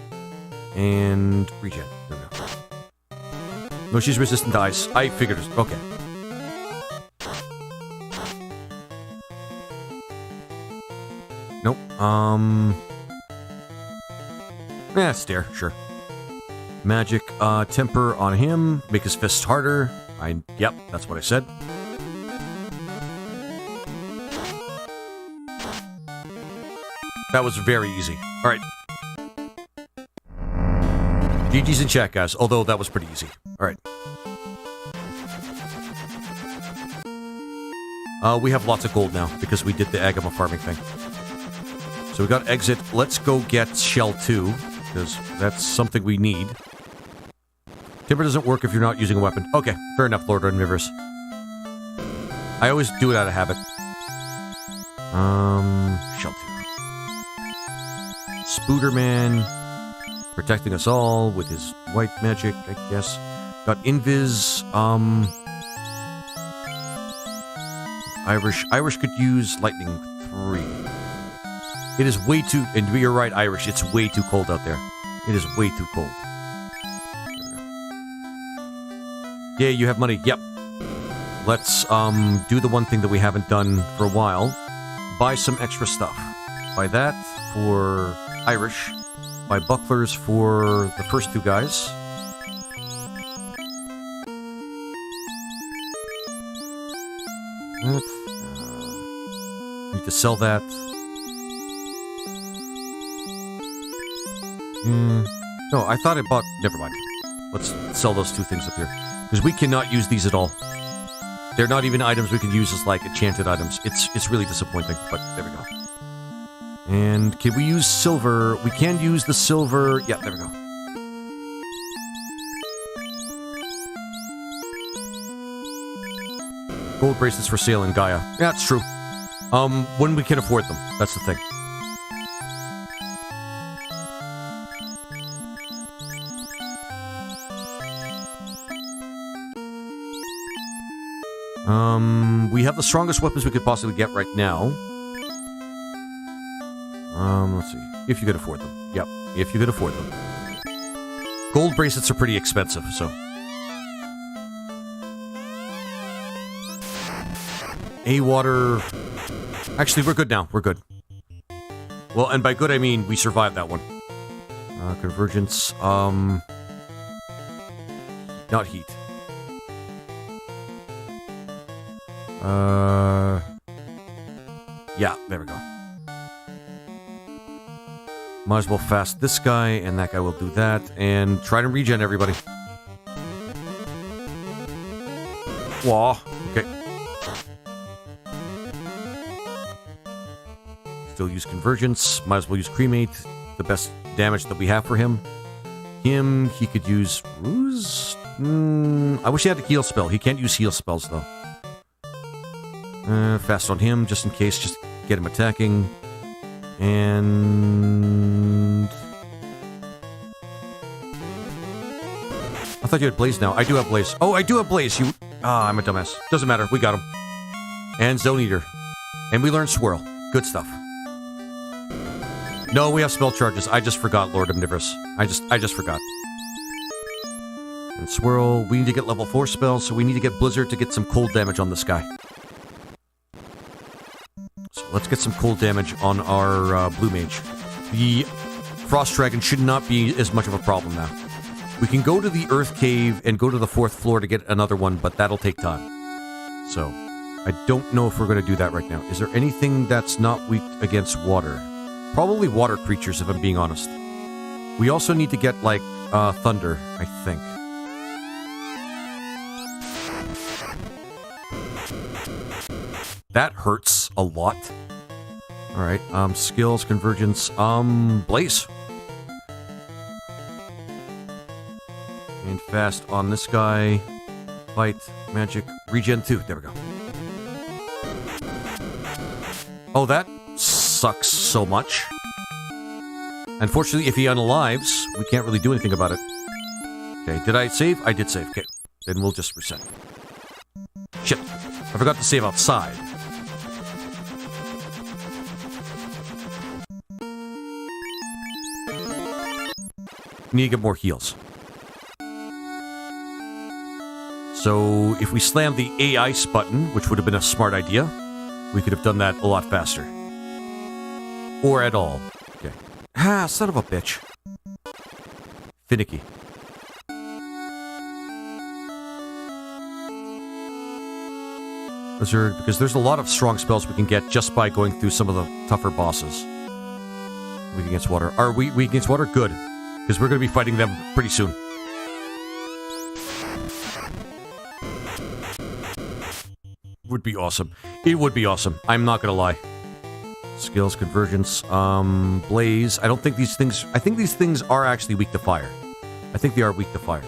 [SPEAKER 1] And regen. There we go. No, she's resistant to ice. I figured it. Okay. Nope. Yeah, stare. Sure. Magic, temper on him. Make his fists harder. Yep, that's what I said. That was very easy. Alright. GG's in chat, guys. Although that was pretty easy. Alright. We have lots of gold now because we did the Agama farming thing. So we got exit. Let's go get Shell 2, because that's something we need. Timber doesn't work if you're not using a weapon. Okay, fair enough, Lord Omnivorous. I always do it out of habit. Shell 2. Spooderman, protecting us all with his white magic, I guess. Got Invis, Irish could use Lightning 3. It is way too, and you're right, Irish, it's way too cold out there. It is way too cold. Yeah, you have money, yep. Let's, do the one thing that we haven't done for a while. Buy some extra stuff. Buy that for Irish. Buy bucklers for the first two guys. Need to sell that. No, I thought I bought... Never mind. Let's sell those two things up here. Because we cannot use these at all. They're not even items we can use as, like, enchanted items. It's really disappointing, but there we go. And can we use silver? We can use the silver... Yeah, there we go. Gold bracelets for sale in Gaia. Yeah, it's true. When we can afford them. That's the thing. We have the strongest weapons we could possibly get right now. Let's see. If you could afford them. Yep, if you could afford them. Gold bracelets are pretty expensive, so... A-water... Actually, we're good now. We're good. Well, and by good, I mean we survived that one. Convergence, not heat. Yeah, there we go. Might as well fast this guy, and that guy will do that, and try to regen everybody. Wah. Okay. Still use Convergence. Might as well use Cremate. The best damage that we have for him. He could use Ruse? I wish he had a heal spell. He can't use heal spells, though. Fast on him, just in case. Just get him attacking. And... I thought you had Blaze now. I do have Blaze. Oh, I do have Blaze. You... Ah, I'm a dumbass. Doesn't matter. We got him. And Zone Eater. And we learned Swirl. Good stuff. No, we have spell charges. I just forgot, Lord Omnivorous. I just forgot. And Swirl. We need to get level 4 spells, so we need to get Blizzard to get some cold damage on this guy. So let's get some cold damage on our Blue Mage. The Frost Dragon should not be as much of a problem now. We can go to the Earth Cave and go to the 4th floor to get another one, but that'll take time. So, I don't know if we're going to do that right now. Is there anything that's not weak against water? Probably water creatures, if I'm being honest. We also need to get, like, thunder, I think. That hurts a lot. Alright, skills, convergence, Blaze. And fast on this guy. Fight, magic, regen 2. There we go. Oh, that sucks so much. Unfortunately, if he unalives, we can't really do anything about it. Okay, did I save? I did save. Okay, then we'll just reset. Shit, I forgot to save outside. Need to get more heals. So, if we slam the A ice button, which would have been a smart idea, we could have done that a lot faster. Or at all. Okay. Ah, son of a bitch. Finicky. Because there's a lot of strong spells we can get just by going through some of the tougher bosses. Weak against water. Are we weak against water? Good. Because we're going to be fighting them pretty soon. Would be awesome. It would be awesome. I'm not going to lie. Skills, convergence, blaze. I don't think these things... I think these things are actually weak to fire. I think they are weak to fire.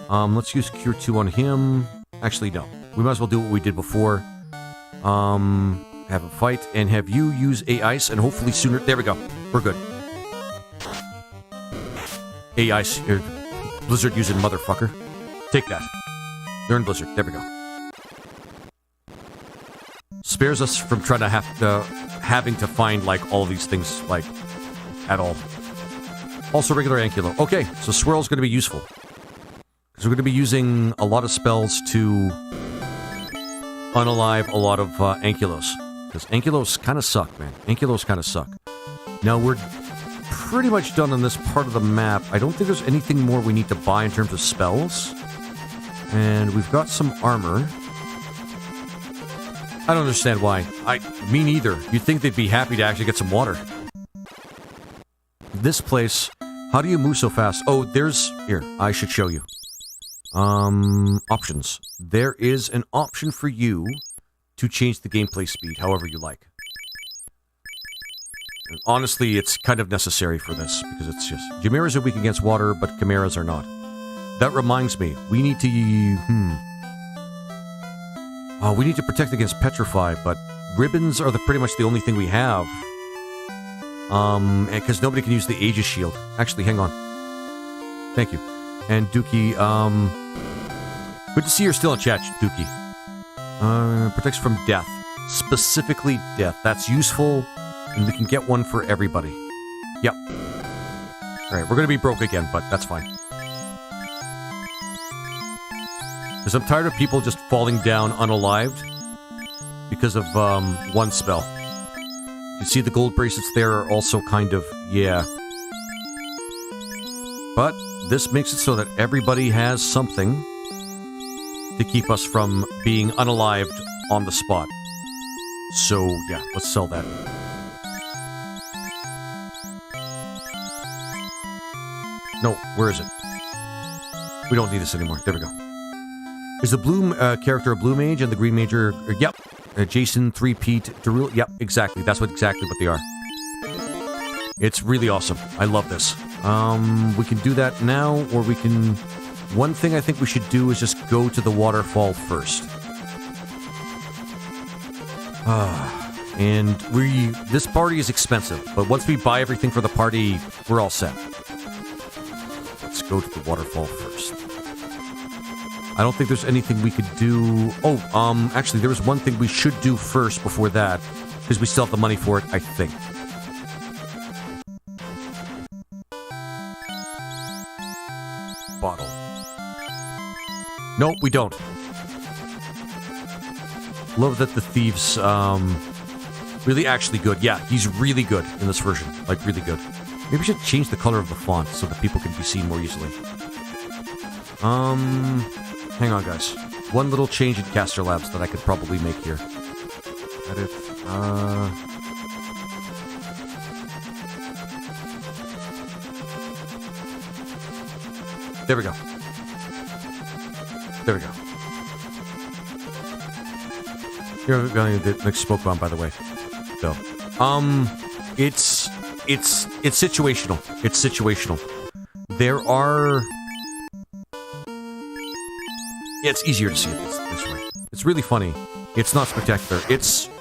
[SPEAKER 1] Let's use Cure 2 on him. Actually, no. We might as well do what we did before. Have a fight and have you use A ice and hopefully sooner... There we go. We're good. A ice. Blizzard using motherfucker. Take that. Learn Blizzard. There we go. Spares us from trying to having to find, like, all these things, like, at all. Also regular Ankylo. Okay, so Swirl's going to be useful. Because we're going to be using a lot of spells to unalive a lot of Ankylos. Because Ankylos kind of suck, man. Ankylos kind of suck. Now, we're pretty much done on this part of the map. I don't think there's anything more we need to buy in terms of spells. And we've got some armor. I don't understand why. Me neither. You'd think they'd be happy to actually get some water. This place, how do you move so fast? Oh, there's... Here, I should show you. Options. There is an option for you to change the gameplay speed however you like. And honestly, it's kind of necessary for this, because it's just... Chimeras are weak against water, but Chimeras are not. That reminds me, we need to... We need to protect against petrify, but ribbons are pretty much the only thing we have. And because nobody can use the Aegis shield. Actually, hang on. Thank you. And Dookie, good to see you're still in chat, Dookie. Protects from death. Specifically death. That's useful, and we can get one for everybody. Yep. Alright, we're gonna be broke again, but that's fine. Because I'm tired of people just falling down unalived because of, one spell. You see the gold bracelets there are also kind of, yeah. But this makes it so that everybody has something to keep us from being unalived on the spot. So, yeah, let's sell that. No, where is it? We don't need this anymore. There we go. Is the blue character a blue mage and the green major? Yep. Jason, 3-Pete, Darul. Yep, exactly. That's exactly what they are. It's really awesome. I love this. We can do that now, or we can... One thing I think we should do is just go to the waterfall first. And this party is expensive, but once we buy everything for the party, we're all set. Let's go to the waterfall first. I don't think there's anything we could do... Oh, actually, there was one thing we should do first before that, because we still have the money for it, I think. Bottle. Nope, we don't. Love that the thieves, really actually good. Yeah, he's really good in this version. Like, really good. Maybe we should change the color of the font so that people can be seen more easily. Hang on, guys. One little change in Caster Labs that I could probably make here. Edit, There we go. There we go. You're the next smoke bomb, by the way. So, it's situational. It's situational. There are... Yeah, it's easier to see it this way. It's really funny. It's not spectacular. It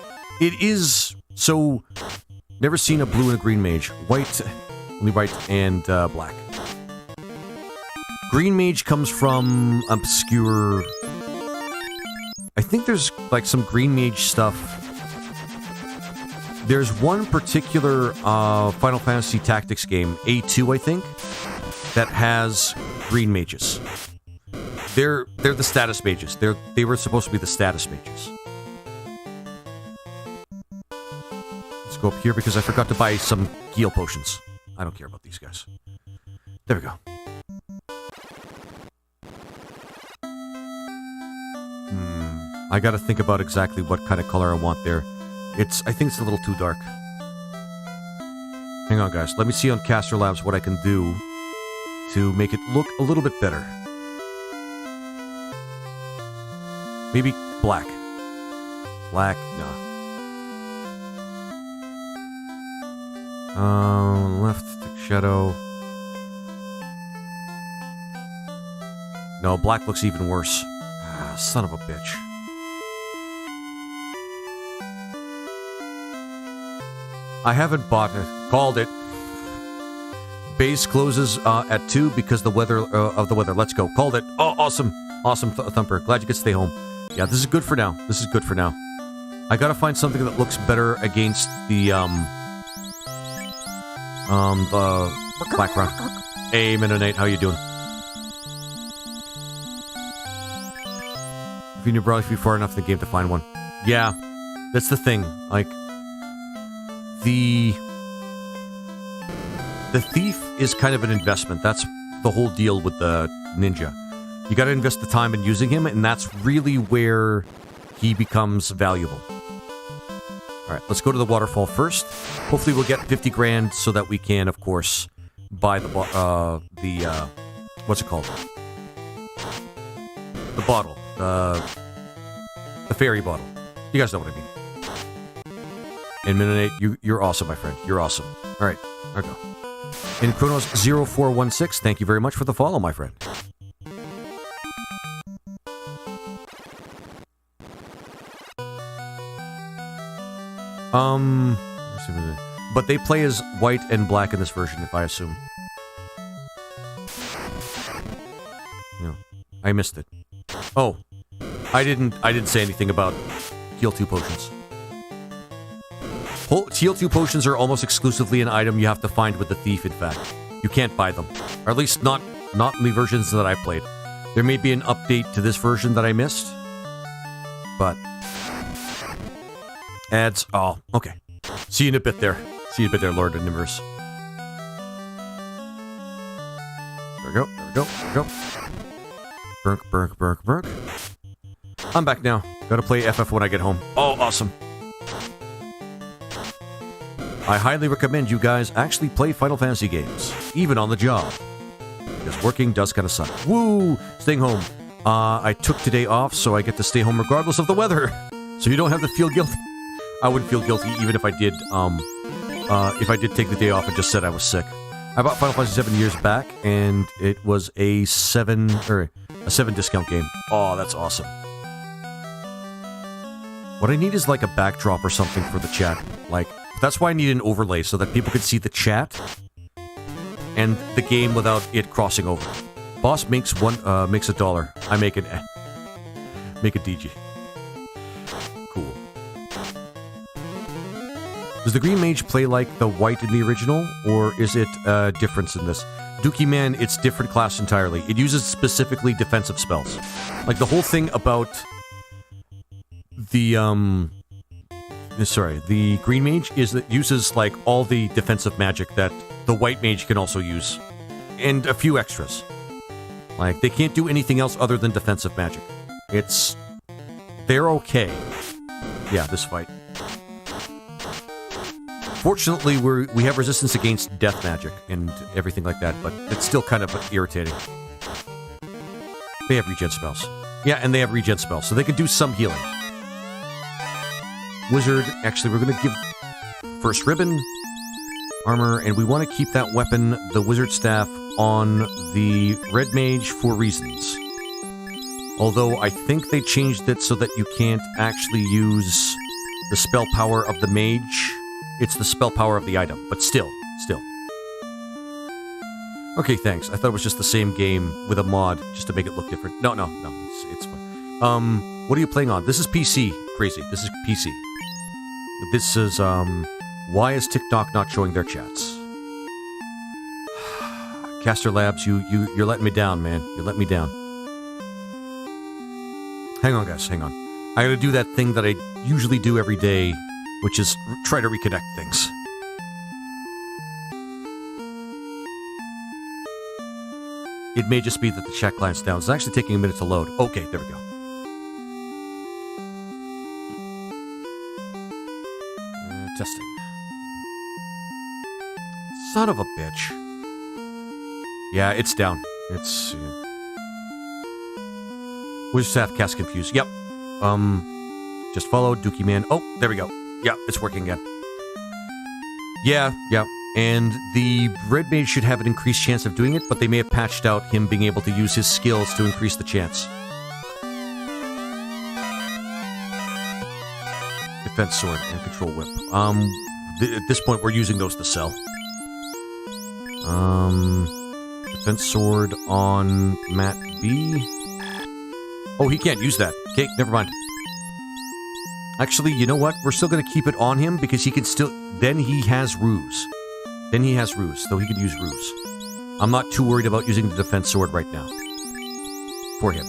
[SPEAKER 1] is... So, never seen a blue and a green mage. White, only white and black. Green mage comes from obscure... I think there's, like, some green mage stuff. There's one particular Final Fantasy Tactics game, A2, I think, that has green mages. They're the status mages. They were supposed to be the status mages. Let's go up here because I forgot to buy some heal potions. I don't care about these guys. There we go. I gotta think about exactly what kind of color I want there. I think it's a little too dark. Hang on, guys. Let me see on Caster Labs what I can do to make it look a little bit better. Maybe black. Black, no. Left, take shadow. No, black looks even worse. Ah, son of a bitch. I haven't bought it. Called it. Base closes at 2 because the weather of the weather. Let's go. Called it. Oh, awesome. Awesome, Thumper. Glad you could stay home. Yeah, this is good for now. This is good for now. I gotta find something that looks better against the background. Hey, Mennonite, how you doing? If you knew probably far enough in the game to find one. Yeah, that's the thing. Like, the thief is kind of an investment. That's the whole deal with the ninja. You gotta invest the time in using him, and that's really where he becomes valuable. Alright, let's go to the waterfall first. Hopefully we'll get 50 grand so that we can, of course, buy the what's it called? The bottle. The fairy bottle. You guys know what I mean. And Mennonite, you're awesome, my friend. You're awesome. Alright, there we go. And Kronos0416, thank you very much for the follow, my friend. But they play as white and black in this version, if I assume. No, I missed it. Oh, I didn't say anything about heal 2 potions. Heal 2 potions are almost exclusively an item you have to find with the thief, in fact. You can't buy them. Or at least not in the versions that I played. There may be an update to this version that I missed. But... ads... oh, okay. See you in a bit there. See you in a bit there, Lord of Nimers. There we go, there we go, there we go. Burk. I'm back now. Gotta play FF when I get home. Oh, awesome. I highly recommend you guys actually play Final Fantasy games, even on the job. Because working does kind of suck. Woo! Staying home. I took today off, so I get to stay home regardless of the weather. So you don't have to feel guilty. I wouldn't feel guilty even if I did, take the day off and just said I was sick. I bought Final Fantasy 7 years back, and it was a 7 discount game. Oh, that's awesome. What I need is like a backdrop or something for the chat. Like, that's why I need an overlay, so that people can see the chat and the game without it crossing over. Boss makes $1. I make an make a DG. Cool. Does the Green Mage play like the white in the original, or is it a difference in this? Dookie Man, it's different class entirely. It uses specifically defensive spells. Like the whole thing about the the Green Mage is that it uses like all the defensive magic that the White Mage can also use, and a few extras. Like they can't do anything else other than defensive magic. They're okay. Yeah, this fight. Fortunately, we have resistance against death magic and everything like that, but it's still kind of irritating. They have regen spells. Yeah, and they have regen spells, so they can do some healing. Wizard, actually, we're going to give first ribbon, armor, and we want to keep that weapon, the wizard staff, on the red mage for reasons. Although I think they changed it so that you can't actually use the spell power of the mage. It's the spell power of the item, but still. Okay, thanks. I thought it was just the same game with a mod, just to make it look different. No, it's fine. What are you playing on? This is PC, Crazy. This is PC. This is, why is TikTok not showing their chats? Caster Labs, you're letting me down, man. You're letting me down. Hang on, guys, hang on. I gotta do that thing that I usually do every day, which is try to reconnect things. It may just be that the chat client's down. It's actually taking a minute to load. Okay, there we go. Testing. Son of a bitch. Yeah, it's down. It's... Wizard Staff cast confused. Yep. Just follow Dookie Man. Oh, there we go. Yeah, it's working again. Yeah. And the red mage should have an increased chance of doing it, but they may have patched out him being able to use his skills to increase the chance. Defense sword and control whip. At this point, we're using those to sell. Defense sword on Matt B. Oh, he can't use that. Okay, never mind. Actually, you know what? We're still going to keep it on him because he can still... Then he has ruse. So he can use ruse. I'm not too worried about using the defense sword right now. For him.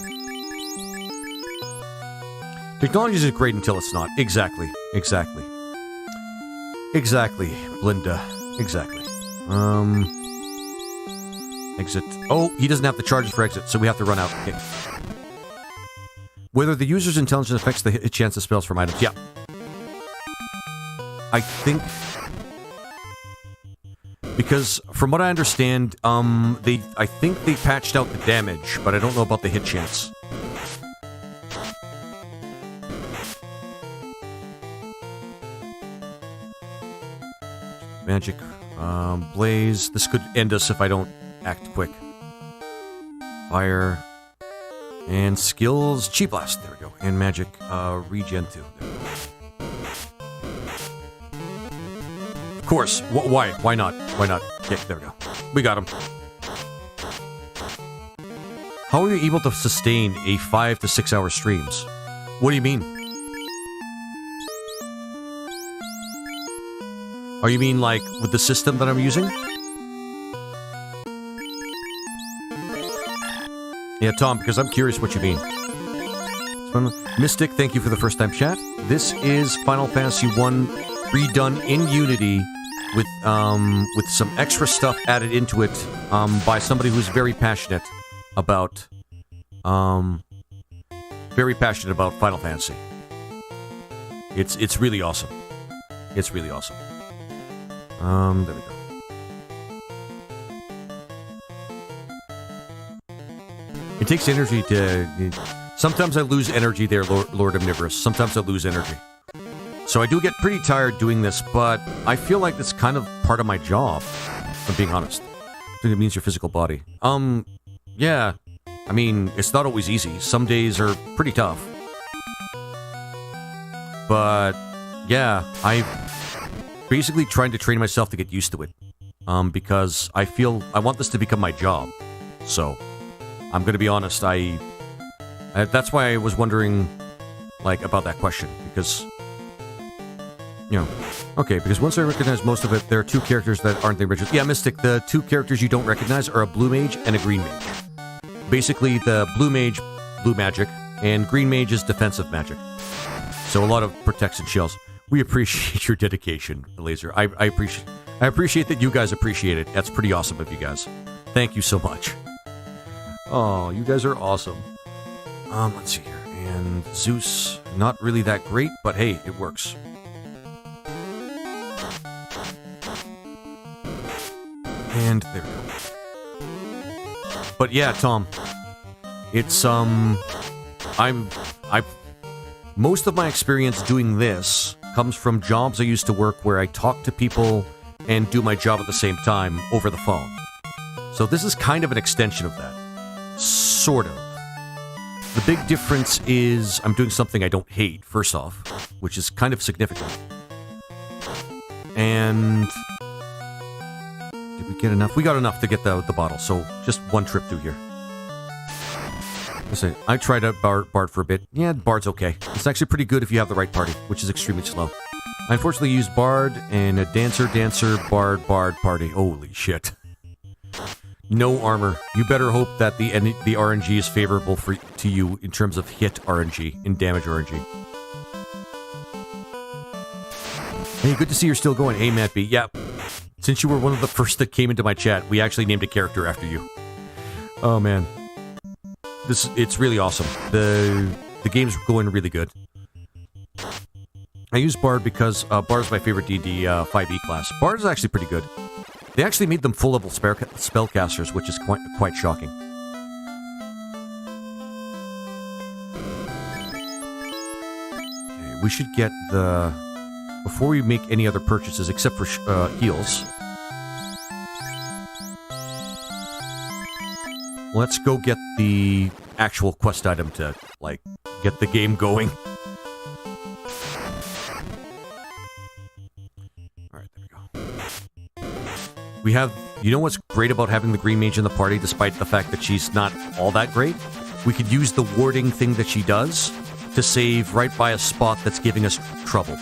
[SPEAKER 1] Technology is great until it's not. Exactly, Blinda. Exactly. Exit. Oh, he doesn't have the charges for exit, so we have to run out. Okay. Whether the user's intelligence affects the hit chance of spells from items. Yeah. I think... Because, from what I understand, I think they patched out the damage, but I don't know about the hit chance. Magic. Blaze. This could end us if I don't act quick. Fire. And skills. Chi Blast. There we go. And magic. Regen 2. There we go. Of course. Why? Why not? Why not? Okay, there we go. We got him. How are you able to sustain a 5 to 6 hour streams? What do you mean? Are you mean like with the system that I'm using? Yeah, Tom, because I'm curious what you mean. Mystic, thank you for the first time chat. This is Final Fantasy 1 redone in Unity with some extra stuff added into it by somebody who's very passionate about Final Fantasy. It's really awesome. It's really awesome. There we go. It takes energy to... Sometimes I lose energy there, Lord Omnivorous. Sometimes I lose energy. So I do get pretty tired doing this, but I feel like it's kind of part of my job, if I'm being honest. I think it means your physical body. Yeah. I mean, it's not always easy. Some days are pretty tough. But, yeah, I'm basically trying to train myself to get used to it. Because I feel I want this to become my job. So, I'm going to be honest, that's why I was wondering, like, about that question. Because, you know, okay, because once I recognize most of it, there are two characters that aren't the original. Yeah, Mystic, the two characters you don't recognize are a blue mage and a green mage. Basically, the blue mage, blue magic, and green mage is defensive magic. So a lot of protects and shields. We appreciate your dedication, Laser. I appreciate that you guys appreciate it. That's pretty awesome of you guys. Thank you so much. Oh, you guys are awesome. Let's see here. And Zeus, not really that great, but hey, it works. And there we go. But yeah, Tom, it's, most of my experience doing this comes from jobs I used to work where I talk to people and do my job at the same time over the phone. So this is kind of an extension of that. Sort of. The big difference is I'm doing something I don't hate, first off, which is kind of significant. And... did we get enough? We got enough to get the bottle, so just one trip through here. Listen, I tried out Bard for a bit. Yeah, Bard's okay. It's actually pretty good if you have the right party, which is extremely slow. I unfortunately used Bard and a Dancer, Bard party. Holy shit. No armor. You better hope that the RNG is favorable to you in terms of hit RNG and damage RNG. Hey, good to see you're still going. Hey, Matt B. Yeah, since you were one of the first that came into my chat, we actually named a character after you. Oh, man. It's really awesome. The game's going really good. I use Bard because Bard's my favorite D&D 5e class. Bard is actually pretty good. They actually made them full-level spellcasters, which is quite shocking. Okay, we should get the... before we make any other purchases, except for heals, let's go get the actual quest item to, like, get the game going. Alright, there we go. We have... you know what's great about having the green mage in the party, despite the fact that she's not all that great? We could use the warding thing that she does to save right by a spot that's giving us trouble.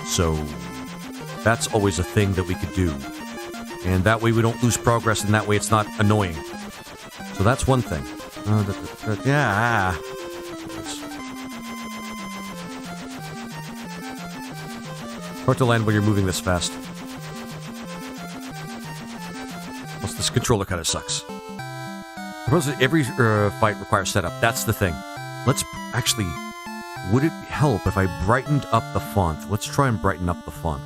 [SPEAKER 1] So, that's always a thing that we could do. And that way we don't lose progress, and that way it's not annoying. So that's one thing. Yeah. Hard to land when you're moving this fast. Plus, this controller kind of sucks. I suppose every fight requires setup. That's the thing. Let's actually... would it help if I brightened up the font? Let's try and brighten up the font.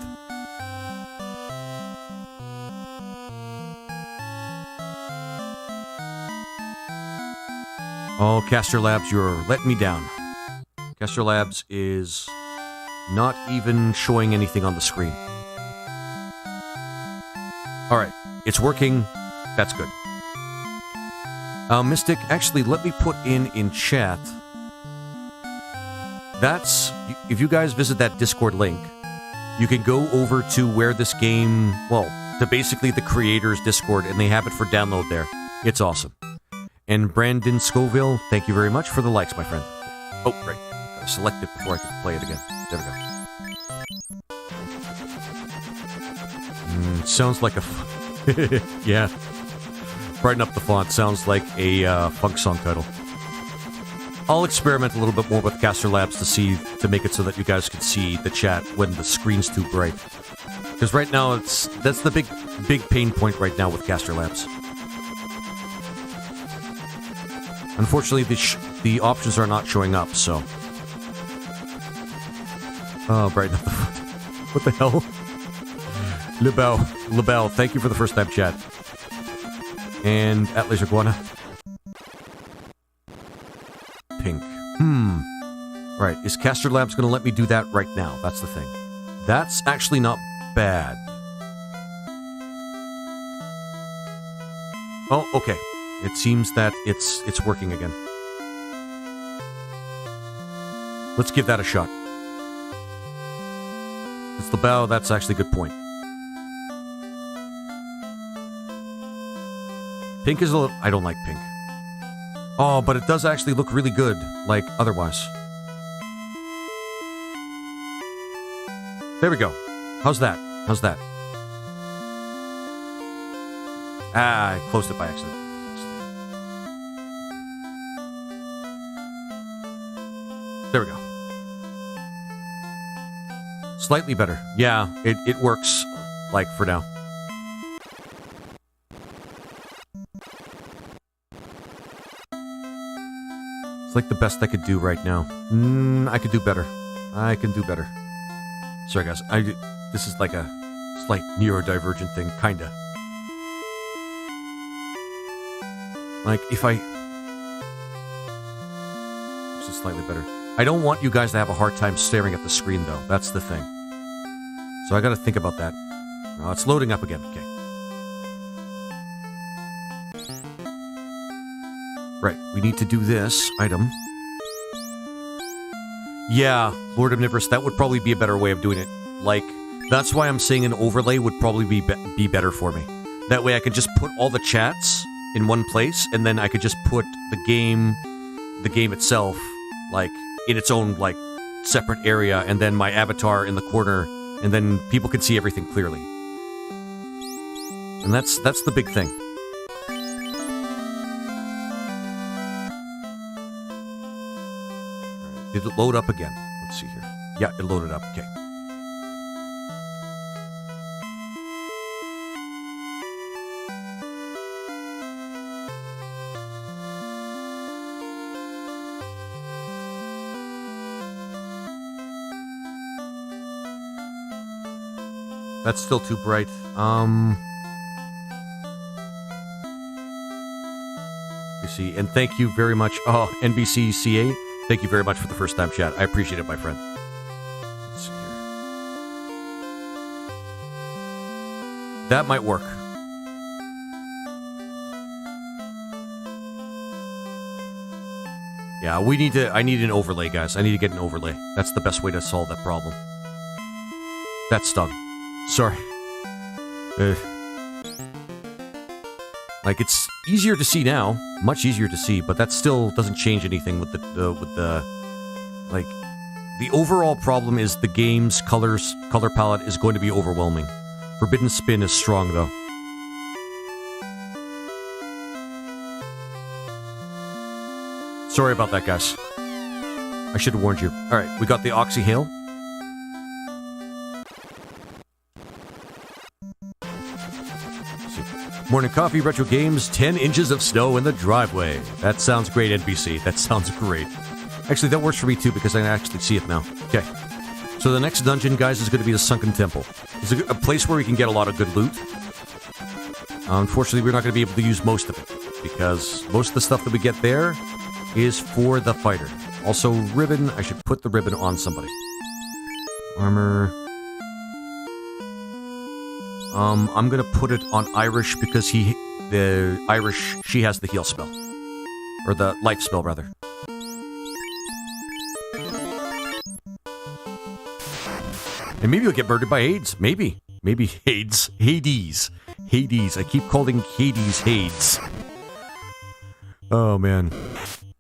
[SPEAKER 1] Oh, Caster Labs, you're letting me down. Caster Labs is not even showing anything on the screen. Alright, it's working. That's good. Mystic, actually, let me put in chat... that's... if you guys visit that Discord link, you can go over to where this game, well, to basically the creators' Discord, and they have it for download there. It's awesome. And Brandon Scoville, thank you very much for the likes, my friend. Oh, right. Gotta select it before I can play it again. There we go. Sounds like a... yeah. Brighten up the font. Sounds like a funk song title. I'll experiment a little bit more with Caster Labs to make it so that you guys can see the chat when the screen's too bright. Because right now, that's the big pain point right now with Caster Labs. Unfortunately, the options are not showing up, so... Oh, brighten up the font. What the hell? LeBel, thank you for the first time chat. And at Laser Guana. Pink. Right, is Caster Labs going to let me do that right now? That's the thing. That's actually not bad. Oh, okay. It seems that it's working again. Let's give that a shot. It's LeBel, that's actually a good point. Pink is a little... I don't like pink. Oh, but it does actually look really good, like, otherwise. There we go. How's that? How's that? Ah, I closed it by accident. There we go. Slightly better. Yeah, it works, like, for now. It's like the best I could do right now. I could do better. I can do better. Sorry, guys. This is like a slight neurodivergent thing, kinda. Like, if I... This is slightly better. I don't want you guys to have a hard time staring at the screen, though. That's the thing. So I gotta think about that. Oh, it's loading up again. Okay. Right, we need to do this item. Yeah, Lord Omnivorous, that would probably be a better way of doing it. Like, that's why I'm saying an overlay would probably be better for me. That way I could just put all the chats in one place, and then I could just put the game itself, like, in its own, like, separate area, and then my avatar in the corner, and then people can see everything clearly. And that's the big thing. Did it load up again? Let's see here. Yeah, it loaded up. Okay. That's still too bright. You see, and thank you very much. Oh, NBCCA. Thank you very much for the first time chat. I appreciate it, my friend. Let's see here. That might work. Yeah, I need an overlay, guys. I need to get an overlay. That's the best way to solve that problem. That stung. Sorry. Like, it's easier to see now, much easier to see, but that still doesn't change anything with the like, the overall problem is the game's color palette is going to be overwhelming. Forbidden Spin is strong, though. Sorry about that, guys. I should have warned you. Alright, we got the Oxy Hail. Morning coffee, retro games, 10 inches of snow in the driveway. That sounds great, NBC. That sounds great. Actually, that works for me too, because I can actually see it now. Okay. So the next dungeon, guys, is going to be the Sunken Temple. It's a place where we can get a lot of good loot. Unfortunately, we're not going to be able to use most of it, because most of the stuff that we get there is for the fighter. Also, ribbon. I should put the ribbon on somebody. Armor... I'm gonna put it on Irish because she has the heal spell. Or the life spell, rather. And maybe you'll get murdered by Hades. Maybe. Maybe Hades. Hades. Hades. I keep calling Hades Hades. Oh, man.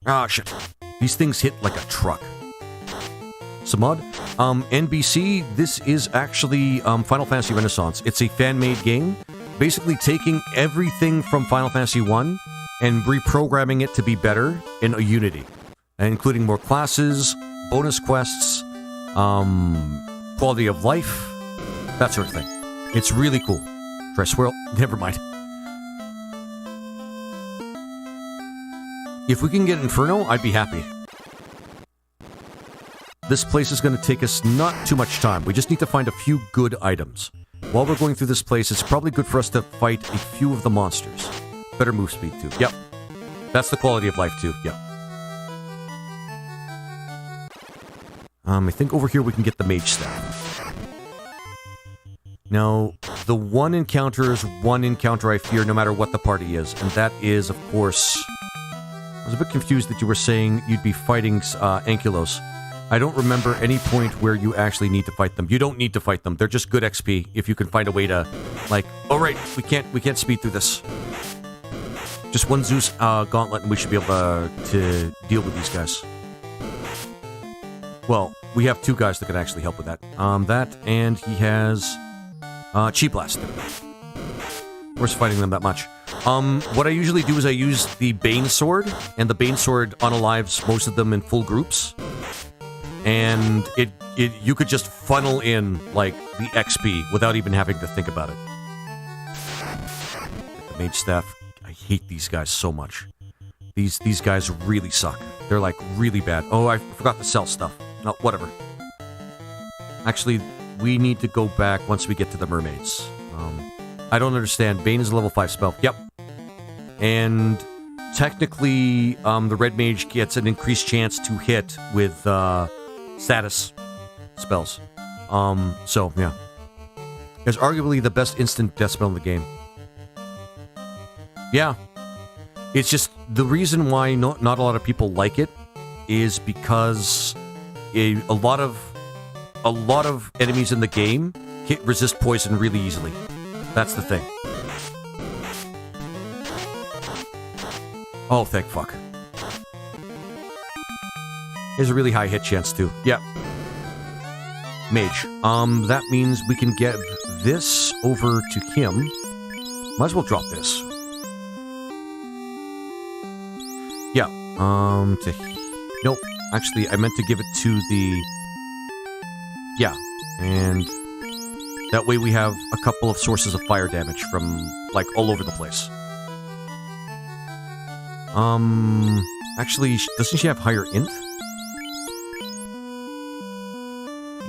[SPEAKER 1] Ah, shit. These things hit like a truck. Samad, NBC, this is actually Final Fantasy Renaissance. It's a fan-made game, basically taking everything from Final Fantasy 1 and reprogramming it to be better in a Unity, including more classes, bonus quests, quality of life, that sort of thing. It's really cool. Try swirl. Never mind. If we can get Inferno, I'd be happy. This place is going to take us not too much time. We just need to find a few good items. While we're going through this place, it's probably good for us to fight a few of the monsters. Better move speed, too. Yep. That's the quality of life, too. Yep. I think over here we can get the Mage staff. Now, the one encounter is one encounter I fear no matter what the party is. And that is, of course... I was a bit confused that you were saying you'd be fighting Ankylos. I don't remember any point where you actually need to fight them. You don't need to fight them. They're just good XP if you can find a way to, like, oh right, we can't speed through this. Just one Zeus gauntlet and we should be able to deal with these guys. Well, we have two guys that can actually help with that. That and he has Chi Blast. We're fighting them that much. What I usually do is I use the Bane Sword, and the Bane Sword unalives most of them in full groups. And you could just funnel in, like, the XP without even having to think about it. The Mage Staff, I hate these guys so much. These guys really suck. They're, like, really bad. Oh, I forgot to sell stuff. No, whatever. Actually, we need to go back once we get to the mermaids. I don't understand. Bane is a level 5 spell. Yep. And technically, the Red Mage gets an increased chance to hit with status spells. So, yeah. It's arguably the best instant death spell in the game. Yeah. It's just, the reason why not a lot of people like it is because a lot of enemies in the game resist poison really easily. That's the thing. Oh, thank fuck. There's a really high hit chance, too. Yeah. Mage. That means we can get this over to him. Might as well drop this. Yeah. Nope. Actually, I meant to give it to the... Yeah. And that way we have a couple of sources of fire damage from, like, all over the place. Actually, doesn't she have higher int?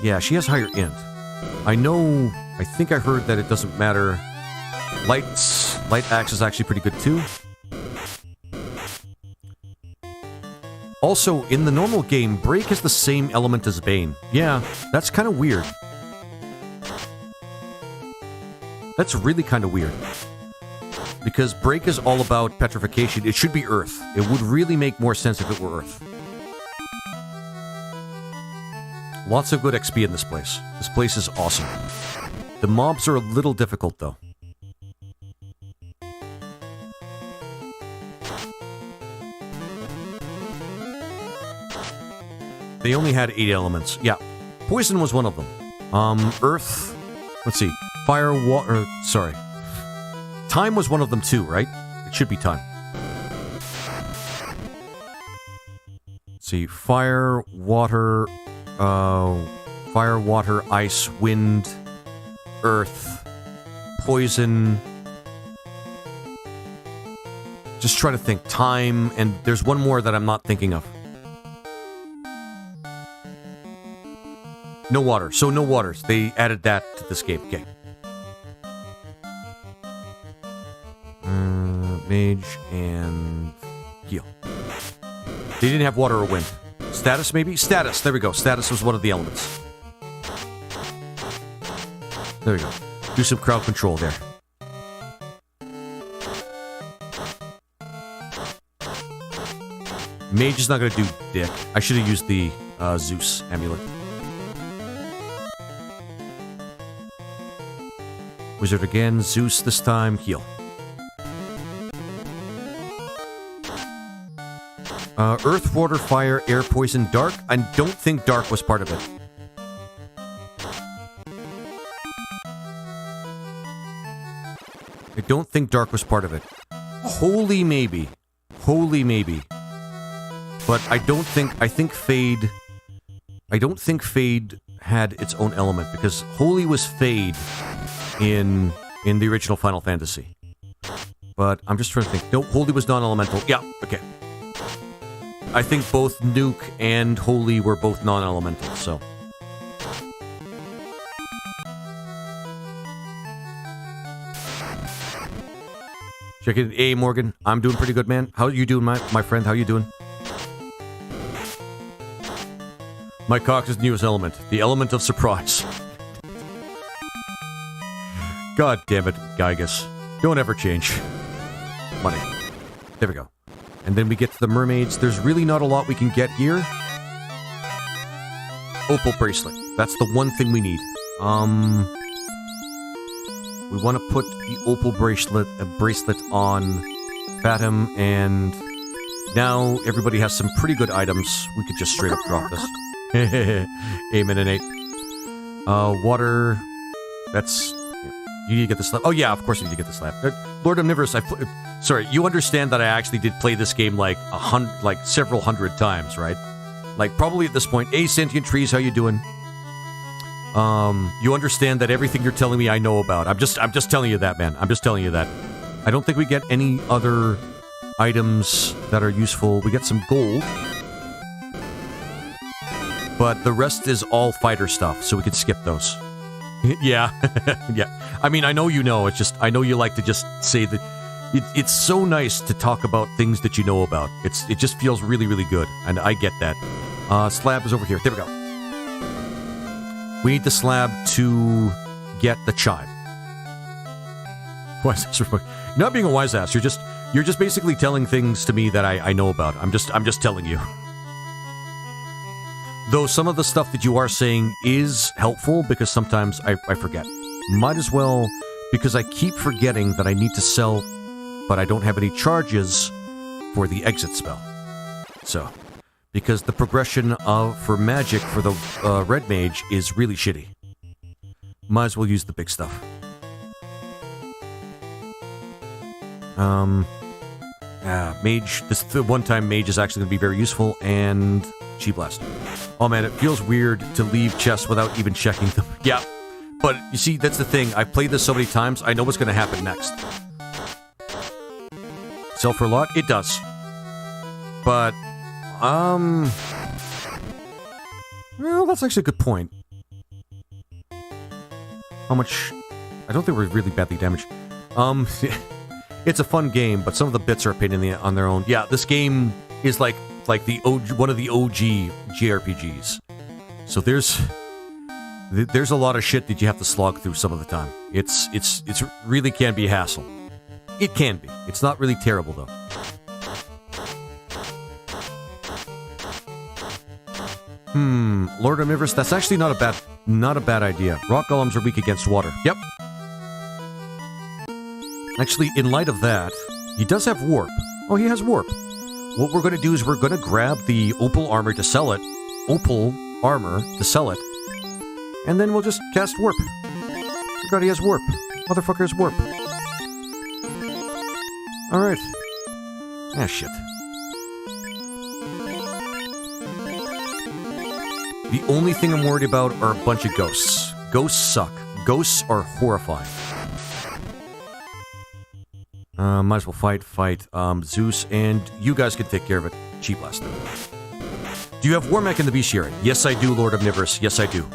[SPEAKER 1] Yeah, she has higher int. I think I heard that it doesn't matter. Light Axe is actually pretty good too. Also, in the normal game, Break has the same element as Bane. Yeah, that's kind of weird. That's really kind of weird. Because Break is all about petrification. It should be Earth. It would really make more sense if it were Earth. Lots of good XP in this place. This place is awesome. The mobs are a little difficult, though. They only had 8 elements. Yeah. Poison was one of them. Earth... Let's see. Fire, water... Sorry. Time was one of them too, right? It should be time. Let's see. Fire, water, ice, wind, earth, poison. Just try to think. Time, and there's one more that I'm not thinking of. No water. So no waters. They added that to this game. Okay. Mage and heal. They didn't have water or wind. Status, maybe? Status. There we go. Status was one of the elements. There we go. Do some crowd control there. Mage is not going to do dick. I should have used the Zeus amulet. Wizard again. Zeus this time. Heal. Earth, water, fire, air, poison, dark. I don't think dark was part of it. I don't think dark was part of it. Holy maybe. Holy maybe. But I don't think... I think Fade... I don't think Fade had its own element, because Holy was Fade in the original Final Fantasy. But I'm just trying to think. Nope, Holy was non-elemental. Yeah, okay. I think both Nuke and Holy were both non-elemental, so... Check it. Hey, Morgan. I'm doing pretty good, man. How you doing, my friend? How you doing? My cock is the newest element. The element of surprise. God damn it, Gygus. Don't ever change. Money. There we go. And then we get to the mermaids. There's really not a lot we can get here. Opal bracelet. That's the one thing we need. We want to put the opal bracelet on Fathom, and now everybody has some pretty good items. We could just straight up drop this. Amen and 8. Water. That's... You need to get the slab. Oh yeah, of course you need to get the slab. Lord Omnivorous, sorry, you understand that I actually did play this game like several hundred times, right? Like probably at this point. Hey, sentient trees, how you doing? You understand that everything you're telling me I know about. I'm just telling you that, man. I'm just telling you that. I don't think we get any other items that are useful. We get some gold. But the rest is all fighter stuff, so we can skip those. Yeah. Yeah. I mean, I know you know. It's just, I know you like to just say that. It's so nice to talk about things that you know about. It just feels really, really good, and I get that. Slab is over here. There we go. We need the slab to get the chime. Wise ass. You're not being a wise ass. You're just basically telling things to me that I know about. I'm just telling you. Though some of the stuff that you are saying is helpful, because sometimes I forget. Might as well, because I keep forgetting that I need to sell, but I don't have any charges for the exit spell. So, because the progression for magic for the red mage is really shitty. Might as well use the big stuff. Mage, the one-time mage is actually going to be very useful, and Chi Blast. Oh man, it feels weird to leave chests without even checking them. Yeah, but you see, that's the thing. I've played this so many times, I know what's going to happen next. Sell for a lot? It does. But, well, that's actually a good point. How much... I don't think we're really badly damaged. It's a fun game, but some of the bits are a pain on their own. Yeah, this game is like the OG, one of the OG JRPGs. So there's a lot of shit that you have to slog through some of the time. It's really can be a hassle. It can be. It's not really terrible though. Lord Omnivorous, that's actually not a bad idea. Rock golems are weak against water. Yep. Actually, in light of that, he does have warp. Oh, he has warp. What we're going to do is we're going to grab the opal armor to sell it. Opal armor to sell it. And then we'll just cast warp. Forgot he has warp. Motherfucker has warp. Alright. Ah, shit. The only thing I'm worried about are a bunch of ghosts. Ghosts suck. Ghosts are horrifying. Might as well fight. Zeus, and you guys can take care of it. Chi Blast. Do you have Warmech in the Bestiary? Yes, I do, Lord Omnivorous. Yes, I do.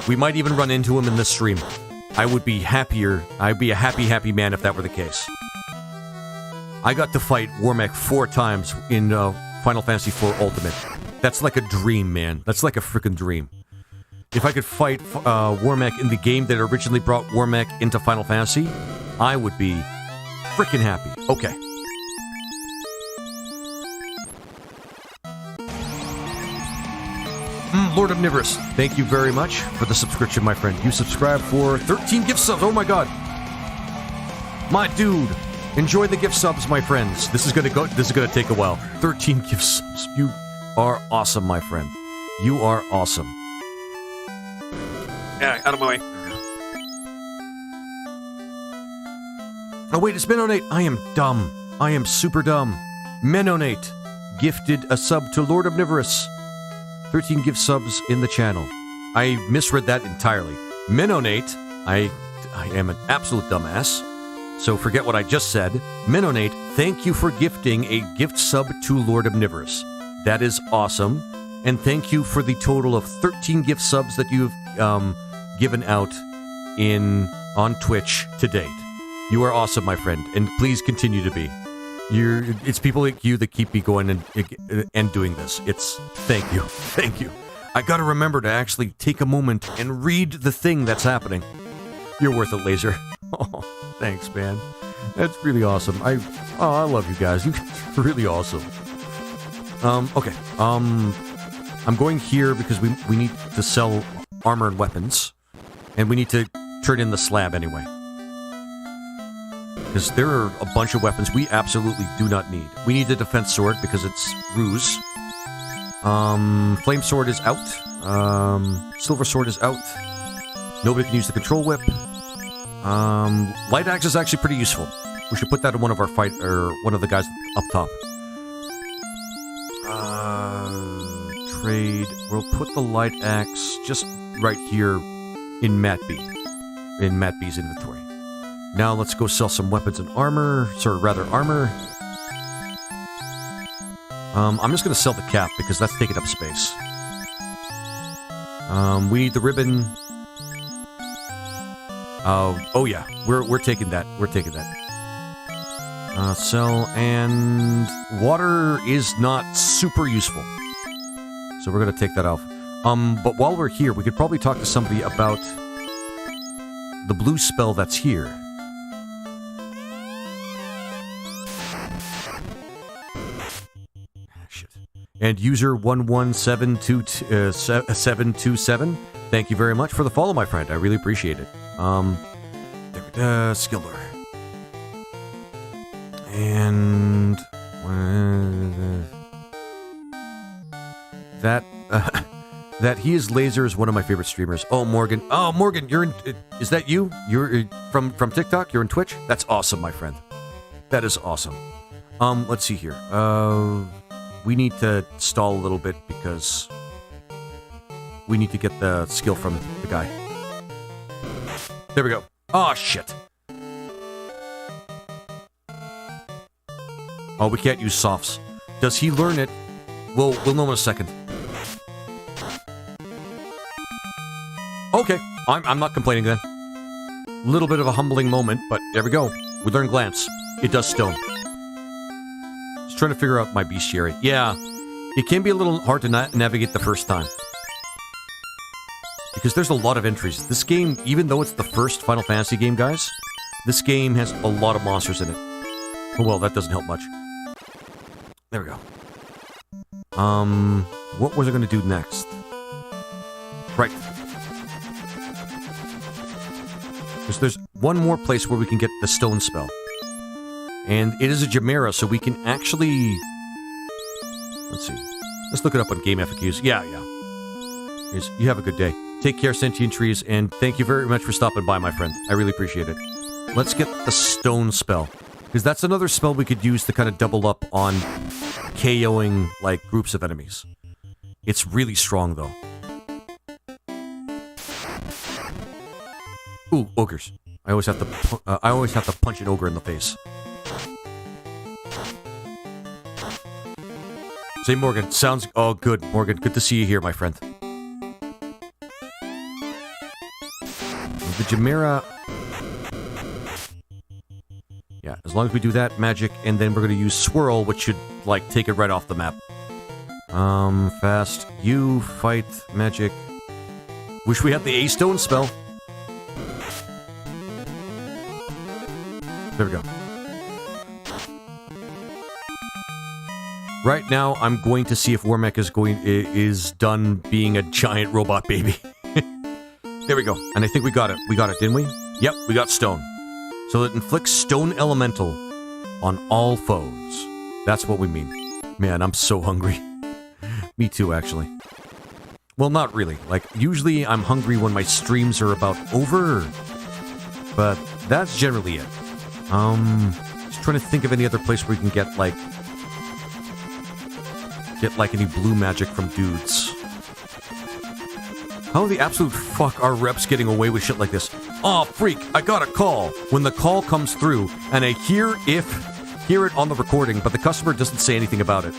[SPEAKER 1] We might even run into him in this stream. I would be happier. I'd be a happy man if that were the case. I got to fight Warmech 4 times in Final Fantasy IV Ultimate. That's like a dream, man. That's like a freaking dream. If I could fight Warmech in the game that originally brought Warmech into Final Fantasy, I would be freaking happy. Okay. Lord Omnivorous, thank you very much for the subscription, my friend. You subscribed for 13 gift subs. Oh my god. My dude. Enjoy the gift subs, my friends. This is gonna take a while. 13 gift subs. You are awesome, my friend. You are awesome. Yeah, out of my way. Oh wait, it's Menonate. I am dumb. I am super dumb. Menonate gifted a sub to Lord Omnivorous. 13 gift subs in the channel. I misread that entirely. Menonate, I am an absolute dumbass. So forget what I just said. Menonate, thank you for gifting a gift sub to Lord Omnivorous. That is awesome. And thank you for the total of 13 gift subs that you've given out on Twitch to date. You are awesome, my friend, and please continue to be. It's people like you that keep me going and doing this. Thank you. Thank you. I gotta remember to actually take a moment and read the thing that's happening. You're worth it, Laser. Oh, thanks, man. That's really awesome. I love you guys. You're really awesome. Okay. I'm going here because we need to sell armor and weapons. And we need to turn in the slab anyway. Because there are a bunch of weapons we absolutely do not need. We need the defense sword because it's ruse. Flame sword is out. Silver sword is out. Nobody can use the control whip. Light axe is actually pretty useful. We should put that in one of our one of the guys up top. Trade. We'll put the light axe just right here in Matt B. In Matt B's inventory. Now let's go sell some weapons and armor. Or rather, armor. I'm just going to sell the cap because that's taking up space. We need the ribbon. Oh yeah, we're taking that. We're taking that. Sell, and water is not super useful. So we're going to take that off. But while we're here, we could probably talk to somebody about the blue spell that's here. Shit. And user 11727, thank you very much for the follow, my friend. I really appreciate it. Skill door. And that he is Laser is one of my favorite streamers. Oh, Morgan. Oh, Morgan, you're in. Is that you? You're from TikTok? You're in Twitch? That's awesome, my friend. That is awesome. Let's see here. We need to stall a little bit because we need to get the skill from the guy. There we go. Oh, shit. Oh, we can't use softs. Does he learn it? We'll know in a second. Okay, I'm not complaining then. Little bit of a humbling moment, but there we go. We learn glance. It does stone. Just trying to figure out my bestiary. Yeah, it can be a little hard to navigate the first time. Because there's a lot of entries. This game, even though it's the first Final Fantasy game, guys, this game has a lot of monsters in it. Oh, well, that doesn't help much. There we go. What was I going to do next? Right. Because there's one more place where we can get the stone spell. And it is a Chimera, so we can actually... Let's see. Let's look it up on Game FAQs. Yeah. You have a good day. Take care, sentient trees, and thank you very much for stopping by, my friend. I really appreciate it. Let's get the stone spell. Because that's another spell we could use to kind of double up on KOing, like, groups of enemies. It's really strong, though. Ooh, ogres. I always have to punch an ogre in the face. Say, Morgan, sounds... Oh, good, Morgan. Good to see you here, my friend. The Chimera... Yeah, as long as we do that, magic, and then we're going to use Swirl, which should, like, take it right off the map. Fast. You, fight, magic. Wish we had the A-Stone spell. There we go. Right now, I'm going to see if Warmech is done being a giant robot baby. There we go. And I think we got it. We got it, didn't we? Yep, we got stone. So it inflicts stone elemental on all foes. That's what we mean. Man, I'm so hungry. Me too, actually. Well, not really. Like, usually I'm hungry when my streams are about over. But that's generally it. Just trying to think of any other place where we can get any blue magic from dudes. How the absolute fuck are reps getting away with shit like this? Oh, freak, I got a call. When the call comes through, and I hear it on the recording, but the customer doesn't say anything about it.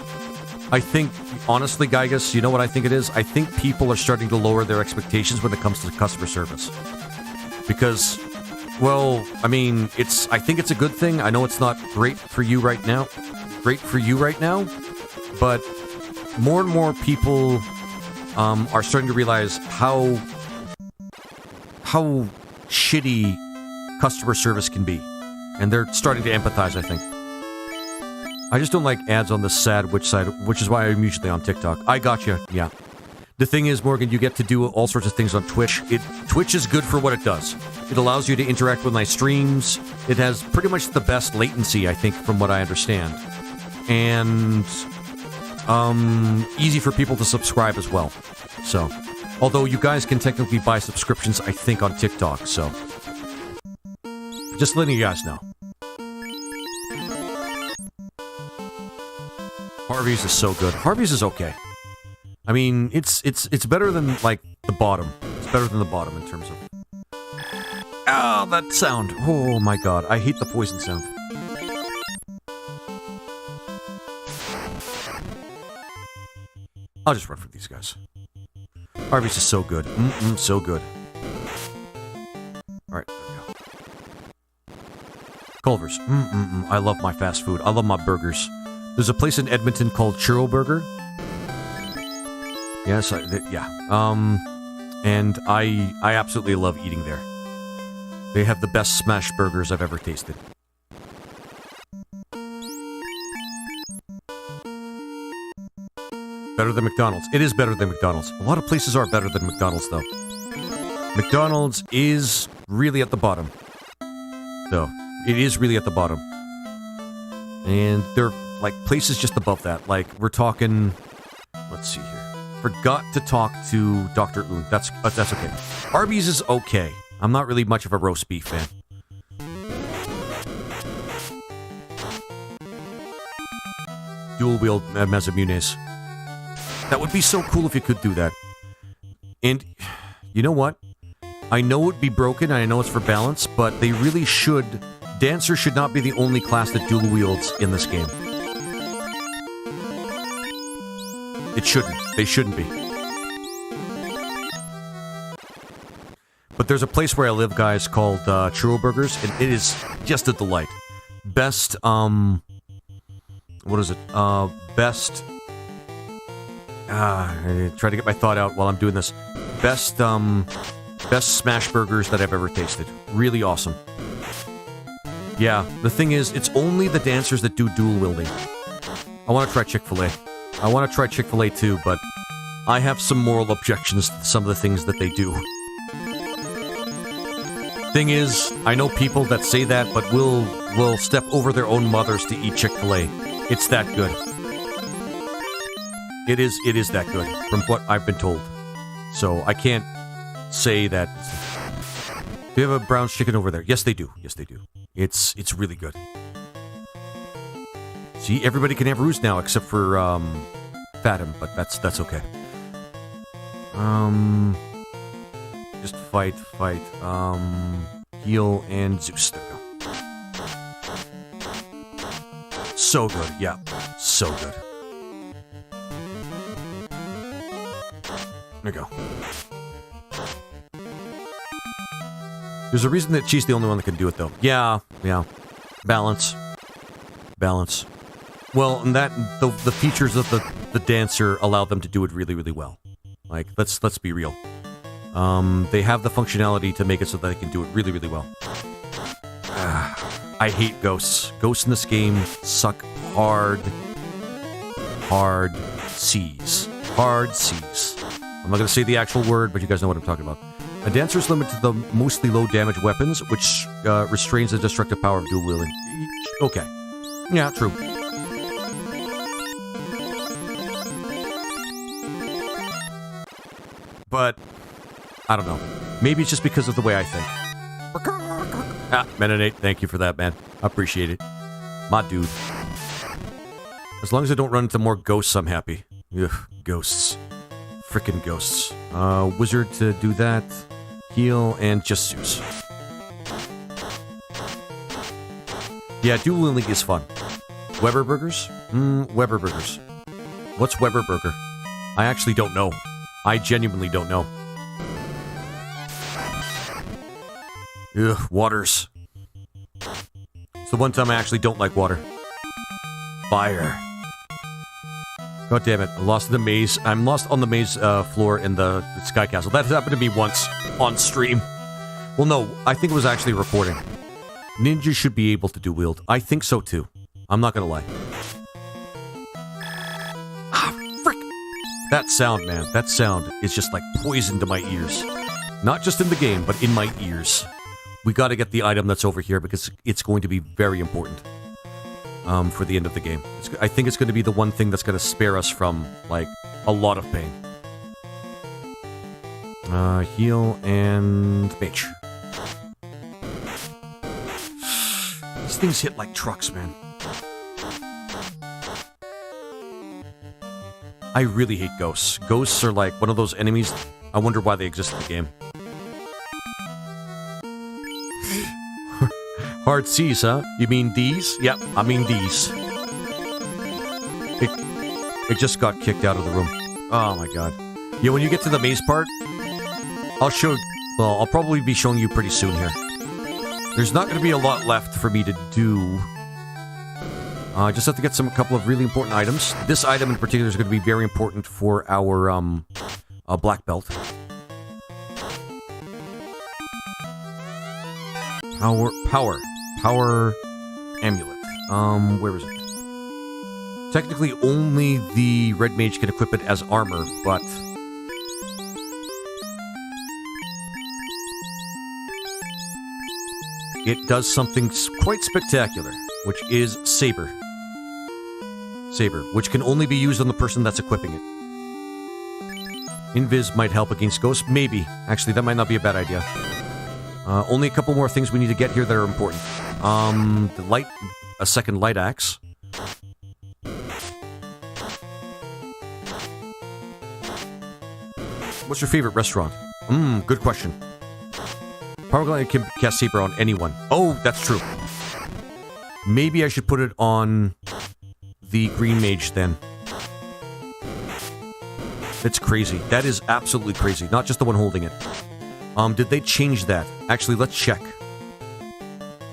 [SPEAKER 1] I think, honestly, Gygus, you know what I think it is? I think people are starting to lower their expectations when it comes to customer service. Because, well, I mean, I think it's a good thing. I know it's not great for you right now. But more and more people are starting to realize how shitty customer service can be. And they're starting to empathize, I think. I just don't like ads on the sad witch side, which is why I'm usually on TikTok. I gotcha, yeah. The thing is, Morgan, you get to do all sorts of things on Twitch. Twitch is good for what it does. It allows you to interact with my streams. It has pretty much the best latency, I think, from what I understand. And easy for people to subscribe as well. So, although you guys can technically buy subscriptions, I think, on TikTok, so just letting you guys know. Harvey's is so good. Harvey's is okay. I mean, it's better than, like, the bottom. It's better than the bottom in terms of... Ah, that sound. Oh my god, I hate the poison sound. I'll just run for these guys. Harvey's is so good. So good. Alright, there we go. Culver's. I love my fast food. I love my burgers. There's a place in Edmonton called Churro Burger. Yes, and I absolutely love eating there. They have the best smash burgers I've ever tasted. Better than McDonald's. It is better than McDonald's. A lot of places are better than McDonald's, though. McDonald's is really at the bottom. Though. It is really at the bottom. And they're, like, places just above that. Like, we're talking... Let's see here. Forgot to talk to Dr. Oon. That's okay. Arby's is okay. I'm not really much of a roast beef fan. Dual-wield Mazamunes. That would be so cool if you could do that. And, you know what? I know it would be broken, and I know it's for balance, but they really should... Dancers should not be the only class that dual wields in this game. It shouldn't. They shouldn't be. But there's a place where I live, guys, called Churro Burgers, and it is just a delight. Best, what is it? Best... I try to get my thought out while I'm doing this. Best smash burgers that I've ever tasted. Really awesome. Yeah, the thing is, it's only the dancers that do dual wielding. I want to try Chick-fil-A. I want to try Chick-fil-A too, but I have some moral objections to some of the things that they do. Thing is, I know people that say that, but will step over their own mothers to eat Chick-fil-A. It's that good. It is that good, from what I've been told. So, I can't say that... Do you have a brown chicken over there? Yes, they do. Yes, they do. It's really good. See, everybody can have Ruse now, except for, Fathom, but that's okay. Just fight, heal, and Zeus. There we go. So good, yeah. So good. There we go. There's a reason that she's the only one that can do it, though. Yeah. Balance. Well, and that the features of the dancer allow them to do it really, really well. Like, let's be real. They have the functionality to make it so that they can do it really, really well. I hate ghosts. Ghosts in this game suck hard. hard C's. Hard C's. I'm not going to say the actual word, but you guys know what I'm talking about. A dancer is limited to the mostly low damage weapons, which restrains the destructive power of dual wielding. Okay. Yeah, true. But, I don't know. Maybe it's just because of the way I think. Ah, Menonate, thank you for that, man. I appreciate it. My dude. As long as I don't run into more ghosts, I'm happy. Ugh, ghosts. Frickin' ghosts. Wizard to do that. Heal, and just Zeus. Yeah, dual wielding is fun. Weber burgers? Weber burgers. What's Weber burger? I actually don't know. I genuinely don't know. Ugh, waters. It's the one time I actually don't like water. Fire. God damn it, I lost the maze. I'm lost on the maze floor in the Sky Castle. That happened to me once on stream. Well, no, I think it was actually recording. Ninjas should be able to dual wield. I think so too. I'm not gonna lie. Ah, frick! That sound, man, that sound is just like poison to my ears. Not just in the game, but in my ears. We gotta get the item that's over here because it's going to be very important. For the end of the game. I think it's going to be the one thing that's going to spare us from, like, a lot of pain. Heal and Mage. These things hit like trucks, man. I really hate ghosts. Ghosts are like one of those enemies. I wonder why they exist in the game. Hard C's, huh? You mean D's? Yep, I mean D's. It just got kicked out of the room. Oh my god. Yeah, when you get to the maze part, I'll probably be showing you pretty soon here. There's not going to be a lot left for me to do. I just have to get a couple of really important items. This item in particular is going to be very important for our black belt. Power amulet. Where is it? Technically, only the red mage can equip it as armor, but it does something quite spectacular, which is Saber. Saber, which can only be used on the person that's equipping it. Invis might help against ghosts, maybe. Actually, that might not be a bad idea. Only a couple more things we need to get here that are important. A second light axe. What's your favorite restaurant? Good question. Power Glide can cast Saber on anyone. Oh, that's true. Maybe I should put it on the Green Mage then. That's crazy. That is absolutely crazy. Not just the one holding it. Did they change that? Actually, let's check.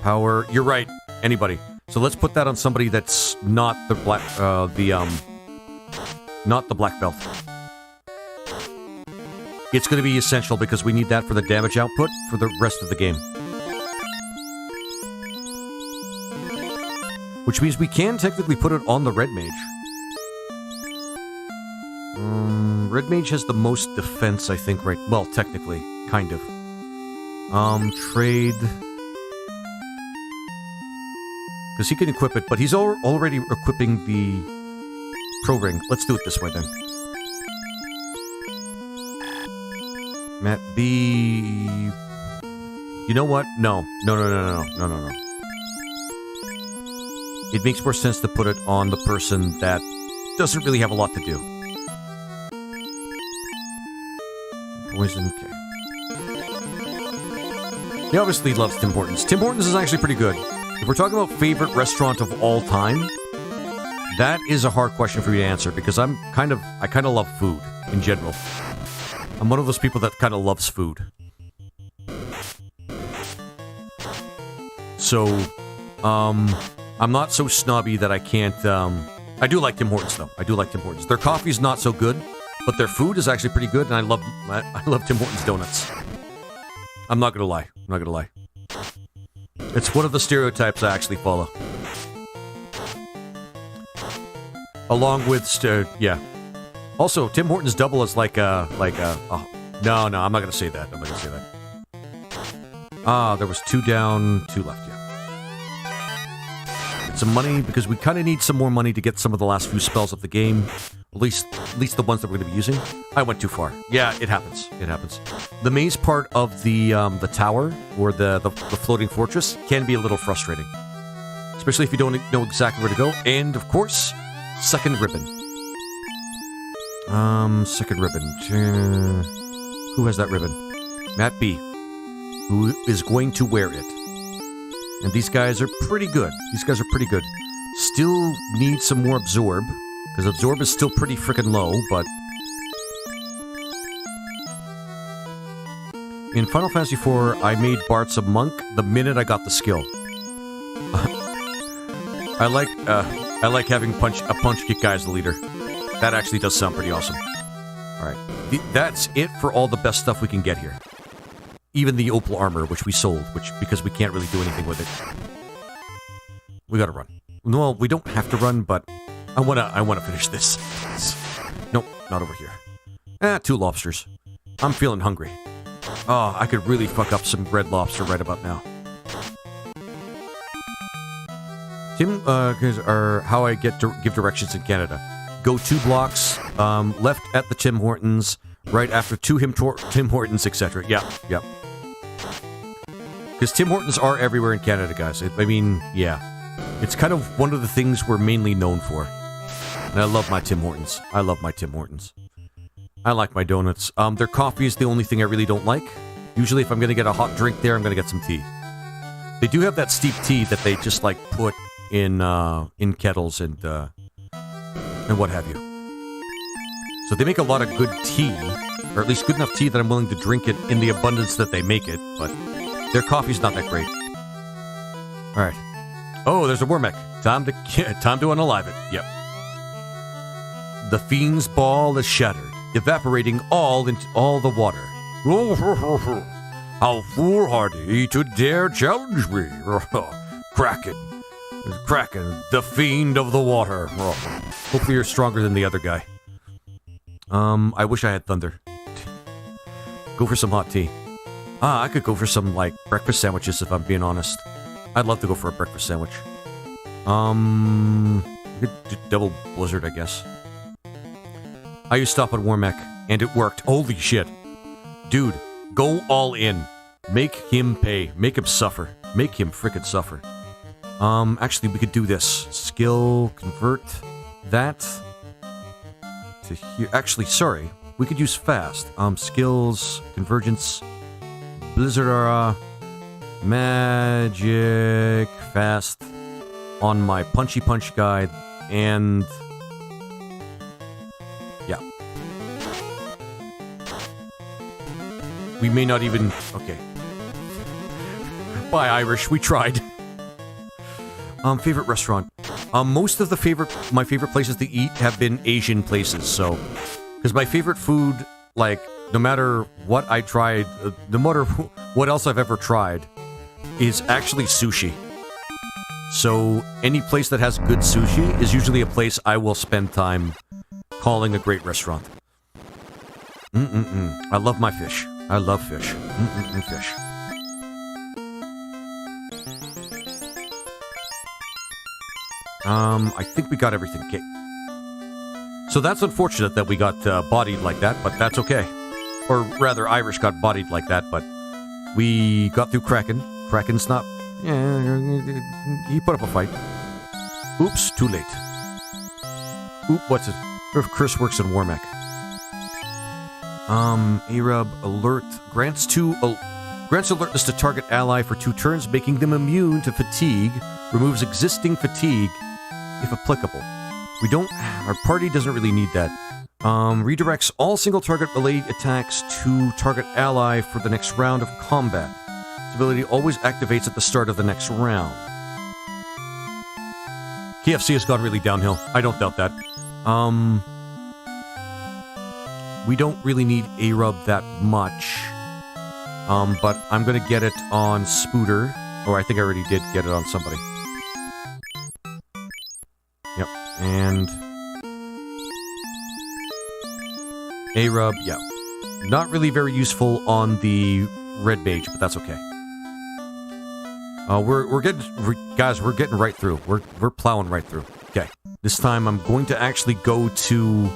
[SPEAKER 1] Power. You're right. Anybody. So let's put that on somebody that's not the black. Not the black belt. It's going to be essential because we need that for the damage output for the rest of the game. Which means we can technically put it on the red mage. Red mage has the most defense, I think, right? Well, technically. Kind of. Trade. Because he can equip it, but he's already equipping the Pro Ring. Let's do it this way then. Matt B. You know what? No. No. It makes more sense to put it on the person that doesn't really have a lot to do. Poison, okay. He obviously loves Tim Hortons. Tim Hortons is actually pretty good. If we're talking about favorite restaurant of all time, that is a hard question for me to answer because I kind of love food in general. I'm one of those people that kind of loves food. So, I'm not so snobby that I can't, I do like Tim Hortons though. I do like Tim Hortons. Their coffee's not so good, but their food is actually pretty good, and I love Tim Hortons donuts. I'm not gonna lie. It's one of the stereotypes I actually follow. Along with, yeah. Also, Tim Hortons double as like a, oh, no, I'm not going to say that. I'm not going to say that. There was 2 down, 2 left, yeah. Get some money, because we kind of need some more money to get some of the last few spells of the game. At least the ones that we're going to be using. I went too far. Yeah, it happens. It happens. The maze part of the tower, or the floating fortress, can be a little frustrating. Especially if you don't know exactly where to go. And, of course, second ribbon. Second ribbon. Who has that ribbon? Matt B. Who is going to wear it. And these guys are pretty good. These guys are pretty good. Still need some more absorb. Because absorb is still pretty freaking low, but... In Final Fantasy IV, I made Bart's a monk the minute I got the skill. I like having a punch kick guy as the leader. That actually does sound pretty awesome. Alright. That's it for all the best stuff we can get here. Even the opal armor, which we sold, because we can't really do anything with it. We gotta run. Well, we don't have to run, but I wanna finish this. Nope, not over here. 2 lobsters. I'm feeling hungry. Oh, I could really fuck up some red lobster right about now. Tim, are how I get to give directions in Canada. Go 2 blocks, left at the Tim Hortons, right after 2 Tim Hortons, etc. Yep. Because Tim Hortons are everywhere in Canada, guys. I mean, yeah. It's kind of one of the things we're mainly known for. And I love my Tim Hortons. I love my Tim Hortons. I like my donuts. Their coffee is the only thing I really don't like. Usually if I'm going to get a hot drink there, I'm going to get some tea. They do have that steep tea that they just, like, put in kettles and what have you. So they make a lot of good tea, or at least good enough tea that I'm willing to drink it in the abundance that they make it, but their coffee's not that great. Alright. Oh, there's a Wormek. Time to unalive it. Yep. The Fiend's ball is shattered, evaporating all the water. How foolhardy to dare challenge me. Kraken, the Fiend of the water. Hopefully you're stronger than the other guy. I wish I had thunder. Go for some hot tea. I could go for some, like, breakfast sandwiches if I'm being honest. I'd love to go for a breakfast sandwich. We could do double blizzard, I guess. I used to stop at Wormek, and it worked. Holy shit. Dude, go all in. Make him pay. Make him suffer. Make him frickin' suffer. Actually, we could do this. Skill, convert that to here. Actually, sorry. We could use fast. Skills, convergence, blizzard aura, magic, fast on my punchy punch guy, and yeah. We may not even... Okay. Bye, Irish. We tried. Favorite restaurant. Most of my favorite places to eat have been Asian places, so... Because my favorite food, like, no matter what I tried, no matter what else I've ever tried, is actually sushi. So, any place that has good sushi is usually a place I will spend time calling a great restaurant. I love my fish. I love fish. Fish. I think we got everything. Okay. So that's unfortunate that we got bodied like that, but that's okay. Or rather, Irish got bodied like that, but we got through Kraken. Kraken's not... Yeah, he put up a fight. Oops, too late. Oop, what's it? Chris works in Wormek. Arab alert grants alertness to target ally for 2 turns, making them immune to fatigue. Removes existing fatigue, if applicable. We don't... Our party doesn't really need that. Redirects all single target melee attacks to target ally for the next round of combat. This ability always activates at the start of the next round. KFC has gone really downhill. I don't doubt that. We don't really need A-Rub that much. But I'm gonna get it on Spooter. Or I think I already did get it on somebody. Yep, and... A-Rub, yeah. Not really very useful on the Red Mage, but that's okay. We're getting... guys, we're getting right through. We're plowing right through. Okay. This time I'm going to actually go to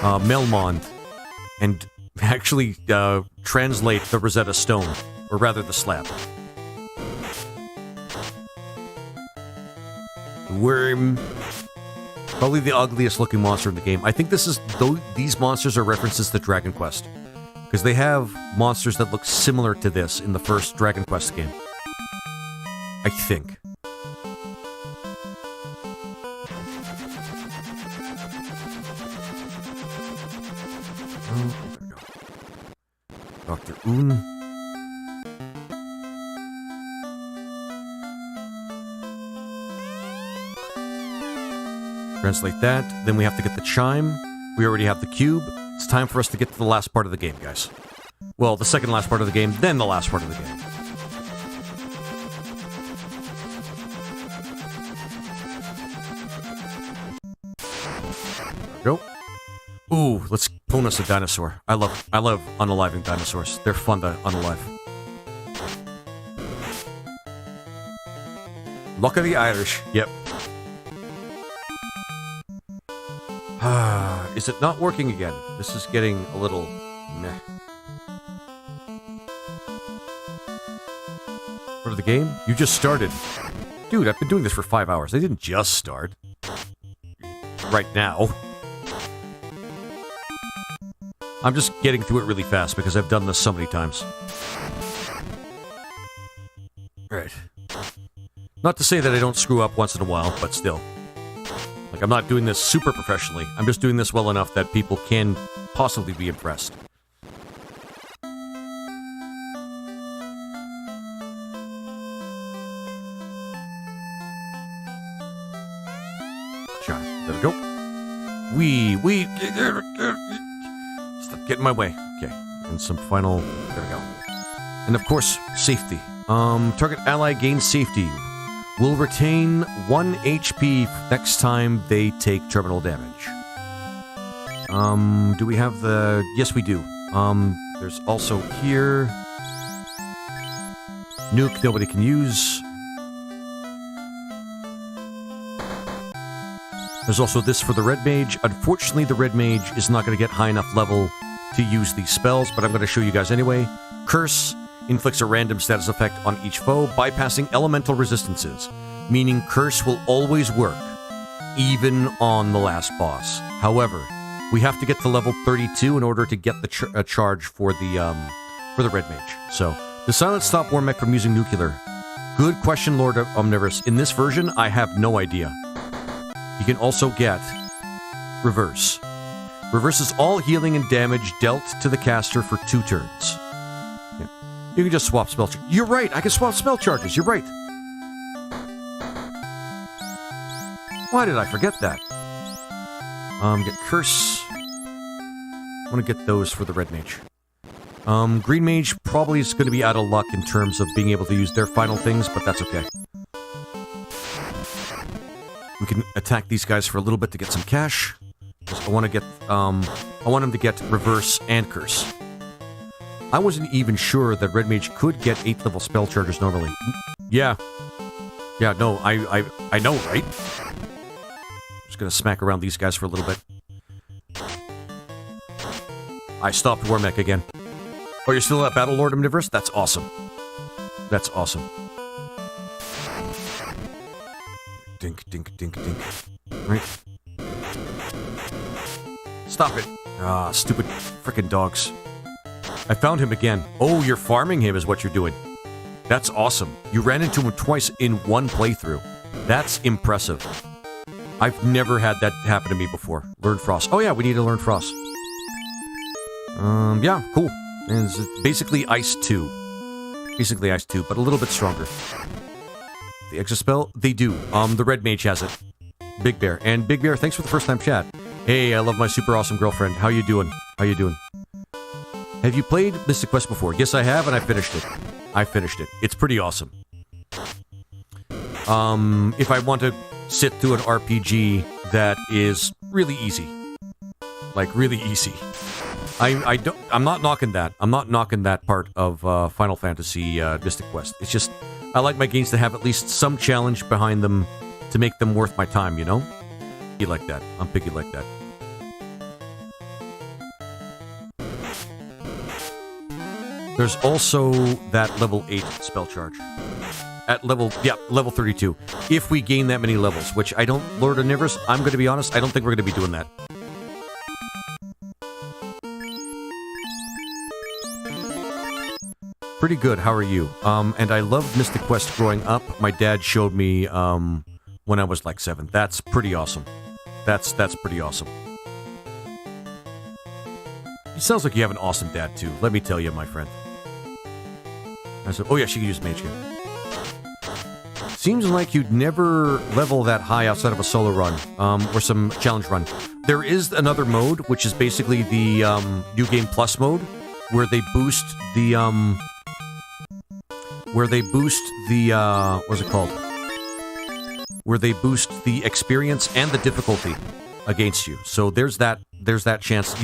[SPEAKER 1] Melmond and actually translate the Rosetta Stone. Or rather, the slab. Worm. Probably the ugliest looking monster in the game. I think these monsters are references to Dragon Quest. Because they have monsters that look similar to this in the first Dragon Quest game. I think. Oh, there we go. Dr. Un. Translate that. Then we have to get the chime. We already have the cube. It's time for us to get to the last part of the game, guys. Well, the second last part of the game, then the last part of the game. There we go. Ooh, let's bonus a dinosaur. I love unaliving dinosaurs. They're fun to unalive. Luck of the Irish. Yep. Is it not working again? This is getting a little meh. Part of the game? You just started. Dude, I've been doing this for 5 hours. I didn't just start. Right now. I'm just getting through it really fast because I've done this so many times. Right. Not to say that I don't screw up once in a while, but still. Like, I'm not doing this super professionally. I'm just doing this well enough that people can possibly be impressed. Shot. There we go. Stop getting in my way. Okay. And some final... There we go. And of course, safety. Target ally gains safety. Will retain 1 HP next time they take terminal damage. Do we have the... Yes, we do. There's also here... Nuke nobody can use. There's also this for the Red Mage. Unfortunately, the Red Mage is not going to get high enough level to use these spells, but I'm going to show you guys anyway. Curse inflicts a random status effect on each foe, bypassing elemental resistances, meaning Curse will always work, even on the last boss. However, we have to get to level 32 in order to get the charge for the Red Mage. So, the Silent Stop Warmech from using Nuclear. Good question, Lord Omnivorous. In this version, I have no idea. You can also get Reverse. Reverses all healing and damage dealt to the caster for 2 turns. Yeah. You can just swap spell charges. You're right, I can swap spell charges, you're right. Why did I forget that? Get Curse. I want to get those for the Red Mage. Green Mage probably is going to be out of luck in terms of being able to use their final things, but that's okay. We can attack these guys for a little bit to get some cash. I want to get, I want him to get Reverse and Curse. I wasn't even sure that Red Mage could get 8th level spell charges normally. Yeah. Yeah, no, I know, right? Just gonna smack around these guys for a little bit. I stopped Warmech again. Oh, you're still at Battle Lord Omnivorous? That's awesome. That's awesome. Dink, dink, dink, dink. Right. Stop it. Ah, stupid frickin' dogs. I found him again. Oh, you're farming him is what you're doing. That's awesome. You ran into him twice in one playthrough. That's impressive. I've never had that happen to me before. Learn Frost. Oh yeah, we need to learn Frost. Yeah, cool. And it's basically Ice 2. Basically Ice 2, but a little bit stronger. The extra spell? They do. The Red Mage has it. Big Bear. And Big Bear, thanks for the first time chat. Hey, I love my super awesome girlfriend. How you doing? How you doing? Have you played Mystic Quest before? Yes, I have, and I finished it. I finished it. It's pretty awesome. If I want to sit through an RPG that is really easy. Like, really easy. I'm not knocking that. I'm not knocking that part of Final Fantasy Mystic Quest. It's just I like my games to have at least some challenge behind them to make them worth my time, you know? Picky like that. I'm picky like that. There's also that level 8 spell charge. At level 32. If we gain that many levels, which I don't, Lord Omnivorous, I'm going to be honest, I don't think we're going to be doing that. Pretty good, how are you? And I loved Mystic Quest growing up. My dad showed me, when I was like 7. That's pretty awesome. That's pretty awesome. It sounds like you have an awesome dad, too. Let me tell you, my friend. I said, oh yeah, she can use Mage here. Seems like you'd never level that high outside of a solo run, or some challenge run. There is another mode, which is basically the, New Game Plus mode, where they boost the, what's it called? Where they boost the experience and the difficulty against you. So there's that chance.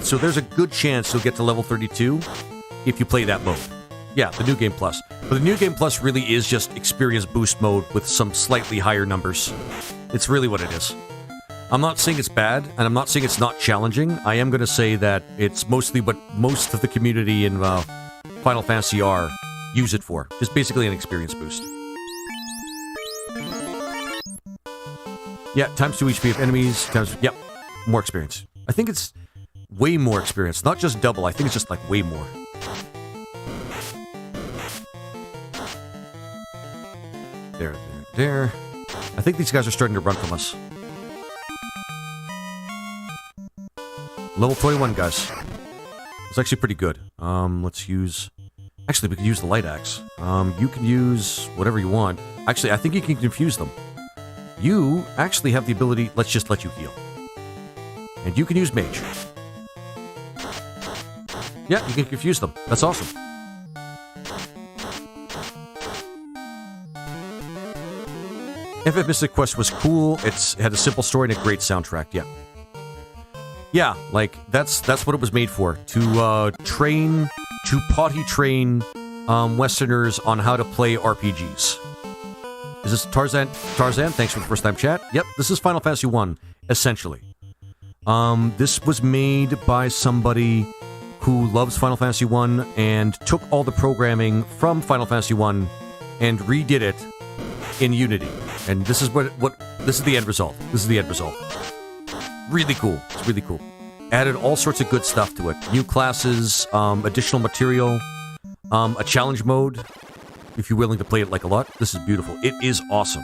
[SPEAKER 1] So there's a good chance you'll get to level 32 if you play that mode. Yeah, the New Game Plus. But the New Game Plus really is just experience boost mode with some slightly higher numbers. It's really what it is. I'm not saying it's bad, and I'm not saying it's not challenging. I am going to say that it's mostly what most of the community in Final Fantasy R use it for. Just basically an experience boost. Yeah, times 2 HP of enemies, times... Yep, more experience. I think it's way more experience. Not just double, I think it's just like way more. There. I think these guys are starting to run from us. Level 21, guys. It's actually pretty good. Let's use... Actually, we can use the light axe. You can use whatever you want. Actually, I think you can confuse them. You actually have the ability... Let's just let you heal. And you can use Mage. Yeah, you can confuse them. That's awesome. FF Mystic Quest was cool. It had a simple story and a great soundtrack. Yeah. Yeah, like, that's what it was made for. To potty train Westerners on how to play RPGs. Is this Tarzan? Tarzan, thanks for the first time chat. Yep, this is Final Fantasy 1, essentially. This was made by somebody who loves Final Fantasy 1 and took all the programming from Final Fantasy 1 and redid it in Unity. And this is this is the end result. This is the end result. Really cool. It's really cool. Added all sorts of good stuff to it. New classes, additional material, a challenge mode, if you're willing to play it like a lot. This is beautiful. It is awesome.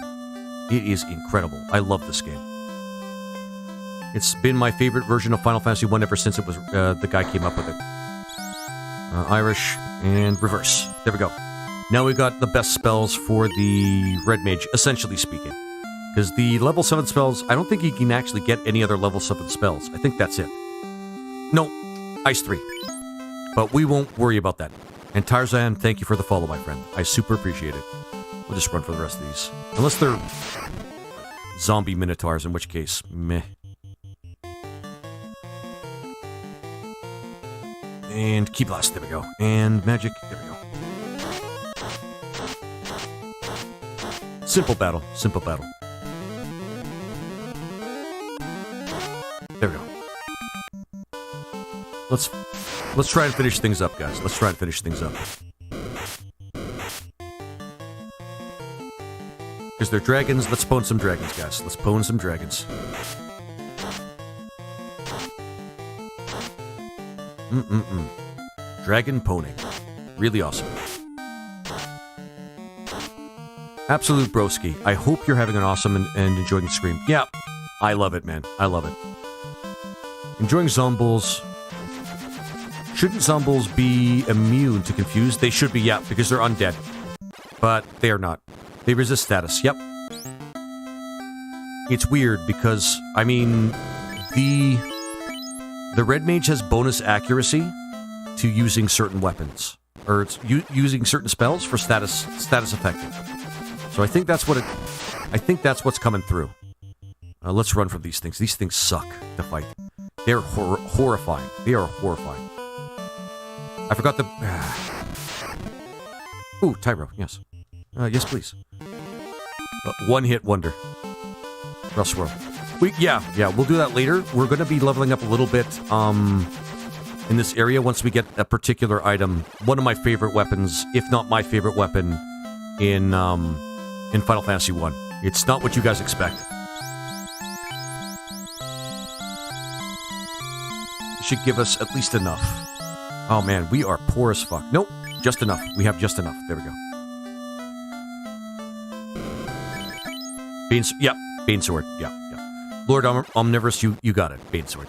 [SPEAKER 1] It is incredible. I love this game. It's been my favorite version of Final Fantasy 1 ever since it was the guy came up with it. Irish and reverse. There we go. Now we got the best spells for the Red Mage, essentially speaking. Because the level 7 spells, I don't think he can actually get any other level 7 spells. I think that's it. No, Ice 3. But we won't worry about that. And Tarzan, thank you for the follow, my friend. I super appreciate it. We'll just run for the rest of these. Unless they're zombie minotaurs, in which case, meh. And Key Blast, there we go. And Magic, there we go. Simple battle, simple battle. There we go. Let's try and finish things up, guys. Let's try and finish things up. Because they're dragons, let's pwn some dragons, guys. Let's pwn some dragons. Dragon pwning. Really awesome. Absolute broski. I hope you're having an awesome and enjoying the stream. Yeah, I love it, man. I love it. Enjoying zombies. Shouldn't zombies be immune to confuse? They should be, yeah, because they're undead. But they are not. They resist status, yep. It's weird because, I mean, the Red Mage has bonus accuracy to using certain weapons. Or it's using certain spells for status effective. So I think that's what I think that's what's coming through. Let's run from these things. These things suck to fight. They're horrifying. They are horrifying. I forgot the... Ooh, Tyro, yes. Yes, please. One-hit wonder. Rough swirl. Yeah, we'll do that later. We're going to be leveling up a little bit in this area once we get a particular item. One of my favorite weapons, if not my favorite weapon, in Final Fantasy 1. It's not what you guys expect. It should give us at least enough. Oh man, we are poor as fuck. Nope, just enough. We have just enough. There we go. Bane Sword. Yeah. Lord Omnivorous, you got it. Bane Sword.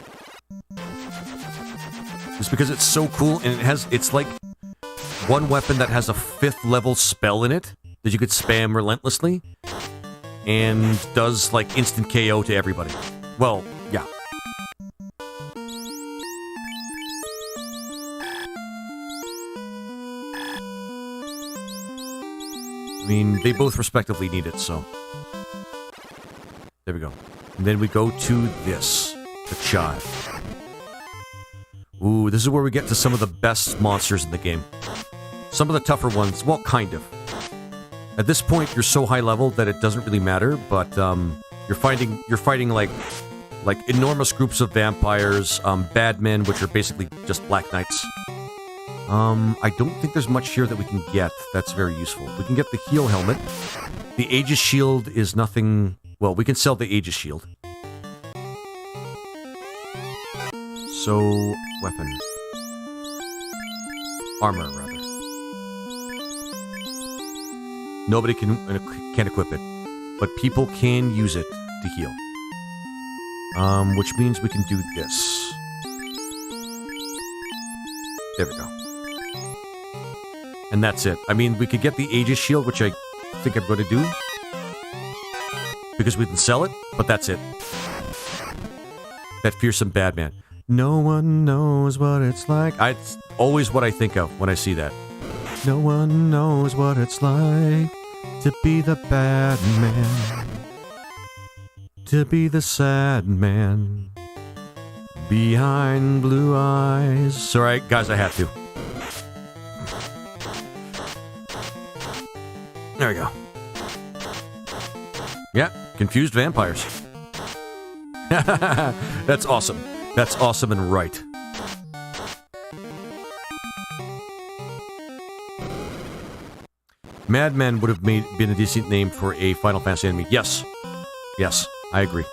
[SPEAKER 1] It's because it's so cool, and it's like one weapon that has a 5th level spell in it that you could spam relentlessly, and does like instant KO to everybody. Well, yeah. I mean, they both respectively need it, so... There we go. And then we go to this. The Chive. Ooh, this is where we get to some of the best monsters in the game. Some of the tougher ones, well, kind of. At this point, you're so high level that it doesn't really matter, but you're fighting like enormous groups of vampires, bad men, which are basically just Black Knights. I don't think there's much here that we can get that's very useful. We can get the heal helmet. The Aegis shield is nothing... Well, we can sell the Aegis shield. So, weapon. Armor, rather. Nobody can equip it, but people can use it to heal. Which means we can do this. There we go. And that's it. I mean, we could get the Aegis shield, which I think I'm going to do. Because we can sell it, but that's it. That fearsome bad man. No one knows what it's like. It's always what I think of when I see that. No one knows what it's like to be the bad man. To be the sad man. Behind blue eyes. Sorry, guys, I have to. There we go. Yeah, confused vampires. That's awesome. That's awesome and right. Madman would have been a decent name for a Final Fantasy enemy. Yes. Yes, I agree.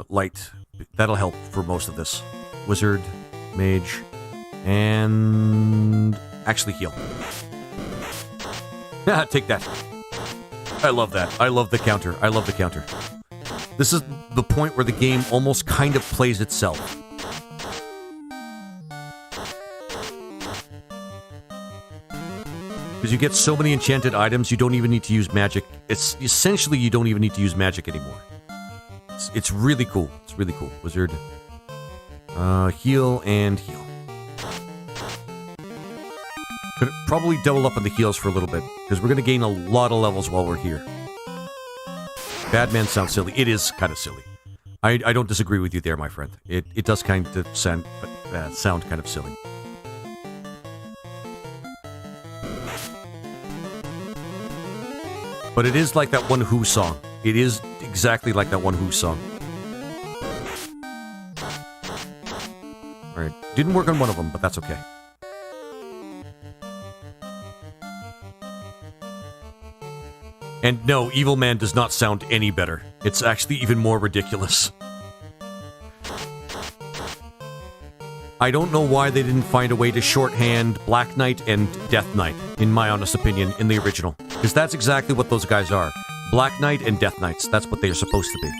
[SPEAKER 1] Light. That'll help for most of this. Wizard, Mage, and... actually heal. Take that. I love that. I love the counter. I love the counter. This is the point where the game almost kind of plays itself. Because you get so many enchanted items, you don't even need to use magic. It's essentially, you don't even need to use magic anymore. It's really cool. It's really cool. Wizard. Heal and heal. Could probably double up on the heals for a little bit, because we're going to gain a lot of levels while we're here. Badman sounds silly. It is kind of silly. I don't disagree with you there, my friend. It does kind of sound kind of silly. But it is like that one Who song. It is exactly like that one Who song. Alright. Didn't work on one of them, but that's okay. And no, Evil Man does not sound any better. It's actually even more ridiculous. I don't know why they didn't find a way to shorthand Black Knight and Death Knight, in my honest opinion, in the original. Because that's exactly what those guys are. Black Knight and Death Knights. That's what they're supposed to be.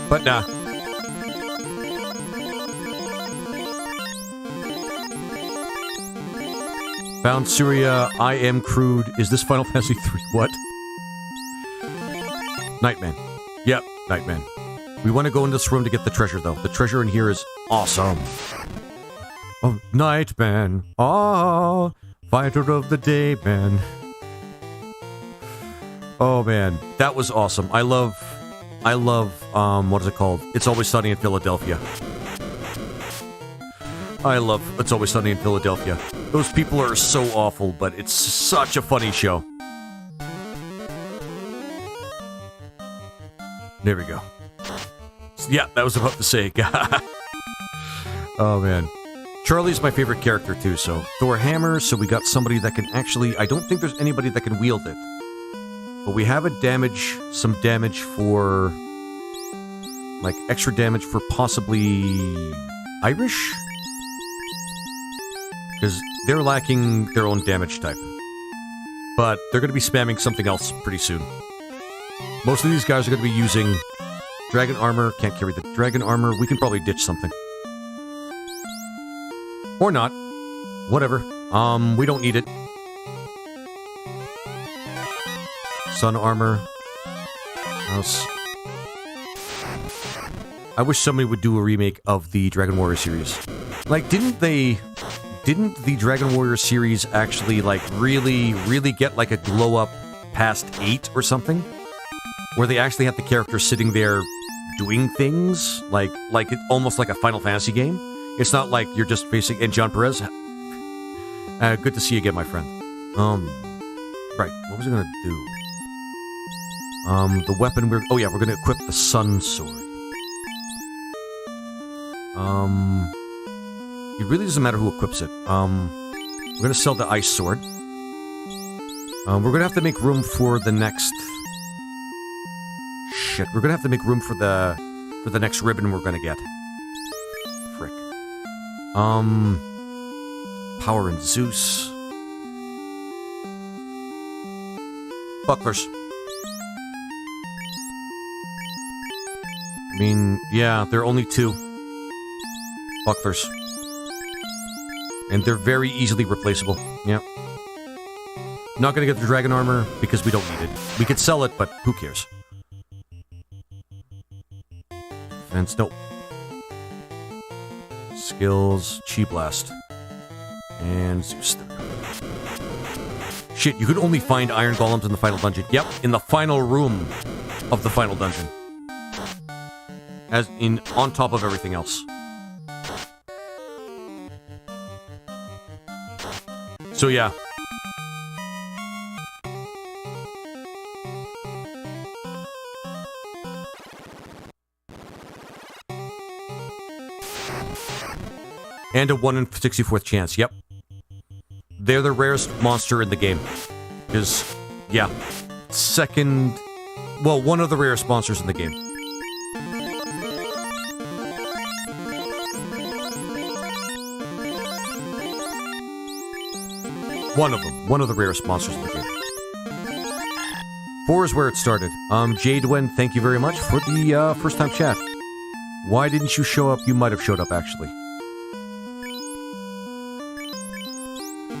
[SPEAKER 1] But nah. Found Syria, I am crude. Is this Final Fantasy 3? What? Nightman. Yep, Nightman. We want to go in this room to get the treasure, though. The treasure in here is awesome. Oh, Nightman. Oh, fighter of the day, man. Oh, man. That was awesome. I love I love, what is it called? It's Always Sunny in Philadelphia. I love It's Always Sunny in Philadelphia. Those people are so awful, but it's such a funny show. There we go. Yeah, that was about to say. Oh, man. Charlie's my favorite character, too, so... Thor hammer, so we got somebody that can actually... I don't think there's anybody that can wield it. But we have some damage for... Like, extra damage for possibly... Irish? Because they're lacking their own damage type. But they're going to be spamming something else pretty soon. Most of these guys are going to be using dragon armor. Can't carry the dragon armor. We can probably ditch something. Or not. Whatever. We don't need it. Sun armor. House. I wish somebody would do a remake of the Dragon Warrior series. Like, didn't the Dragon Warrior series actually, like, really get, like, a glow-up past 8 or something? Where they actually had the character sitting there doing things? Like it, almost like a Final Fantasy game? It's not like you're just facing... And John Perez? Good to see you again, my friend. Right, what was I gonna do? The weapon we're... Oh yeah, we're gonna equip the Sun Sword. It really doesn't matter who equips it. We're gonna sell the Ice Sword. We're gonna have to make room for the next... Shit, we're gonna have to make room for the next ribbon we're gonna get. Frick. Power and Zeus. Bucklers. I mean, yeah, there are only 2 bucklers. And they're very easily replaceable. Yep. Not gonna get the dragon armor because we don't need it. We could sell it, but who cares? Fence, nope. Skills, Chi Blast. And Zeus. Shit, you could only find iron golems in the final dungeon. Yep, in the final room of the final dungeon. As in, on top of everything else. So yeah. And a 1 in 64th chance, yep. They're the rarest monster in the game. Because, yeah. Second... Well, one of the rarest monsters in the game. One of them. One of the rarest monsters in the game. 4 is where it started. Jade Wen, thank you very much for the first time chat. Why didn't you show up? You might have showed up, actually.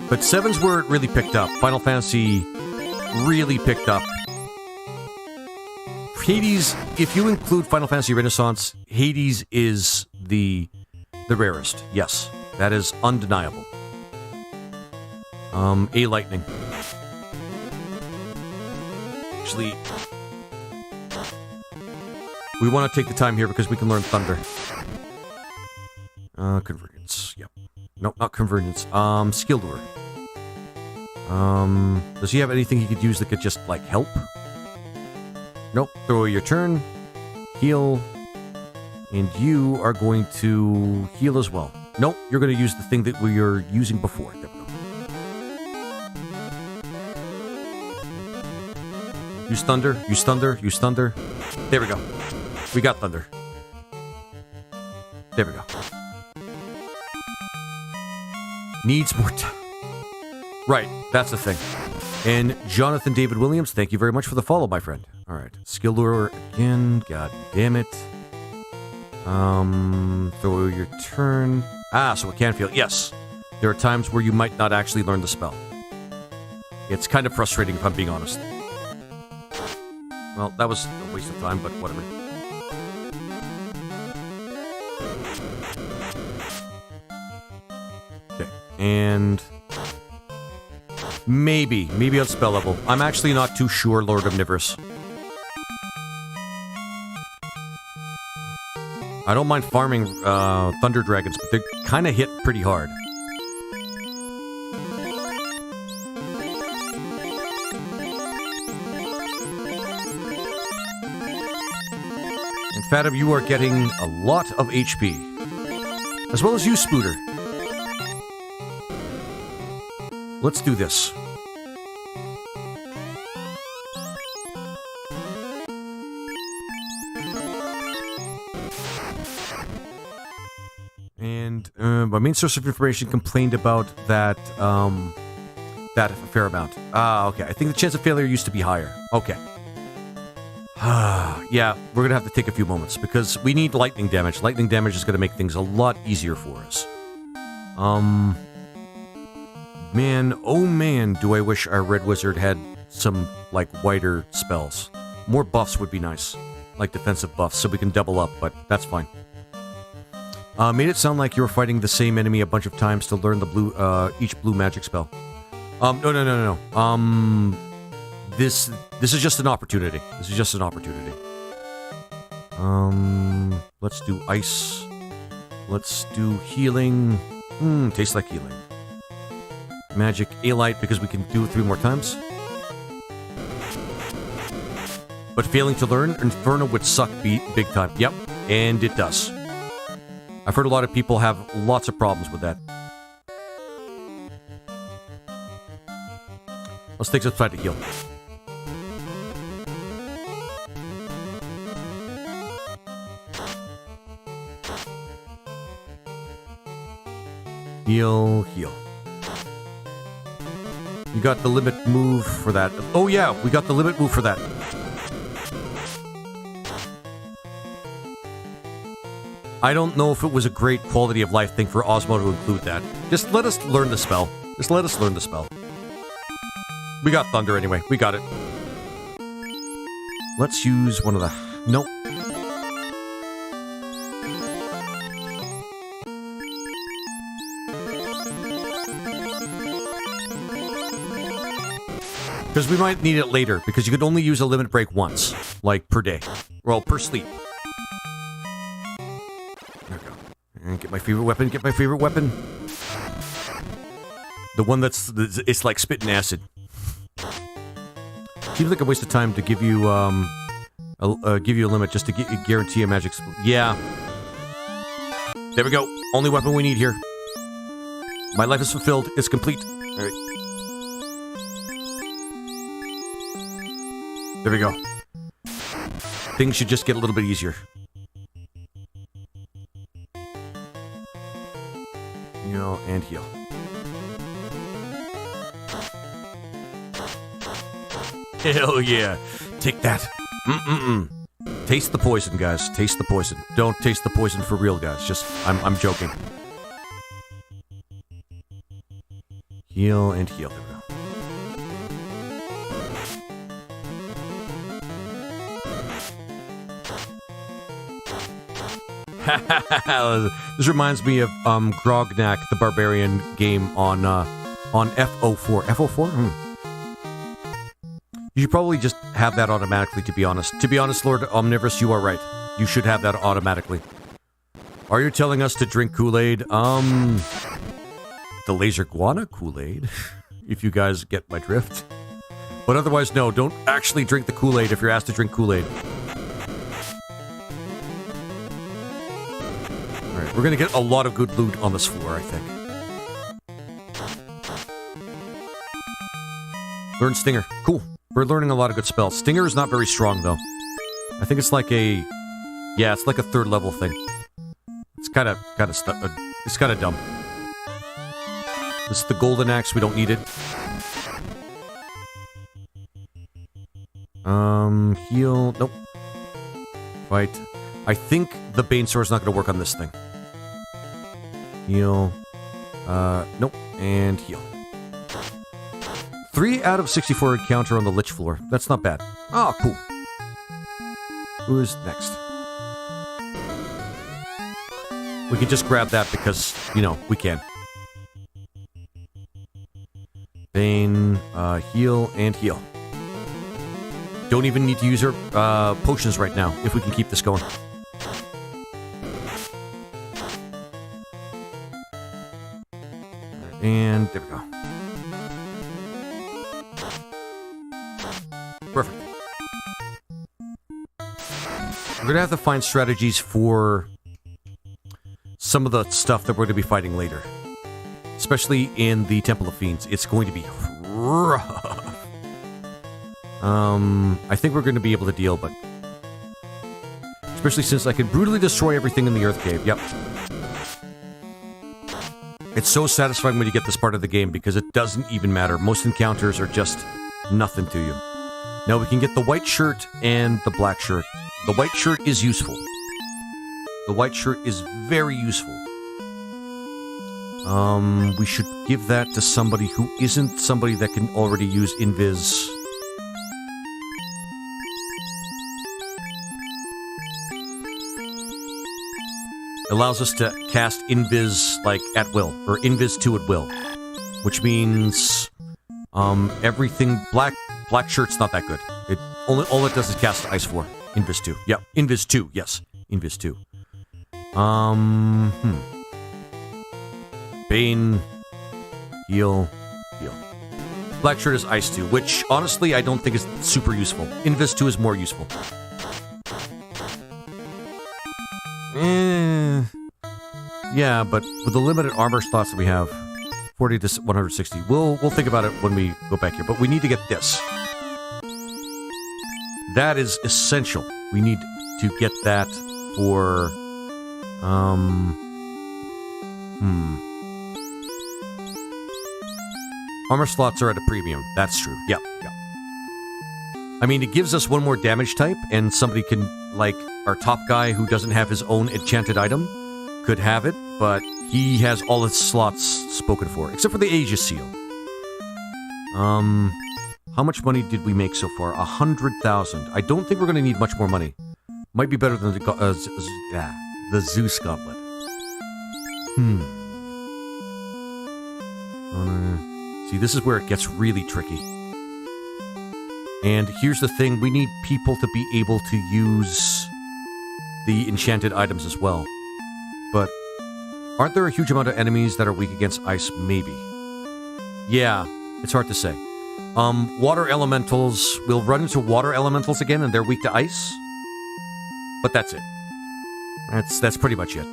[SPEAKER 1] But 7's where it really picked up. Final Fantasy really picked up. Hades, if you include Final Fantasy Renaissance, Hades is the rarest. Yes, that is undeniable. A Lightning. Actually, we want to take the time here because we can learn Thunder. Convergence. Yep. Nope, not Convergence. Skill Lure. Does he have anything he could use that could just, like, help? Nope. Throw away your turn. Heal. And you are going to heal as well. Nope, you're going to use the thing that we were using before. There we go. Use Thunder, use Thunder, use Thunder. There we go. We got Thunder. There we go. Needs more time. Right, that's the thing. And Jonathan David Williams, thank you very much for the follow, my friend. Alright, Skill Lure again. God damn it. Throw your turn. Ah, so it can feel. Yes. There are times where you might not actually learn the spell. It's kind of frustrating if I'm being honest. Well, that was a waste of time, but whatever. Okay, and... Maybe on spell level. I'm actually not too sure, Lord Omnivorous. I don't mind farming Thunder Dragons, but they kind of hit pretty hard. And Fathom, you are getting a lot of HP. As well as you, Spooter. Let's do this. And my main source of information complained about that, that a fair amount. Ah, okay. I think the chance of failure used to be higher. Okay. Yeah, we're gonna have to take a few moments because we need lightning damage. Lightning damage is gonna make things a lot easier for us. Man, oh man, do I wish our Red Wizard had some, like, whiter spells. More buffs would be nice. Like defensive buffs, so we can double up, but that's fine. Made it sound like you were fighting the same enemy a bunch of times to learn the blue, each blue magic spell. No. This is just an opportunity. This is just an opportunity. Let's do ice. Let's do healing. Tastes like healing. Magic Alite because we can do it 3 more times. But failing to learn, Inferno would suck big time. Yep, and it does. I've heard a lot of people have lots of problems with that. Let's take some time to heal. Heal, heal. You got the limit move for that. Oh yeah, we got the limit move for that. I don't know if it was a great quality of life thing for Osmo to include that. Just let us learn the spell. Just let us learn the spell. We got Thunder anyway. We got it. Let's use one of the... Nope. Because we might need it later, because you could only use a limit break once. Like, per day. Well, per sleep. There we go. And get my favorite weapon, get my favorite weapon. The one that's... It's like spitting acid. Seems like a waste of time to give you, give you a limit just to guarantee a magic... Yeah. There we go. Only weapon we need here. My life is fulfilled. It's complete. Alright. There we go. Things should just get a little bit easier. Heal and heal. Hell yeah. Take that. Taste the poison, guys. Taste the poison. Don't taste the poison for real, guys. Just, I'm joking. Heal and heal. There we go. This reminds me of Grognak, the Barbarian game on FO4. FO4? You should probably just have that automatically, to be honest. To be honest, Lord Omnivorous, you are right. You should have that automatically. Are you telling us to drink Kool-Aid? The Laser Guana Kool-Aid, if you guys get my drift. But otherwise, no, don't actually drink the Kool-Aid if you're asked to drink Kool-Aid. Alright, we're gonna get a lot of good loot on this floor, I think. Learn Stinger. Cool. We're learning a lot of good spells. Stinger is not very strong, though. I think it's like a... Yeah, it's like a 3rd level thing. It's kind of it's kind of dumb. This is the Golden Axe. We don't need it. Heal. Nope. Fight. I think the Bane Sword is not going to work on this thing. Heal. Nope. And heal. 3 out of 64 encounter on the Lich floor. That's not bad. Oh, cool. Who is next? We can just grab that because, you know, we can. Bane, heal, and heal. Don't even need to use our potions right now, if we can keep this going. And there we go. Perfect. We're gonna have to find strategies for some of the stuff that we're going to be fighting later. Especially in the Temple of Fiends. It's going to be rough. I think we're going to be able to deal, but... Especially since I can brutally destroy everything in the Earth Cave. Yep. It's so satisfying when you get this part of the game because it doesn't even matter. Most encounters are just nothing to you. Now we can get the white shirt and the black shirt. The white shirt is useful. The white shirt is very useful. We should give that to somebody who isn't somebody that can already use Invis. Allows us to cast Invis, like, at will. Or Invis 2 at will. Which means... everything... Black shirt's not that good. All it does is cast Ice 4. Invis 2. Yep. Invis 2. Yes. Invis 2. Bane. Heal. Black shirt is Ice 2, which, honestly, I don't think is super useful. Invis 2 is more useful. Yeah, but with the limited armor slots that we have, 40 to 160, we'll think about it when we go back here. But we need to get this. That is essential. We need to get that for... Armor slots are at a premium. That's true. Yep. I mean, it gives us one more damage type, and somebody can, like, our top guy who doesn't have his own enchanted item could have it, but he has all his slots spoken for, except for the Aegis Seal. How much money did we make so far? 100,000. I don't think we're going to need much more money. Might be better than the Zeus Gauntlet. See, this is where it gets really tricky. And here's the thing, we need people to be able to use the enchanted items as well. But aren't there a huge amount of enemies that are weak against ice? Maybe. Yeah, it's hard to say. Water elementals, we'll run into water elementals again and they're weak to ice. But that's it. That's pretty much it.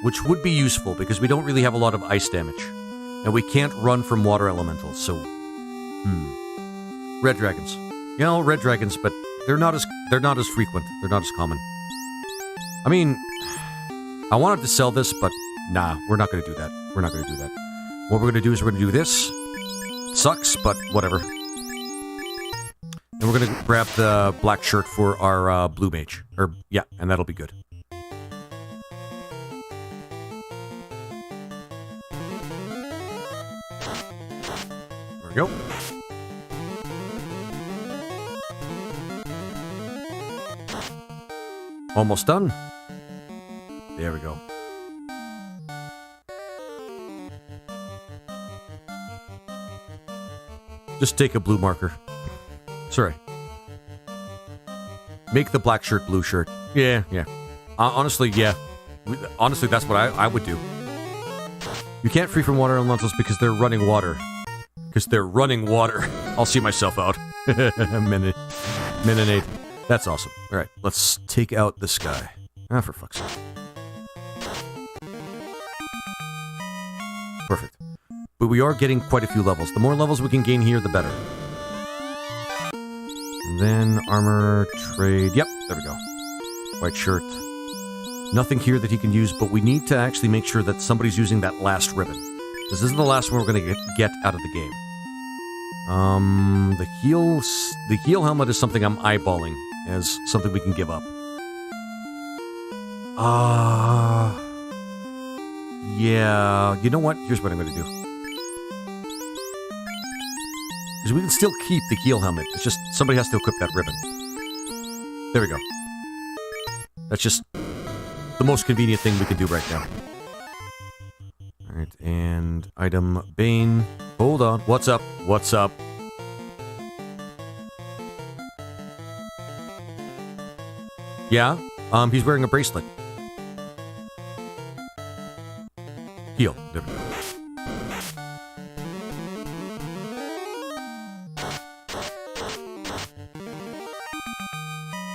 [SPEAKER 1] Which would be useful because we don't really have a lot of ice damage. And we can't run from water elementals, so... Red dragons. You know, red dragons, but they're not as frequent. They're not as common. I mean, I wanted to sell this, but nah, we're not going to do that. We're not going to do that. What we're going to do is we're going to do this. Sucks, but whatever. And we're going to grab the black shirt for our blue mage. Yeah, and that'll be good. There we go. Almost done. There we go. Just take a blue marker. Sorry. Make the black shirt blue shirt. Yeah. Honestly, yeah. Honestly, that's what I would do. You can't free from water elementals because they're running water. I'll see myself out. Minute 8. That's awesome. Alright, let's take out this guy. Ah, for fuck's sake. Perfect. But we are getting quite a few levels. The more levels we can gain here, the better. And then armor, trade. Yep, there we go. White shirt. Nothing here that he can use, but we need to actually make sure that somebody's using that last ribbon. This is the last one we're going to get out of the game. The heel helmet is something I'm eyeballing as something we can give up. Yeah, you know what? Here's what I'm going to do. Because we can still keep the heel helmet. It's just somebody has to equip that ribbon. There we go. That's just the most convenient thing we can do right now. Alright, and item Bane. Hold on. What's up? What's up? Yeah? He's wearing a bracelet. Heal. There we go.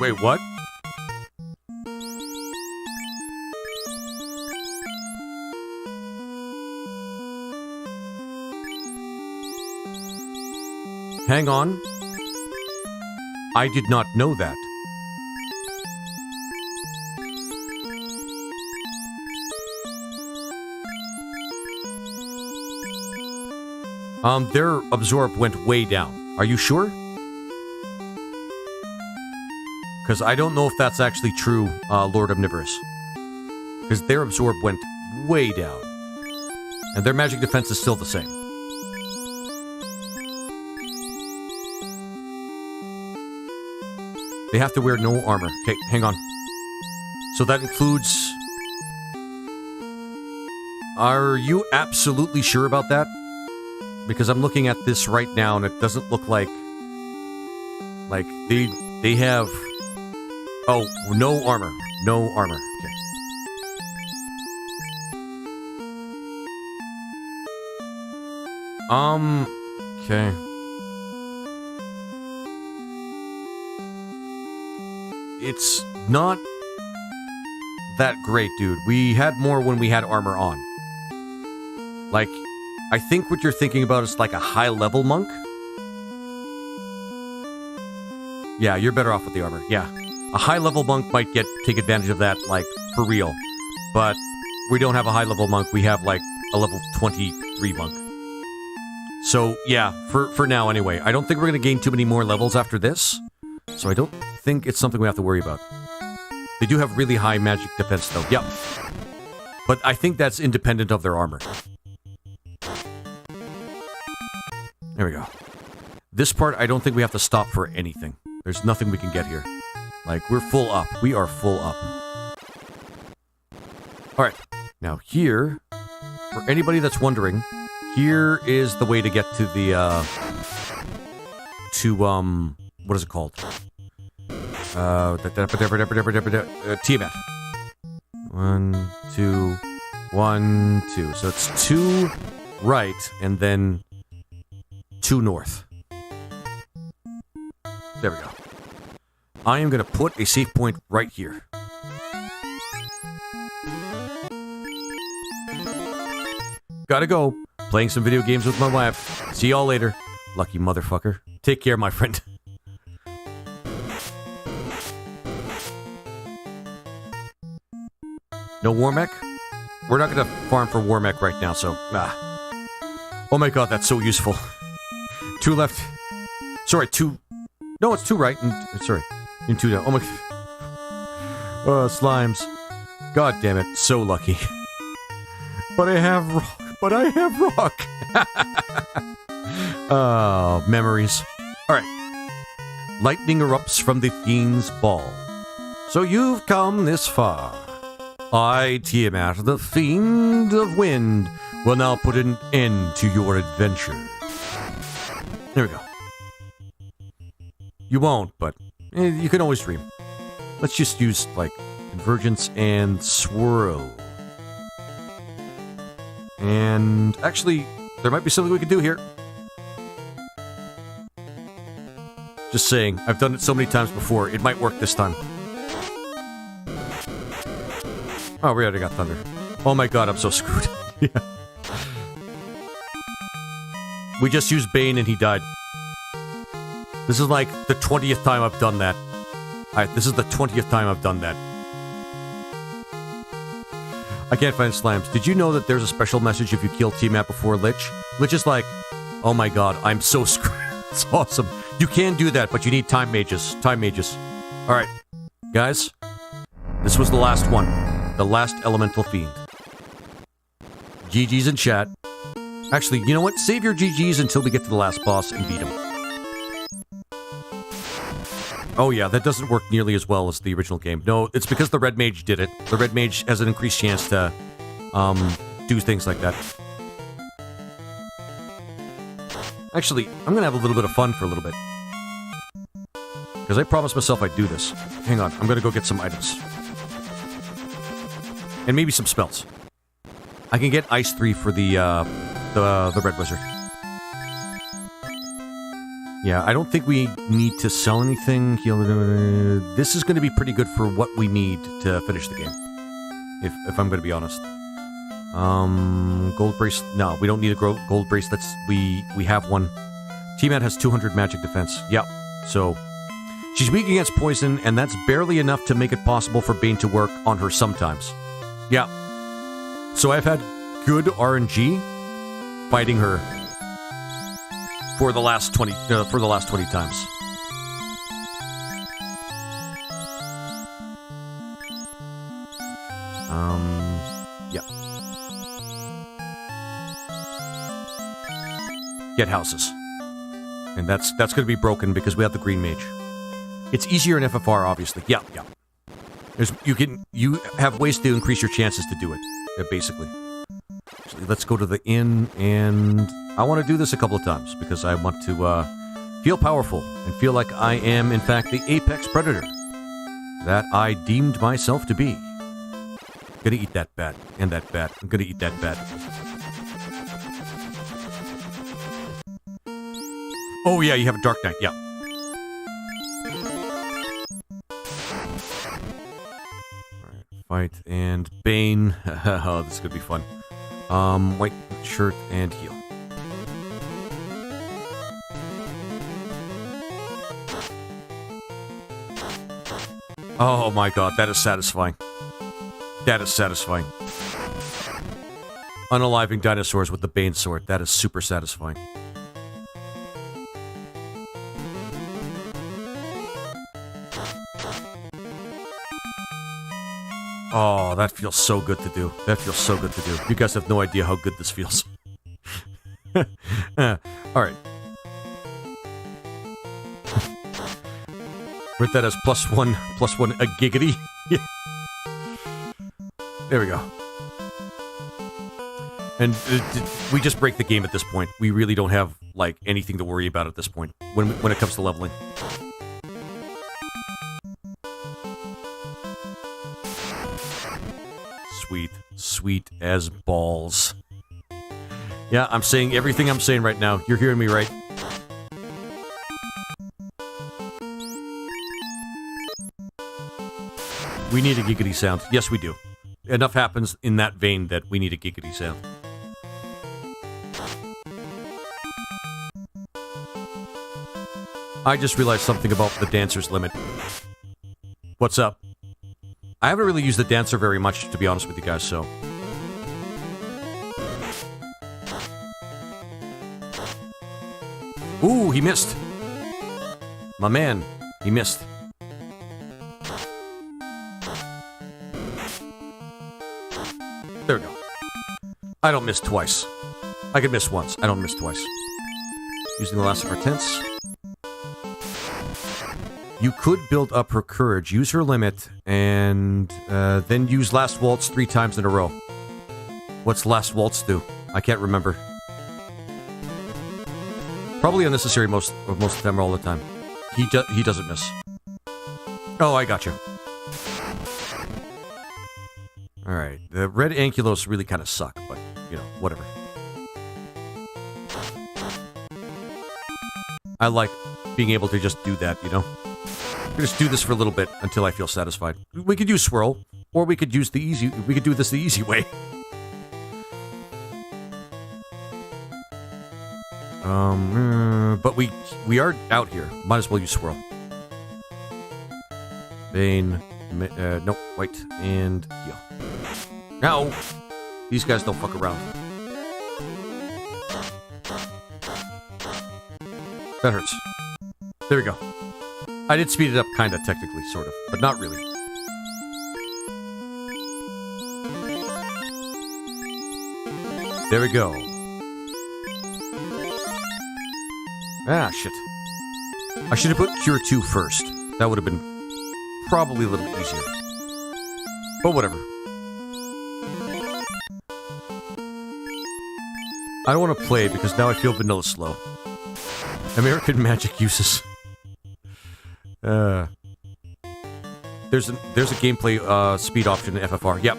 [SPEAKER 1] Wait, what? Hang on. I did not know that. Their absorb went way down. Are you sure? Because I don't know if that's actually true, Lord Omnivorous. Because their absorb went way down. And their magic defense is still the same. They have to wear no armor. Okay, hang on. So that includes... Are you absolutely sure about that? Because I'm looking at this right now and it doesn't look like... Like, they have... Oh, no armor. No armor. Okay. Okay. It's not that great, dude. We had more when we had armor on. Like, I think what you're thinking about is like a high-level monk. Yeah, you're better off with the armor. Yeah. A high-level monk might take advantage of that, like, for real. But we don't have a high-level monk. We have, like, a level 23 monk. So, yeah, for now anyway. I don't think we're going to gain too many more levels after this. So I don't think it's something we have to worry about. They do have really high magic defense, though. Yep. But I think that's independent of their armor. There we go. This part, I don't think we have to stop for anything. There's nothing we can get here. Like, we're full up. We are full up. Alright. Now, here, for anybody that's wondering, here is the way to get to the, what is it called? Tiamat. 1, 2, 1, 2. So it's 2 right, and then 2 north. There we go. I am going to put a safe point right here. Gotta go. Playing some video games with my wife. See y'all later. Lucky motherfucker. Take care, my friend. No Warmech? We're not gonna farm for Warmech right now, so... Oh my god, that's so useful. 2 left. Sorry, 2... No, it's 2 right, and... Sorry. And 2 down. Oh my... Slimes. God damn it, so lucky. But I have rock. But I have rock. Oh, memories. Alright. Lightning erupts from the fiend's ball. So you've come this far. I, Tiamat, the fiend of wind, will now put an end to your adventure. There we go. You won't, but you can always dream. Let's just use, like, Convergence and Swirl. And actually, there might be something we can do here. Just saying, I've done it so many times before, it might work this time. Oh, we already got thunder. Oh my god, I'm so screwed. Yeah. We just used Bane and he died. This is like the 20th time I've done that. Alright, this is the 20th time I've done that. I can't find slimes. Did you know that there's a special message if you kill Tiamat before Lich? Lich is like, oh my god, I'm so screwed. It's awesome. You can do that, but you need time mages. Time mages. Alright, guys. This was the last one. The last elemental fiend. GG's in chat. Actually, you know what? Save your GG's until we get to the last boss and beat him. Oh yeah, that doesn't work nearly as well as the original game. No, it's because the Red Mage did it. The Red Mage has an increased chance to, do things like that. Actually, I'm gonna have a little bit of fun for a little bit. Because I promised myself I'd do this. Hang on, I'm gonna go get some items. And maybe some spells. I can get Ice 3 for the Red Wizard. Yeah, I don't think we need to sell anything. This is going to be pretty good for what we need to finish the game. If I'm going to be honest. Gold brace. No, we don't need a gold brace. We have one. T-Man has 200 magic defense. Yep. So she's weak against poison, and that's barely enough to make it possible for Bane to work on her sometimes. Yeah. So I've had good RNG fighting her for the last 20 times. Yeah. Get houses. And that's going to be broken because we have the green mage. It's easier in FFR, obviously. Yeah. You have ways to increase your chances to do it, basically. Actually, let's go to the inn, and I want to do this a couple of times because I want to feel powerful and feel like I am, in fact, the apex predator that I deemed myself to be. I'm gonna eat that bat and that bat. I'm gonna eat that bat. Oh yeah, you have a Dark Knight, yeah. Alright, fight and Bane. Oh, this is gonna be fun. White shirt and heal. Oh my god, that is satisfying. That is satisfying. Unaliving dinosaurs with the Bane sword. That is super satisfying. Oh, that feels so good to do. That feels so good to do. You guys have no idea how good this feels. Alright. Write that as +1 a giggity. There we go. And we just break the game at this point. We really don't have, like, anything to worry about at this point when it comes to leveling. Sweet. Sweet as balls. Yeah, I'm saying everything I'm saying right now. You're hearing me right. We need a giggity sound. Yes, we do. Enough happens in that vein that we need a giggity sound. I just realized something about the dancer's limit. What's up? I haven't really used the dancer very much, to be honest with you guys, so... Ooh, he missed! My man, he missed. There we go. I don't miss twice. I can miss once. I don't miss twice. Using the last of our tents. You could build up her courage, use her limit, and then use Last Waltz 3 times in a row. What's Last Waltz do? I can't remember. Probably unnecessary most of the time or all the time. He doesn't miss. Oh, I gotcha. Alright, the red Ankylos really kind of suck, but, you know, whatever. I like being able to just do that, you know? Just do this for a little bit until I feel satisfied. We could use Swirl, or we could use we could do this the easy way. But we are out here. Might as well use Swirl. Bane, nope, white, and heal. Now, these guys don't fuck around. That hurts. There we go. I did speed it up, kinda, technically, sort of, but not really. There we go. Ah, shit. I should have put Cure 2 first. That would have been probably a little easier. But whatever. I don't want to play because now I feel vanilla slow. American Magic uses. There's a gameplay speed option in FFR. Yep.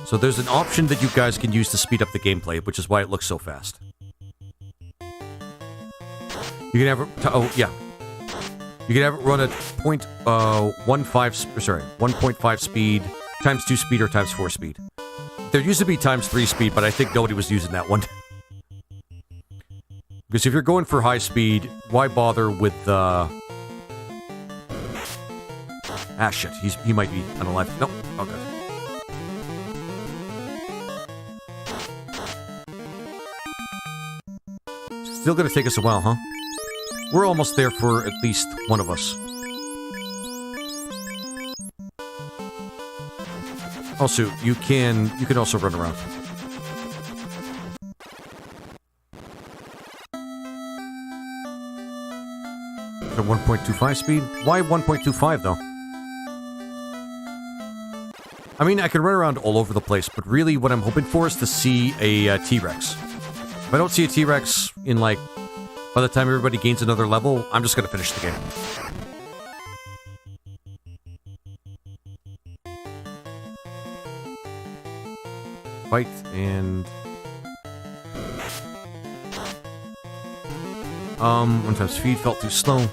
[SPEAKER 1] So there's an option that you guys can use to speed up the gameplay, which is why it looks so fast. You can have it. Oh yeah. You can have it run at 1.5 speed, times 2 speed, or times 4 speed. There used to be times 3 speed, but I think nobody was using that one. Because if you're going for high speed, why bother with the... Ah, shit. He might be unalive. Nope. Oh, good. Still gonna take us a while, huh? We're almost there for at least one of us. Also, you can also run around. At 1.25 speed? Why 1.25 though? I mean, I can run around all over the place, but really what I'm hoping for is to see a T-Rex. If I don't see a T-Rex in, like, by the time everybody gains another level, I'm just gonna finish the game. Fight and... one time speed felt too slow.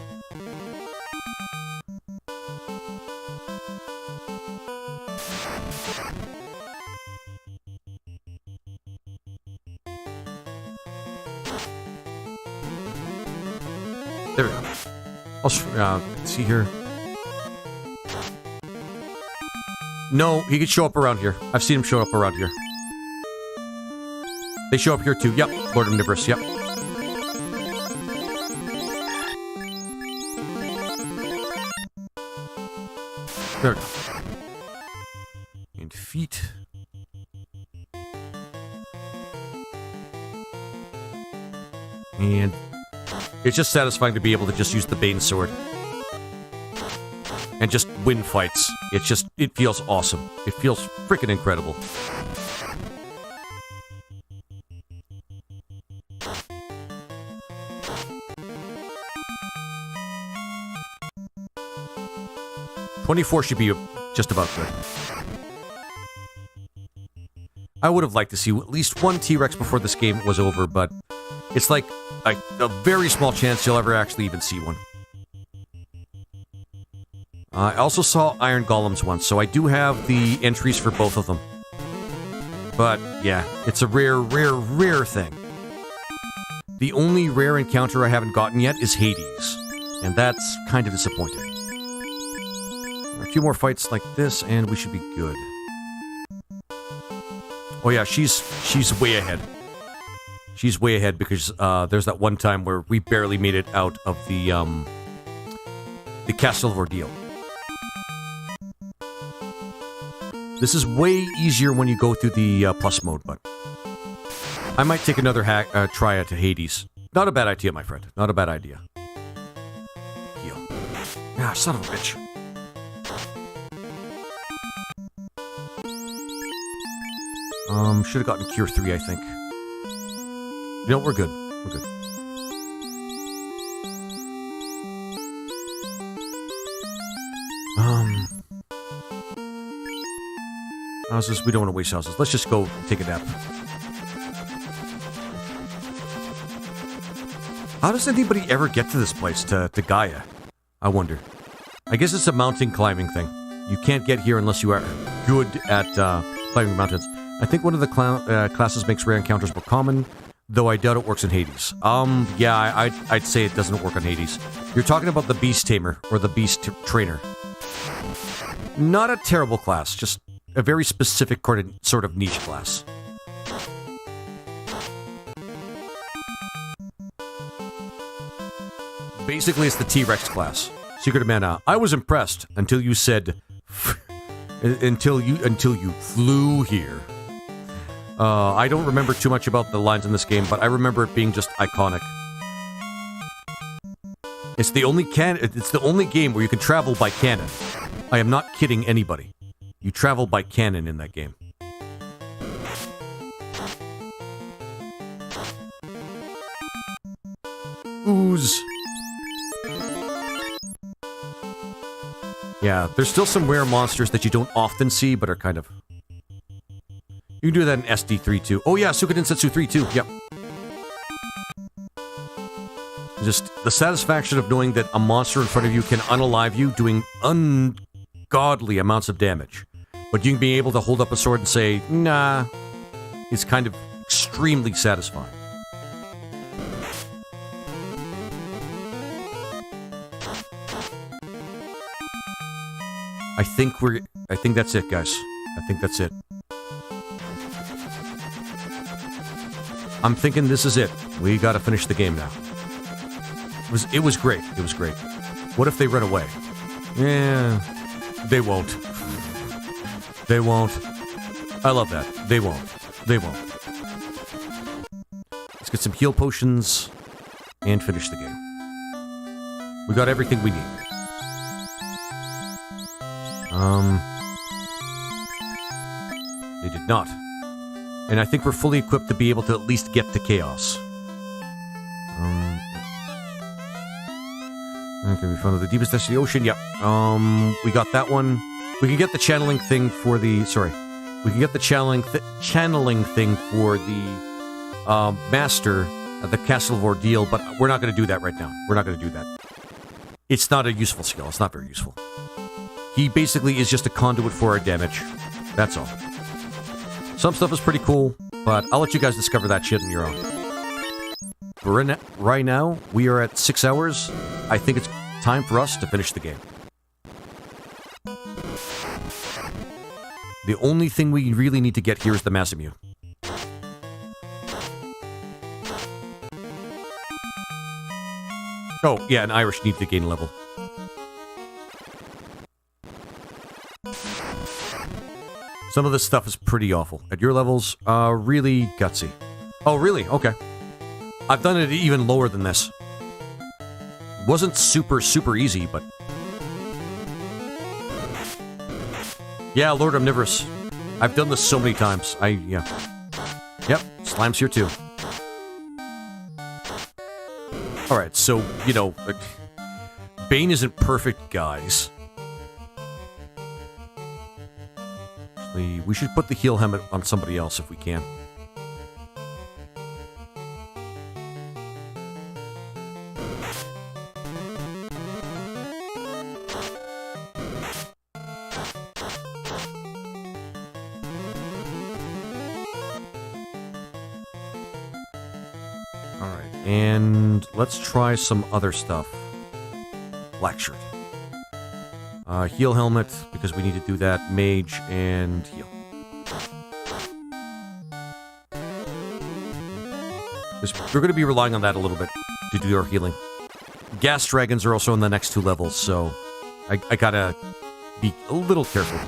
[SPEAKER 1] There we go. I'll see here. No, he could show up around here. I've seen him show up around here. They show up here too. Yep, Lord Omnivorous, yep. There we go. And feet. And it's just satisfying to be able to just use the Bane Sword. And just win fights. It feels awesome. It feels freaking incredible. $24 should be just about good. I would have liked to see at least one T-Rex before this game was over, but it's like a very small chance you'll ever actually even see one. I also saw Iron Golems once, so I do have the entries for both of them. But, yeah, it's a rare, rare, rare thing. The only rare encounter I haven't gotten yet is Hades, and that's kind of disappointing. A few more fights like this, and we should be good. Oh yeah, she's way ahead. She's way ahead because there's that one time where we barely made it out of the Castle of Ordeal. This is way easier when you go through the plus mode, but I might take another try at Hades. Not a bad idea, my friend. Not a bad idea. Heal. Ah, son of a bitch. Should have gotten Cure 3, I think. No, we're good. We're good. Houses, we don't want to waste houses. Let's just go take a nap. How does anybody ever get to this place, to Gaia? I wonder. I guess it's a mountain climbing thing. You can't get here unless you are good at climbing mountains. I think one of the classes makes rare encounters more common, though I doubt it works in Hades. Yeah, I'd say it doesn't work on Hades. You're talking about the Beast Tamer, or the Beast Trainer. Not a terrible class, just a very specific sort of niche class. Basically, it's the T-Rex class. Secret of Mana. I was impressed until you said... until you flew here. I don't remember too much about the lines in this game, but I remember it being just iconic. It's the only game where you can travel by cannon. I am not kidding anybody. You travel by cannon in that game. Ooze. Yeah, there's still some rare monsters that you don't often see, but are kind of... You can do that in SD3 too. Oh yeah, Suikoden Setsu 3 too, yep. Just the satisfaction of knowing that a monster in front of you can unalive you, doing ungodly amounts of damage. But you being able to hold up a sword and say, nah, is kind of extremely satisfying. I think that's it, guys. I think that's it. I'm thinking this is it. We gotta finish the game now. It was great. It was great. What if they run away? Yeah, they won't. They won't. I love that. They won't. They won't. Let's get some heal potions and finish the game. We got everything we need. They did not. And I think we're fully equipped to be able to at least get to Chaos. Can be found at the deepest depths of the ocean. Yep. We got that one. We can get the channeling thing for the... Sorry. We can get the channeling thing for the master at the Castle of Ordeal, but we're not going to do that right now. We're not going to do that. It's not a useful skill. It's not very useful. He basically is just a conduit for our damage. That's all. Some stuff is pretty cool, but I'll let you guys discover that shit on your own. Right now, we are at 6 hours. I think it's time for us to finish the game. The only thing we really need to get here is the Masamune. Oh, yeah, and Irish need to gain level. Some of this stuff is pretty awful. At your levels, really gutsy. Oh, really? Okay. I've done it even lower than this. Wasn't super easy, but... Yeah, Lord Omnivorous. I've done this so many times. Yeah. Yep, Slime's here too. Alright, so, you know... Bane isn't perfect, guys. Actually, we should put the heal helmet on somebody else if we can. And let's try some other stuff. Black shirt. Heal helmet, because we need to do that. Mage and heal. We're going to be relying on that a little bit to do our healing. Gas dragons are also in the next 2 levels, so I gotta be a little careful.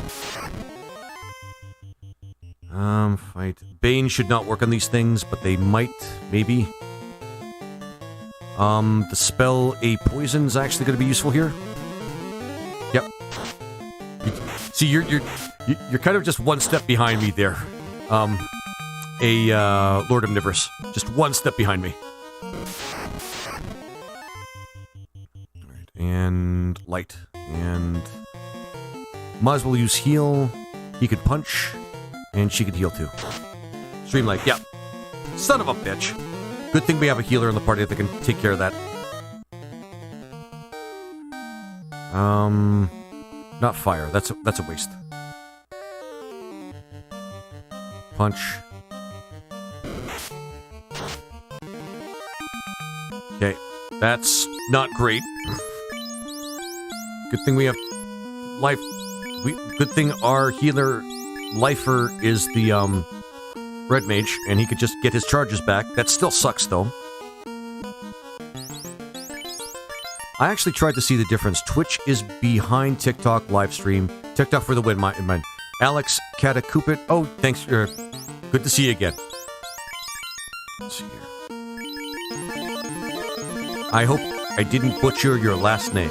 [SPEAKER 1] Fight. Bane should not work on these things, but they might, maybe. The spell A Poison's actually going to be useful here. Yep. See, you're kind of just one step behind me there. Lord Omnivorous. Just one step behind me. Alright, and light. And might as well use heal. He could punch, and she could heal too. Streamlight, yeah. Son of a bitch. Good thing we have a healer in the party that can take care of that. Not fire. That's a waste. Punch. Okay, that's not great. Good thing we have life. Good thing our healer lifer is the Red Mage, and he could just get his charges back. That still sucks, though. I actually tried to see the difference. Twitch is behind TikTok livestream. TikTok for the win, mine. Alex Catacupit. Oh, thanks. Good to see you again. Let's see here. I hope I didn't butcher your last name.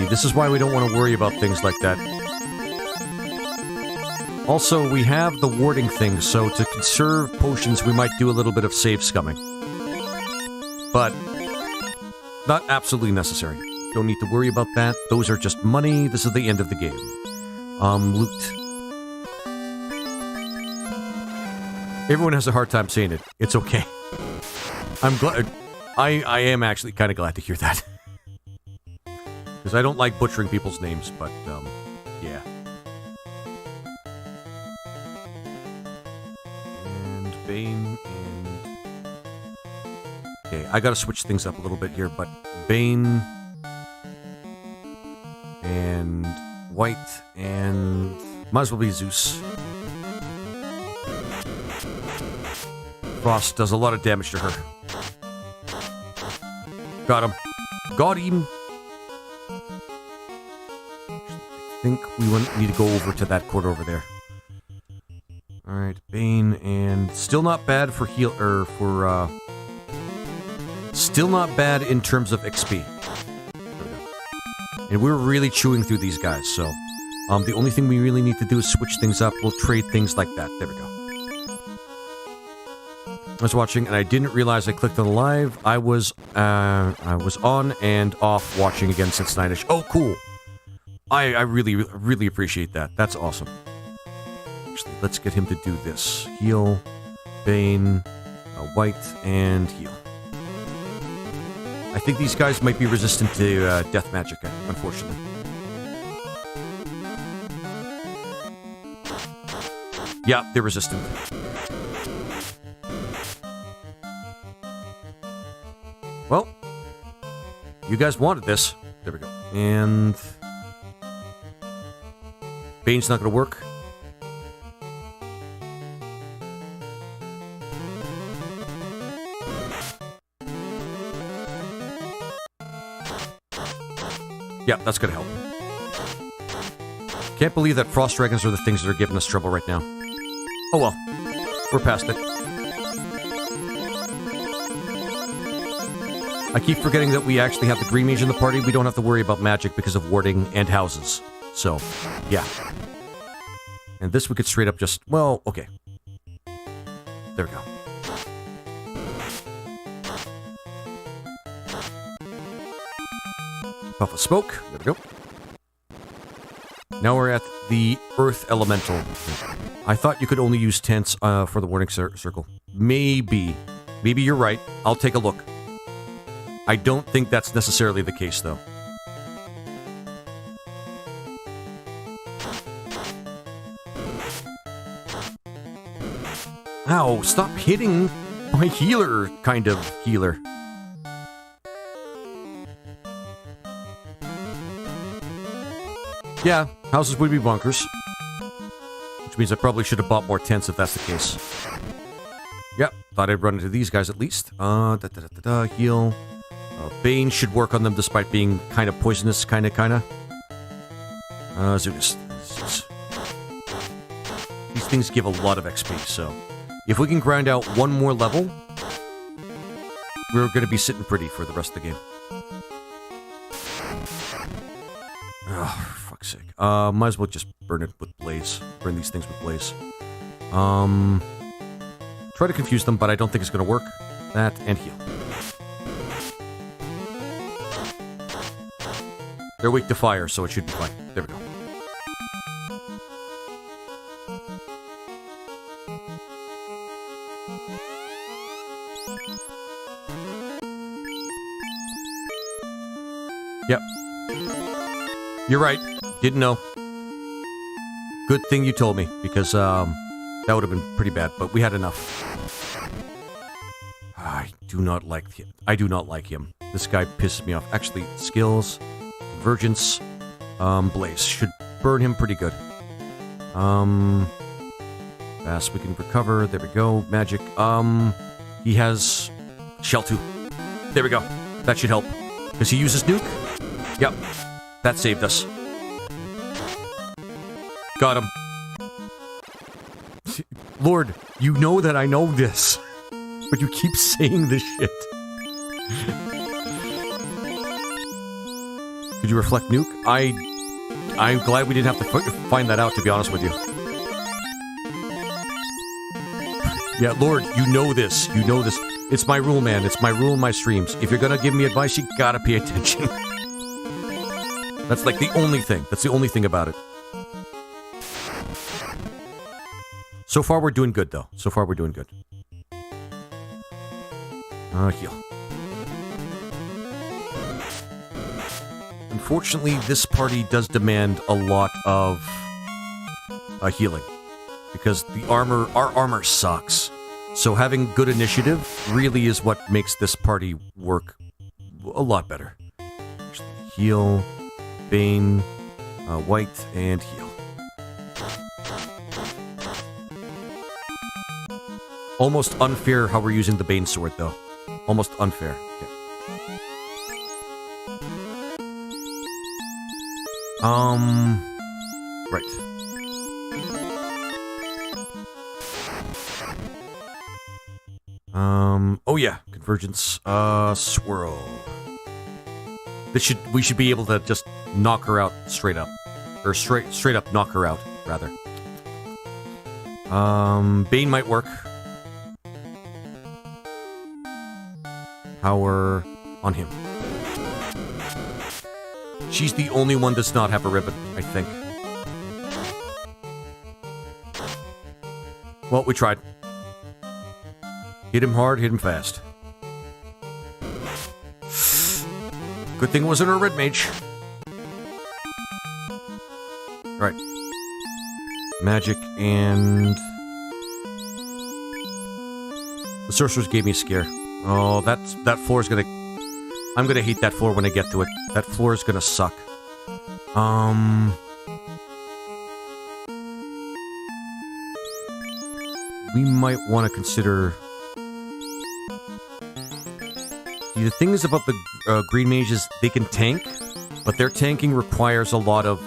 [SPEAKER 1] This is why we don't want to worry about things like that. Also, we have the warding thing, so to conserve potions, we might do a little bit of save scumming. But not absolutely necessary. Don't need to worry about that. Those are just money. This is the end of the game. Loot. Everyone has a hard time saying it. It's okay. I'm glad. I am actually kind of glad to hear that. Because I don't like butchering people's names, but, yeah. And Bane and... Okay, I gotta switch things up a little bit here, but Bane... and White and... might as well be Zeus. Frost does a lot of damage to her. Got him. Got him! I think we need to go over to that court over there. Alright, Bane and... still not bad for heal... for, still not bad in terms of XP. There we go. And we're really chewing through these guys, so... the only thing we really need to do is switch things up. We'll trade things like that. There we go. I was watching, and I didn't realize I clicked on live. I was on and off watching again since 9ish. Oh, cool! I really, really appreciate that. That's awesome. Actually, let's get him to do this. Heal, Bane, White, and heal. I think these guys might be resistant to death magic, unfortunately. Yeah, they're resistant. Well, you guys wanted this. There we go. And... Bane's not going to work. Yeah, that's going to help. Can't believe that frost dragons are the things that are giving us trouble right now. Oh well. We're past it. I keep forgetting that we actually have the green mage in the party. We don't have to worry about magic because of warding and houses. So, yeah. And this we could straight up just... well, okay. There we go. Puff of smoke. There we go. Now we're at the Earth Elemental. I thought you could only use tents for the warning circle. Maybe. Maybe you're right. I'll take a look. I don't think that's necessarily the case, though. Ow, stop hitting my healer, kind of healer. Yeah, houses would be bonkers. Which means I probably should have bought more tents if that's the case. Yep, thought I'd run into these guys at least. Heal. Bane should work on them despite being kind of poisonous, kinda. Zeus. These things give a lot of XP, so... if we can grind out one more level, we're gonna be sitting pretty for the rest of the game. Oh, for fuck's sake. Might as well just burn it with Blaze. Burn these things with Blaze. Try to confuse them, but I don't think it's gonna work. That, and heal. They're weak to fire, so it should be fine. There we go. Yep. You're right. Didn't know. Good thing you told me, because, that would have been pretty bad, but we had enough. I do not like him. This guy pisses me off. Actually, skills, convergence, Blaze should burn him pretty good. Fast, we can recover. There we go. Magic. He has Shell 2. There we go. That should help. Does he use his nuke? Yep. That saved us. Got him. Lord, you know that I know this. But you keep saying this shit. Could you reflect nuke? I'm glad we didn't have to find that out, to be honest with you. Yeah, Lord, you know this. You know this. It's my rule, man. It's my rule in my streams. If you're gonna give me advice, you gotta pay attention. That's like the only thing. That's the only thing about it. So far, we're doing good, though. So far, we're doing good. Heal. Unfortunately, this party does demand a lot of healing. Because our armor sucks. So having good initiative really is what makes this party work a lot better. Heal, Bane, White, and heal. Almost unfair how we're using the Bane sword, though. Almost unfair. Okay. Right. Oh yeah, convergence, swirl. We should be able to just knock her out straight up. Or straight up knock her out, rather. Bane might work. Power on him. She's the only one that does not have a ribbon, I think. Well, we tried. Hit him hard, hit him fast. Good thing it wasn't a red mage. Alright. Magic and... The sorcerers gave me a scare. Oh, that floor's gonna... I'm gonna hate that floor when I get to it. That floor is gonna suck. We might want to consider... The thing is about the green mages, they can tank, but their tanking requires a lot of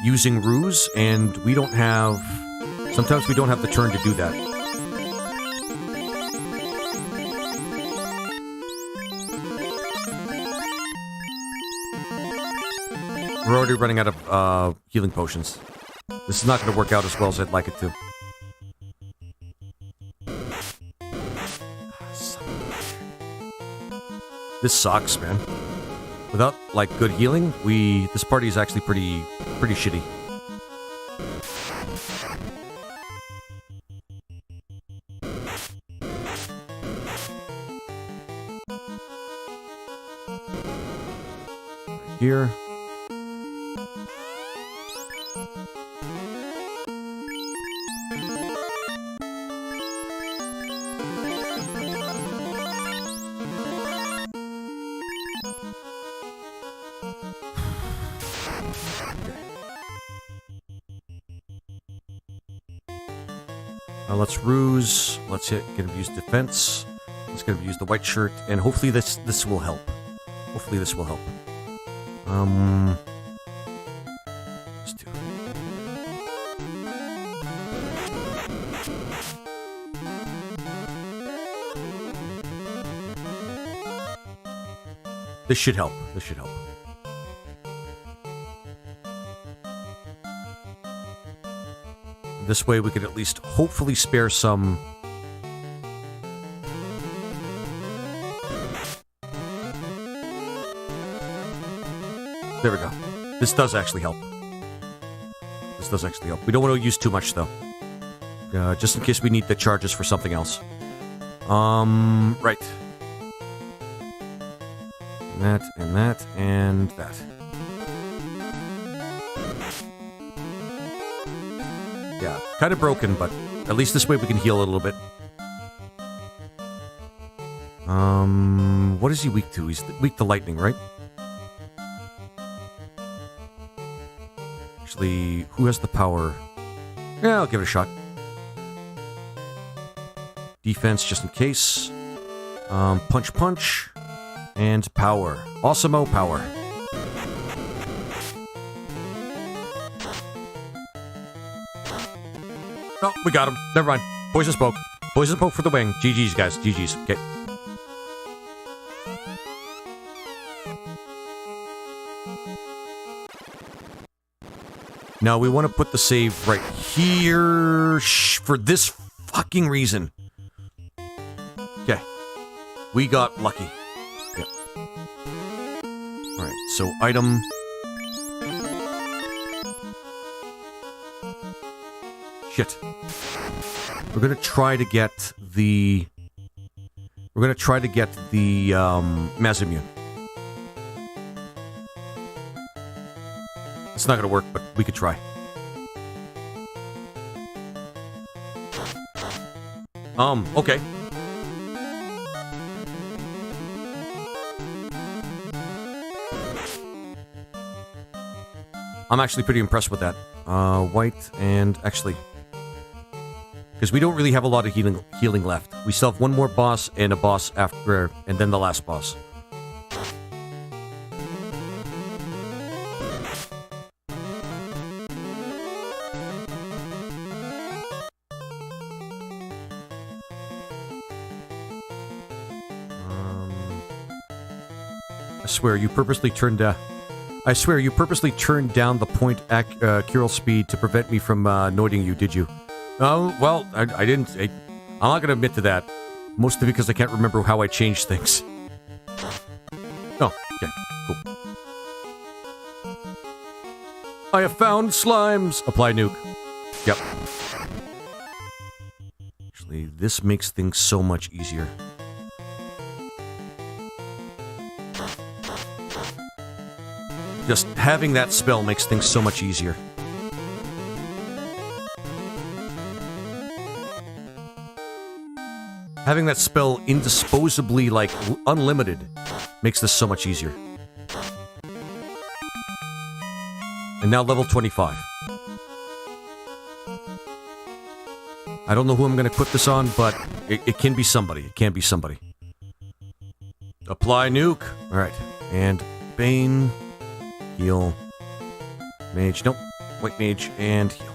[SPEAKER 1] using ruse, and we don't have... Sometimes we don't have the turn to do that. We're already running out of healing potions. This is not going to work out as well as I'd like it to. This sucks, man. Without, like, good healing, this party is actually pretty shitty. Right here. Let's ruse. Let's get him use defense. Let's get him use the white shirt, and hopefully this will help. Hopefully this will help. Let's do. This should help. This should help. This way we could at least hopefully spare some... There we go. This does actually help. This does actually help. We don't want to use too much, though. Just in case we need the charges for something else. Right. And that, and that, and that. Yeah, kind of broken, but at least this way we can heal a little bit. What is he weak to? He's weak to lightning, right? Actually, who has the power? Yeah, I'll give it a shot. Defense, just in case. Punch, punch. And power. Awesome-o power. Oh, we got him. Never mind. Poison spoke. Poison spoke for the wing. GG's, guys. GG's. Okay. Now, we want to put the save right here for this fucking reason. Okay. We got lucky. Yep. Alright, so item... Shit. We're gonna try to get the... Mazimune. It's not gonna work, but we could try. Okay. I'm actually pretty impressed with that. White and... Actually... Because we don't really have a lot of healing left. We still have one more boss and a boss after... And then the last boss. I swear you purposely turned down the point accuracy speed to prevent me from noiting you, did you? Oh, well, I didn't. I'm not going to admit to that. Mostly because I can't remember how I changed things. Oh, okay, cool. I have found slimes! Apply nuke. Yep. Actually, this makes things so much easier. Just having that spell makes things so much easier. Having that spell indisposably, like, unlimited, makes this so much easier. And now level 25. I don't know who I'm going to equip this on, but it can be somebody. It can be somebody. Apply nuke. Alright. And Bane... Heal. Mage. Nope. White mage and heal.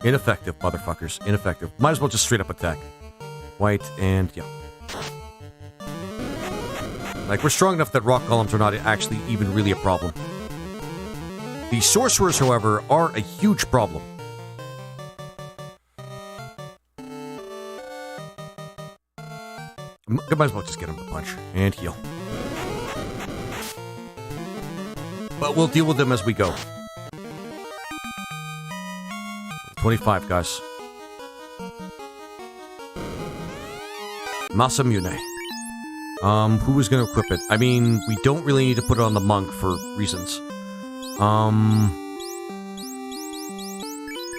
[SPEAKER 1] Ineffective, motherfuckers. Ineffective. Might as well just straight up attack. White and yeah. Like, we're strong enough that rock golems are not actually even really a problem. The sorcerers, however, are a huge problem. Might as well just get him to punch and heal. But we'll deal with them as we go. 25, guys. Masamune. Who is going to equip it? I mean, we don't really need to put it on the monk for reasons.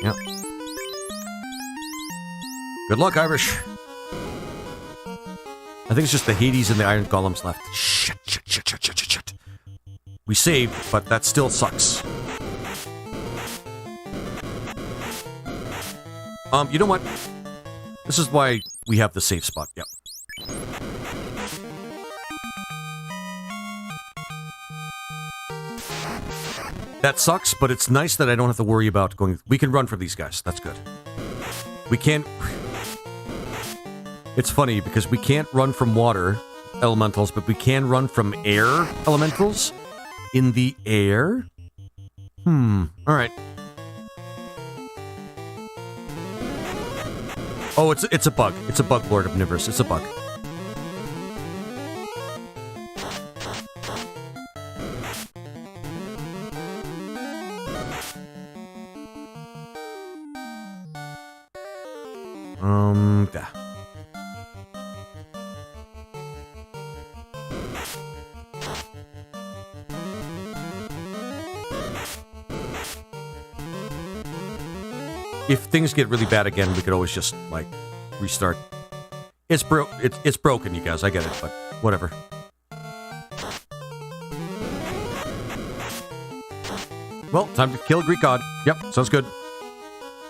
[SPEAKER 1] Yeah. Good luck, Irish. I think it's just the Hades and the Iron Golems left. Shit. We saved, but that still sucks. You know what? This is why we have the safe spot. Yep. That sucks, but it's nice that I don't have to worry about going... We can run from these guys. That's good. We can't... It's funny, because we can't run from water elementals, but we can run from air elementals in the air? Alright. Oh, it's a bug. It's a bug, Lord of Universe. It's a bug. Yeah. If things get really bad again, we could always just, like, restart. It's broken, you guys. I get it, but whatever. Well, time to kill a Greek god. Yep, sounds good.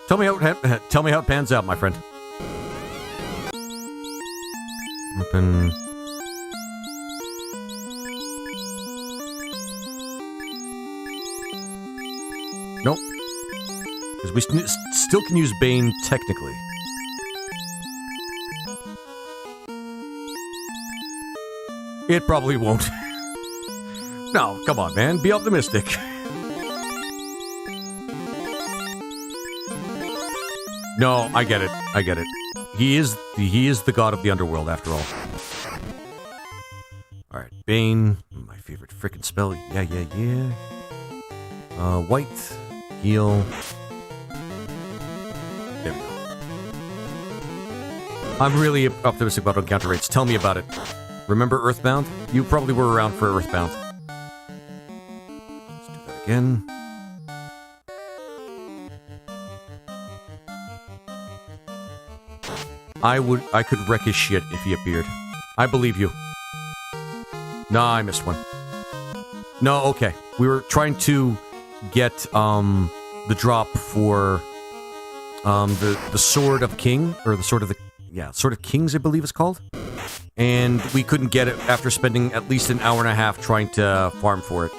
[SPEAKER 1] Tell me how it pans out, my friend. Open. Nope. Because we still can use Bane, technically. It probably won't. No, come on, man. Be optimistic. No, I get it. I get it. He is the god of the underworld, after all. Alright, Bane, my favorite frickin' spell. Yeah. White, heal. There we go. I'm really optimistic about encounter rates. Tell me about it. Remember Earthbound? You probably were around for Earthbound. Let's do that again. I could wreck his shit if he appeared. I believe you. Nah, I missed one. No, okay. We were trying to get, the drop for, the Sword of King, or the Sword of the, yeah, Sword of Kings, I believe it's called. And we couldn't get it after spending at least an hour and a half trying to farm for it.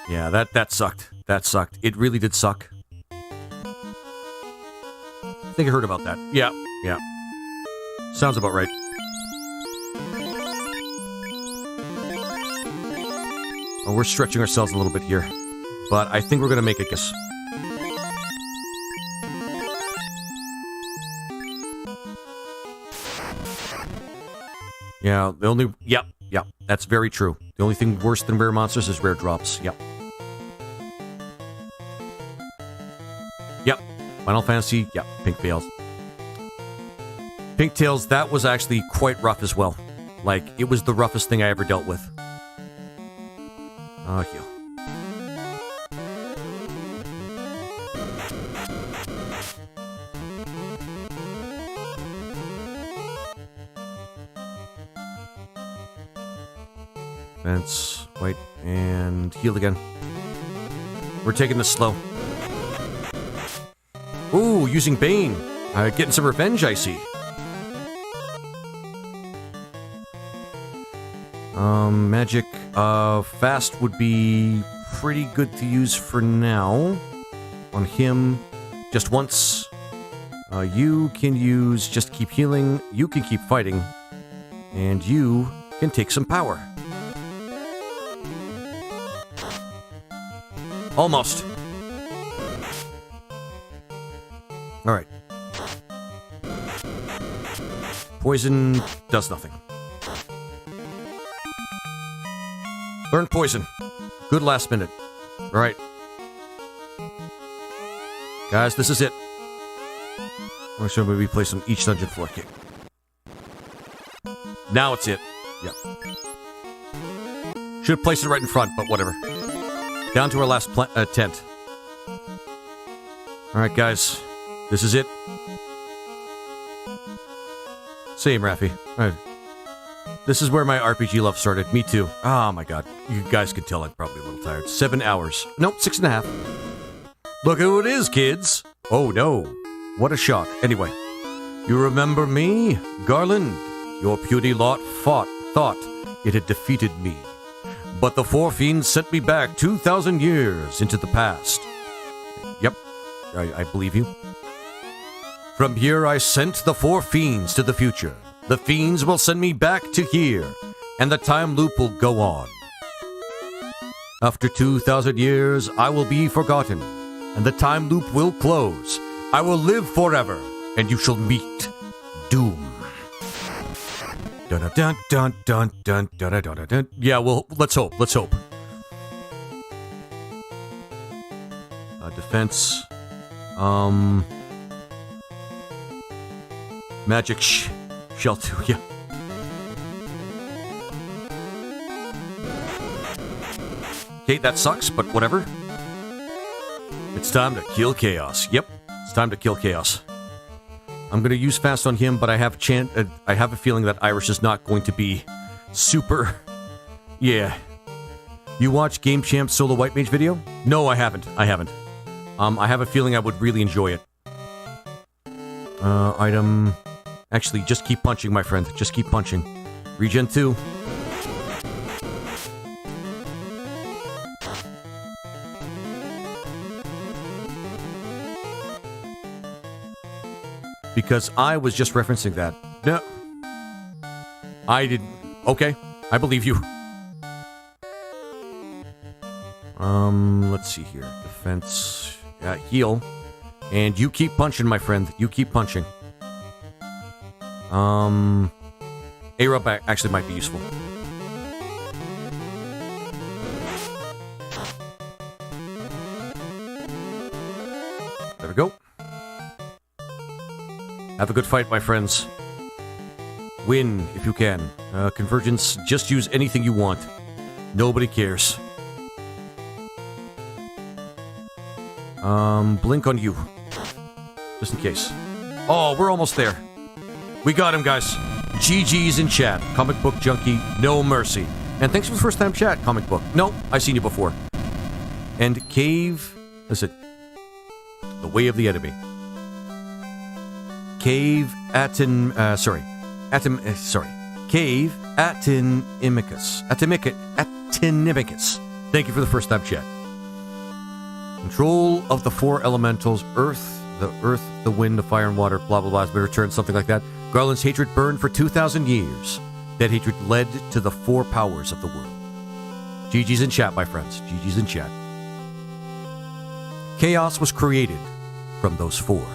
[SPEAKER 1] Yeah, that sucked. That sucked. It really did suck. I think I heard about that. Yeah. Sounds about right. Oh, we're stretching ourselves a little bit here. But I think we're gonna make it, guess. Yeah, the only... Yep, that's very true. The only thing worse than rare monsters is rare drops. Yep. Final Fantasy, yep, Pink Tails. Pink Tails, that was actually quite rough as well. Like, it was the roughest thing I ever dealt with. Heal. Fence, white, and heal again. We're taking this slow. Ooh, using Bane. Getting some revenge, I see. Magic, fast would be pretty good to use for now. On him, just once. You can use just keep healing, you can keep fighting, and you can take some power. Almost. Alright. Poison does nothing. Learn poison. Good last minute. Alright. Guys, this is it. I'm going to maybe play some each dungeon floor kick. Now it's it. Yep. Should have placed it right in front, but whatever. Down to our last tent. Alright, guys. This is it. Same, Raffi. Alright. This is where my RPG love started. Me too. Oh my god. You guys can tell I'm probably a little tired. 7 hours. Nope, 6.5. Look who it is, kids! Oh no. What a shock. Anyway. You remember me? Garland? Your puny lot thought it had defeated me. But the Four Fiends sent me back 2,000 years into the past. Yep. I believe you. From here I sent the Four Fiends to the future. The Fiends will send me back to here, and the time loop will go on. After 2,000 years, I will be forgotten, and the time loop will close. I will live forever, and you shall meet Doom. Dun dun dun dun dun dun dun dun. Yeah, well, let's hope. Let's hope. Defense. Magic shell 2, yeah. Okay, that sucks, but whatever. It's time to kill Chaos. Yep, it's time to kill Chaos. I'm gonna use fast on him, but I have a feeling that Irish is not going to be super. Yeah. You watch Game Champ's solo White Mage video? No, I haven't. I have a feeling I would really enjoy it. Item. Actually, just keep punching, my friend. Just keep punching. Regen 2. Because I was just referencing that. No. I didn't. Okay. I believe you. Let's see here. Defense. Heal. And you keep punching, my friend. You keep punching. A-Rub actually might be useful. There we go. Have a good fight, my friends. Win, if you can. Convergence, just use anything you want. Nobody cares. Blink on you. Just in case. Oh, we're almost there. We got him, guys. GG's in chat. Comic Book Junkie, no mercy. And thanks for the first time chat, Comic Book. No, I've seen you before. And Cave... Is it? The Way of the Enemy. Cave Atin... sorry. Cave Atinimicus. Atinimicus. Thank you for the first time chat. Control of the four elementals, earth, the wind, the fire, and water, blah, blah, blah, has been returned, something like that. Garland's hatred burned for 2,000 years. That hatred led to the four powers of the world. GG's in chat, my friends. GG's in chat. Chaos was created from those four.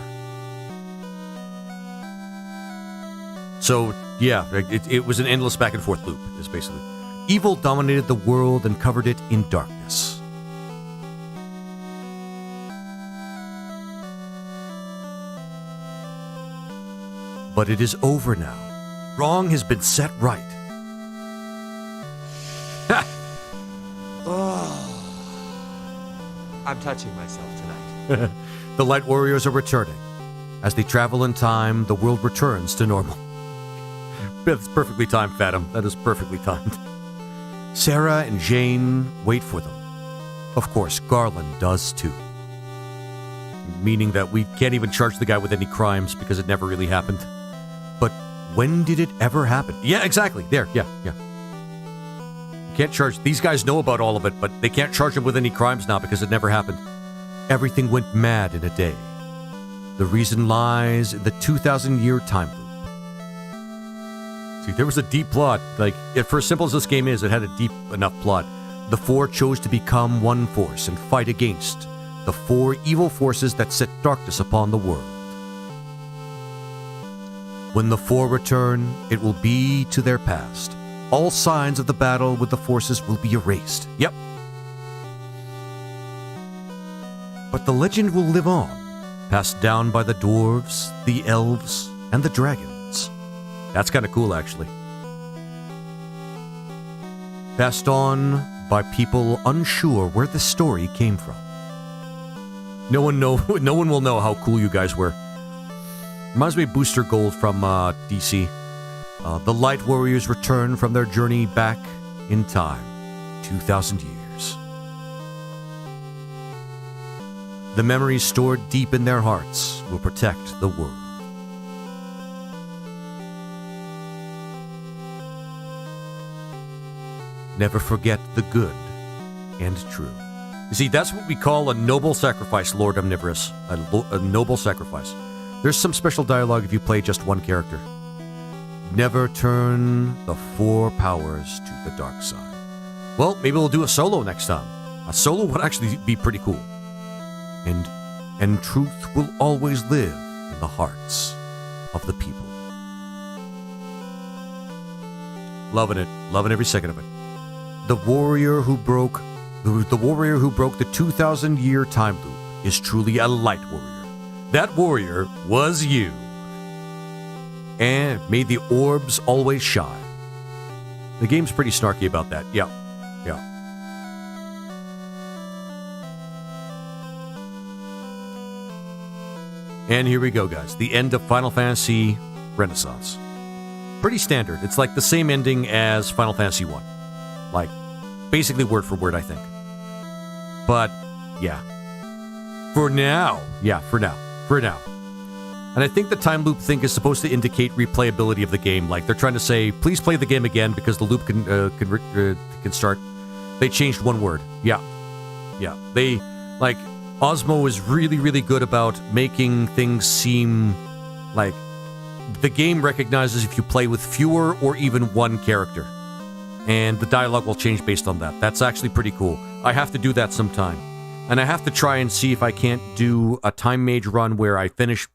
[SPEAKER 1] So, yeah, it was an endless back and forth loop, is basically. Evil dominated the world and covered it in darkness. But it is over now. Wrong has been set right. Ha!
[SPEAKER 2] I'm touching myself tonight.
[SPEAKER 1] The Light Warriors are returning. As they travel in time, the world returns to normal. That's perfectly timed, Fathom. That is perfectly timed. Sarah and Jane wait for them. Of course, Garland does too. Meaning that we can't even charge the guy with any crimes because it never really happened. But when did it ever happen? Yeah, exactly. There, yeah. You can't charge... These guys know about all of it, but they can't charge him with any crimes now because it never happened. Everything went mad in a day. The reason lies in the 2,000-year time loop. See, there was a deep plot. Like, for as simple as this game is, it had a deep enough plot. The four chose to become one force and fight against the four evil forces that set darkness upon the world. When the four return, it will be to their past. All signs of the battle with the forces will be erased. Yep. But the legend will live on, passed down by the dwarves, the elves, and the dragons. That's kind of cool, actually. Passed on by people unsure where the story came from. No one will know how cool you guys were. Reminds me of Booster Gold from DC. The Light Warriors return from their journey back in time. 2,000 years. The memories stored deep in their hearts will protect the world. Never forget the good and true. You see, that's what we call a noble sacrifice, Lord Omnivorous. A noble sacrifice. There's some special dialogue if you play just one character. Never turn the four powers to the dark side. Well, maybe we'll do a solo next time. A solo would actually be pretty cool. And truth will always live in the hearts of the people. Loving it. Loving every second of it. The warrior who broke the 2,000-year time loop is truly a light warrior. That warrior was you. And may the orbs always shine. The game's pretty snarky about that. Yeah. And here we go, guys. The end of Final Fantasy Renaissance. Pretty standard. It's like the same ending as Final Fantasy 1. Like, basically word for word, I think. But, yeah. For now. And I think the time loop thing is supposed to indicate replayability of the game. Like, they're trying to say, please play the game again because the loop can start. They changed one word. Yeah. They, like, Osmo is really, really good about making things seem like the game recognizes if you play with fewer or even one character. And the dialogue will change based on that. That's actually pretty cool. I have to do that sometime. And I have to try and see if I can't do a Time Mage run where I finish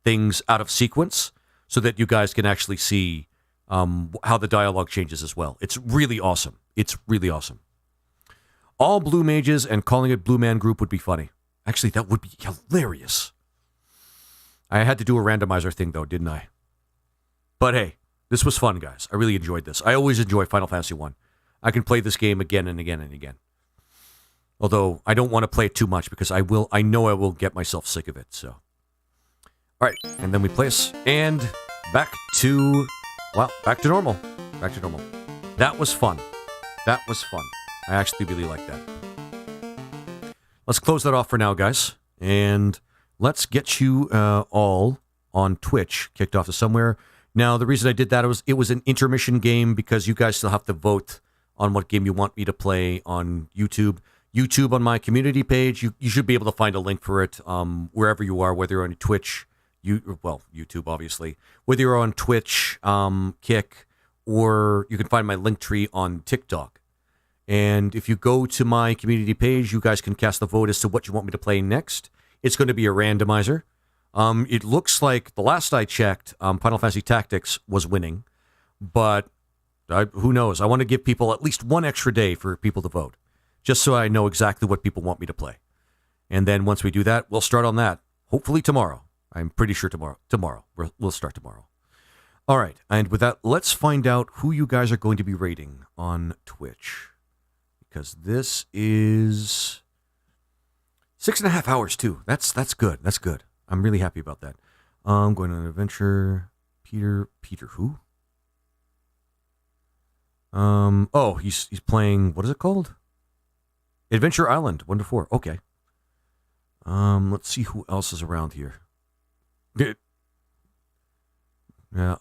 [SPEAKER 1] things out of sequence so that you guys can actually see how the dialogue changes as well. It's really awesome. It's really awesome. All blue mages and calling it Blue Man Group would be funny. Actually, that would be hilarious. I had to do a randomizer thing, though, didn't I? But hey, this was fun, guys. I really enjoyed this. I always enjoy Final Fantasy 1. I can play this game again and again and again. Although, I don't want to play it too much because I know I will get myself sick of it, so. Alright, and then we play us, and back to normal. Back to normal. That was fun. That was fun. I actually really like that. Let's close that off for now, guys. And let's get you all on Twitch kicked off to somewhere. Now, the reason I did that was it was an intermission game because you guys still have to vote on what game you want me to play on YouTube. YouTube on my community page, you should be able to find a link for it wherever you are, whether you're on Twitch, YouTube, obviously. Whether you're on Twitch, Kick, or you can find my link tree on TikTok. And if you go to my community page, you guys can cast a vote as to what you want me to play next. It's going to be a randomizer. It looks like, the last I checked, Final Fantasy Tactics was winning. But who knows? I want to give people at least one extra day for people to vote. Just so I know exactly what people want me to play. And then once we do that, we'll start on that. Hopefully tomorrow. I'm pretty sure tomorrow. We'll start tomorrow. All right. And with that, let's find out who you guys are going to be rating on Twitch. Because this is 6.5 hours too. That's good. That's good. I'm really happy about that. I'm going on an adventure. Peter who? Oh, he's playing, what is it called? Adventure Island 1 to 4. Okay. Let's see who else is around here. Yeah,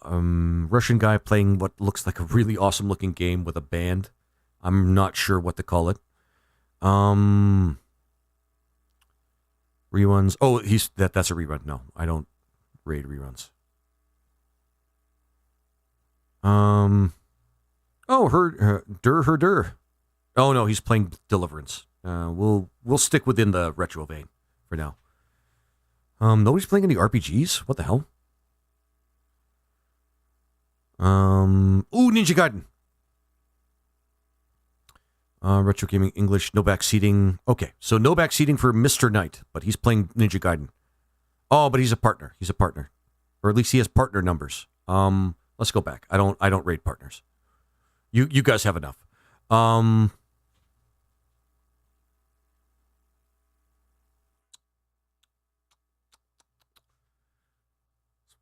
[SPEAKER 1] Russian guy playing what looks like a really awesome looking game with a band. I'm not sure what to call it. Reruns. Oh, that's a rerun. No, I don't raid reruns. Oh, her. Oh no, he's playing Deliverance. We'll stick within the retro vein for now. Nobody's playing any RPGs. What the hell? Ooh, Ninja Gaiden. Retro gaming English, no backseating. Okay, so no backseating for Mr. Knight, but he's playing Ninja Gaiden. Oh, but he's a partner. He's a partner, or at least he has partner numbers. Let's go back. I don't rate partners. You guys have enough.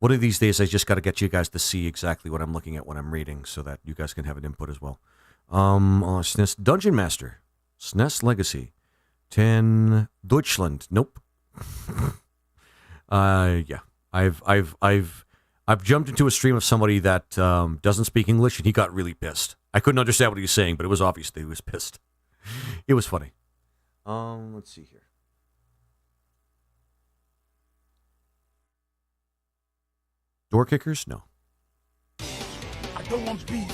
[SPEAKER 1] One of these days, I just got to get you guys to see exactly what I'm looking at when I'm reading, so that you guys can have an input as well. SNES Dungeon Master, SNES Legacy, 10 Deutschland. Nope. Yeah, I've jumped into a stream of somebody that doesn't speak English, and he got really pissed. I couldn't understand what he was saying, but it was obvious that he was pissed. It was funny. Let's see here. Door kickers? No.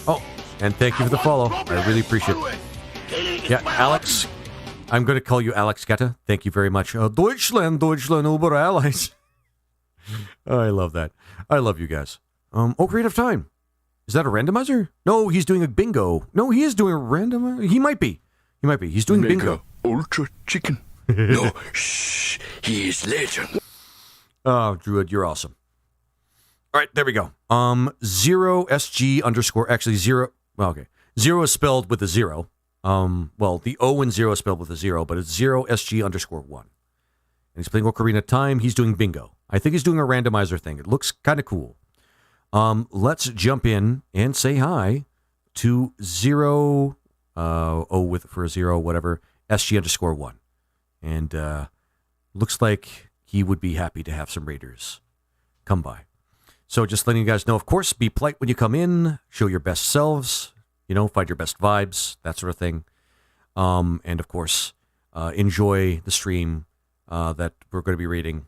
[SPEAKER 1] Oh, and thank you for the follow. I really appreciate it. Yeah, Alex. I'm going to call you Alex Getta. Thank you very much. Deutschland, Uber Allies. Oh, I love that. I love you guys. Ocarina of Time. Is that a randomizer? No, he's doing a bingo. No, he is doing a randomizer. He might be. He's doing bingo.
[SPEAKER 4] Ultra chicken. No, shh. He is legend.
[SPEAKER 1] Oh, Druid, you're awesome. All right, there we go. 0SG underscore, actually 0, well, okay. 0 is spelled with a 0. Well, the O in 0 is spelled with a 0, but it's 0SG underscore 1. And he's playing Ocarina of Time. He's doing bingo. I think he's doing a randomizer thing. It looks kind of cool. Let's jump in and say hi to 0, O for a 0, whatever, SG underscore 1. And looks like he would be happy to have some raiders come by. So just letting you guys know, of course, be polite when you come in, show your best selves, find your best vibes, that sort of thing. And of course, enjoy the stream that we're going to be reading.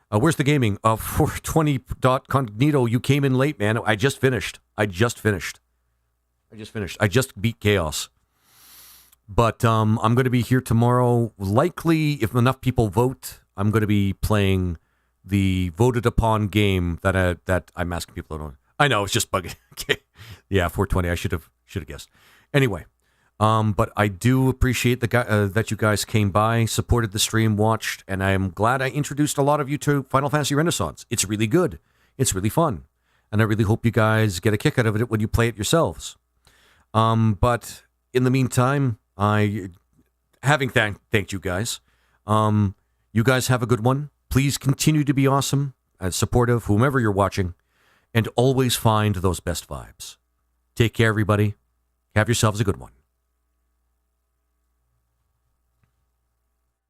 [SPEAKER 1] Where's the gaming? 420.cognito, you came in late, man. I just finished. I just beat Chaos. But I'm going to be here tomorrow. Likely, if enough people vote, I'm going to be playing the voted upon game that I'm asking people to. I know it's just bugging. Okay. Yeah, 420. I should have guessed. Anyway, but I do appreciate that you guys came by, supported the stream, watched, and I'm glad I introduced a lot of you to Final Fantasy Renaissance. It's really good. It's really fun, and I really hope you guys get a kick out of it when you play it yourselves. But in the meantime, having thanked you guys, you guys have a good one. Please continue to be awesome and supportive, whomever you're watching, and always find those best vibes. Take care, everybody. Have yourselves a good one.